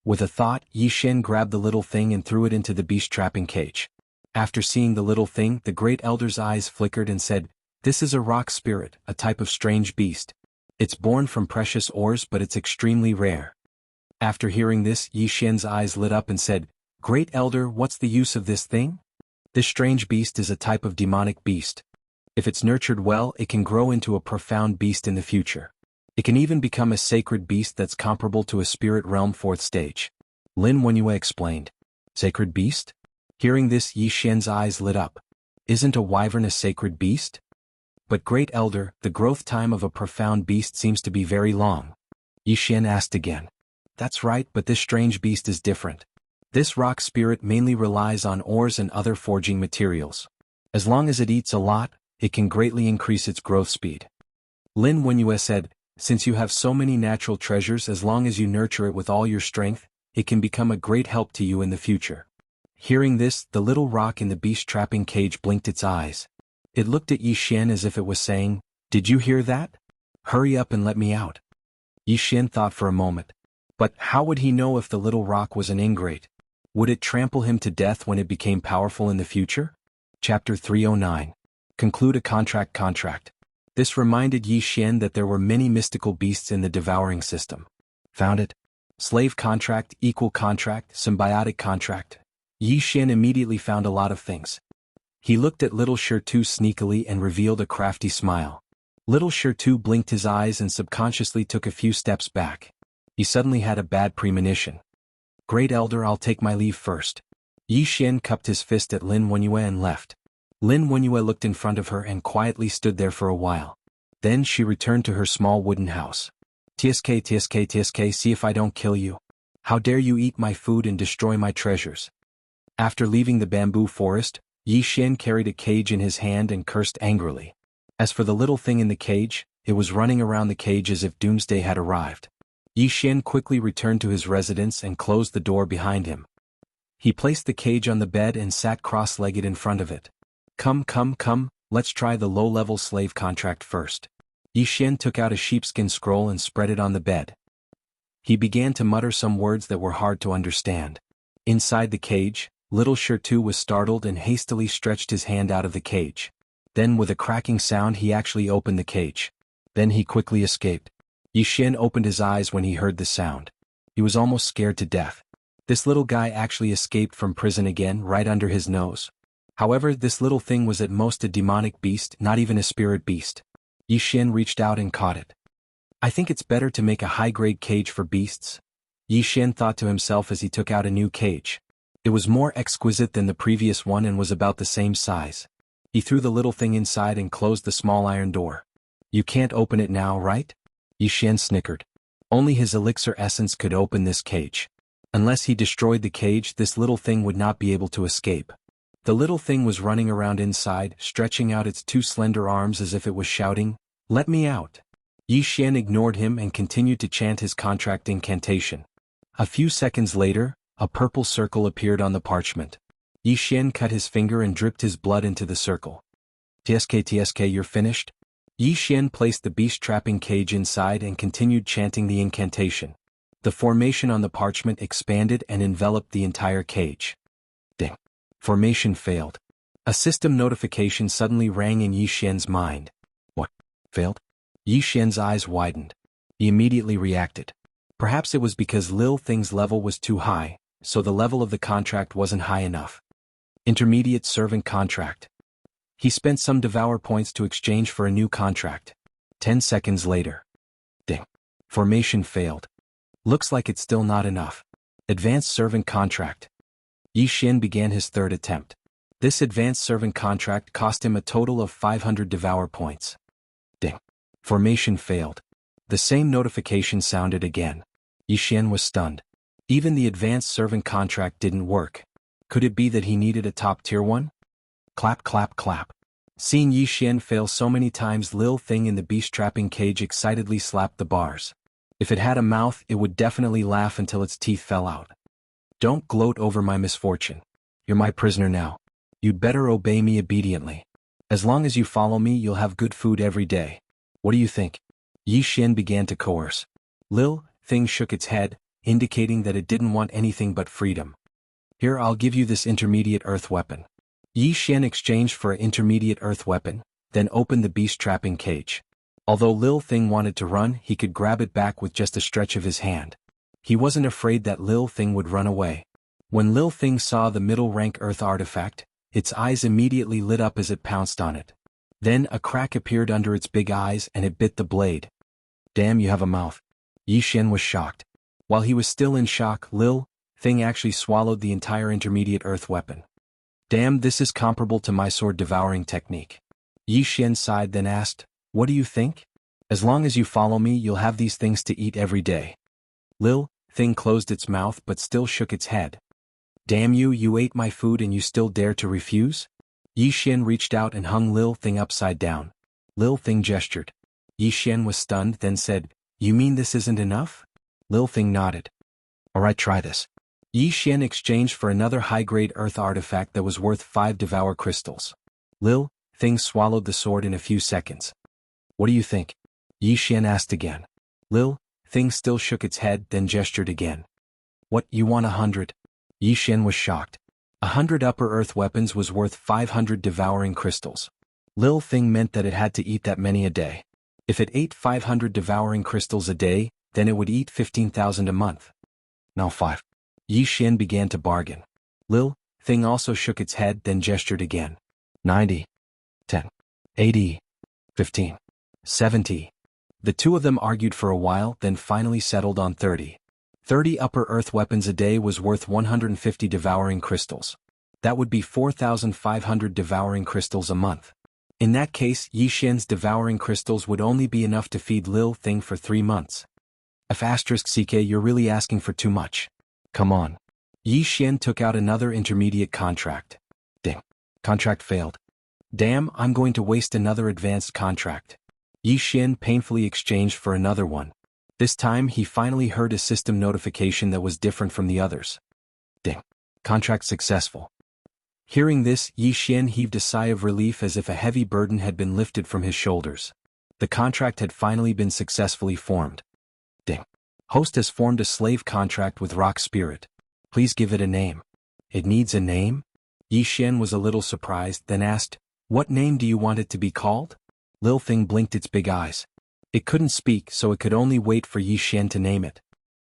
With a thought, Yi Xian grabbed the little thing and threw it into the beast-trapping cage. After seeing the little thing, the great elder's eyes flickered and said, "This is a rock spirit, a type of strange beast. It's born from precious ores, but it's extremely rare." After hearing this, Yi Xian's eyes lit up and said, "Great elder, what's the use of this thing? This strange beast is a type of demonic beast. If it's nurtured well, it can grow into a profound beast in the future. It can even become a sacred beast that's comparable to a spirit realm 4th stage." Lin Wenyue explained. "Sacred beast?" Hearing this, Yi Xian's eyes lit up. "Isn't a wyvern a sacred beast?" "But great elder, the growth time of a profound beast seems to be very long." Yi Xian asked again. "That's right, but this strange beast is different. This rock spirit mainly relies on ores and other forging materials. As long as it eats a lot, it can greatly increase its growth speed." Lin Wenyue said, "Since you have so many natural treasures, as long as you nurture it with all your strength, it can become a great help to you in the future." Hearing this, the little rock in the beast-trapping cage blinked its eyes. It looked at Yi Xian as if it was saying, "Did you hear that? Hurry up and let me out." Yi Xian thought for a moment. But how would he know if the little rock was an ingrate? Would it trample him to death when it became powerful in the future? Chapter 309. Conclude a contract. This reminded Yi Xian that there were many mystical beasts in the devouring system. Found it? Slave contract, equal contract, symbiotic contract. Yi Xian immediately found a lot of things. He looked at little Shirtu sneakily and revealed a crafty smile. Little Shirtu blinked his eyes and subconsciously took a few steps back. He suddenly had a bad premonition. "Great elder, I'll take my leave first." Yi Xian cupped his fist at Lin Wenyue and left. Lin Wenyue looked in front of her and quietly stood there for a while. Then she returned to her small wooden house. TSK, see if I don't kill you. How dare you eat my food and destroy my treasures." After leaving the bamboo forest, Yi Xian carried a cage in his hand and cursed angrily. As for the little thing in the cage, it was running around the cage as if doomsday had arrived. Yi Xian quickly returned to his residence and closed the door behind him. He placed the cage on the bed and sat cross-legged in front of it. Come, let's try the low-level slave contract first." Yi Xian took out a sheepskin scroll and spread it on the bed. He began to mutter some words that were hard to understand. Inside the cage, little Shirtu was startled and hastily stretched his hand out of the cage. Then with a cracking sound he actually opened the cage. Then he quickly escaped. Yi Xian opened his eyes when he heard the sound. He was almost scared to death. This little guy actually escaped from prison again right under his nose. However, this little thing was at most a demonic beast, not even a spirit beast. Yi Xian reached out and caught it. "I think it's better to make a high-grade cage for beasts," Yi Xian thought to himself as he took out a new cage. It was more exquisite than the previous one and was about the same size. He threw the little thing inside and closed the small iron door. "You can't open it now, right?" Yi Xian snickered. Only his elixir essence could open this cage. Unless he destroyed the cage, this little thing would not be able to escape. The little thing was running around inside, stretching out its two slender arms as if it was shouting, "Let me out." Yi Xian ignored him and continued to chant his contract incantation. A few seconds later, a purple circle appeared on the parchment. Yi Xian cut his finger and dripped his blood into the circle. TSK, you're finished?" Yi Xian placed the beast-trapping cage inside and continued chanting the incantation. The formation on the parchment expanded and enveloped the entire cage. Ding. Formation failed. A system notification suddenly rang in Yi Xian's mind. What? Failed? Yi Xian's eyes widened. He immediately reacted. Perhaps it was because Lil Thing's level was too high, so the level of the contract wasn't high enough. Intermediate servant contract. He spent some devour points to exchange for a new contract. 10 seconds later. Ding. Formation failed. Looks like it's still not enough. Advanced servant contract. Yi Xian began his third attempt. This advanced servant contract cost him a total of 500 devour points. Ding. Formation failed. The same notification sounded again. Yi Xian was stunned. Even the advanced servant contract didn't work. Could it be that he needed a top-tier one? Clap, clap, clap. Seeing Yi Xian fail so many times, Lil Thing in the beast-trapping cage excitedly slapped the bars. If it had a mouth, it would definitely laugh until its teeth fell out. "Don't gloat over my misfortune. You're my prisoner now. You'd better obey me obediently." As long as you follow me, you'll have good food every day. What do you think? Yi Xian began to coerce. Lil Thing shook its head, indicating that it didn't want anything but freedom. Here, I'll give you this intermediate earth weapon. Yi Xian exchanged for an intermediate earth weapon, then opened the beast trapping cage. Although Lil Thing wanted to run, he could grab it back with just a stretch of his hand. He wasn't afraid that Lil Thing would run away. When Lil Thing saw the middle rank earth artifact, its eyes immediately lit up as it pounced on it. Then a crack appeared under its big eyes and it bit the blade. Damn, you have a mouth. Yi Xian was shocked. While he was still in shock, Lil Thing actually swallowed the entire intermediate earth weapon. Damn, this is comparable to my sword devouring technique. Yi Xian sighed, then asked, what do you think? As long as you follow me, you'll have these things to eat every day. Lil Thing closed its mouth but still shook its head. Damn you, you ate my food and you still dare to refuse? Yi Xian reached out and hung Lil Thing upside down. Lil Thing gestured. Yi Xian was stunned, then said, you mean this isn't enough? Lil Thing nodded. Alright, try this. Yi Xian exchanged for another high-grade earth artifact that was worth 5 devour crystals. Lil Thing swallowed the sword in a few seconds. What do you think? Yi Xian asked again. Lil Thing still shook its head, then gestured again. What, you want 100? Yi Xian was shocked. 100 upper earth weapons was worth 500 devouring crystals. Lil Thing meant that it had to eat that many a day. If it ate 500 devouring crystals a day, then it would eat 15,000 a month. Now 5. Yi Xian began to bargain. Lil Thing also shook its head, then gestured again. 90. 10. 80. 15. 70. The two of them argued for a while, then finally settled on 30. 30 upper earth weapons a day was worth 150 devouring crystals. That would be 4,500 devouring crystals a month. In that case, Yi Xian's devouring crystals would only be enough to feed Lil Thing for 3 months. *CK, you're really asking for too much. Come on. Yi Xian took out another intermediate contract. Ding. Contract failed. Damn, I'm going to waste another advanced contract. Yi Xian painfully exchanged for another one. This time he finally heard a system notification that was different from the others. Ding. Contract successful. Hearing this, Yi Xian heaved a sigh of relief as if a heavy burden had been lifted from his shoulders. The contract had finally been successfully formed. Ding. Host has formed a slave contract with Rock Spirit. Please give it a name. It needs a name? Yi Xian was a little surprised, then asked, what name do you want it to be called? Lil Thing blinked its big eyes. It couldn't speak, so it could only wait for Yi Xian to name it.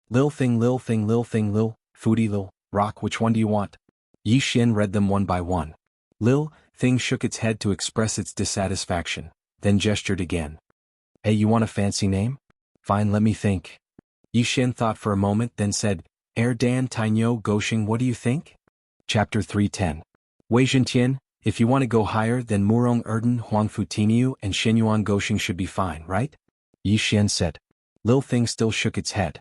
Lil Thing, Lil Thing, Lil Thing, Lil, Foodie, Lil, Rock, which one do you want? Yi Xian read them one by one. Lil Thing shook its head to express its dissatisfaction, then gestured again. Hey, you want a fancy name? Fine, let me think. Yi Xian thought for a moment, then said, Dan Tainyo Goshing, what do you think? Chapter 310. Wei Zhentian, if you want to go higher, then Murong Erden Huangfu Timiu and Shenyuan Goshing should be fine, right? Yi Xian said. Lil Thing still shook its head.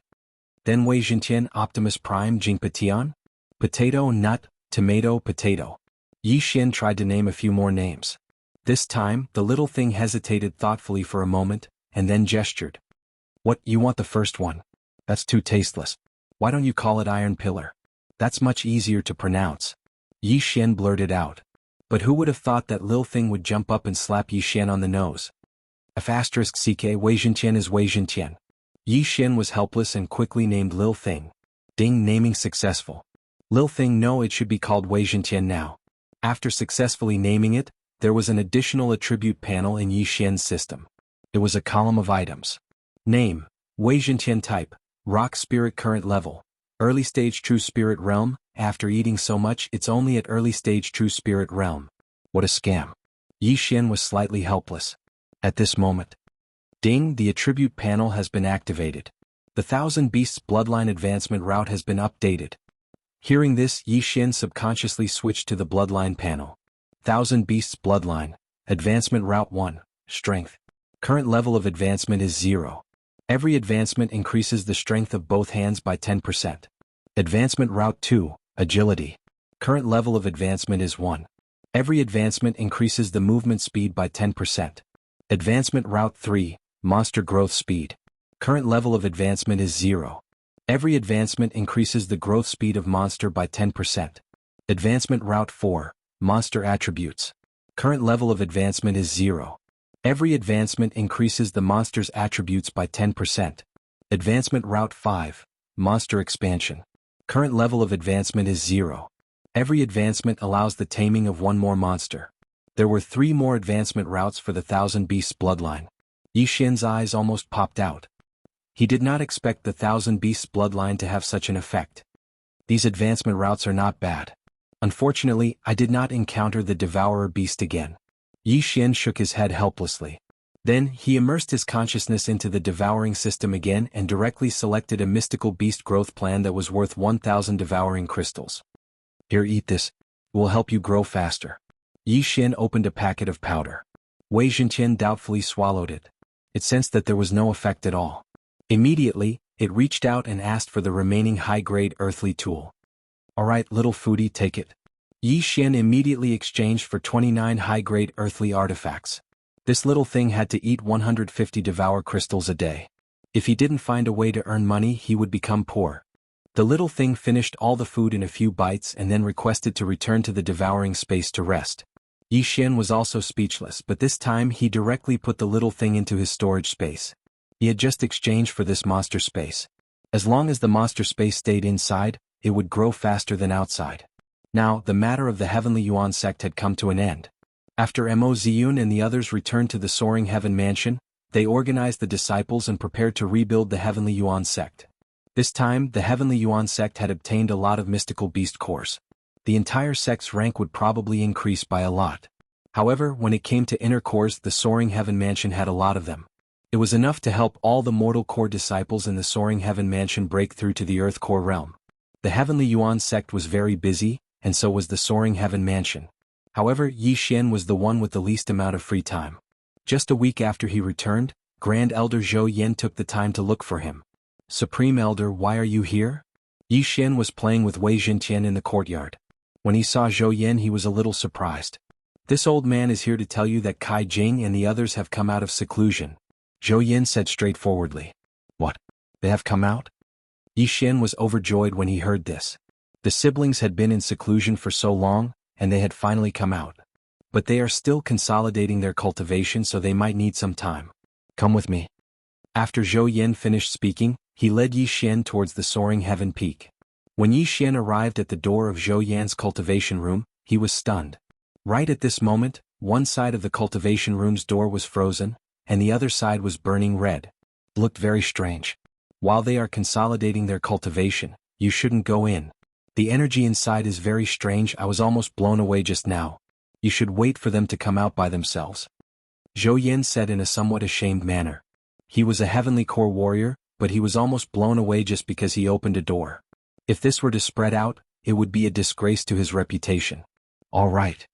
Then Wei Zhentian Optimus Prime Jingpatian? Potato, nut, tomato, potato. Yi Xian tried to name a few more names. This time, the little thing hesitated thoughtfully for a moment, and then gestured. What, you want the first one? That's too tasteless. Why don't you call it Iron Pillar? That's much easier to pronounce. Yi Xian blurted out. But who would have thought that Lil Thing would jump up and slap Yi Xian on the nose? *CK, Wei Zhentian is Wei Zhentian. Yi Xian was helpless and quickly named Lil Thing. Ding, naming successful. Lil Thing, no, it should be called Wei Zhentian now. After successfully naming it, there was an additional attribute panel in Yi Xian's system. It was a column of items. Name, Wei Zhentian. Type, Rock Spirit. Current level, Early Stage True Spirit Realm. After eating so much, it's only at Early Stage True Spirit Realm. What a scam. Yi Xian was slightly helpless. At this moment. Ding, the attribute panel has been activated. The Thousand Beasts Bloodline Advancement route has been updated. Hearing this, Yi Xian subconsciously switched to the Bloodline panel. Thousand Beasts Bloodline, Advancement Route 1, Strength. Current level of advancement is 0. Every advancement increases the strength of both hands by 10%. Advancement Route 2, Agility. Current level of advancement is 1. Every advancement increases the movement speed by 10%. Advancement Route 3, Monster Growth Speed. Current level of advancement is 0. Every advancement increases the growth speed of monster by 10%. Advancement Route 4, Monster Attributes. Current level of advancement is 0. Every advancement increases the monster's attributes by 10%. Advancement Route 5, Monster Expansion. Current level of advancement is 0. Every advancement allows the taming of one more monster. There were 3 more advancement routes for the Thousand Beasts bloodline. Yi Xian's eyes almost popped out. He did not expect the Thousand Beasts bloodline to have such an effect. These advancement routes are not bad. Unfortunately, I did not encounter the Devourer Beast again. Yi Xian shook his head helplessly. Then, he immersed his consciousness into the devouring system again and directly selected a mystical beast growth plan that was worth 1,000 devouring crystals. Here, eat this. It will help you grow faster. Yi Xian opened a packet of powder. Wei Zhenqian doubtfully swallowed it. It sensed that there was no effect at all. Immediately, it reached out and asked for the remaining high-grade earthly tool. Alright, little foodie, take it. Yi Xian immediately exchanged for 29 high-grade earthly artifacts. This little thing had to eat 150 devour crystals a day. If he didn't find a way to earn money, he would become poor. The little thing finished all the food in a few bites and then requested to return to the devouring space to rest. Yi Xian was also speechless, but this time he directly put the little thing into his storage space. He had just exchanged for this monster space. As long as the monster space stayed inside, it would grow faster than outside. Now, the matter of the Heavenly Yuan sect had come to an end. After Mo Ziyun and the others returned to the Soaring Heaven Mansion, they organized the disciples and prepared to rebuild the Heavenly Yuan sect. This time, the Heavenly Yuan sect had obtained a lot of mystical beast cores. The entire sect's rank would probably increase by a lot. However, when it came to inner cores, the Soaring Heaven Mansion had a lot of them. It was enough to help all the mortal core disciples in the Soaring Heaven Mansion break through to the Earth core realm. The Heavenly Yuan sect was very busy, and so was the Soaring Heaven Mansion. However, Yi Xian was the one with the least amount of free time. Just a week after he returned, Grand Elder Zhou Yan took the time to look for him. Supreme Elder, why are you here? Yi Xian was playing with Wei Zhenqian in the courtyard. When he saw Zhou Yan, he was a little surprised. This old man is here to tell you that Kai Jing and the others have come out of seclusion. Zhou Yan said straightforwardly. What? They have come out? Yi Xian was overjoyed when he heard this. The siblings had been in seclusion for so long, and they had finally come out. But they are still consolidating their cultivation, so they might need some time. Come with me. After Zhou Yan finished speaking, he led Yi Xian towards the Soaring Heaven Peak. When Yi Xian arrived at the door of Zhou Yan's cultivation room, he was stunned. Right at this moment, one side of the cultivation room's door was frozen, and the other side was burning red. It looked very strange. While they are consolidating their cultivation, you shouldn't go in. The energy inside is very strange. I was almost blown away just now. You should wait for them to come out by themselves. Zhou Yan said in a somewhat ashamed manner. He was a heavenly core warrior, but he was almost blown away just because he opened a door. If this were to spread out, it would be a disgrace to his reputation. All right.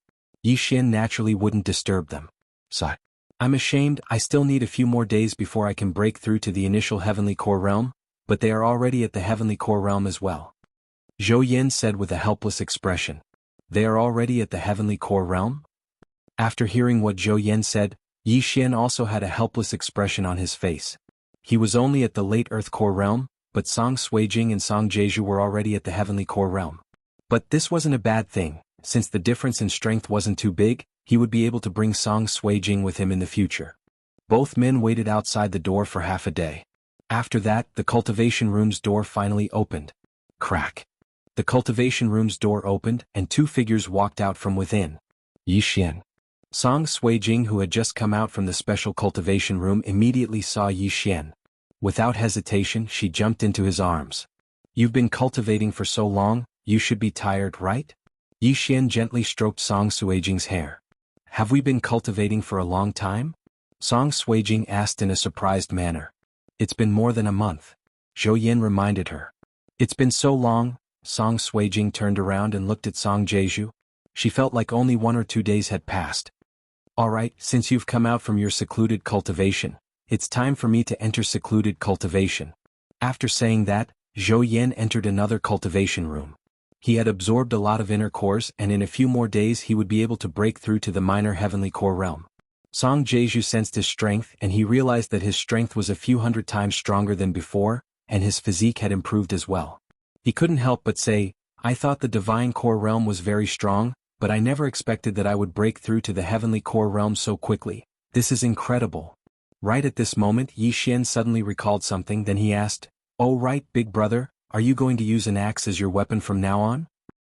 Yi Xian naturally wouldn't disturb them. Sigh. I'm ashamed. I still need a few more days before I can break through to the initial heavenly core realm, but they are already at the heavenly core realm as well. Zhou Yan said with a helpless expression. They are already at the heavenly core realm? After hearing what Zhou Yan said, Yi Xian also had a helpless expression on his face. He was only at the late earth core realm, but Song Suijing and Song Jeju were already at the heavenly core realm. But this wasn't a bad thing. Since the difference in strength wasn't too big, he would be able to bring Song Suijing with him in the future. Both men waited outside the door for half a day. After that, the cultivation room's door finally opened. Crack. The cultivation room's door opened, and 2 figures walked out from within. Yi Xian. Song Suijing, who had just come out from the special cultivation room, immediately saw Yi Xian. Without hesitation, she jumped into his arms. You've been cultivating for so long, you should be tired, right? Yi Xian gently stroked Song Suijing's hair. Have we been cultivating for a long time? Song Suijing asked in a surprised manner. It's been more than a month. Zhou Yan reminded her. It's been so long. Song Suijing turned around and looked at Song Jeju. She felt like only 1 or 2 days had passed. All right, since you've come out from your secluded cultivation, it's time for me to enter secluded cultivation. After saying that, Zhou Yan entered another cultivation room. He had absorbed a lot of inner cores, and in a few more days he would be able to break through to the minor heavenly core realm. Song Jeju sensed his strength, and he realized that his strength was a few hundred times stronger than before, and his physique had improved as well. He couldn't help but say, I thought the divine core realm was very strong, but I never expected that I would break through to the heavenly core realm so quickly. This is incredible. Right at this moment Yi Xian suddenly recalled something, then he asked, "Oh right, big brother, are you going to use an axe as your weapon from now on?"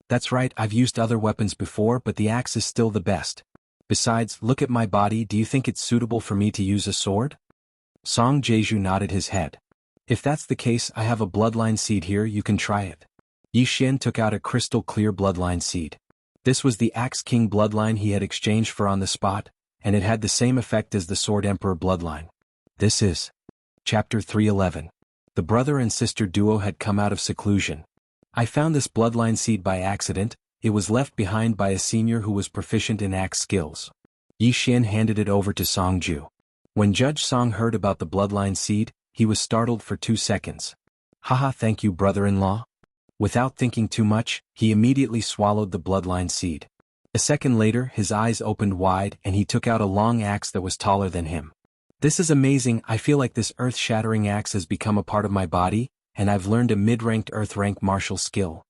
"That's right, I've used other weapons before but the axe is still the best. Besides, look at my body, do you think it's suitable for me to use a sword?" Song Jeju nodded his head. "If that's the case, I have a bloodline seed here, you can try it." Yi Xian took out a crystal clear bloodline seed. This was the Axe King bloodline he had exchanged for on the spot, and it had the same effect as the Sword Emperor bloodline. This is Chapter 311. The brother and sister duo had come out of seclusion. I found this bloodline seed by accident. It was left behind by a senior who was proficient in axe skills. Yi Xian handed it over to Song Ju. When Judge Song heard about the bloodline seed, he was startled for 2 seconds. "Haha, thank you, brother-in-law." Without thinking too much, he immediately swallowed the bloodline seed. A second later, his eyes opened wide and he took out a long axe that was taller than him. "This is amazing, I feel like this earth-shattering axe has become a part of my body, and I've learned a mid-ranked earth-rank martial skill."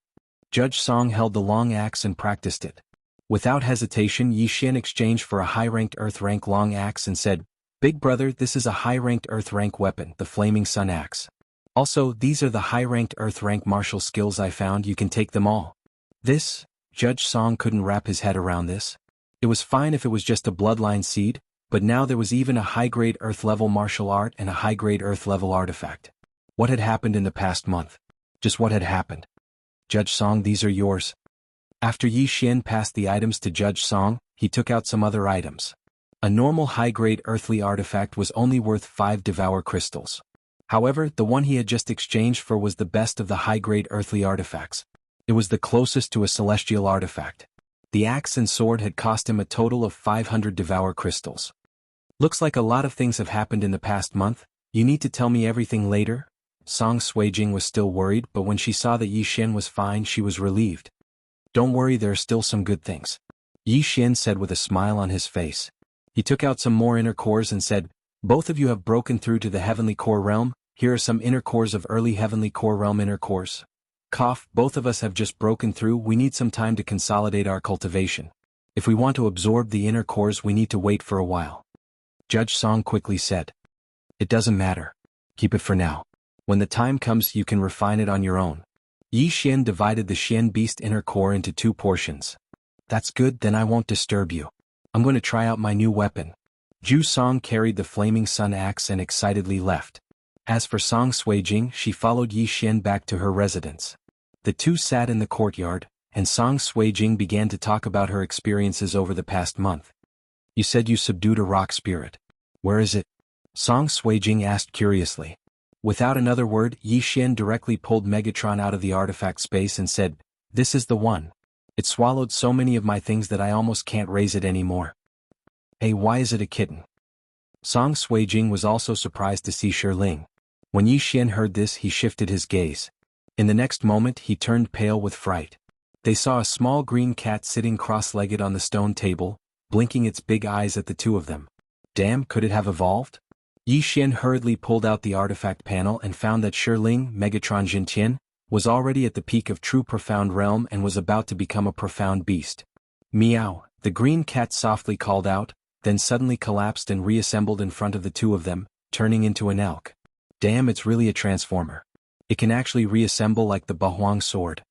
Judge Song held the long axe and practiced it. Without hesitation, Yi Xian exchanged for a high-ranked earth-rank long axe and said, "Big brother, this is a high-ranked earth-rank weapon, the Flaming Sun Axe. Also, these are the high-ranked earth-rank martial skills I found, you can take them all." This, Judge Song couldn't wrap his head around this. It was fine if it was just a bloodline seed, but now there was even a high-grade earth-level martial art and a high-grade earth-level artifact. What had happened in the past month? Just what had happened? "Judge Song, these are yours." After Yi Xian passed the items to Judge Song, he took out some other items. A normal high-grade earthly artifact was only worth 5 Devour crystals. However, the one he had just exchanged for was the best of the high-grade earthly artifacts. It was the closest to a celestial artifact. The axe and sword had cost him a total of 500 Devour crystals. "Looks like a lot of things have happened in the past month. You need to tell me everything later?" Song Suijing was still worried, but when she saw that Yi Xian was fine, she was relieved. "Don't worry, there are still some good things," Yi Xian said with a smile on his face. He took out some more inner cores and said, "Both of you have broken through to the Heavenly Core Realm. Here are some inner cores of early Heavenly Core Realm inner cores. Cough, both of us have just broken through, we need some time to consolidate our cultivation. If we want to absorb the inner cores we need to wait for a while." Judge Song quickly said, "It doesn't matter. Keep it for now. When the time comes you can refine it on your own." Yi Xian divided the Xian Beast inner core into 2 portions. "That's good, then I won't disturb you. I'm going to try out my new weapon." Ju Song carried the Flaming Sun Axe and excitedly left. As for Song Suijing, she followed Yi Xian back to her residence. The two sat in the courtyard, and Song Suijing began to talk about her experiences over the past month. "You said you subdued a rock spirit. Where is it?" Song Suijing asked curiously. Without another word, Yi Xian directly pulled Megatron out of the artifact space and said, "This is the one. It swallowed so many of my things that I almost can't raise it anymore." "Hey, why is it a kitten?" Song Suijing was also surprised to see Shirling. When Yi Xian heard this, he shifted his gaze. In the next moment, he turned pale with fright. They saw a small green cat sitting cross-legged on the stone table, blinking its big eyes at the two of them. Damn, could it have evolved? Yi Xian hurriedly pulled out the artifact panel and found that Shirling, Megatron Jintian, was already at the peak of true profound realm and was about to become a profound beast. "Meow," the green cat softly called out, then suddenly collapsed and reassembled in front of the two of them, turning into an elk. Damn, it's really a transformer. It can actually reassemble like the Bahuang sword.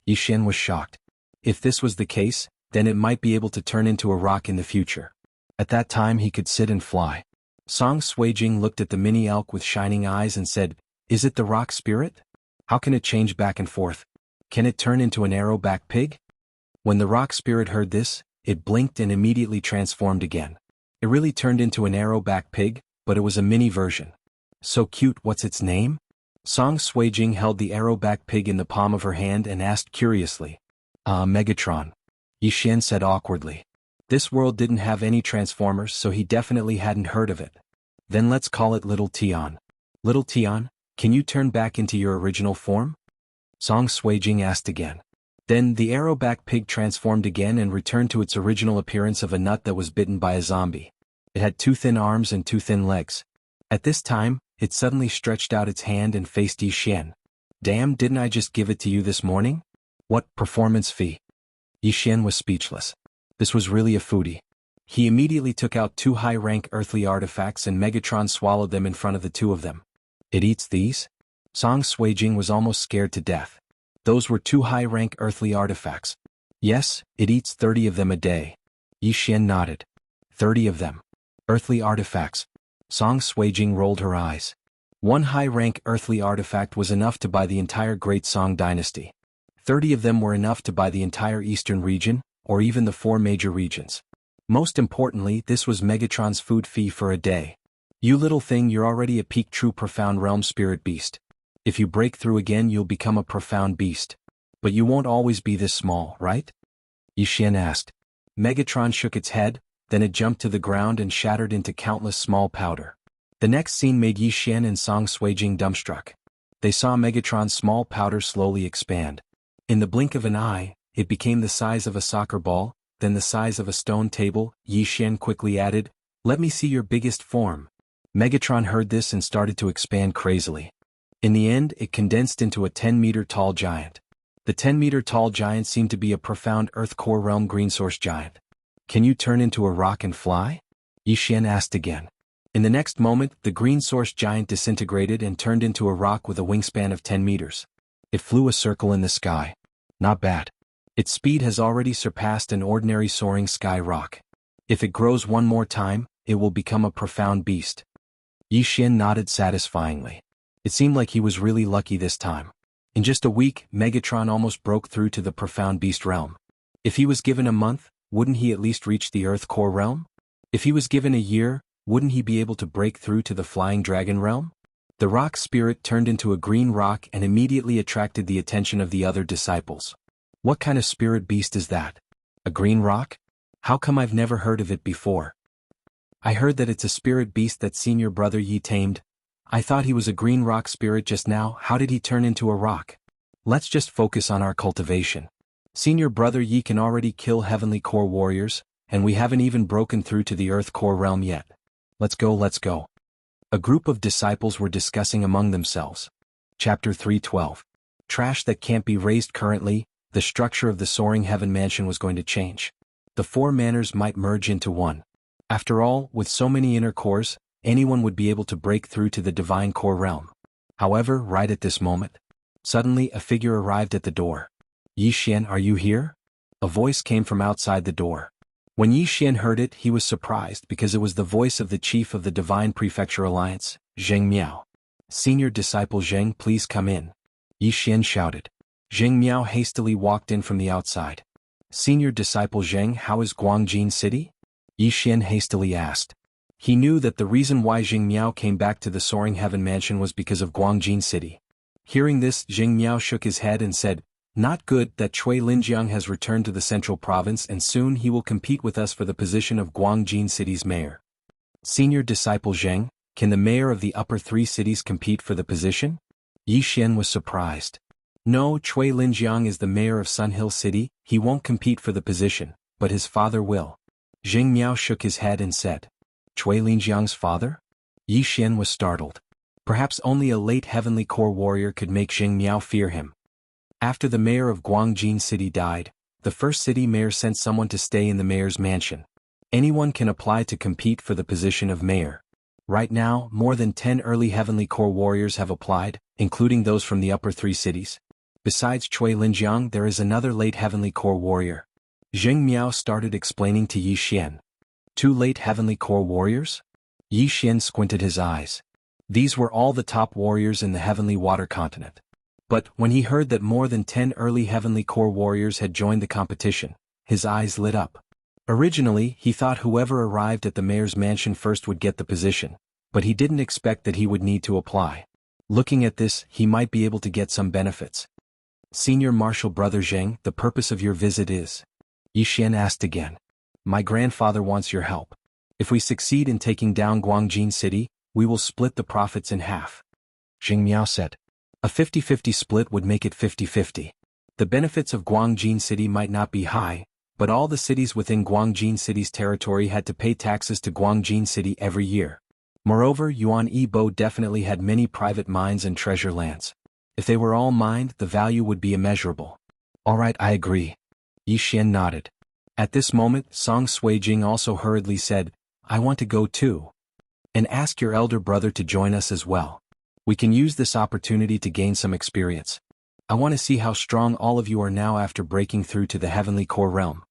Yi Xian was shocked. If this was the case, then it might be able to turn into a rock in the future. At that time he could sit and fly. Song Suijing looked at the mini elk with shining eyes and said, "Is it the rock spirit? How can it change back and forth? Can it turn into an arrow-back pig?" When the rock spirit heard this, it blinked and immediately transformed again. It really turned into an arrow-back pig, but it was a mini version. "So cute, what's its name?" Song Suijing held the arrow-back pig in the palm of her hand and asked curiously. Megatron," Yi Xian said awkwardly. This world didn't have any transformers, so he definitely hadn't heard of it. "Then let's call it Little Tian." "Little Tian, can you turn back into your original form?" Song Suijing asked again. Then the arrow-back pig transformed again and returned to its original appearance of a nut that was bitten by a zombie. It had 2 thin arms and 2 thin legs. At this time, it suddenly stretched out its hand and faced Yi Xian. "Damn, didn't I just give it to you this morning? What performance fee?" Yi Xian was speechless. This was really a foodie. He immediately took out 2 high-rank earthly artifacts and Megatron swallowed them in front of the 2 of them. It eats these? Song Suijing was almost scared to death. Those were 2 high-rank earthly artifacts. Yes, it eats 30 of them a day. Yi Xian nodded. 30 of them. Earthly artifacts. Song Suijing rolled her eyes. 1 high-rank earthly artifact was enough to buy the entire Great Song dynasty. 30 of them were enough to buy the entire eastern region, or even the 4 major regions. Most importantly, this was Megatron's food fee for a day. You little thing, you're already a peak true profound realm spirit beast. If you break through again, you'll become a profound beast. But you won't always be this small, right? Yi Xian asked. Megatron shook its head, then it jumped to the ground and shattered into countless small powder. The next scene made Yi Xian and Song Suijing dumbstruck. They saw Megatron's small powder slowly expand. In the blink of an eye, it became the size of a soccer ball, then the size of a stone table. Yi Xian quickly added, "Let me see your biggest form." Megatron heard this and started to expand crazily. In the end, it condensed into a 10-meter-tall giant. The 10-meter-tall giant seemed to be a profound Earth core realm green source giant. "Can you turn into a rock and fly?" Yi Xian asked again. In the next moment, the green source giant disintegrated and turned into a rock with a wingspan of 10 meters. It flew a circle in the sky. Not bad. Its speed has already surpassed an ordinary soaring sky rock. If it grows one more time, it will become a profound beast. Yi Xian nodded satisfyingly. It seemed like he was really lucky this time. In just a week, Megatron almost broke through to the profound beast realm. If he was given a month, wouldn't he at least reach the Earth core realm? If he was given a year, wouldn't he be able to break through to the flying dragon realm? The rock spirit turned into a green rock and immediately attracted the attention of the other disciples. What kind of spirit beast is that? A green rock? How come I've never heard of it before? I heard that it's a spirit beast that senior brother Yi tamed. I thought he was a green rock spirit just now. How did he turn into a rock? Let's just focus on our cultivation. Senior brother Yi can already kill heavenly core warriors, and we haven't even broken through to the Earth core realm yet. Let's go, let's go. A group of disciples were discussing among themselves. Chapter 3:12. Trash that can't be raised. Currently, the structure of the soaring heaven mansion was going to change. The 4 manors might merge into one. After all, with so many inner cores, anyone would be able to break through to the divine core realm. However, right at this moment, suddenly a figure arrived at the door. "Yi Xian, are you here?" A voice came from outside the door. When Yi Xian heard it, he was surprised because it was the voice of the chief of the Divine Prefecture Alliance, Zheng Miao. "Senior disciple Zheng, please come in," Yi Xian shouted. Zheng Miao hastily walked in from the outside. "Senior disciple Zheng, how is Guangjin City?" Yi Xian hastily asked. He knew that the reason why Zheng Miao came back to the Soaring Heaven Mansion was because of Guangjin City. Hearing this, Zheng Miao shook his head and said, "Not good. That Cui Linjiang has returned to the central province and soon he will compete with us for the position of Guangjin City's mayor." "Senior disciple Zheng, can the mayor of the upper 3 cities compete for the position?" Yi Xian was surprised. "No, Cui Linjiang is the mayor of Sun Hill City. He won't compete for the position, but his father will." Zheng Miao shook his head and said, "Cui Linjiang's father?" Yi Xian was startled. Perhaps only a late heavenly core warrior could make Zheng Miao fear him. After the mayor of Guangjin City died, the first city mayor sent someone to stay in the mayor's mansion. Anyone can apply to compete for the position of mayor. Right now, more than 10 early heavenly core warriors have applied, including those from the upper 3 cities. Besides Cui Linjiang, there is another late heavenly core warrior. Zheng Miao started explaining to Yi Xian. 2 late heavenly core warriors? Yi Xian squinted his eyes. These were all the top warriors in the heavenly water continent. But when he heard that more than 10 early heavenly core warriors had joined the competition, his eyes lit up. Originally, he thought whoever arrived at the mayor's mansion first would get the position, but he didn't expect that he would need to apply. Looking at this, he might be able to get some benefits. "Senior Marshal Brother Zheng, the purpose of your visit is?" Yi Xian asked again. "My grandfather wants your help. If we succeed in taking down Guangjin City, we will split the profits in half." Zheng Miao said. "A 50-50 split would make it 50-50. The benefits of Guangjin City might not be high, but all the cities within Guangjin City's territory had to pay taxes to Guangjin City every year. Moreover, Yuan Yibo definitely had many private mines and treasure lands. If they were all mined, the value would be immeasurable." "All right, I agree. Yi Xian nodded. At this moment Song Suijing also hurriedly said, I want to go too. And ask your elder brother to join us as well. We can use this opportunity to gain some experience. I want to see how strong all of you are now after breaking through to the heavenly core realm.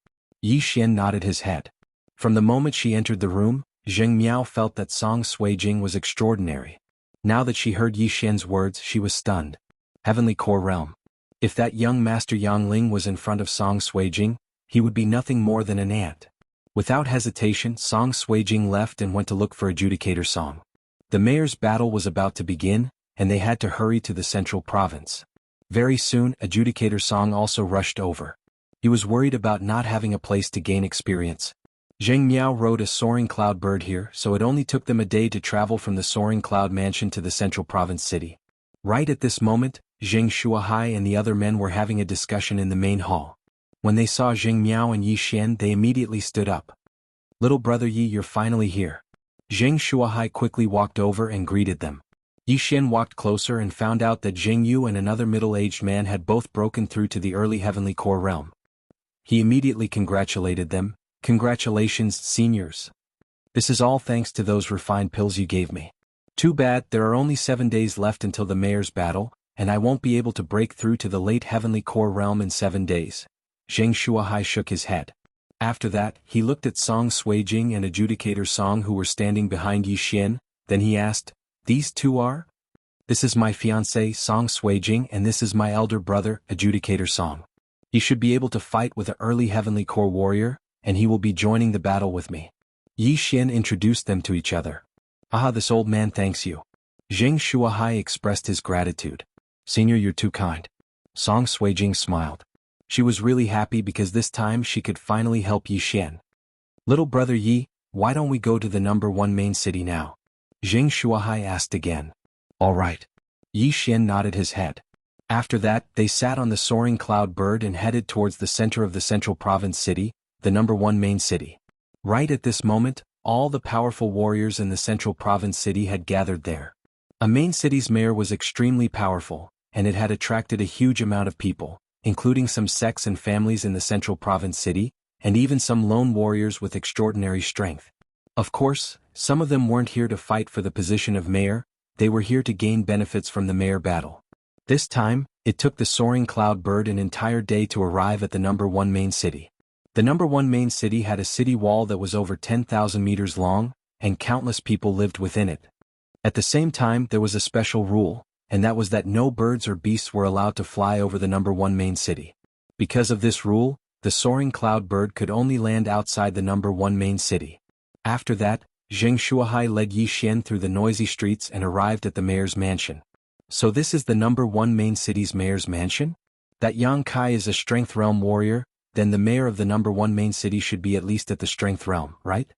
Yi Xian nodded his head. From the moment she entered the room, Zheng Miao felt that Song Suijing was extraordinary. Now that she heard Yi Xian's words, she was stunned. Heavenly core realm. If that young master Yang Ling was in front of Song Suijing, he would be nothing more than an ant. Without hesitation, Song Suijing left and went to look for Adjudicator Song. The mayor's battle was about to begin, and they had to hurry to the central province. Very soon, Adjudicator Song also rushed over. He was worried about not having a place to gain experience. Zheng Miao rode a soaring cloud bird here, so it only took them a day to travel from the soaring cloud mansion to the central province city. Right at this moment, Zheng Shuahai and the other men were having a discussion in the main hall. When they saw Zheng Miao and Yi Xian, they immediately stood up. Little brother Yi, you're finally here. Zheng Shuahai quickly walked over and greeted them. Yi Xian walked closer and found out that Zheng Yu and another middle-aged man had both broken through to the early heavenly core realm. He immediately congratulated them. Congratulations, seniors. This is all thanks to those refined pills you gave me. Too bad, there are only 7 days left until the mayor's battle, and I won't be able to break through to the late heavenly core realm in 7 days. Zheng Shuahai shook his head. After that, he looked at Song Suijing and Adjudicator Song who were standing behind Yi Xian, then he asked, These two are? This is my fiancé, Song Suijing, and this is my elder brother, Adjudicator Song. He should be able to fight with an early heavenly core warrior, and he will be joining the battle with me. Yi Xian introduced them to each other. Ah, this old man thanks you. Zheng Shuahai expressed his gratitude. Senior, you're too kind. Song Suijing smiled. She was really happy because this time she could finally help Yi Xian. Little brother Yi, why don't we go to the #1 main city now? Zheng Shuahai asked again. All right. Yi Xian nodded his head. After that, they sat on the soaring cloud bird and headed towards the center of the central province city, the #1 main city. Right at this moment, all the powerful warriors in the central province city had gathered there. A main city's mayor was extremely powerful, and it had attracted a huge amount of people, including some sects and families in the central province city, and even some lone warriors with extraordinary strength. Of course, some of them weren't here to fight for the position of mayor, they were here to gain benefits from the mayor battle. This time, it took the soaring cloud bird an entire day to arrive at the #1 main city. The #1 main city had a city wall that was over 10,000 meters long, and countless people lived within it. At the same time, there was a special rule, and that was that no birds or beasts were allowed to fly over the #1 main city. Because of this rule, the soaring cloud bird could only land outside the #1 main city. After that, Zheng Shuahai led Yi Xian through the noisy streets and arrived at the mayor's mansion. So this is the #1 main city's mayor's mansion? That Yang Kai is a strength realm warrior, then the mayor of the #1 main city should be at least at the strength realm, right?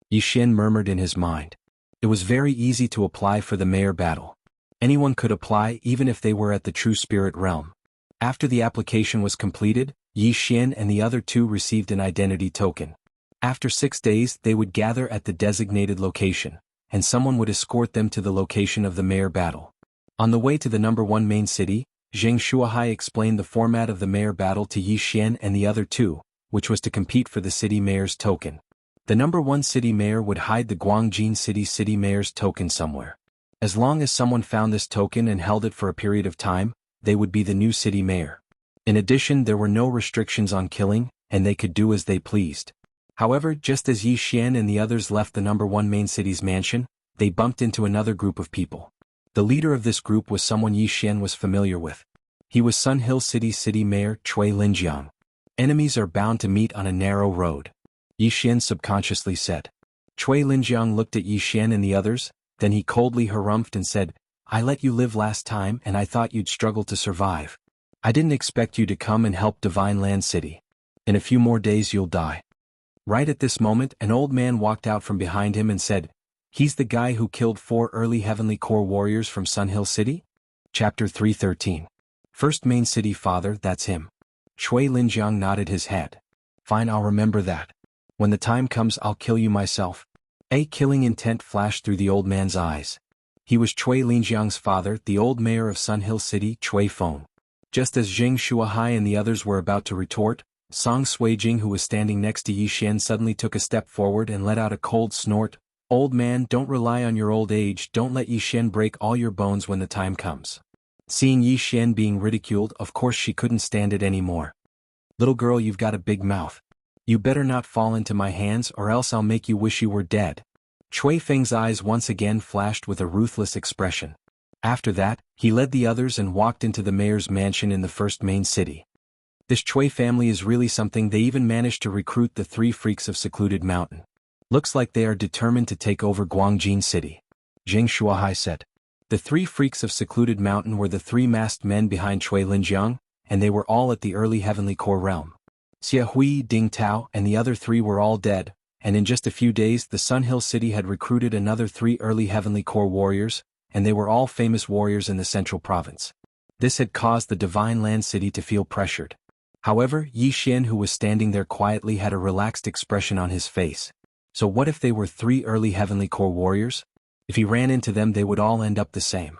Yi Xian murmured in his mind. It was very easy to apply for the mayor battle. Anyone could apply even if they were at the true spirit realm. After the application was completed, Yi Xian and the other two received an identity token. After 6 days they would gather at the designated location, and someone would escort them to the location of the mayor battle. On the way to the #1 main city, Zheng Shuahai explained the format of the mayor battle to Yi Xian and the other two, which was to compete for the city mayor's token. The #1 city mayor would hide the Guangjin city mayor's token somewhere. As long as someone found this token and held it for a period of time, they would be the new city mayor. In addition, there were no restrictions on killing, and they could do as they pleased. However, just as Yi Xian and the others left the #1 main city's mansion, they bumped into another group of people. The leader of this group was someone Yi Xian was familiar with. He was Sun Hill City's city mayor, Cui Linjiang. Enemies are bound to meet on a narrow road, Yi Xian subconsciously said. Cui Linjiang looked at Yi Xian and the others, then he coldly harumphed and said, I let you live last time and I thought you'd struggle to survive. I didn't expect you to come and help Divine Land City. In a few more days you'll die. Right at this moment, an old man walked out from behind him and said, He's the guy who killed 4 early heavenly core warriors from Sun Hill City? Chapter 313. First main city father, that's him. Cui Linjiang nodded his head. Fine, I'll remember that. When the time comes I'll kill you myself. A killing intent flashed through the old man's eyes. He was Cui Linjiang's father, the old mayor of Sun Hill City, Cui Feng. Just as Zheng Shuahai and the others were about to retort, Song Suijing, who was standing next to Yi Xian, suddenly took a step forward and let out a cold snort. Old man, don't rely on your old age, don't let Yi Xian break all your bones when the time comes. Seeing Yi Xian being ridiculed, of course she couldn't stand it anymore. Little girl, you've got a big mouth. You better not fall into my hands or else I'll make you wish you were dead. Cui Feng's eyes once again flashed with a ruthless expression. After that, he led the others and walked into the mayor's mansion in the first main city. This Cui family is really something. They even managed to recruit the 3 freaks of Secluded Mountain. Looks like they are determined to take over Guangjin City. Jing Shuahai said. The 3 freaks of Secluded Mountain were the 3 masked men behind Cui Linjiang, and they were all at the early Heavenly Core realm. Xia Hui, Ding Tao, and the other 3 were all dead, and in just a few days the Sun Hill City had recruited another 3 early Heavenly Core warriors, and they were all famous warriors in the Central Province. This had caused the Divine Land City to feel pressured. However, Yi Xian, who was standing there quietly, had a relaxed expression on his face. So what if they were 3 early Heavenly Core warriors? If he ran into them, they would all end up the same.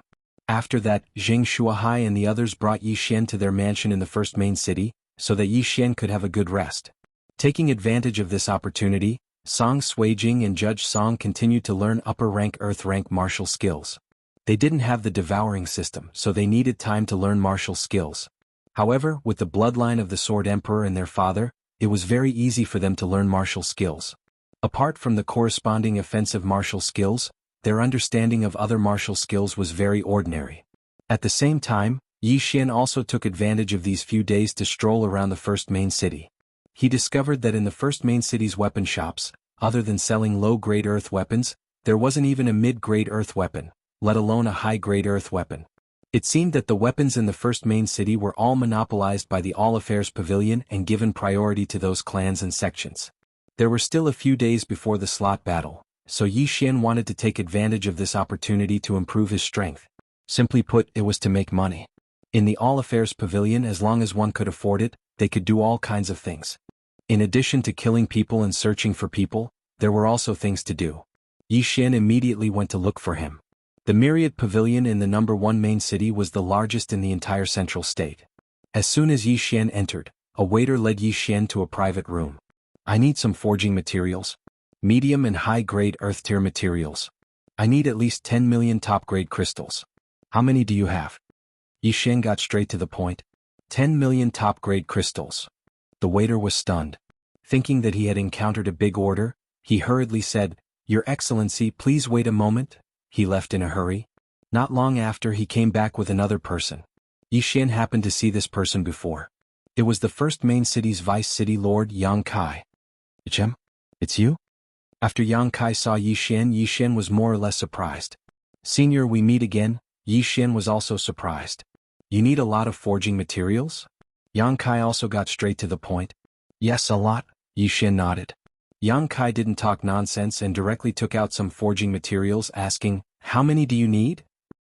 After that, Jing Shuahai and the others brought Yi Xian to their mansion in the first main city, so that Yi Xian could have a good rest. Taking advantage of this opportunity, Song Suijing and Judge Song continued to learn upper-rank Earth-rank martial skills. They didn't have the devouring system, so they needed time to learn martial skills. However, with the bloodline of the Sword Emperor and their father, it was very easy for them to learn martial skills. Apart from the corresponding offensive martial skills, their understanding of other martial skills was very ordinary. At the same time, Yi Xian also took advantage of these few days to stroll around the first main city. He discovered that in the first main city's weapon shops, other than selling low-grade earth weapons, there wasn't even a mid-grade earth weapon, let alone a high-grade earth weapon. It seemed that the weapons in the first main city were all monopolized by the All Affairs Pavilion and given priority to those clans and sections. There were still a few days before the slot battle, so Yi Xian wanted to take advantage of this opportunity to improve his strength. Simply put, it was to make money. In the All Affairs Pavilion, as long as one could afford it, they could do all kinds of things. In addition to killing people and searching for people, there were also things to do. Yi Xian immediately went to look for him. The Myriad Pavilion in the number 1 main city was the largest in the entire central state. As soon as Yi Xian entered, a waiter led Yi Xian to a private room. I need some forging materials. Medium and high-grade earth-tier materials. I need at least 10 million top-grade crystals. How many do you have? Yi Xian got straight to the point. 10 million top-grade crystals. The waiter was stunned. Thinking that he had encountered a big order, he hurriedly said, Your Excellency, please wait a moment. He left in a hurry. Not long after, he came back with another person. Yi Xian happened to see this person before. It was the first main city's vice city lord, Yang Kai. Chem? It's you? After Yang Kai saw Yi Xian was more or less surprised. Senior, we meet again. Yi Xian was also surprised. You need a lot of forging materials? Yang Kai also got straight to the point. Yes, a lot, Yi Xian nodded. Yang Kai didn't talk nonsense and directly took out some forging materials, asking, How many do you need?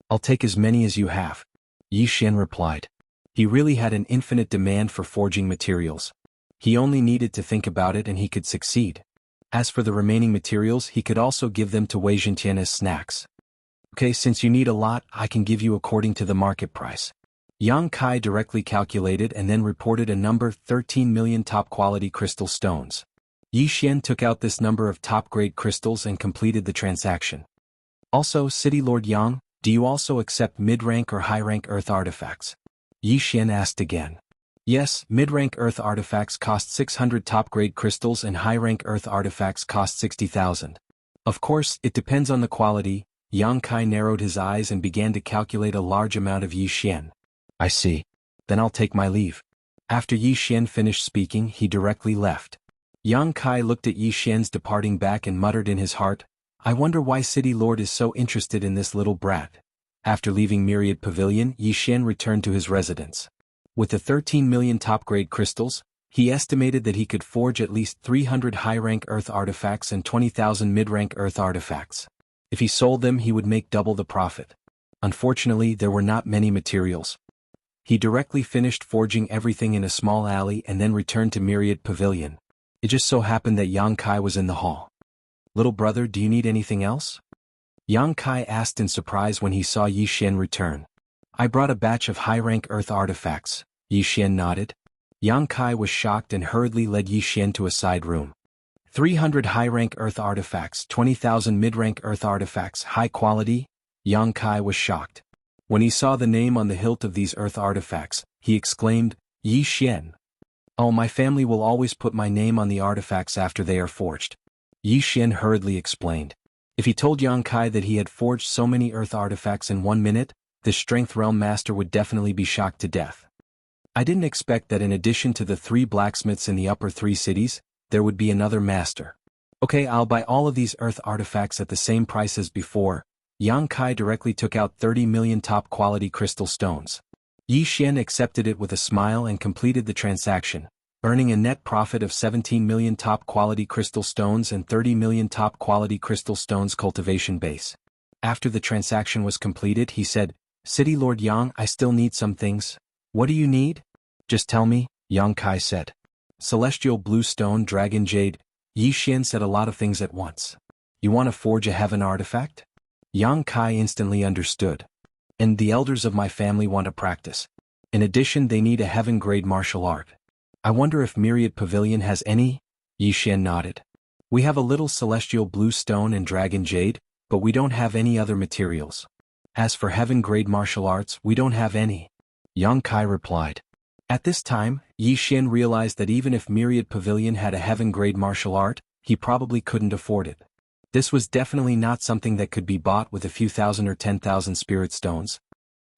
I'll take as many as you have. Yi Xian replied. He really had an infinite demand for forging materials. He only needed to think about it and he could succeed. As for the remaining materials, he could also give them to Wei Zhentian as snacks. Okay, since you need a lot, I can give you according to the market price. Yang Kai directly calculated and then reported a number: 13 million top-quality crystal stones. Yi Xian took out this number of top-grade crystals and completed the transaction. Also, City Lord Yang, do you also accept mid-rank or high-rank earth artifacts? Yi Xian asked again. Yes, mid-rank earth artifacts cost 600 top-grade crystals and high-rank earth artifacts cost 60,000. Of course, it depends on the quality. Yang Kai narrowed his eyes and began to calculate a large amount of Yi Xian. I see. Then I'll take my leave. After Yi Xian finished speaking, he directly left. Yang Kai looked at Yi Xian's departing back and muttered in his heart, I wonder why City Lord is so interested in this little brat. After leaving Myriad Pavilion, Yi Xian returned to his residence. With the 13 million top-grade crystals, he estimated that he could forge at least 300 high-rank earth artifacts and 20,000 mid-rank earth artifacts. If he sold them, he would make double the profit. Unfortunately, there were not many materials. He directly finished forging everything in a small alley and then returned to Myriad Pavilion. It just so happened that Yang Kai was in the hall. Little brother, do you need anything else? Yang Kai asked in surprise when he saw Yi Xian return. I brought a batch of high-rank earth artifacts. Yi Xian nodded. Yang Kai was shocked and hurriedly led Yi Xian to a side room. 300 high-rank earth artifacts, 20,000 mid-rank earth artifacts, high quality? Yang Kai was shocked. When he saw the name on the hilt of these earth artifacts, he exclaimed, Yi Xian. Oh, my family will always put my name on the artifacts after they are forged. Yi Xian hurriedly explained. If he told Yang Kai that he had forged so many earth artifacts in 1 minute, the Strength Realm Master would definitely be shocked to death. I didn't expect that in addition to the 3 blacksmiths in the upper 3 cities, there would be another master. Okay, I'll buy all of these earth artifacts at the same price as before. Yang Kai directly took out 30 million top-quality crystal stones. Yi Xian accepted it with a smile and completed the transaction, earning a net profit of 17 million top-quality crystal stones and 30 million top-quality crystal stones cultivation base. After the transaction was completed, he said, City Lord Yang, I still need some things. What do you need? Just tell me, Yang Kai said. Celestial blue stone, dragon jade. Yi Xian said a lot of things at once. You want to forge a heaven artifact? Yang Kai instantly understood. And the elders of my family want to practice. In addition, they need a heaven-grade martial art. I wonder if Myriad Pavilion has any? Yi Xian nodded. We have a little celestial blue stone and dragon jade, but we don't have any other materials. As for heaven-grade martial arts, we don't have any. Yang Kai replied. At this time, Yi Xian realized that even if Myriad Pavilion had a heaven-grade martial art, he probably couldn't afford it. This was definitely not something that could be bought with a few thousand or 10,000 spirit stones.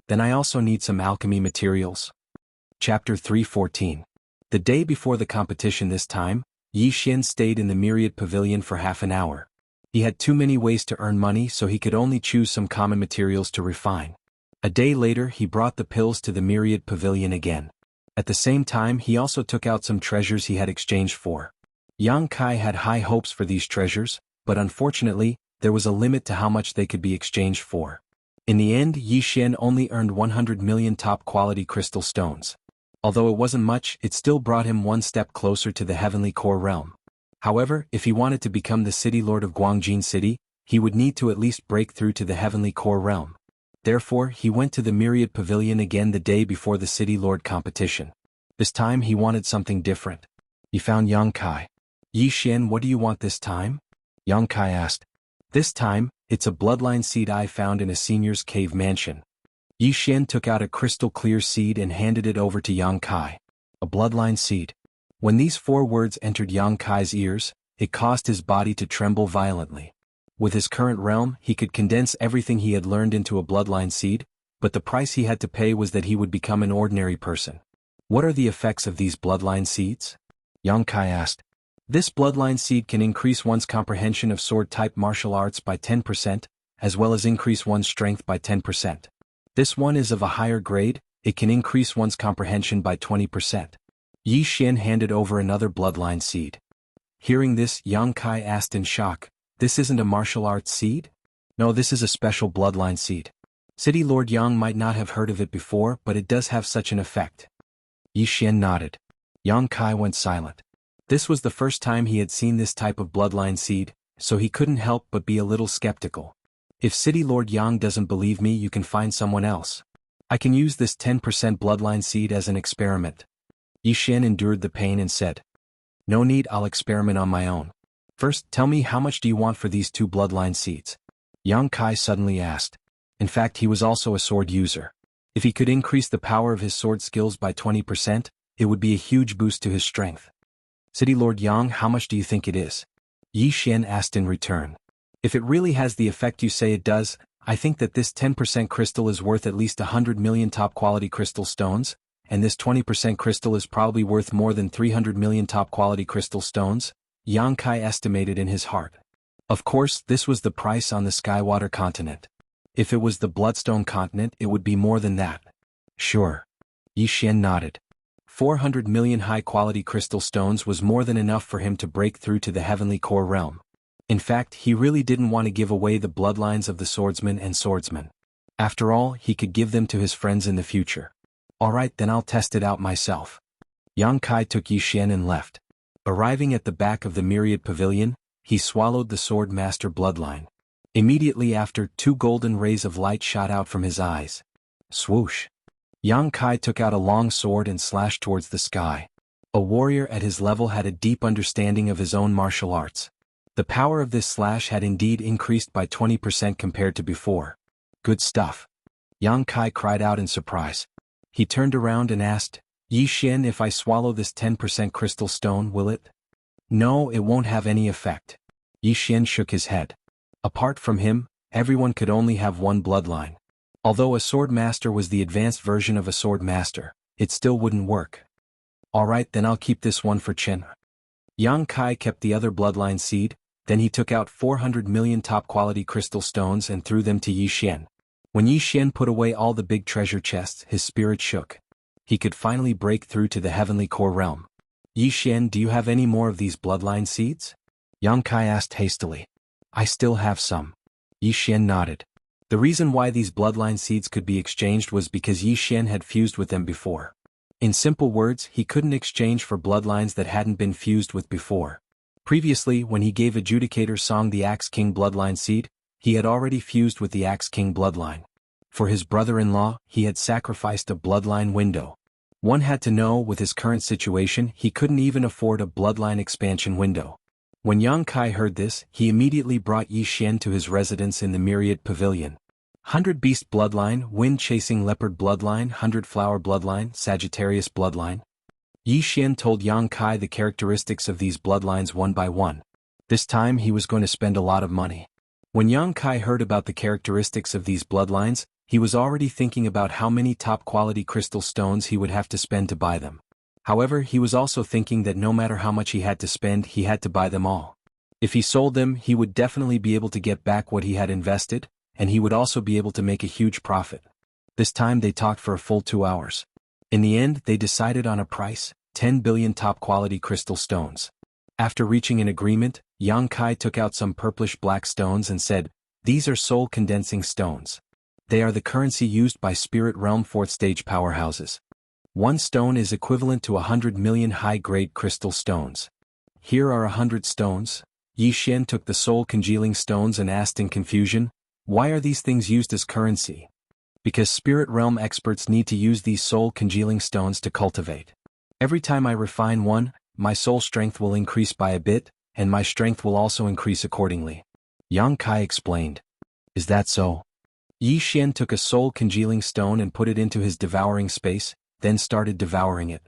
Then I also need some alchemy materials. Chapter 3:14. The day before the competition this time, Yi Xian stayed in the Myriad Pavilion for half an hour. He had too many ways to earn money, so he could only choose some common materials to refine. A day later, he brought the pills to the Myriad Pavilion again. At the same time, he also took out some treasures he had exchanged for. Yang Kai had high hopes for these treasures, but unfortunately, there was a limit to how much they could be exchanged for. In the end, Yi Xian only earned 100 million top-quality crystal stones. Although it wasn't much, it still brought him one step closer to the heavenly core realm. However, if he wanted to become the city lord of Guangjin City, he would need to at least break through to the heavenly core realm. Therefore, he went to the Myriad Pavilion again the day before the City Lord competition. This time he wanted something different. He found Yang Kai. Yi Xian, what do you want this time? Yang Kai asked. This time, it's a bloodline seed I found in a senior's cave mansion. Yi Xian took out a crystal-clear seed and handed it over to Yang Kai. A bloodline seed. When these 4 words entered Yang Kai's ears, it caused his body to tremble violently. With his current realm, he could condense everything he had learned into a bloodline seed, but the price he had to pay was that he would become an ordinary person. What are the effects of these bloodline seeds? Yang Kai asked. This bloodline seed can increase one's comprehension of sword-type martial arts by 10%, as well as increase one's strength by 10%. This one is of a higher grade, it can increase one's comprehension by 20%. Yi Xian handed over another bloodline seed. Hearing this, Yang Kai asked in shock, This isn't a martial arts seed? No, this is a special bloodline seed. City Lord Yang might not have heard of it before, but it does have such an effect. Yi Xian nodded. Yang Kai went silent. This was the first time he had seen this type of bloodline seed, so he couldn't help but be a little skeptical. If City Lord Yang doesn't believe me, you can find someone else. I can use this 10% bloodline seed as an experiment. Yi Xian endured the pain and said. No need, I'll experiment on my own. First, tell me how much do you want for these 2 bloodline seeds? Yang Kai suddenly asked. In fact, he was also a sword user. If he could increase the power of his sword skills by 20%, it would be a huge boost to his strength. City Lord Yang, how much do you think it is? Yi Xian asked in return. If it really has the effect you say it does, I think that this 10% crystal is worth at least 100 million top-quality crystal stones, and this 20% crystal is probably worth more than 300 million top-quality crystal stones, Yang Kai estimated in his heart. Of course, this was the price on the Skywater continent. If it was the Bloodstone continent, it would be more than that. Sure. Yi Xian nodded. 400 million high-quality crystal stones was more than enough for him to break through to the heavenly core realm. In fact, he really didn't want to give away the bloodlines of the swordsman and swordsman. After all, he could give them to his friends in the future. Alright, then I'll test it out myself. Yang Kai took Yi Xian and left. Arriving at the back of the Myriad Pavilion, he swallowed the Sword Master bloodline. Immediately after, 2 golden rays of light shot out from his eyes. Swoosh. Yang Kai took out a long sword and slashed towards the sky. A warrior at his level had a deep understanding of his own martial arts. The power of this slash had indeed increased by 20% compared to before. Good stuff. Yang Kai cried out in surprise. He turned around and asked, Yi Xian, if I swallow this 10% crystal stone, will it? No, it won't have any effect. Yi Xian shook his head. Apart from him, everyone could only have one bloodline. Although a sword master was the advanced version of a sword master, it still wouldn't work. Alright, then I'll keep this one for Chen. Yang Kai kept the other bloodline seed, then he took out 400 million top-quality crystal stones and threw them to Yi Xian. When Yi Xian put away all the big treasure chests, his spirit shook. He could finally break through to the heavenly core realm. Yi Xian, do you have any more of these bloodline seeds? Yang Kai asked hastily. I still have some. Yi Xian nodded. The reason why these bloodline seeds could be exchanged was because Yi Xian had fused with them before. In simple words, he couldn't exchange for bloodlines that hadn't been fused with before. Previously, when he gave Adjudicator Song the Axe King bloodline seed, he had already fused with the Axe King bloodline. For his brother-in-law, he had sacrificed a bloodline window. One had to know, with his current situation, he couldn't even afford a bloodline expansion window. When Yang Kai heard this, he immediately brought Yi Xian to his residence in the Myriad Pavilion. 100 Beast Bloodline, Wind-Chasing Leopard Bloodline, 100 Flower Bloodline, Sagittarius Bloodline. Yi Xian told Yang Kai the characteristics of these bloodlines one by one. This time he was going to spend a lot of money. When Yang Kai heard about the characteristics of these bloodlines, he was already thinking about how many top-quality crystal stones he would have to spend to buy them. However, he was also thinking that no matter how much he had to spend, he had to buy them all. If he sold them, he would definitely be able to get back what he had invested, and he would also be able to make a huge profit. This time they talked for a full 2 hours. In the end, they decided on a price, 10 billion top-quality crystal stones. After reaching an agreement, Yang Kai took out some purplish-black stones and said, These are soul-condensing stones. They are the currency used by Spirit Realm 4th stage powerhouses. One stone is equivalent to 100 million high-grade crystal stones. Here are 100 stones. Yi Xian took the soul-congealing stones and asked in confusion, Why are these things used as currency? Because Spirit Realm experts need to use these soul-congealing stones to cultivate. Every time I refine one, my soul strength will increase by a bit, and my strength will also increase accordingly. Yang Kai explained. Is that so? Yi Xian took a soul-congealing stone and put it into his devouring space, then started devouring it.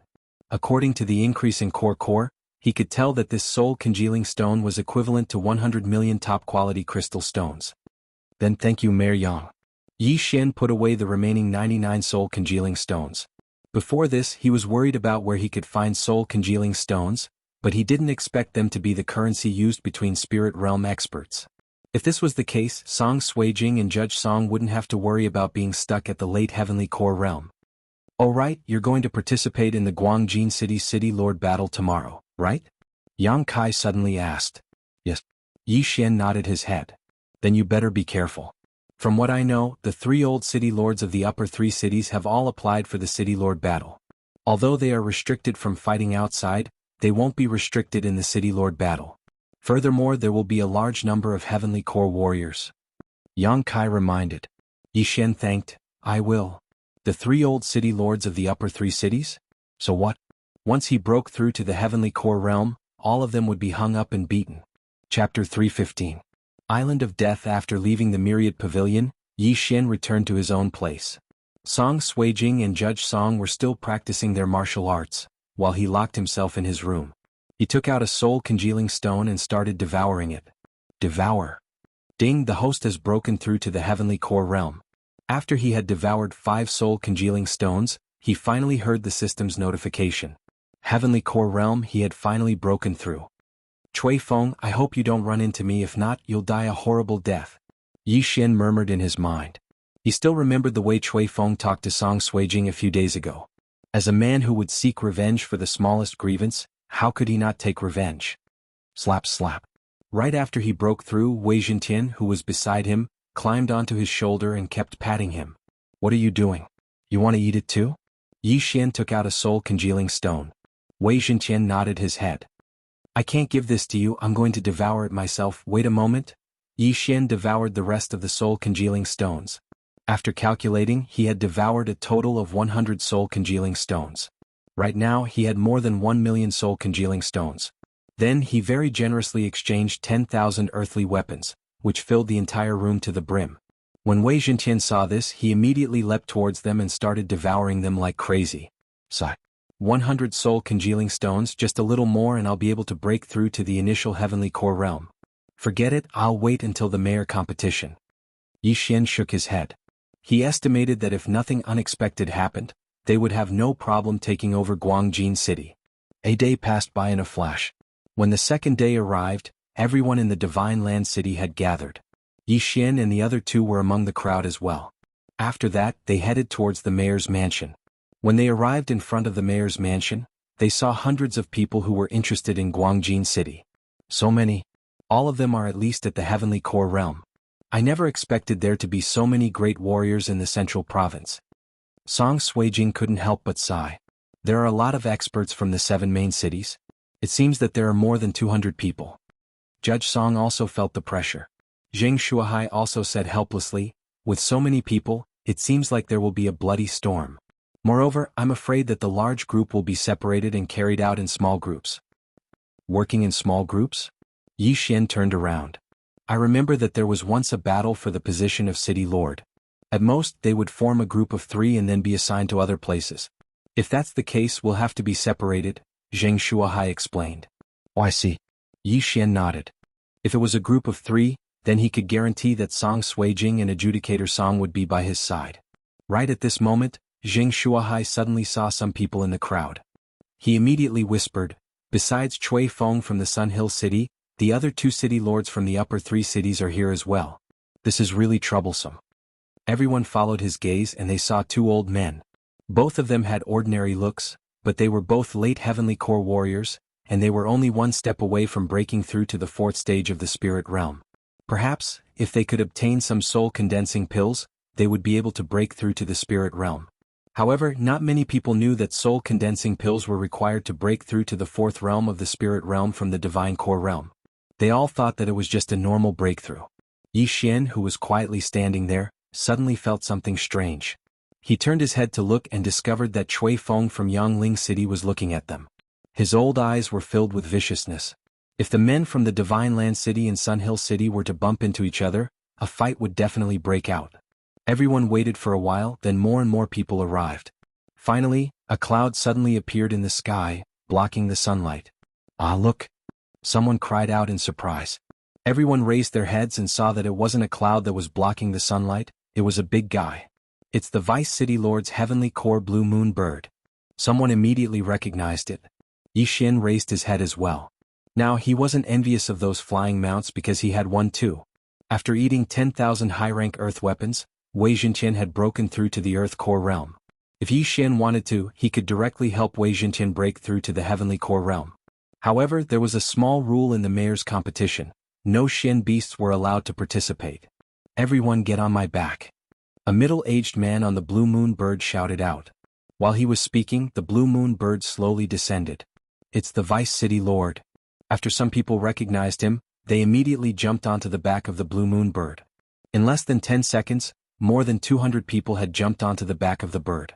According to the increase in core, he could tell that this soul-congealing stone was equivalent to 100 million top-quality crystal stones. Then thank you, Mayor Yang. Yi Xian put away the remaining 99 soul-congealing stones. Before this, he was worried about where he could find soul-congealing stones, but he didn't expect them to be the currency used between Spirit Realm experts. If this was the case, Song Suijing and Judge Song wouldn't have to worry about being stuck at the late Heavenly Core realm. Oh right, you're going to participate in the Guangjin City Lord battle tomorrow, right? Yang Kai suddenly asked. Yes. Yi Xian nodded his head. Then you better be careful. From what I know, the 3 old city lords of the upper 3 cities have all applied for the City Lord battle. Although they are restricted from fighting outside, they won't be restricted in the City Lord battle. Furthermore, there will be a large number of Heavenly Core warriors. Yang Kai reminded. Yi Xian thanked. I will. The 3 old city lords of the upper 3 cities? So what? Once he broke through to the Heavenly Core realm, all of them would be hung up and beaten. Chapter 315. Island of Death. After leaving the Myriad Pavilion, Yi Xian returned to his own place. Song Suijing and Judge Song were still practicing their martial arts, while he locked himself in his room. He took out a soul-congealing stone and started devouring it. Devour. Ding, the host has broken through to the Heavenly Core realm. After he had devoured 5 soul-congealing stones, he finally heard the system's notification. Heavenly Core realm, he had finally broken through. Cui Feng, I hope you don't run into me, if not, you'll die a horrible death. Yi Xian murmured in his mind. He still remembered the way Cui Feng talked to Song Suijing a few days ago. As a man who would seek revenge for the smallest grievance, how could he not take revenge? Slap slap. Right after he broke through, Wei Zhentian, who was beside him, climbed onto his shoulder and kept patting him. What are you doing? You want to eat it too? Yi Xian took out a soul-congealing stone. Wei Zhentian nodded his head. I can't give this to you, I'm going to devour it myself. Wait a moment. Yi Xian devoured the rest of the soul-congealing stones. After calculating, he had devoured a total of 100 soul-congealing stones. Right now he had more than 1 million soul-congealing stones. Then he very generously exchanged 10,000 earthly weapons, which filled the entire room to the brim. When Wei Zhentian saw this, he immediately leapt towards them and started devouring them like crazy. Sigh. 100 soul-congealing stones, just a little more and I'll be able to break through to the initial heavenly core realm. Forget it, I'll wait until the mayor competition. Yi Xian shook his head. He estimated that if nothing unexpected happened, they would have no problem taking over Guangjin City. A day passed by in a flash. When the second day arrived, everyone in the Divine Land City had gathered. Yi Xian and the other two were among the crowd as well. After that, they headed towards the mayor's mansion. When they arrived in front of the mayor's mansion, they saw hundreds of people who were interested in Guangjin City. So many. All of them are at least at the heavenly core realm. I never expected there to be so many great warriors in the central province. Song Suijing couldn't help but sigh. There are a lot of experts from the 7 main cities. It seems that there are more than 200 people. Judge Song also felt the pressure. Zheng Shuahai also said helplessly, with so many people, it seems like there will be a bloody storm. Moreover, I'm afraid that the large group will be separated and carried out in small groups. Working in small groups? Yi Xian turned around. I remember that there was once a battle for the position of city lord. At most, they would form a group of 3 and then be assigned to other places. If that's the case, we'll have to be separated, Zheng Shuahai explained. Oh, I see. Yi Xian nodded. If it was a group of 3, then he could guarantee that Song Suijing and Adjudicator Song would be by his side. Right at this moment, Zheng Shuahai suddenly saw some people in the crowd. He immediately whispered, besides Cui Feng from the Sun Hill City, the other 2 city lords from the upper 3 cities are here as well. This is really troublesome. Everyone followed his gaze and they saw 2 old men. Both of them had ordinary looks, but they were both late heavenly core warriors, and they were only 1 step away from breaking through to the 4th stage of the spirit realm. Perhaps, if they could obtain some soul-condensing pills, they would be able to break through to the spirit realm. However, not many people knew that soul-condensing pills were required to break through to the 4th realm of the spirit realm from the divine core realm. They all thought that it was just a normal breakthrough. Yi Xian, who was quietly standing there, suddenly felt something strange. He turned his head to look and discovered that Cui Feng from Yangling City was looking at them. His old eyes were filled with viciousness. If the men from the Divine Land City and Sun Hill City were to bump into each other, a fight would definitely break out. Everyone waited for a while, then more and more people arrived. Finally, a cloud suddenly appeared in the sky, blocking the sunlight. Ah, look! Someone cried out in surprise. Everyone raised their heads and saw that it wasn't a cloud that was blocking the sunlight, it was a big guy. It's the Vice City Lord's heavenly core blue moon bird. Someone immediately recognized it. Yi Xian raised his head as well. Now he wasn't envious of those flying mounts because he had one too. After eating 10,000 high-rank earth weapons, Wei Zhentian had broken through to the earth core realm. If Yi Xian wanted to, he could directly help Wei Zhentian break through to the heavenly core realm. However, there was a small rule in the mayor's competition. No Xian beasts were allowed to participate. Everyone get on my back. A middle-aged man on the blue moon bird shouted out. While he was speaking, the blue moon bird slowly descended. It's the Vice City Lord. After some people recognized him, they immediately jumped onto the back of the blue moon bird. In less than 10 seconds, more than 200 people had jumped onto the back of the bird.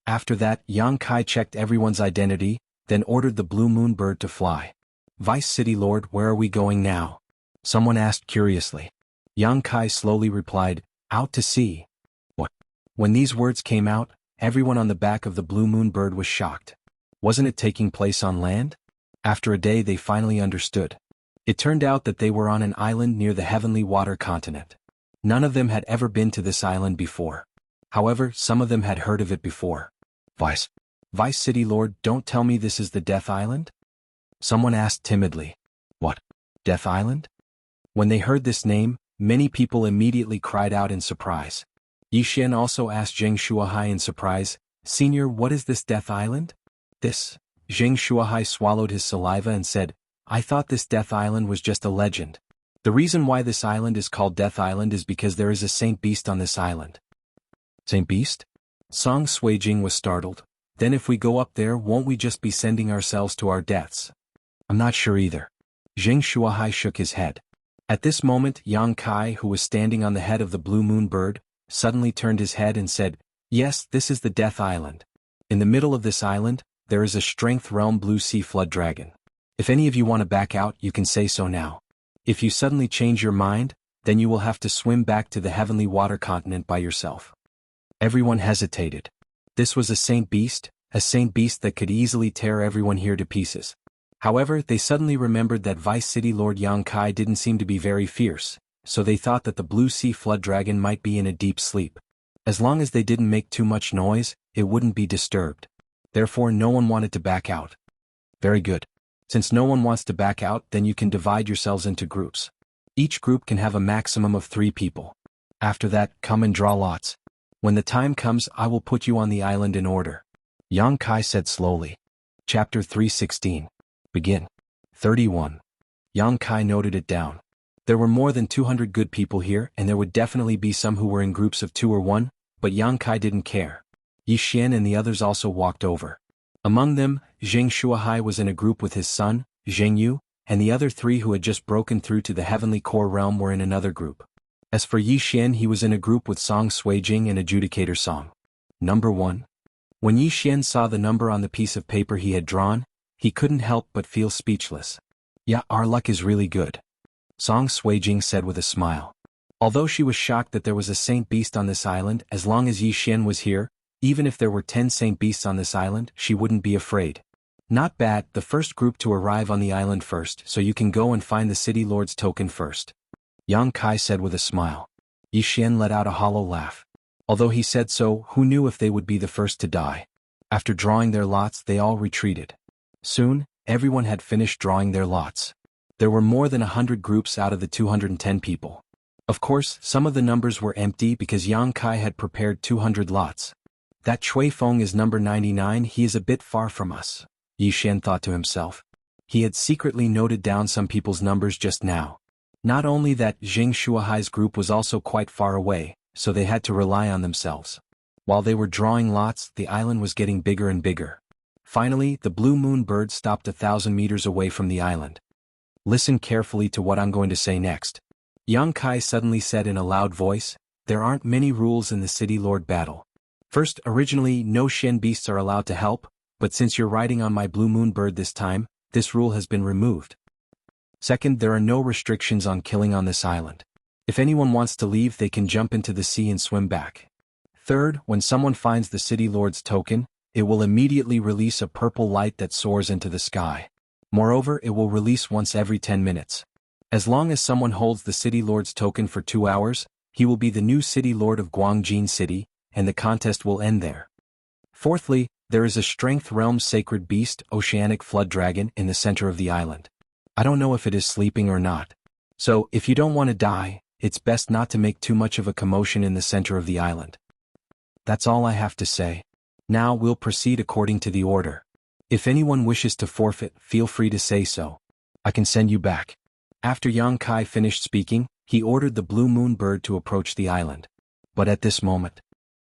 After that, Yang Kai checked everyone's identity, then ordered the blue moon bird to fly. Vice City Lord, where are we going now? Someone asked curiously. Yang Kai slowly replied, out to sea. What? When these words came out, everyone on the back of the blue moon bird was shocked. Wasn't it taking place on land? After a day they finally understood. It turned out that they were on an island near the heavenly water continent. None of them had ever been to this island before. However, some of them had heard of it before. Vice City Lord, don't tell me this is the Death Island? Someone asked timidly. What? Death Island? When they heard this name, many people immediately cried out in surprise. Yi Xian also asked Zheng Shuahai in surprise, Senior, what is this Death Island? This. Zheng Shuahai swallowed his saliva and said, I thought this Death Island was just a legend. The reason why this island is called Death Island is because there is a Saint Beast on this island. Saint Beast? Song Suijing was startled. Then if we go up there, won't we just be sending ourselves to our deaths? I'm not sure either. Zheng Shuahai shook his head. At this moment, Yang Kai, who was standing on the head of the blue moon bird, suddenly turned his head and said, "Yes, this is the Death Island. In the middle of this island, there is a Strength Realm Blue Sea Flood Dragon. If any of you want to back out, you can say so now. If you suddenly change your mind, then you will have to swim back to the Heavenly Water Continent by yourself." Everyone hesitated. This was a saint beast that could easily tear everyone here to pieces. However, they suddenly remembered that Vice City Lord Yang Kai didn't seem to be very fierce, so they thought that the Blue Sea Flood Dragon might be in a deep sleep. As long as they didn't make too much noise, it wouldn't be disturbed. Therefore no one wanted to back out. Very good. Since no one wants to back out, then you can divide yourselves into groups. Each group can have a maximum of 3 people. After that, come and draw lots. When the time comes, I will put you on the island in order. Yang Kai said slowly. Chapter 316. Begin. 31. Yang Kai noted it down. There were more than 200 good people here, and there would definitely be some who were in groups of 2 or 1, but Yang Kai didn't care. Yi Xian and the others also walked over. Among them, Zheng Shuahai was in a group with his son, Jianghu, and the other 3 who had just broken through to the Heavenly Core Realm were in another group. As for Yi Xian, he was in a group with Song Suijing and Adjudicator Song. Number 1. When Yi Xian saw the number on the piece of paper he had drawn, he couldn't help but feel speechless. "Yeah, our luck is really good," Song Suijing said with a smile. Although she was shocked that there was a saint beast on this island, as long as Yi Xian was here, even if there were 10 saint beasts on this island, she wouldn't be afraid. Not bad, the first group to arrive on the island first, so you can go and find the City Lord's token first, Yang Kai said with a smile. Yi Xian let out a hollow laugh. Although he said so, who knew if they would be the first to die? After drawing their lots, they all retreated. Soon, everyone had finished drawing their lots. There were more than 100 groups out of the 210 people. Of course, some of the numbers were empty because Yang Kai had prepared 200 lots. That Cui Feng is number 99, he is a bit far from us, Yi Xian thought to himself. He had secretly noted down some people's numbers just now. Not only that, Zheng Shuahai's group was also quite far away, so they had to rely on themselves. While they were drawing lots, the island was getting bigger and bigger. Finally, the blue moon bird stopped 1,000 meters away from the island. Listen carefully to what I'm going to say next. Yang Kai suddenly said in a loud voice, "There aren't many rules in the City Lord battle. First, originally, no Shen beasts are allowed to help, but since you're riding on my blue moon bird this time, this rule has been removed. Second, there are no restrictions on killing on this island. If anyone wants to leave, they can jump into the sea and swim back. Third, when someone finds the City Lord's token, it will immediately release a purple light that soars into the sky. Moreover, it will release once every 10 minutes. As long as someone holds the City Lord's token for 2 hours, he will be the new City Lord of Guangjin City, and the contest will end there. Fourthly, there is a Strength Realm Sacred Beast, Oceanic Flood Dragon, in the center of the island. I don't know if it is sleeping or not. So, if you don't want to die, it's best not to make too much of a commotion in the center of the island. That's all I have to say. Now we'll proceed according to the order. If anyone wishes to forfeit, feel free to say so. I can send you back." After Yang Kai finished speaking, he ordered the blue moon bird to approach the island. But at this moment,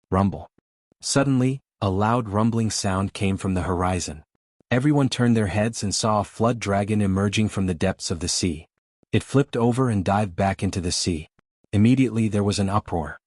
rumble. Suddenly, a loud rumbling sound came from the horizon. Everyone turned their heads and saw a flood dragon emerging from the depths of the sea. It flipped over and dived back into the sea. Immediately there was an uproar.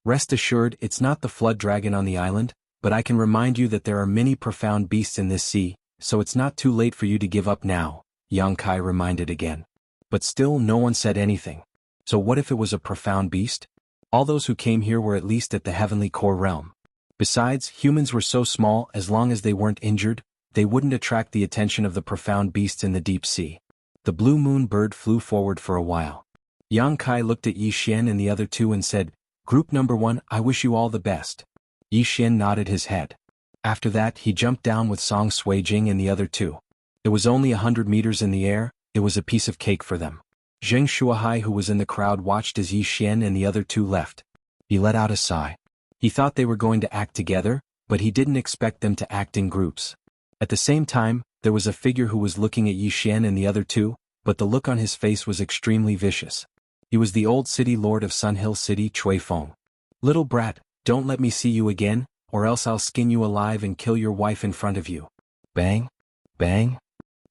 Rest assured, it's not the flood dragon on the island, but I can remind you that there are many profound beasts in this sea, so it's not too late for you to give up now, Yang Kai reminded again. But still no one said anything. So what if it was a profound beast? All those who came here were at least at the Heavenly Core Realm. Besides, humans were so small, as long as they weren't injured, they wouldn't attract the attention of the profound beasts in the deep sea. The blue moon bird flew forward for a while. Yang Kai looked at Yi Xian and the other 2 and said, "Group number 1, I wish you all the best." Yi Xian nodded his head. After that, he jumped down with Song Suijing and the other 2. It was only 100 meters in the air, it was a piece of cake for them. Zheng Shuahai, who was in the crowd, watched as Yi Xian and the other 2 left. He let out a sigh. He thought they were going to act together, but he didn't expect them to act in groups. At the same time, there was a figure who was looking at Yi Xian and the other 2, but the look on his face was extremely vicious. He was the old City Lord of Sun Hill City, Cui Feng. "Little brat, don't let me see you again, or else I'll skin you alive and kill your wife in front of you." Bang, bang,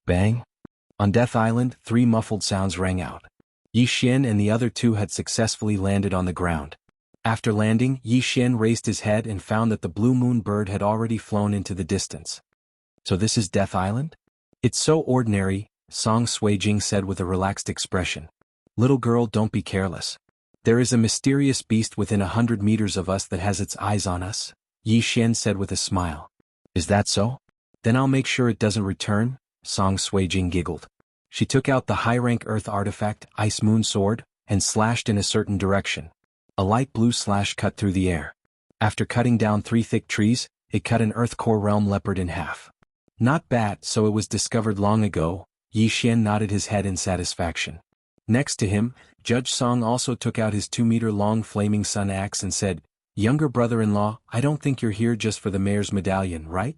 bang. On Death Island, 3 muffled sounds rang out. Yi Xian and the other 2 had successfully landed on the ground. After landing, Yi Xian raised his head and found that the blue moon bird had already flown into the distance. So this is Death Island? It's so ordinary, Song Suijing said with a relaxed expression. Little girl, don't be careless. There is a mysterious beast within 100 meters of us that has its eyes on us, Yi Xian said with a smile. Is that so? Then I'll make sure it doesn't return, Song Suijing giggled. She took out the high-rank earth artifact, Ice Moon Sword, and slashed in a certain direction. A light blue slash cut through the air. After cutting down 3 thick trees, it cut an Earth Core Realm leopard in half. Not bad, so it was discovered long ago, Yi Xian nodded his head in satisfaction. Next to him, Judge Song also took out his 2-meter-long flaming sun axe and said, Younger brother-in-law, I don't think you're here just for the mayor's medallion, right?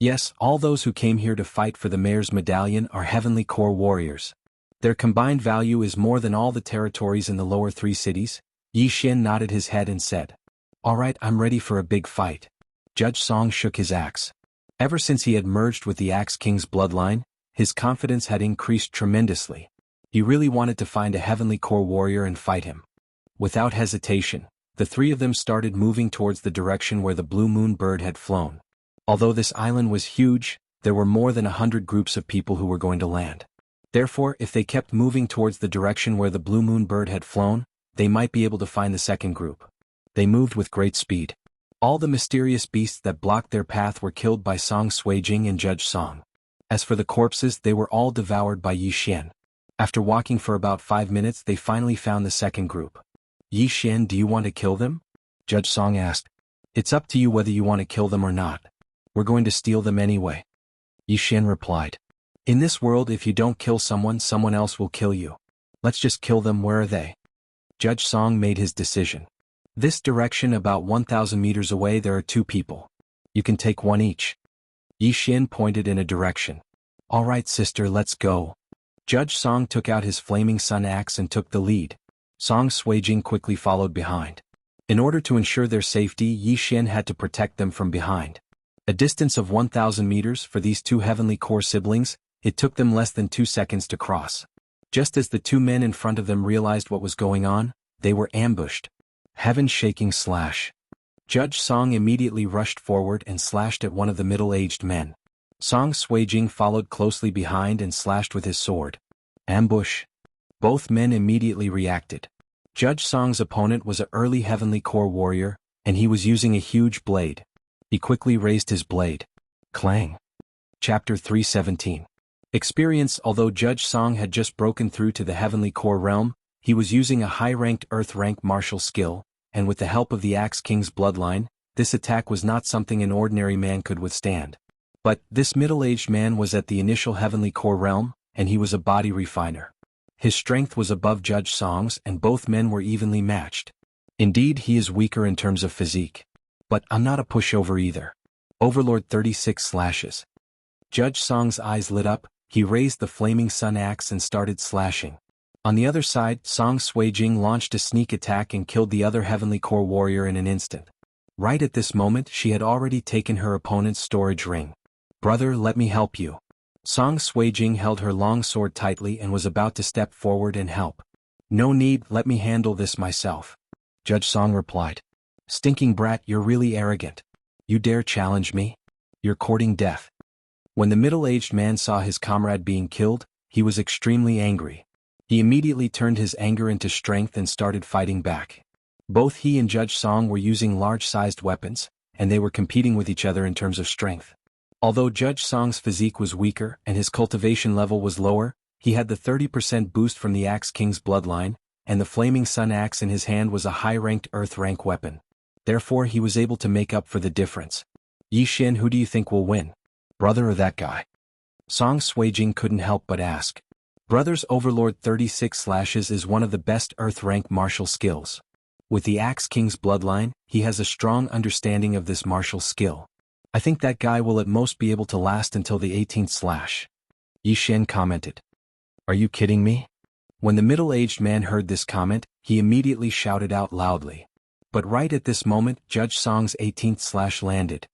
Yes, all those who came here to fight for the mayor's medallion are Heavenly Core warriors. Their combined value is more than all the territories in the lower 3 cities. Yi Xian nodded his head and said, All right, I'm ready for a big fight. Judge Song shook his axe. Ever since he had merged with the Axe King's bloodline, his confidence had increased tremendously. He really wanted to find a Heavenly Core warrior and fight him. Without hesitation, the 3 of them started moving towards the direction where the blue moon bird had flown. Although this island was huge, there were more than 100 groups of people who were going to land. Therefore, if they kept moving towards the direction where the blue moon bird had flown, they might be able to find the second group. They moved with great speed. All the mysterious beasts that blocked their path were killed by Song Suijing and Judge Song. As for the corpses, they were all devoured by Yi Xian. After walking for about 5 minutes, they finally found the second group. Yi Xian, do you want to kill them? Judge Song asked. It's up to you whether you want to kill them or not. We're going to steal them anyway. Yi Xian replied. In this world, if you don't kill someone, someone else will kill you. Let's just kill them. Where are they? Judge Song made his decision. This direction, about 1,000 meters away, there are 2 people. You can take one each. Yi Xian pointed in a direction. All right, sister, let's go. Judge Song took out his flaming sun axe and took the lead. Song Suijing quickly followed behind. In order to ensure their safety, Yi Xian had to protect them from behind. A distance of 1,000 meters for these 2 Heavenly Core siblings, it took them less than 2 seconds to cross. Just as the 2 men in front of them realized what was going on, they were ambushed. Heaven-shaking slash. Judge Song immediately rushed forward and slashed at one of the middle-aged men. Song Suijing followed closely behind and slashed with his sword. Ambush. Both men immediately reacted. Judge Song's opponent was an early Heavenly Core warrior, and he was using a huge blade. He quickly raised his blade. Clang. Chapter 317. Experience. Although Judge Song had just broken through to the Heavenly Core realm, he was using a high-ranked Earth-rank martial skill, and with the help of the Axe King's bloodline, this attack was not something an ordinary man could withstand. But this middle-aged man was at the initial Heavenly Core realm, and he was a body refiner. His strength was above Judge Song's, and both men were evenly matched. Indeed, he is weaker in terms of physique. But I'm not a pushover either. Overlord 36 slashes. Judge Song's eyes lit up, he raised the flaming sun axe and started slashing. On the other side, Song Suijing launched a sneak attack and killed the other Heavenly Core warrior in an instant. Right at this moment, she had already taken her opponent's storage ring. Brother, let me help you. Song Suijing held her long sword tightly and was about to step forward and help. No need, let me handle this myself. Judge Song replied. Stinking brat, you're really arrogant. You dare challenge me? You're courting death. When the middle-aged man saw his comrade being killed, he was extremely angry. He immediately turned his anger into strength and started fighting back. Both he and Judge Song were using large-sized weapons, and they were competing with each other in terms of strength. Although Judge Song's physique was weaker and his cultivation level was lower, he had the 30% boost from the Axe King's bloodline, and the flaming sun axe in his hand was a high-ranked Earth-rank weapon. Therefore he was able to make up for the difference. Yi Xian, who do you think will win? Brother or that guy? Song Suijing couldn't help but ask. Brother's Overlord 36 slashes is one of the best Earth-rank martial skills. With the Axe King's bloodline, he has a strong understanding of this martial skill. I think that guy will at most be able to last until the 18th slash. Yi Xian commented. Are you kidding me? When the middle-aged man heard this comment, he immediately shouted out loudly. But right at this moment, Judge Song's 18th slash landed.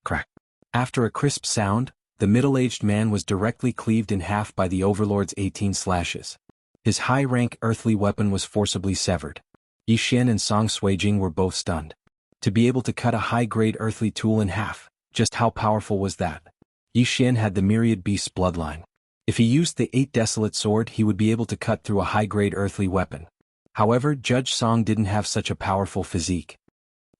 Crack. After a crisp sound, the middle-aged man was directly cleaved in half by the Overlord's 18 slashes. His high-rank earthly weapon was forcibly severed. Yi Xian and Song Suijing were both stunned. To be able to cut a high-grade earthly tool in half, just how powerful was that? Yi Xian had the myriad beast's bloodline. If he used the 8 desolate sword, he would be able to cut through a high-grade earthly weapon. However, Judge Song didn't have such a powerful physique.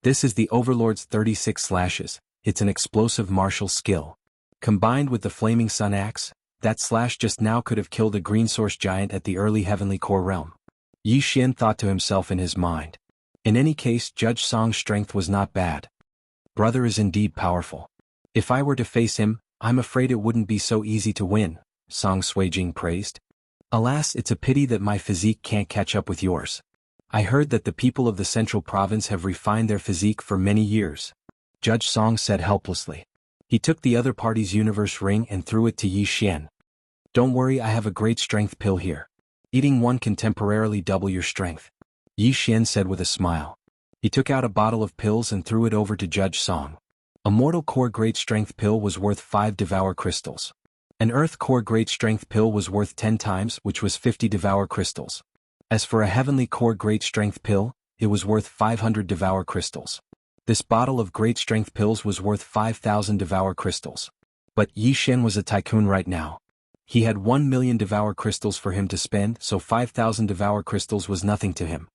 This is the Overlord's 36 slashes. It's an explosive martial skill. Combined with the flaming sun axe, that slash just now could have killed a green source giant at the early heavenly core realm. Yi Xian thought to himself in his mind. In any case, Judge Song's strength was not bad. Brother is indeed powerful. If I were to face him, I'm afraid it wouldn't be so easy to win, Song Suijing praised. Alas, it's a pity that my physique can't catch up with yours. I heard that the people of the central province have refined their physique for many years. Judge Song said helplessly. He took the other party's universe ring and threw it to Yi Xian. Don't worry, I have a great strength pill here. Eating one can temporarily double your strength. Yi Xian said with a smile. He took out a bottle of pills and threw it over to Judge Song. A mortal core great strength pill was worth 5 devour crystals. An earth core great strength pill was worth 10 times, which was 50 devour crystals. As for a heavenly core great strength pill, it was worth 500 devour crystals. This bottle of great strength pills was worth 5,000 devour crystals. But Yi Xian was a tycoon right now. He had 1 million devour crystals for him to spend, so 5,000 devour crystals was nothing to him.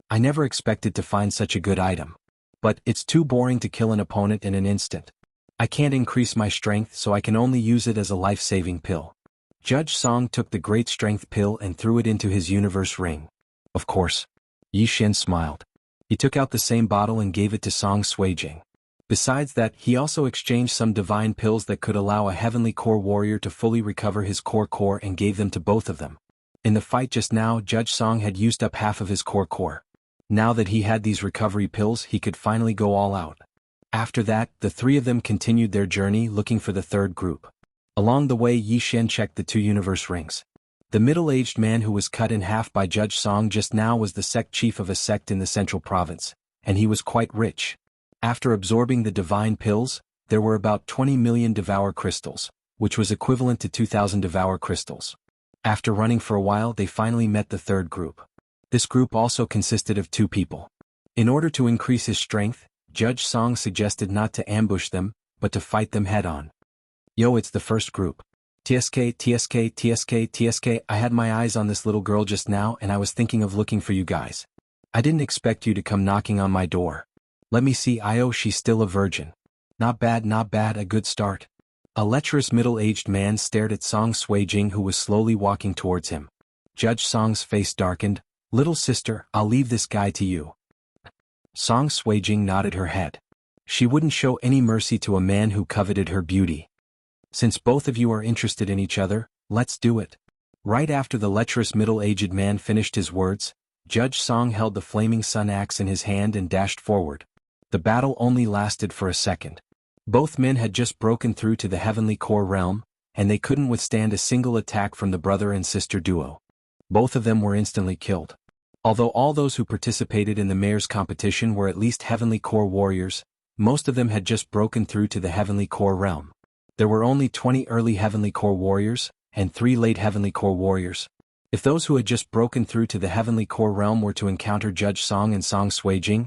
I never expected to find such a good item. But it's too boring to kill an opponent in an instant. I can't increase my strength, so I can only use it as a life-saving pill. Judge Song took the great strength pill and threw it into his universe ring. Of course. Yi Xian smiled. He took out the same bottle and gave it to Song Suijing. Besides that, he also exchanged some divine pills that could allow a heavenly core warrior to fully recover his core and gave them to both of them. In the fight just now, Judge Song had used up half of his core. Now that he had these recovery pills, he could finally go all out. After that, the three of them continued their journey looking for the third group. Along the way, Yi Xian checked the 2 universe rings. The middle-aged man who was cut in half by Judge Song just now was the sect chief of a sect in the central province, and he was quite rich. After absorbing the divine pills, there were about 20 million devour crystals, which was equivalent to 2,000 devour crystals. After running for a while, they finally met the third group. This group also consisted of 2 people. In order to increase his strength, Judge Song suggested not to ambush them, but to fight them head-on. Yo, it's the first group. TSK, I had my eyes on this little girl just now and I was thinking of looking for you guys. I didn't expect you to come knocking on my door. Let me see, she's still a virgin. Not bad, a good start. A lecherous middle-aged man stared at Song Suijing, who was slowly walking towards him. Judge Song's face darkened. Little sister, I'll leave this guy to you. Song Suijing nodded her head. She wouldn't show any mercy to a man who coveted her beauty. Since both of you are interested in each other, let's do it. Right after the lecherous middle-aged man finished his words, Judge Song held the flaming sun axe in his hand and dashed forward. The battle only lasted for a second. Both men had just broken through to the heavenly core realm, and they couldn't withstand a single attack from the brother and sister duo. Both of them were instantly killed. Although all those who participated in the mayor's competition were at least heavenly core warriors, most of them had just broken through to the heavenly core realm. There were only 20 early heavenly core warriors, and 3 late heavenly core warriors. If those who had just broken through to the heavenly core realm were to encounter Judge Song and Song Suijing,